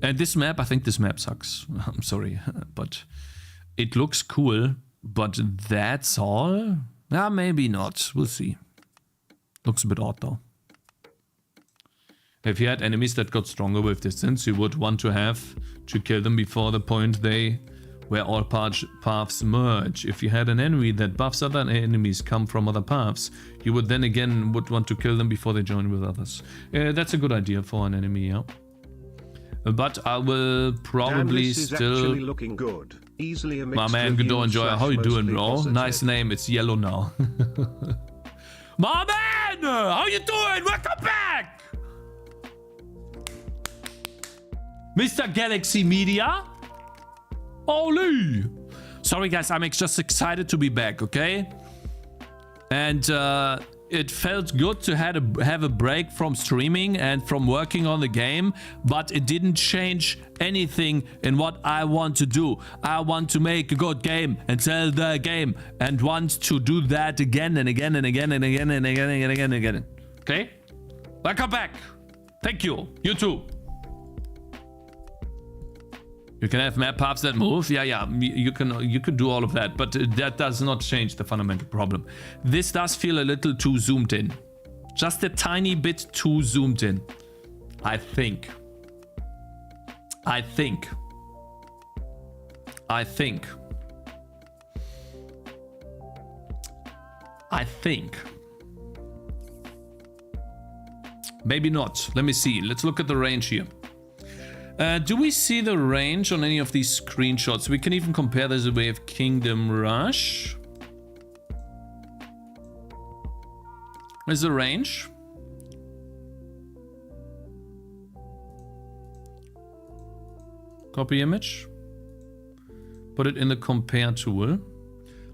Speaker 1: And this map, I think this map sucks. I'm sorry. But it looks cool. But that's all? Maybe not. We'll see. Looks a bit odd though. If you had enemies that got stronger with distance, you would want to have to kill them before the point where all paths merge. If you had an enemy that buffs other enemies come from other paths, you would then again want to kill them before they join with others. That's a good idea for an enemy, yeah. But I will probably still...
Speaker 2: looking good. Easily a
Speaker 1: my man Godot Enjoyer, how you doing, bro? Nice name, it's yellow now. My man! How you doing? Welcome back! Mr. Galaxy Media? Holy! Sorry guys, I'm just excited to be back, okay? And it felt good to have a break from streaming and from working on the game, but it didn't change anything in what I want to do. I want to make a good game and sell the game and want to do that again and again and again and again and again and again and again. Okay? Welcome back. Thank you. You too. You can have map paths that move. Yeah, you can do all of that, but that does not change the fundamental problem. This does feel a little too zoomed in. Just a tiny bit too zoomed in. I think. Maybe not. Let me see. Let's look at the range here. Do we see the range on any of these screenshots? We can even compare this with Kingdom Rush. Is the range? Copy image. Put it in the compare tool.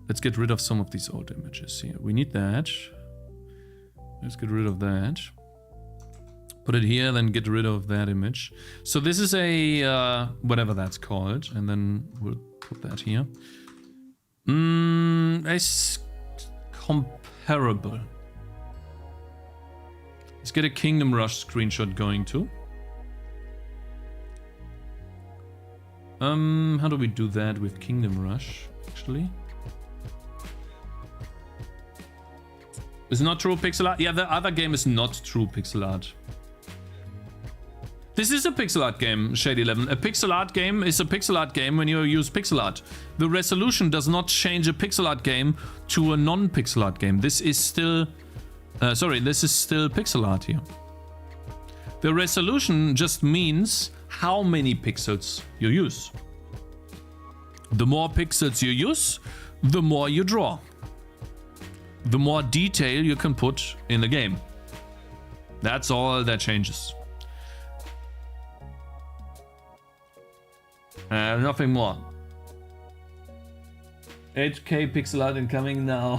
Speaker 1: Let's get rid of some of these old images here. We need that. Let's get rid of that. Put it here, then get rid of that image. So this is a, whatever that's called. And then we'll put that here. It's comparable. Let's get a Kingdom Rush screenshot going too. How do we do that with Kingdom Rush, actually? Is it not true pixel art? Yeah, the other game is not true pixel art. This is a pixel art game, Shade11. A pixel art game is a pixel art game when you use pixel art. The resolution does not change a pixel art game to a non-pixel art game. This is still... this is still pixel art here. The resolution just means how many pixels you use. The more pixels you use, the more you draw. The more detail you can put in the game. That's all that changes. Nothing more. 8K pixel art incoming now.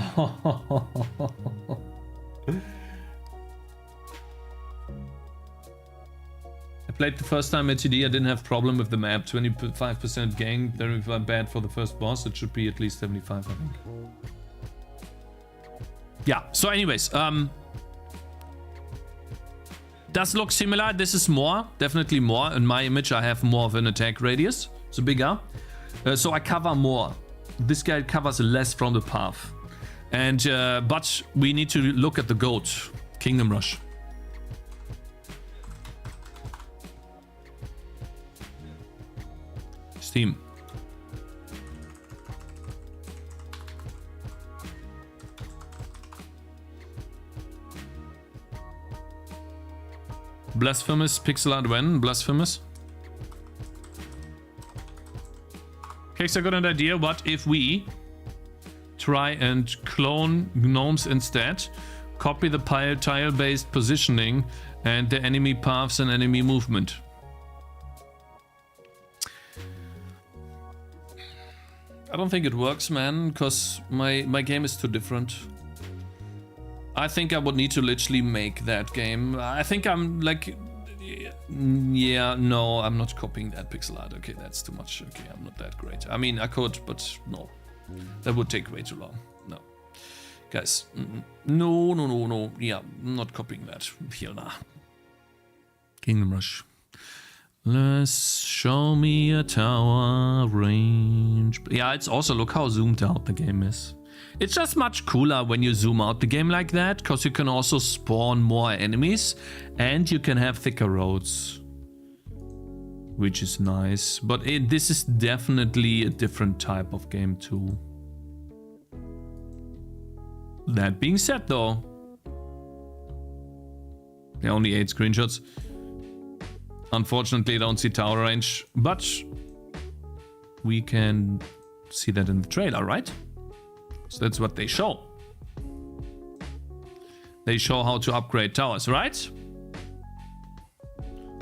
Speaker 1: I played the first time at TD, I didn't have problem with the map. 25% gang, very bad for the first boss. It should be at least 75, I think. Yeah, so anyways, does look similar. This is more, definitely more. In my image, I have more of an attack radius, so bigger. So I cover more. This guy covers less from the path. And, but we need to look at the goat, Kingdom Rush. Steam. Blasphemous pixel art when? Blasphemous? Cakez, I got an idea. What if we try and clone Gnomes instead? Copy the tile-based positioning and the enemy paths and enemy movement. I don't think it works, man, because my game is too different. I think I would need to literally make that game. I think I'm like... Yeah, no, I'm not copying that pixel art. Okay, that's too much. Okay, I'm not that great. I mean, I could, but no. That would take way too long. No. Guys, no. Yeah, I'm not copying that. Here, nah. Kingdom Rush. Let's show me a tower range. Yeah, it's also, look how zoomed out the game is. It's just much cooler when you zoom out the game like that, because you can also spawn more enemies and you can have thicker roads, which is nice. But this is definitely a different type of game too. That being said though, there are only 8 screenshots. Unfortunately, I don't see tower range, but we can see that in the trailer, right? So that's what they show. They show how to upgrade towers, right?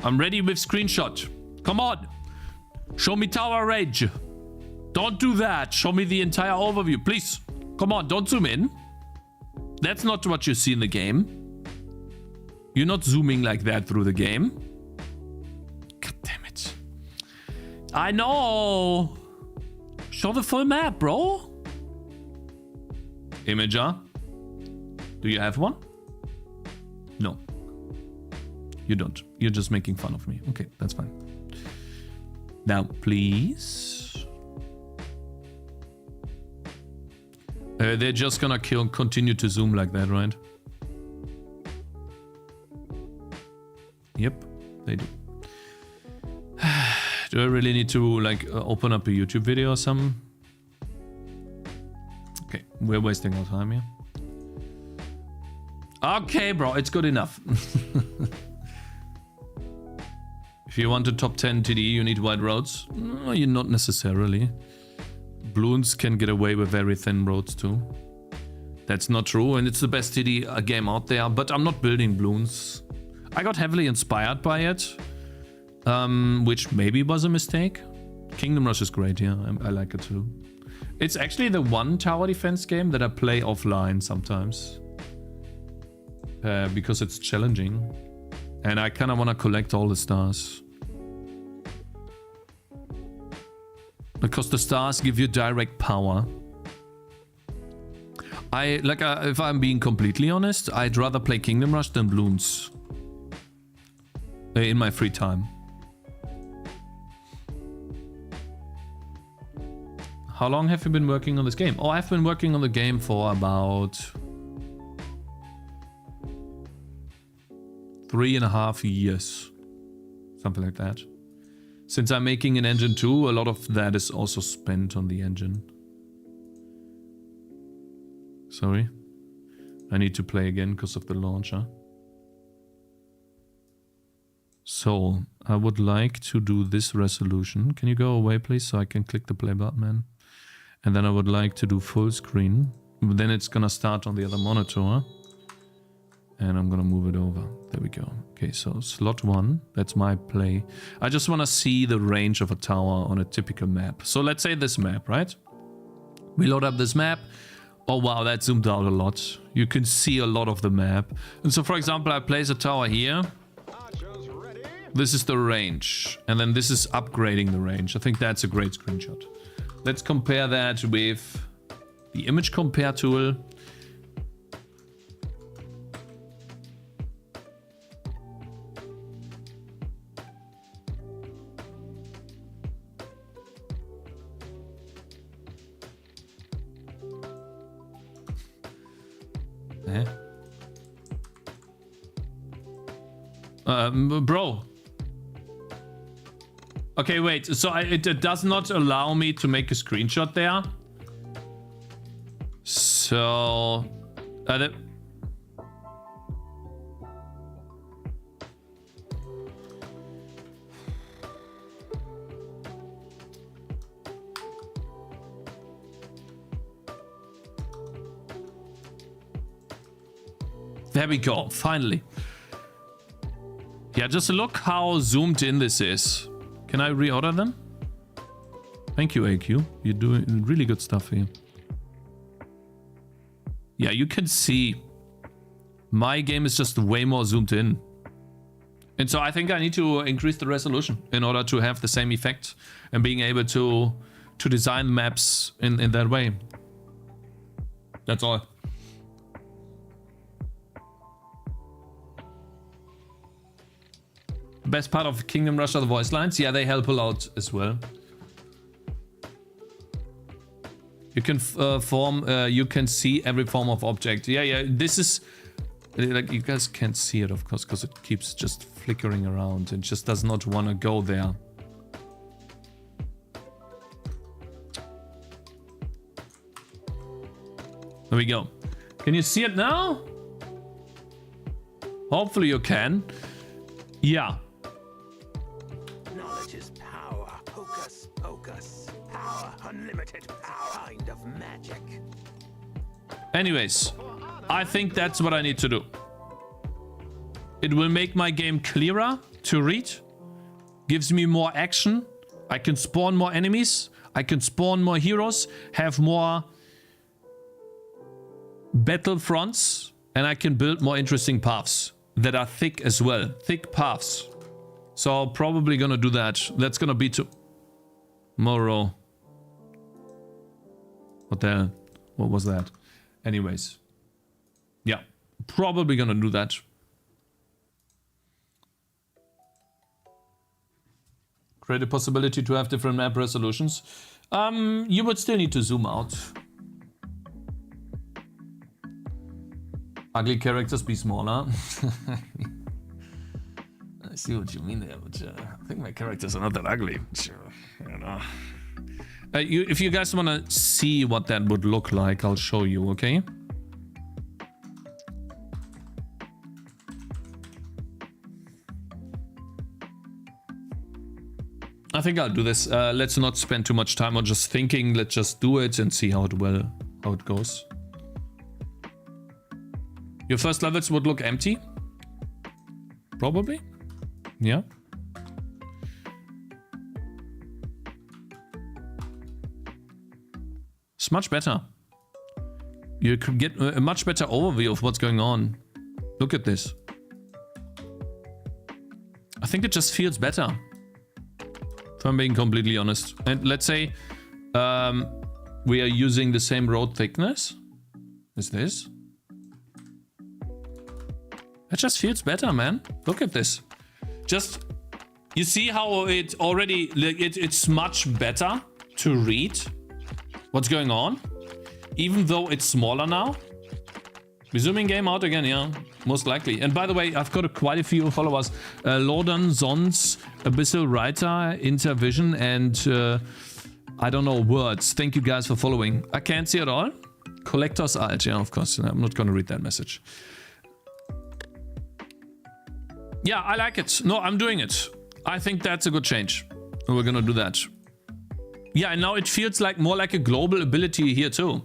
Speaker 1: I'm ready with screenshot. Come on. Show me tower range. Don't do that. Show me the entire overview, please. Come on, don't zoom in. That's not what you see in the game. You're not zooming like that through the game. God damn it. I know. Show the full map, bro. Imager. Do you have one? No. You don't. You're just making fun of me. Okay, that's fine. Now, please. They're just gonna continue to zoom like that, right? Yep, they do. Do I really need to like open up a YouTube video or something? Okay, we're wasting our time here. Okay, bro, it's good enough. If you want a top 10 TD, you need wide roads. No, you're not necessarily. Bloons can get away with very thin roads too. That's not true, and it's the best TD game out there, but I'm not building Bloons. I got heavily inspired by it, which maybe was a mistake. Kingdom Rush is great, yeah, I like it too. It's actually the one tower defense game that I play offline sometimes. Because it's challenging. And I kind of want to collect all the stars. Because the stars give you direct power. If I'm being completely honest, I'd rather play Kingdom Rush than Bloons. In my free time. How long have you been working on this game? Oh, I've been working on the game for about 3.5 years. Something like that. Since I'm making an engine too, a lot of that is also spent on the engine. Sorry. I need to play again because of the launcher. So, I would like to do this resolution. Can you go away, please, so I can click the play button, man? And then I would like to do full screen. But then it's gonna start on the other monitor. And I'm gonna move it over. There we go. Okay, so slot 1, that's my play. I just wanna see the range of a tower on a typical map. So let's say this map, right? We load up this map. Oh wow, that zoomed out a lot. You can see a lot of the map. And so for example, I place a tower here. This is the range. And then this is upgrading the range. I think that's a great screenshot. Let's compare that with the image compare tool. Bro. Okay, wait. So it does not allow me to make a screenshot there. So... There we go, finally. Yeah, just look how zoomed in this is. Can I reorder them? Thank you, AQ. You're doing really good stuff here. Yeah, you can see my game is just way more zoomed in. And so I think I need to increase the resolution in order to have the same effect and being able to design maps in that way. That's all. Best part of Kingdom Rush are the voice lines. Yeah, they help a lot as well. You can you can see every form of object. Yeah, this is like, you guys can't see it, of course, because it keeps just flickering around and just does not want to go there. There we go. Can you see it now? Hopefully you can. Yeah.
Speaker 8: Knowledge is power. Hocus pocus. Power. Unlimited power. Kind of magic.
Speaker 1: Anyways, I think that's what I need to do. It will make my game clearer to read. Gives me more action. I can spawn more enemies. I can spawn more heroes. Have more battlefronts, and I can build more interesting paths that are thick as well. Thick paths. So probably gonna do that. That's gonna be tomorrow. What the hell? What was that? Anyways. Yeah. Probably gonna do that. Create a possibility to have different map resolutions. You would still need to zoom out. Ugly characters be smaller. I see what you mean there, but I think my characters are not that ugly. I don't know. If you guys want to see what that would look like, I'll show you, okay? I think I'll do this. Let's not spend too much time on just thinking. Let's just do it and see how it goes. Your first levels would look empty? Probably. Yeah. It's much better. You could get a much better overview of what's going on. Look at this. I think it just feels better. If I'm being completely honest. And let's say we are using the same road thickness as this. It just feels better, man. Look at this. Just, you see how it already, it's much better to read what's going on, even though it's smaller now. Resuming game out again, yeah, most likely. And by the way, I've got quite a few followers. Lordan, Zons, Abyssal Writer, Intervision, and I don't know, Words. Thank you guys for following. I can't see it all. Collector's Alt, yeah, of course. I'm not gonna read that message. Yeah, I like it. No, I'm doing it. I think that's a good change. We're gonna do that. Yeah, and now it feels like more like a global ability here too.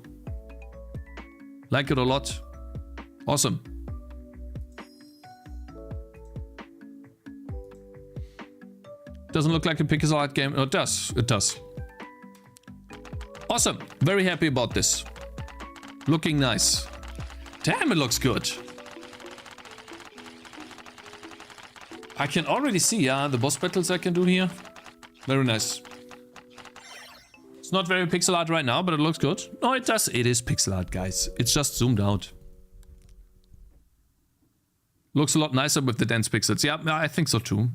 Speaker 1: Like it a lot. Awesome. Doesn't look like a pixel art game. Oh, it does. It does. Awesome. Very happy about this. Looking nice. Damn, it looks good. I can already see, yeah, the boss battles I can do here. Very nice. It's not very pixel art right now, but it looks good. No, it does. It is pixel art, guys. It's just zoomed out. Looks a lot nicer with the dense pixels. Yeah, I think so too.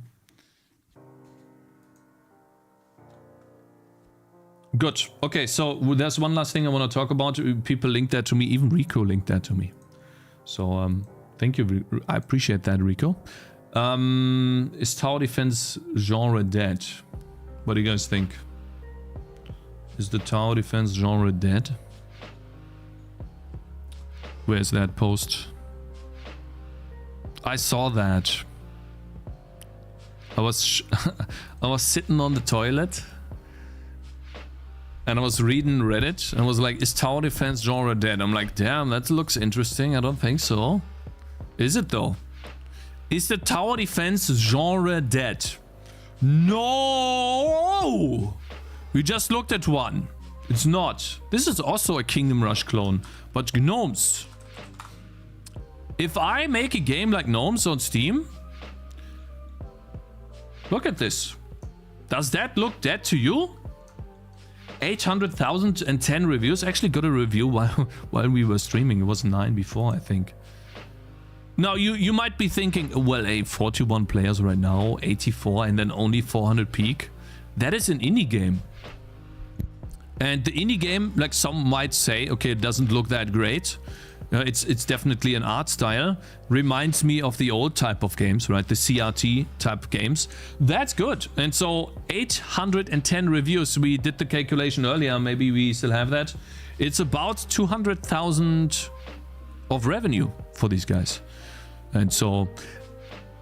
Speaker 1: Good. Okay, so there's one last thing I want to talk about. People linked that to me. Even Rico linked that to me. So, thank you. I appreciate that, Rico. Is tower defense genre dead? What do you guys think? Is the tower defense genre dead? Where's that post? I saw that. I was sitting on the toilet and I was reading Reddit and was like, is tower defense genre dead? I'm like, damn, that looks interesting. I don't think so. Is it though? Is the tower defense genre dead? No! We just looked at one. It's not. This is also a Kingdom Rush clone, but Gnomes. If I make a game like Gnomes on Steam, look at this. Does that look dead to you? 800,010 reviews. Actually got a review while we were streaming. It was 9 before, I think. Now, you might be thinking, well, 41 players right now, 84, and then only 400 peak. That is an indie game. And the indie game, like some might say, okay, it doesn't look that great. It's definitely an art style. Reminds me of the old type of games, right? The CRT type games. That's good. And so 810 reviews. We did the calculation earlier. Maybe we still have that. It's about 200,000 of revenue for these guys. And so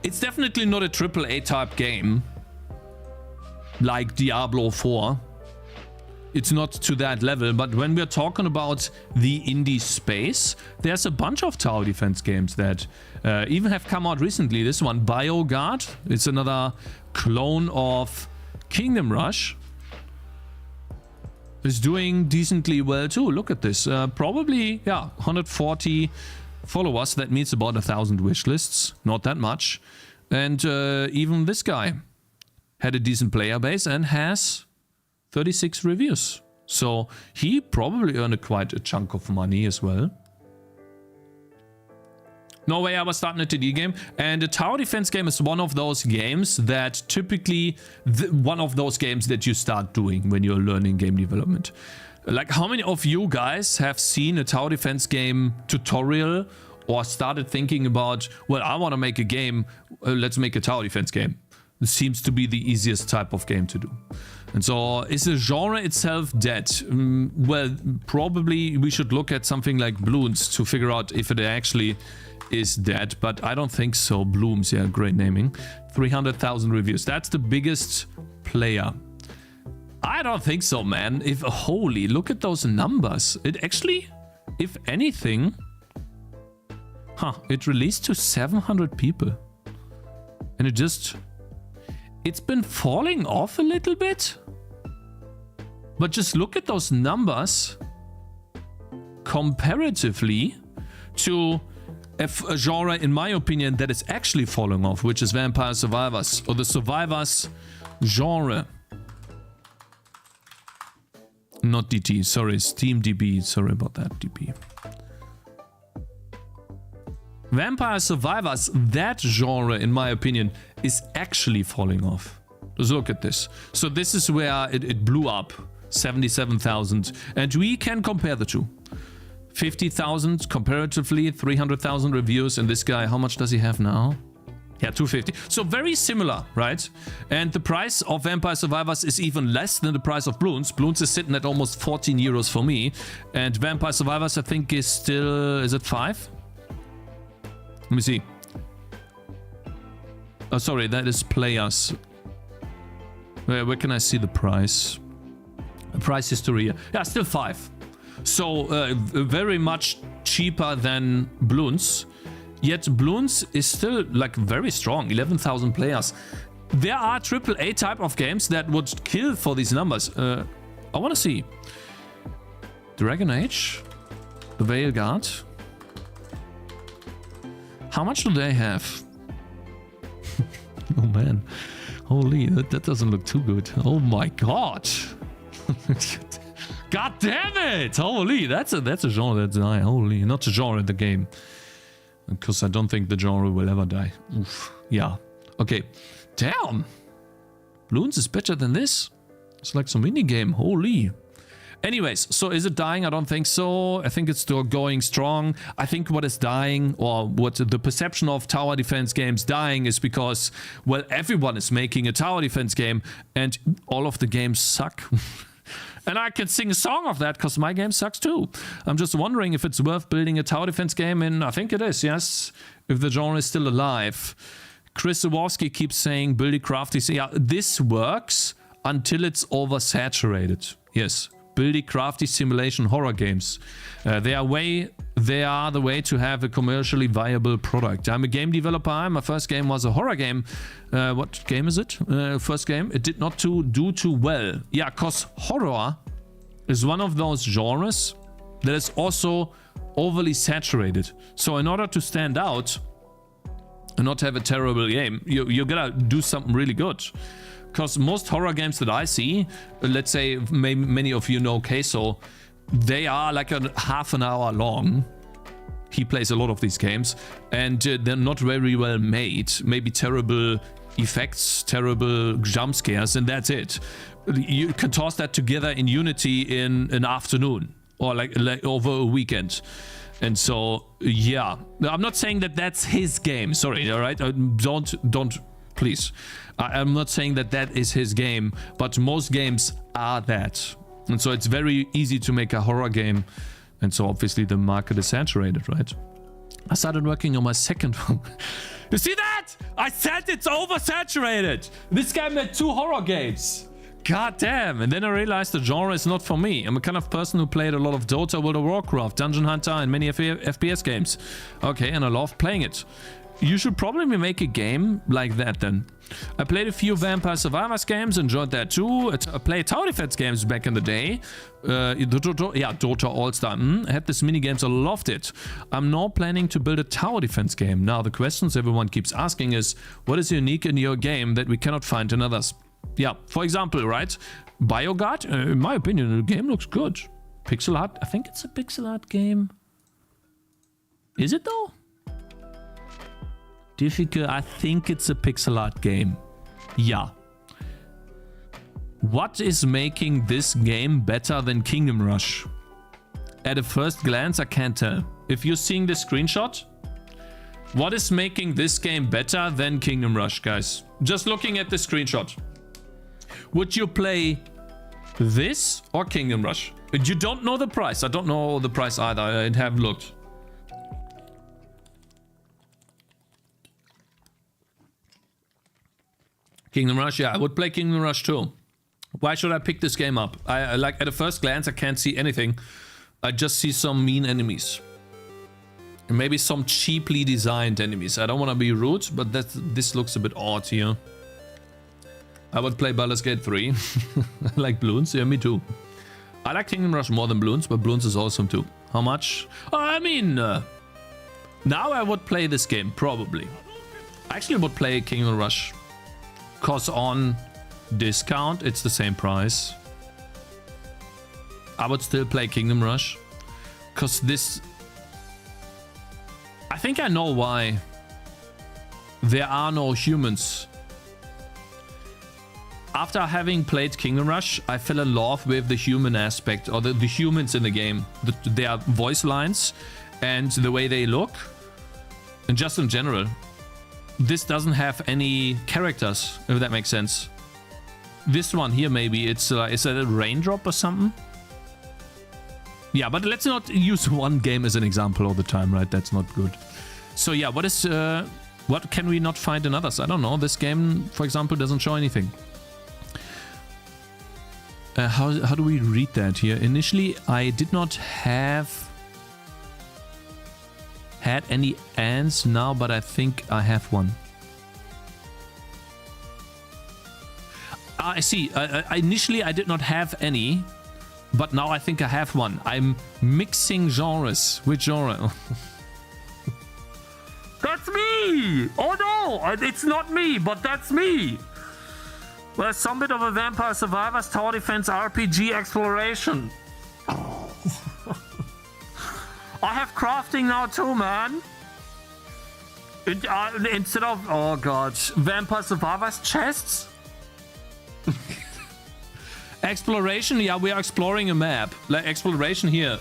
Speaker 1: it's definitely not a AAA type game like Diablo 4. It's not to that level, but when we're talking about the indie space, there's a bunch of tower defense games that even have come out recently. This one, BioGuard, it's another clone of Kingdom Rush. is doing decently well too. Look at this. Probably, yeah, 140 followers. That means about 1,000 wish lists. Not that much. And even this guy had a decent player base and has 36 reviews. So he probably earned quite a chunk of money as well. No way I was starting a TD game. And the tower defense game is one of those games that typically, one of those games that you start doing when you're learning game development. Like, how many of you guys have seen a tower defense game tutorial or started thinking about, well, I want to make a game, let's make a tower defense game. It seems to be the easiest type of game to do. And so, is the genre itself dead? Well, probably we should look at something like Bloons to figure out if it actually is dead, but I don't think so. Blooms, yeah, great naming. 300,000 reviews. That's the biggest player. I don't think so, man. If holy, look at those numbers. It actually, if anything, it released to 700 people. And it's been falling off a little bit. But just look at those numbers comparatively to a genre, in my opinion, that is actually falling off, which is Vampire Survivors, or the Survivors genre. Not DT, sorry, SteamDB, sorry about that, DB. Vampire Survivors, that genre, in my opinion, is actually falling off. Just look at this. So this is where it blew up, 77,000, and we can compare the two. 50,000 comparatively, 300,000 reviews, and this guy, how much does he have now? Yeah, 250. So very similar, right? And the price of Vampire Survivors is even less than the price of Bloons. Bloons is sitting at almost 14 euros for me, and Vampire Survivors, I think, is still, is it 5? Let me see. Oh, sorry, that is players. Where can I see the price? Price history. Yeah, still 5. So, very much cheaper than Bloons. Yet Bloons is still, like, very strong. 11,000 players. There are AAA type of games that would kill for these numbers. I want to see. Dragon Age. The Veil Guard. How much do they have? Oh, man. Holy, that doesn't look too good. Oh, my God. God damn it! Holy, that's a genre that's dying. Holy, not a genre, the game. Because I don't think the genre will ever die. Oof. Yeah. Okay. Damn! Bloons is better than this? It's like some indie game. Holy. Anyways, so is it dying? I don't think so. I think it's still going strong. I think what is dying, or what the perception of tower defense games dying, is because, well, everyone is making a tower defense game and all of the games suck. And I can sing a song of that because my game sucks too. I'm just wondering if it's worth building a tower defense game in. I think it is, yes. If the genre is still alive. Chris Zaworski keeps saying build a crafty. Yeah, this works until it's oversaturated. Yes. Buildy crafty simulation horror games. They are the way to have a commercially viable product. I'm a game developer. My first game was a horror game. What game is it? First game. It did not do too well. Yeah, because horror is one of those genres that is also overly saturated. So in order to stand out and not have a terrible game, you gotta do something really good. Because most horror games that I see, let's say many of you know Queso, they are like a half an hour long. He plays a lot of these games, and they're not very well made. Maybe terrible effects, terrible jump scares, and that's it. You can toss that together in Unity in an afternoon, or like over a weekend. And so, yeah. I'm not saying that that's his game. Sorry, all right? Don't, please. I'm not saying that that is his game, but most games are that. And so it's very easy to make a horror game. And so obviously the market is saturated, right? I started working on my second one. You see that? I said it's oversaturated. This guy made 2 horror games. God damn. And then I realized the genre is not for me. I'm a kind of person who played a lot of Dota, World of Warcraft, Dungeon Hunter, and many FPS games. Okay, and I love playing it. You should probably make a game like that then. I played a few Vampire Survivors games, enjoyed that too. I played Tower Defense games back in the day. Dota All-Star. I had this mini games, I loved it. I'm now planning to build a tower defense game. Now the questions everyone keeps asking is, what is unique in your game that we cannot find in others? Yeah, for example, right? BioGuard, in my opinion, the game looks good. Pixel art, I think it's a pixel art game. Is it though? Difficult, I think it's a pixel art game. Yeah. What is making this game better than Kingdom Rush? At a first glance, I can't tell. If you're seeing the screenshot, what is making this game better than Kingdom Rush, guys? Just looking at the screenshot. Would you play this or Kingdom Rush? You don't know the price. I don't know the price either. I haven't looked. Kingdom Rush, yeah, I would play Kingdom Rush too. Why should I pick this game up? I like, at a first glance, I can't see anything. I just see some mean enemies. And maybe some cheaply designed enemies. I don't want to be rude, but this looks a bit odd here. I would play Baldur's Gate 3. I like Bloons, yeah, me too. I like Kingdom Rush more than Bloons, but Bloons is awesome too. How much? I mean, now I would play this game, probably. I actually would play Kingdom Rush. Cause on discount, it's the same price. I would still play Kingdom Rush. Cause this... I think I know why there are no humans. After having played Kingdom Rush, I fell in love with the human aspect, or the humans in the game. Their voice lines and the way they look. And just in general. This doesn't have any characters, if that makes sense. This one here, maybe it's is that a raindrop or something? Yeah, but let's not use one game as an example all the time, right? That's not good. So yeah, what can we not find in others? I don't know. This game, for example, doesn't show anything. How do we read that here? Initially, I did not had any ants now, but I think I have one. I see. Initially, I did not have any, but now I think I have one. I'm mixing genres. Which genre?
Speaker 7: That's me! Oh no! It's not me, but that's me! There's some bit of a Vampire Survivors Tower Defense RPG exploration. I have crafting now too, man. Instead of, oh god, Vampire Survivors chests? Exploration, yeah, we are exploring a map. Like exploration here.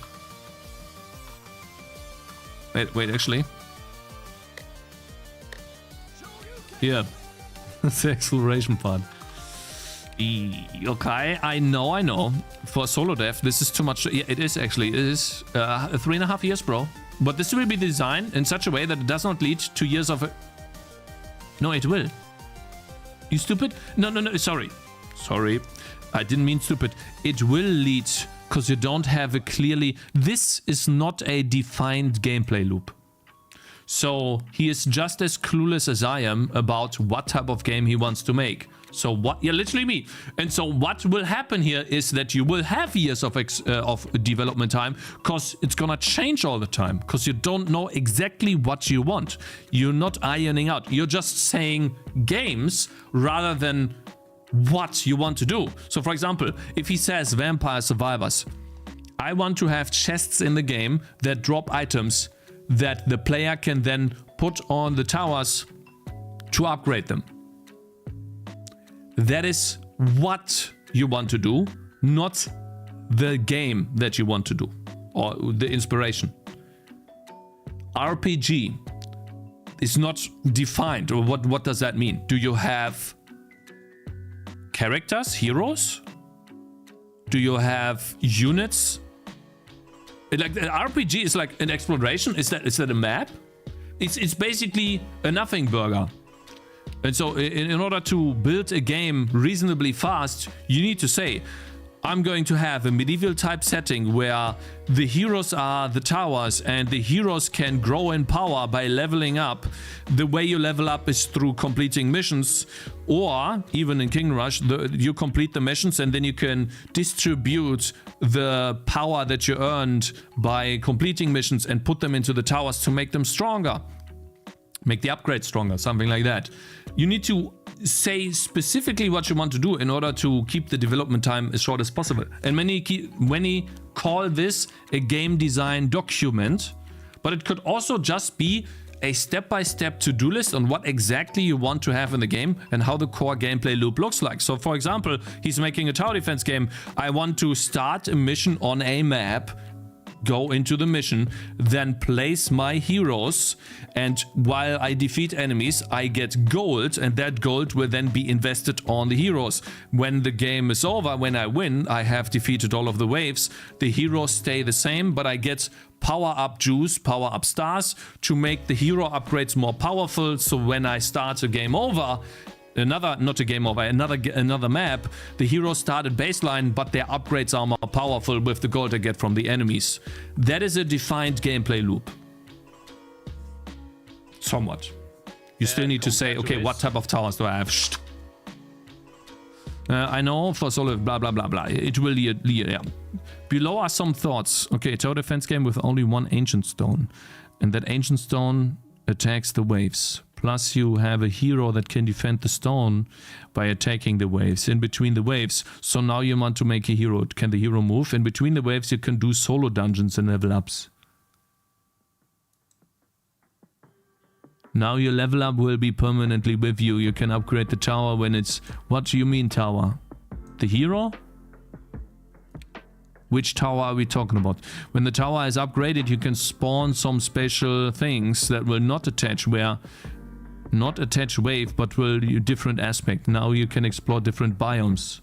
Speaker 7: Wait, actually. Here. That's the exploration part. Okay, I know. For solo dev, this is too much. Yeah, it is actually. It is 3.5 years, bro. But this will be designed in such a way that it does not lead to years of... No, it will. You stupid? No, sorry. Sorry. I didn't mean stupid. It will lead, because you don't have a clearly... This is not a defined gameplay loop. So he is just as clueless as I am about what type of game he wants to make. So what? Yeah, literally me. And so what will happen here is that you will have years of development time, because it's gonna change all the time, because you don't know exactly what you want. You're not ironing out. You're just saying games rather than what you want to do. So for example, if he says Vampire Survivors, I want to have chests in the game that drop items that the player can then put on the towers to upgrade them. That is what you want to do, not the game that you want to do, or the inspiration. RPG is not defined, or what does that mean? Do you have characters, heroes? Do you have units? Like an RPG is like an exploration. Is that a map? It's basically a nothing burger.
Speaker 1: And so in order to build a game reasonably fast, you need to say, I'm going to have a medieval type setting where the heroes are the towers and the heroes can grow in power by leveling up. The way you level up is through completing missions, or even in Kingdom Rush, you complete the missions and then you can distribute the power that you earned by completing missions and put them into the towers to make them stronger. Make the upgrade stronger, something like that. You need to say specifically what you want to do in order to keep the development time as short as possible. And many call this a game design document, but it could also just be a step-by-step to-do list on what exactly you want to have in the game and how the core gameplay loop looks like. So for example, he's making a tower defense game. I want to start a mission on a map, go into the mission, then place my heroes, and while I defeat enemies, I get gold, and that gold will then be invested on the heroes. When the game is over, when I win, I have defeated all of the waves. The heroes stay the same, but I get power-up juice, power-up stars to make the hero upgrades more powerful, so when I start a game over, another map, the heroes start at baseline, but their upgrades are more powerful with the gold I get from the enemies. That is a defined gameplay loop. Somewhat. You still need to say, okay, what type of towers do I have? I know for solo, blah, blah, blah, blah. It will lead, yeah. Below are some thoughts. Okay, tower defense game with only one ancient stone. And that ancient stone attacks the waves. Plus you have a hero that can defend the stone by attacking the waves in between the waves. So now you want to make a hero. Can the hero move? In between the waves you can do solo dungeons and level ups. Now your level up will be permanently with you. You can upgrade the tower when it's... What do you mean tower? The hero? Which tower are we talking about? When the tower is upgraded, you can spawn some special things that will not attach not attach wave, but will do different aspect. Now you can explore different biomes.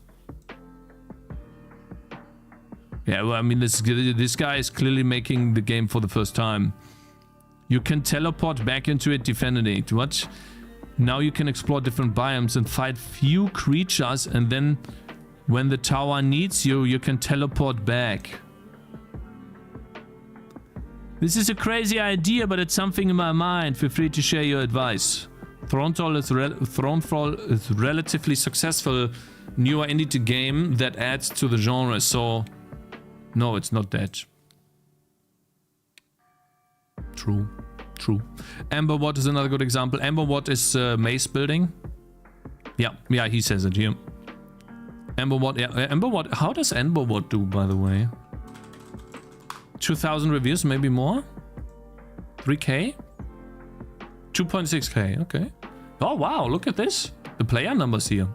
Speaker 1: Yeah, well, I mean, this guy is clearly making the game for the first time. You can teleport back into it, defend it. What? Now you can explore different biomes and fight few creatures, and then when the tower needs you, you can teleport back. This is a crazy idea, but it's something in my mind. Feel free to share your advice. Thronefall is relatively successful newer indie game that adds to the genre, so no, it's not that. True. Amberwatt is another good example. Amberwatt is maze building. Yeah, he says it here. Amberwatt, yeah, Amberwatt. How does Amberwatt do, by the way? 2,000 reviews, maybe more? 3K? 2.6K, okay. Oh wow, look at this. The player numbers here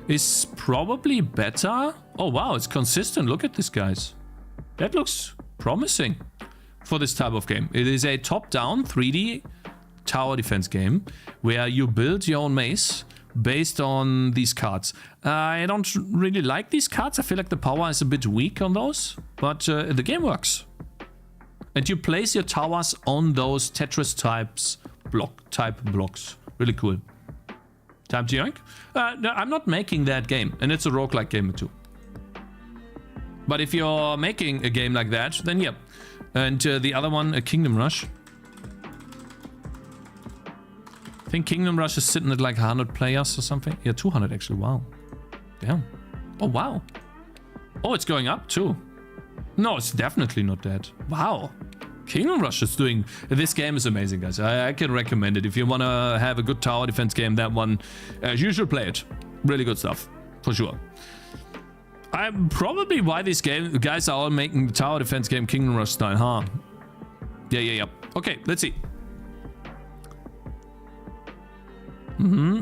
Speaker 1: is probably better. Oh wow, it's consistent. Look at this, guys. That looks promising for this type of game. It is a top-down 3D tower defense game where you build your own maze based on these cards. I don't really like these cards. I feel like the power is a bit weak on those, but the game works. And you place your towers on those Tetris type blocks. Really cool. Time to yoink? No, I'm not making that game, and it's a roguelike game too. But if you're making a game like that, then yeah. And the other one, a Kingdom Rush. I think Kingdom Rush is sitting at like 100 players or something. Yeah, 200 actually. Wow. Damn. Oh, wow. Oh, it's going up too. No, it's definitely not that. Wow. Kingdom Rush is doing... This game is amazing, guys. I can recommend it. If you want to have a good tower defense game, that one, you should play it. Really good stuff. For sure. I'm probably why these guys are all making the tower defense game Kingdom Rush style, huh? Yeah. Okay, let's see.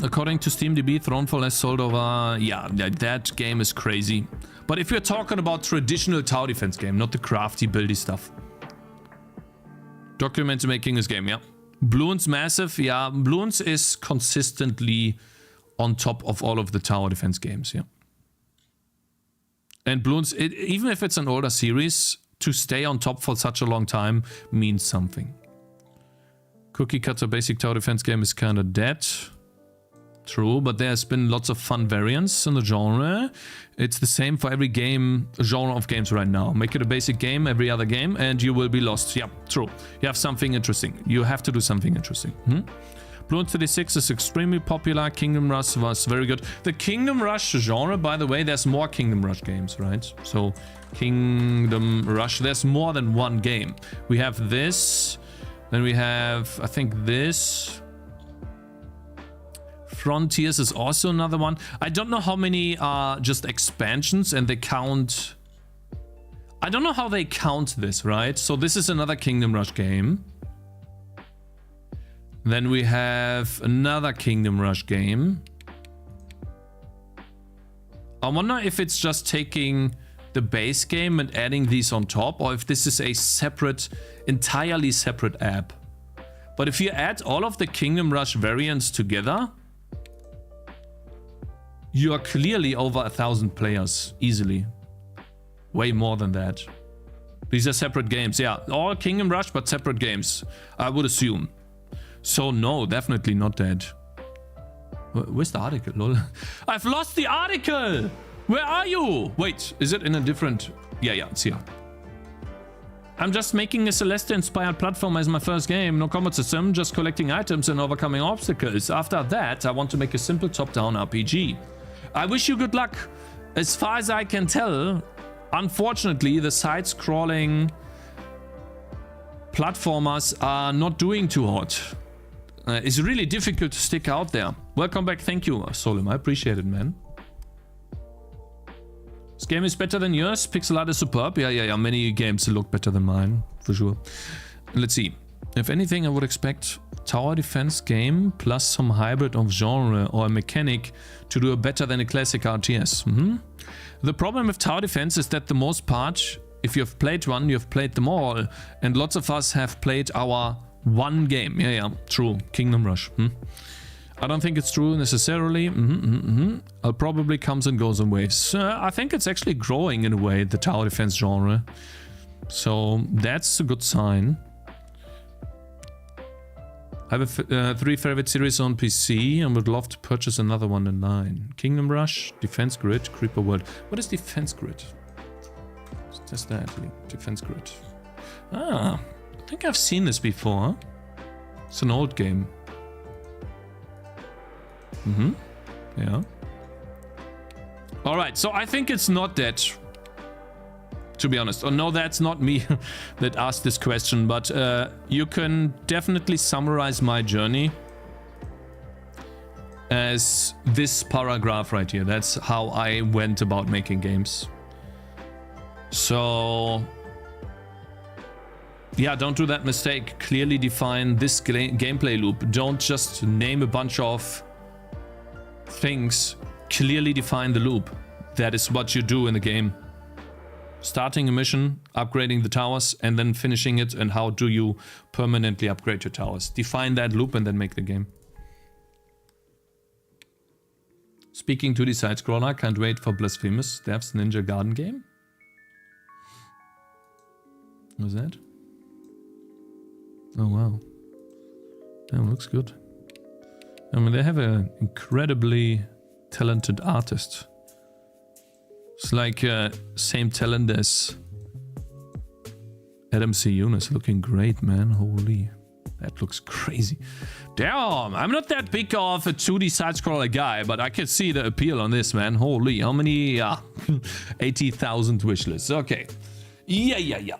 Speaker 1: According to SteamDB, Thronefall has sold over... Yeah, that game is crazy. But if you're talking about traditional tower defense game, not the crafty, buildy stuff. Document making this game, yeah. Bloons massive, yeah. Bloons is consistently on top of all of the tower defense games, yeah. And Bloons, even if it's an older series, to stay on top for such a long time means something. Cookie Cutter basic tower defense game is kind of dead. True, but there's been lots of fun variants in the genre. It's the same for every genre of games right now. Make it a basic game, every other game, and you will be lost. Yeah, true. You have something interesting. You have to do something interesting. Bloons 36 is extremely popular. Kingdom Rush was very good. The Kingdom Rush genre, by the way, there's more Kingdom Rush games, right? So, Kingdom Rush, there's more than one game. We have this, then we have, I think, this. Frontiers is also another one. I don't know how many are just expansions and they count... I don't know how they count this, right? So this is another Kingdom Rush game. Then we have another Kingdom Rush game. I wonder if it's just taking the base game and adding these on top, or if this is a separate, entirely separate app. But if you add all of the Kingdom Rush variants together, you are clearly over 1,000 players, easily. Way more than that. These are separate games, yeah. All Kingdom Rush, but separate games, I would assume. So no, definitely not that. Where's the article, lol? I've lost the article! Where are you? Wait, is it in a different... Yeah, it's here. I'm just making a Celeste-inspired platform as my first game. No combat system, just collecting items and overcoming obstacles. After that, I want to make a simple top-down RPG. I wish you good luck. As far as I can tell, unfortunately, the side-scrolling platformers are not doing too hot. It's really difficult to stick out there. Welcome back. Thank you, Solim. I appreciate it, man. This game is better than yours. Pixel art is superb. Yeah. Many games look better than mine, for sure. Let's see. If anything, I would expect tower defense game plus some hybrid of genre or a mechanic to do better than a classic RTS. The problem with tower defense is that the most part, if you've played one, you've played them all. And lots of us have played our one game. Yeah, true. Kingdom Rush. I don't think it's true necessarily. It probably comes and goes in waves. I think it's actually growing in a way, the tower defense genre. So that's a good sign. I have a 3 favorite series on PC and would love to purchase another one in line. Kingdom Rush, Defense Grid, Creeper World. What is Defense Grid? Let's test that. Defense Grid. I think I've seen this before. It's an old game. Yeah. Alright, so I think it's not that, to be honest. Oh no, that's not me that asked this question, but you can definitely summarize my journey as this paragraph right here. That's how I went about making games. So yeah, don't do that mistake. Clearly define this gameplay loop. Don't just name a bunch of things. Clearly define the loop. That is what you do in the game. Starting a mission, upgrading the towers, and then finishing it, and how do you permanently upgrade your towers. Define that loop and then make the game. Speaking to the side-scroller, can't wait for Blasphemous Dev's Ninja Garden game. What's that? Oh wow. That looks good. I mean, they have an incredibly talented artist. It's like same talent as Adam C. Yunus. Looking great, man. Holy. That looks crazy. Damn, I'm not that big of a 2D side-scroller guy, but I can see the appeal on this, man. Holy, how many? 80,000 wishlists. Okay. Yeah.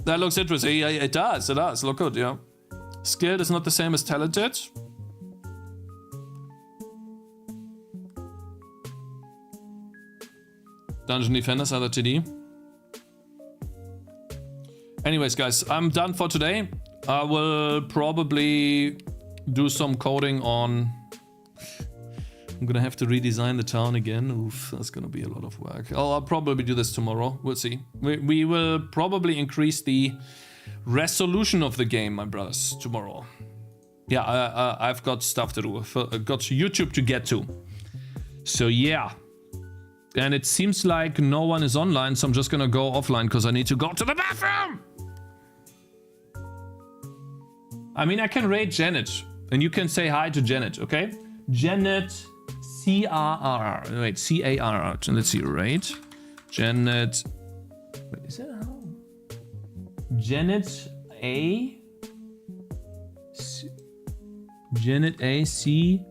Speaker 1: That looks interesting. Yeah, it does. Look good, yeah. Skilled is not the same as talented. Dungeon Defenders, other TD. Anyways, guys, I'm done for today. I will probably do some coding on... I'm gonna have to redesign the town again. Oof, that's gonna be a lot of work. I'll probably do this tomorrow. We'll see. We will probably increase the resolution of the game, my brothers, tomorrow. Yeah, I've got stuff to do. I've got YouTube to get to. So yeah. And it seems like no one is online, so I'm just gonna go offline because I need to go to the bathroom! I mean, I can raid Janet, and you can say hi to Janet, okay?
Speaker 7: Janet CRR. Wait, CARR. Let's see, right? Janet. Wait, is that how? Janet A. Janet A. C.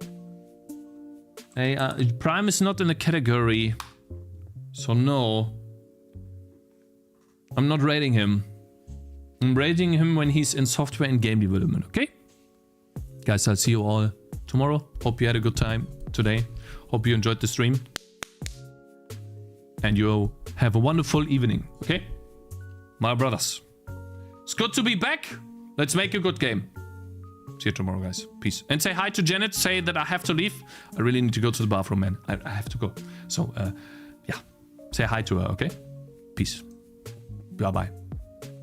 Speaker 7: A. Prime is not in the category. So no. I'm not rating him. I'm rating him when he's in software and game development, okay? Guys, I'll see you all tomorrow. Hope you had a good time today. Hope you enjoyed the stream. And you have a wonderful evening, okay? My brothers. It's good to be back. Let's make a good game. See you tomorrow, guys. Peace. And say hi to Janet. Say that I have to leave. I really need to go to the bathroom, man. I have to go. So, yeah. Say hi to her, okay? Peace. Bye-bye.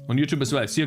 Speaker 7: On YouTube as well. See you.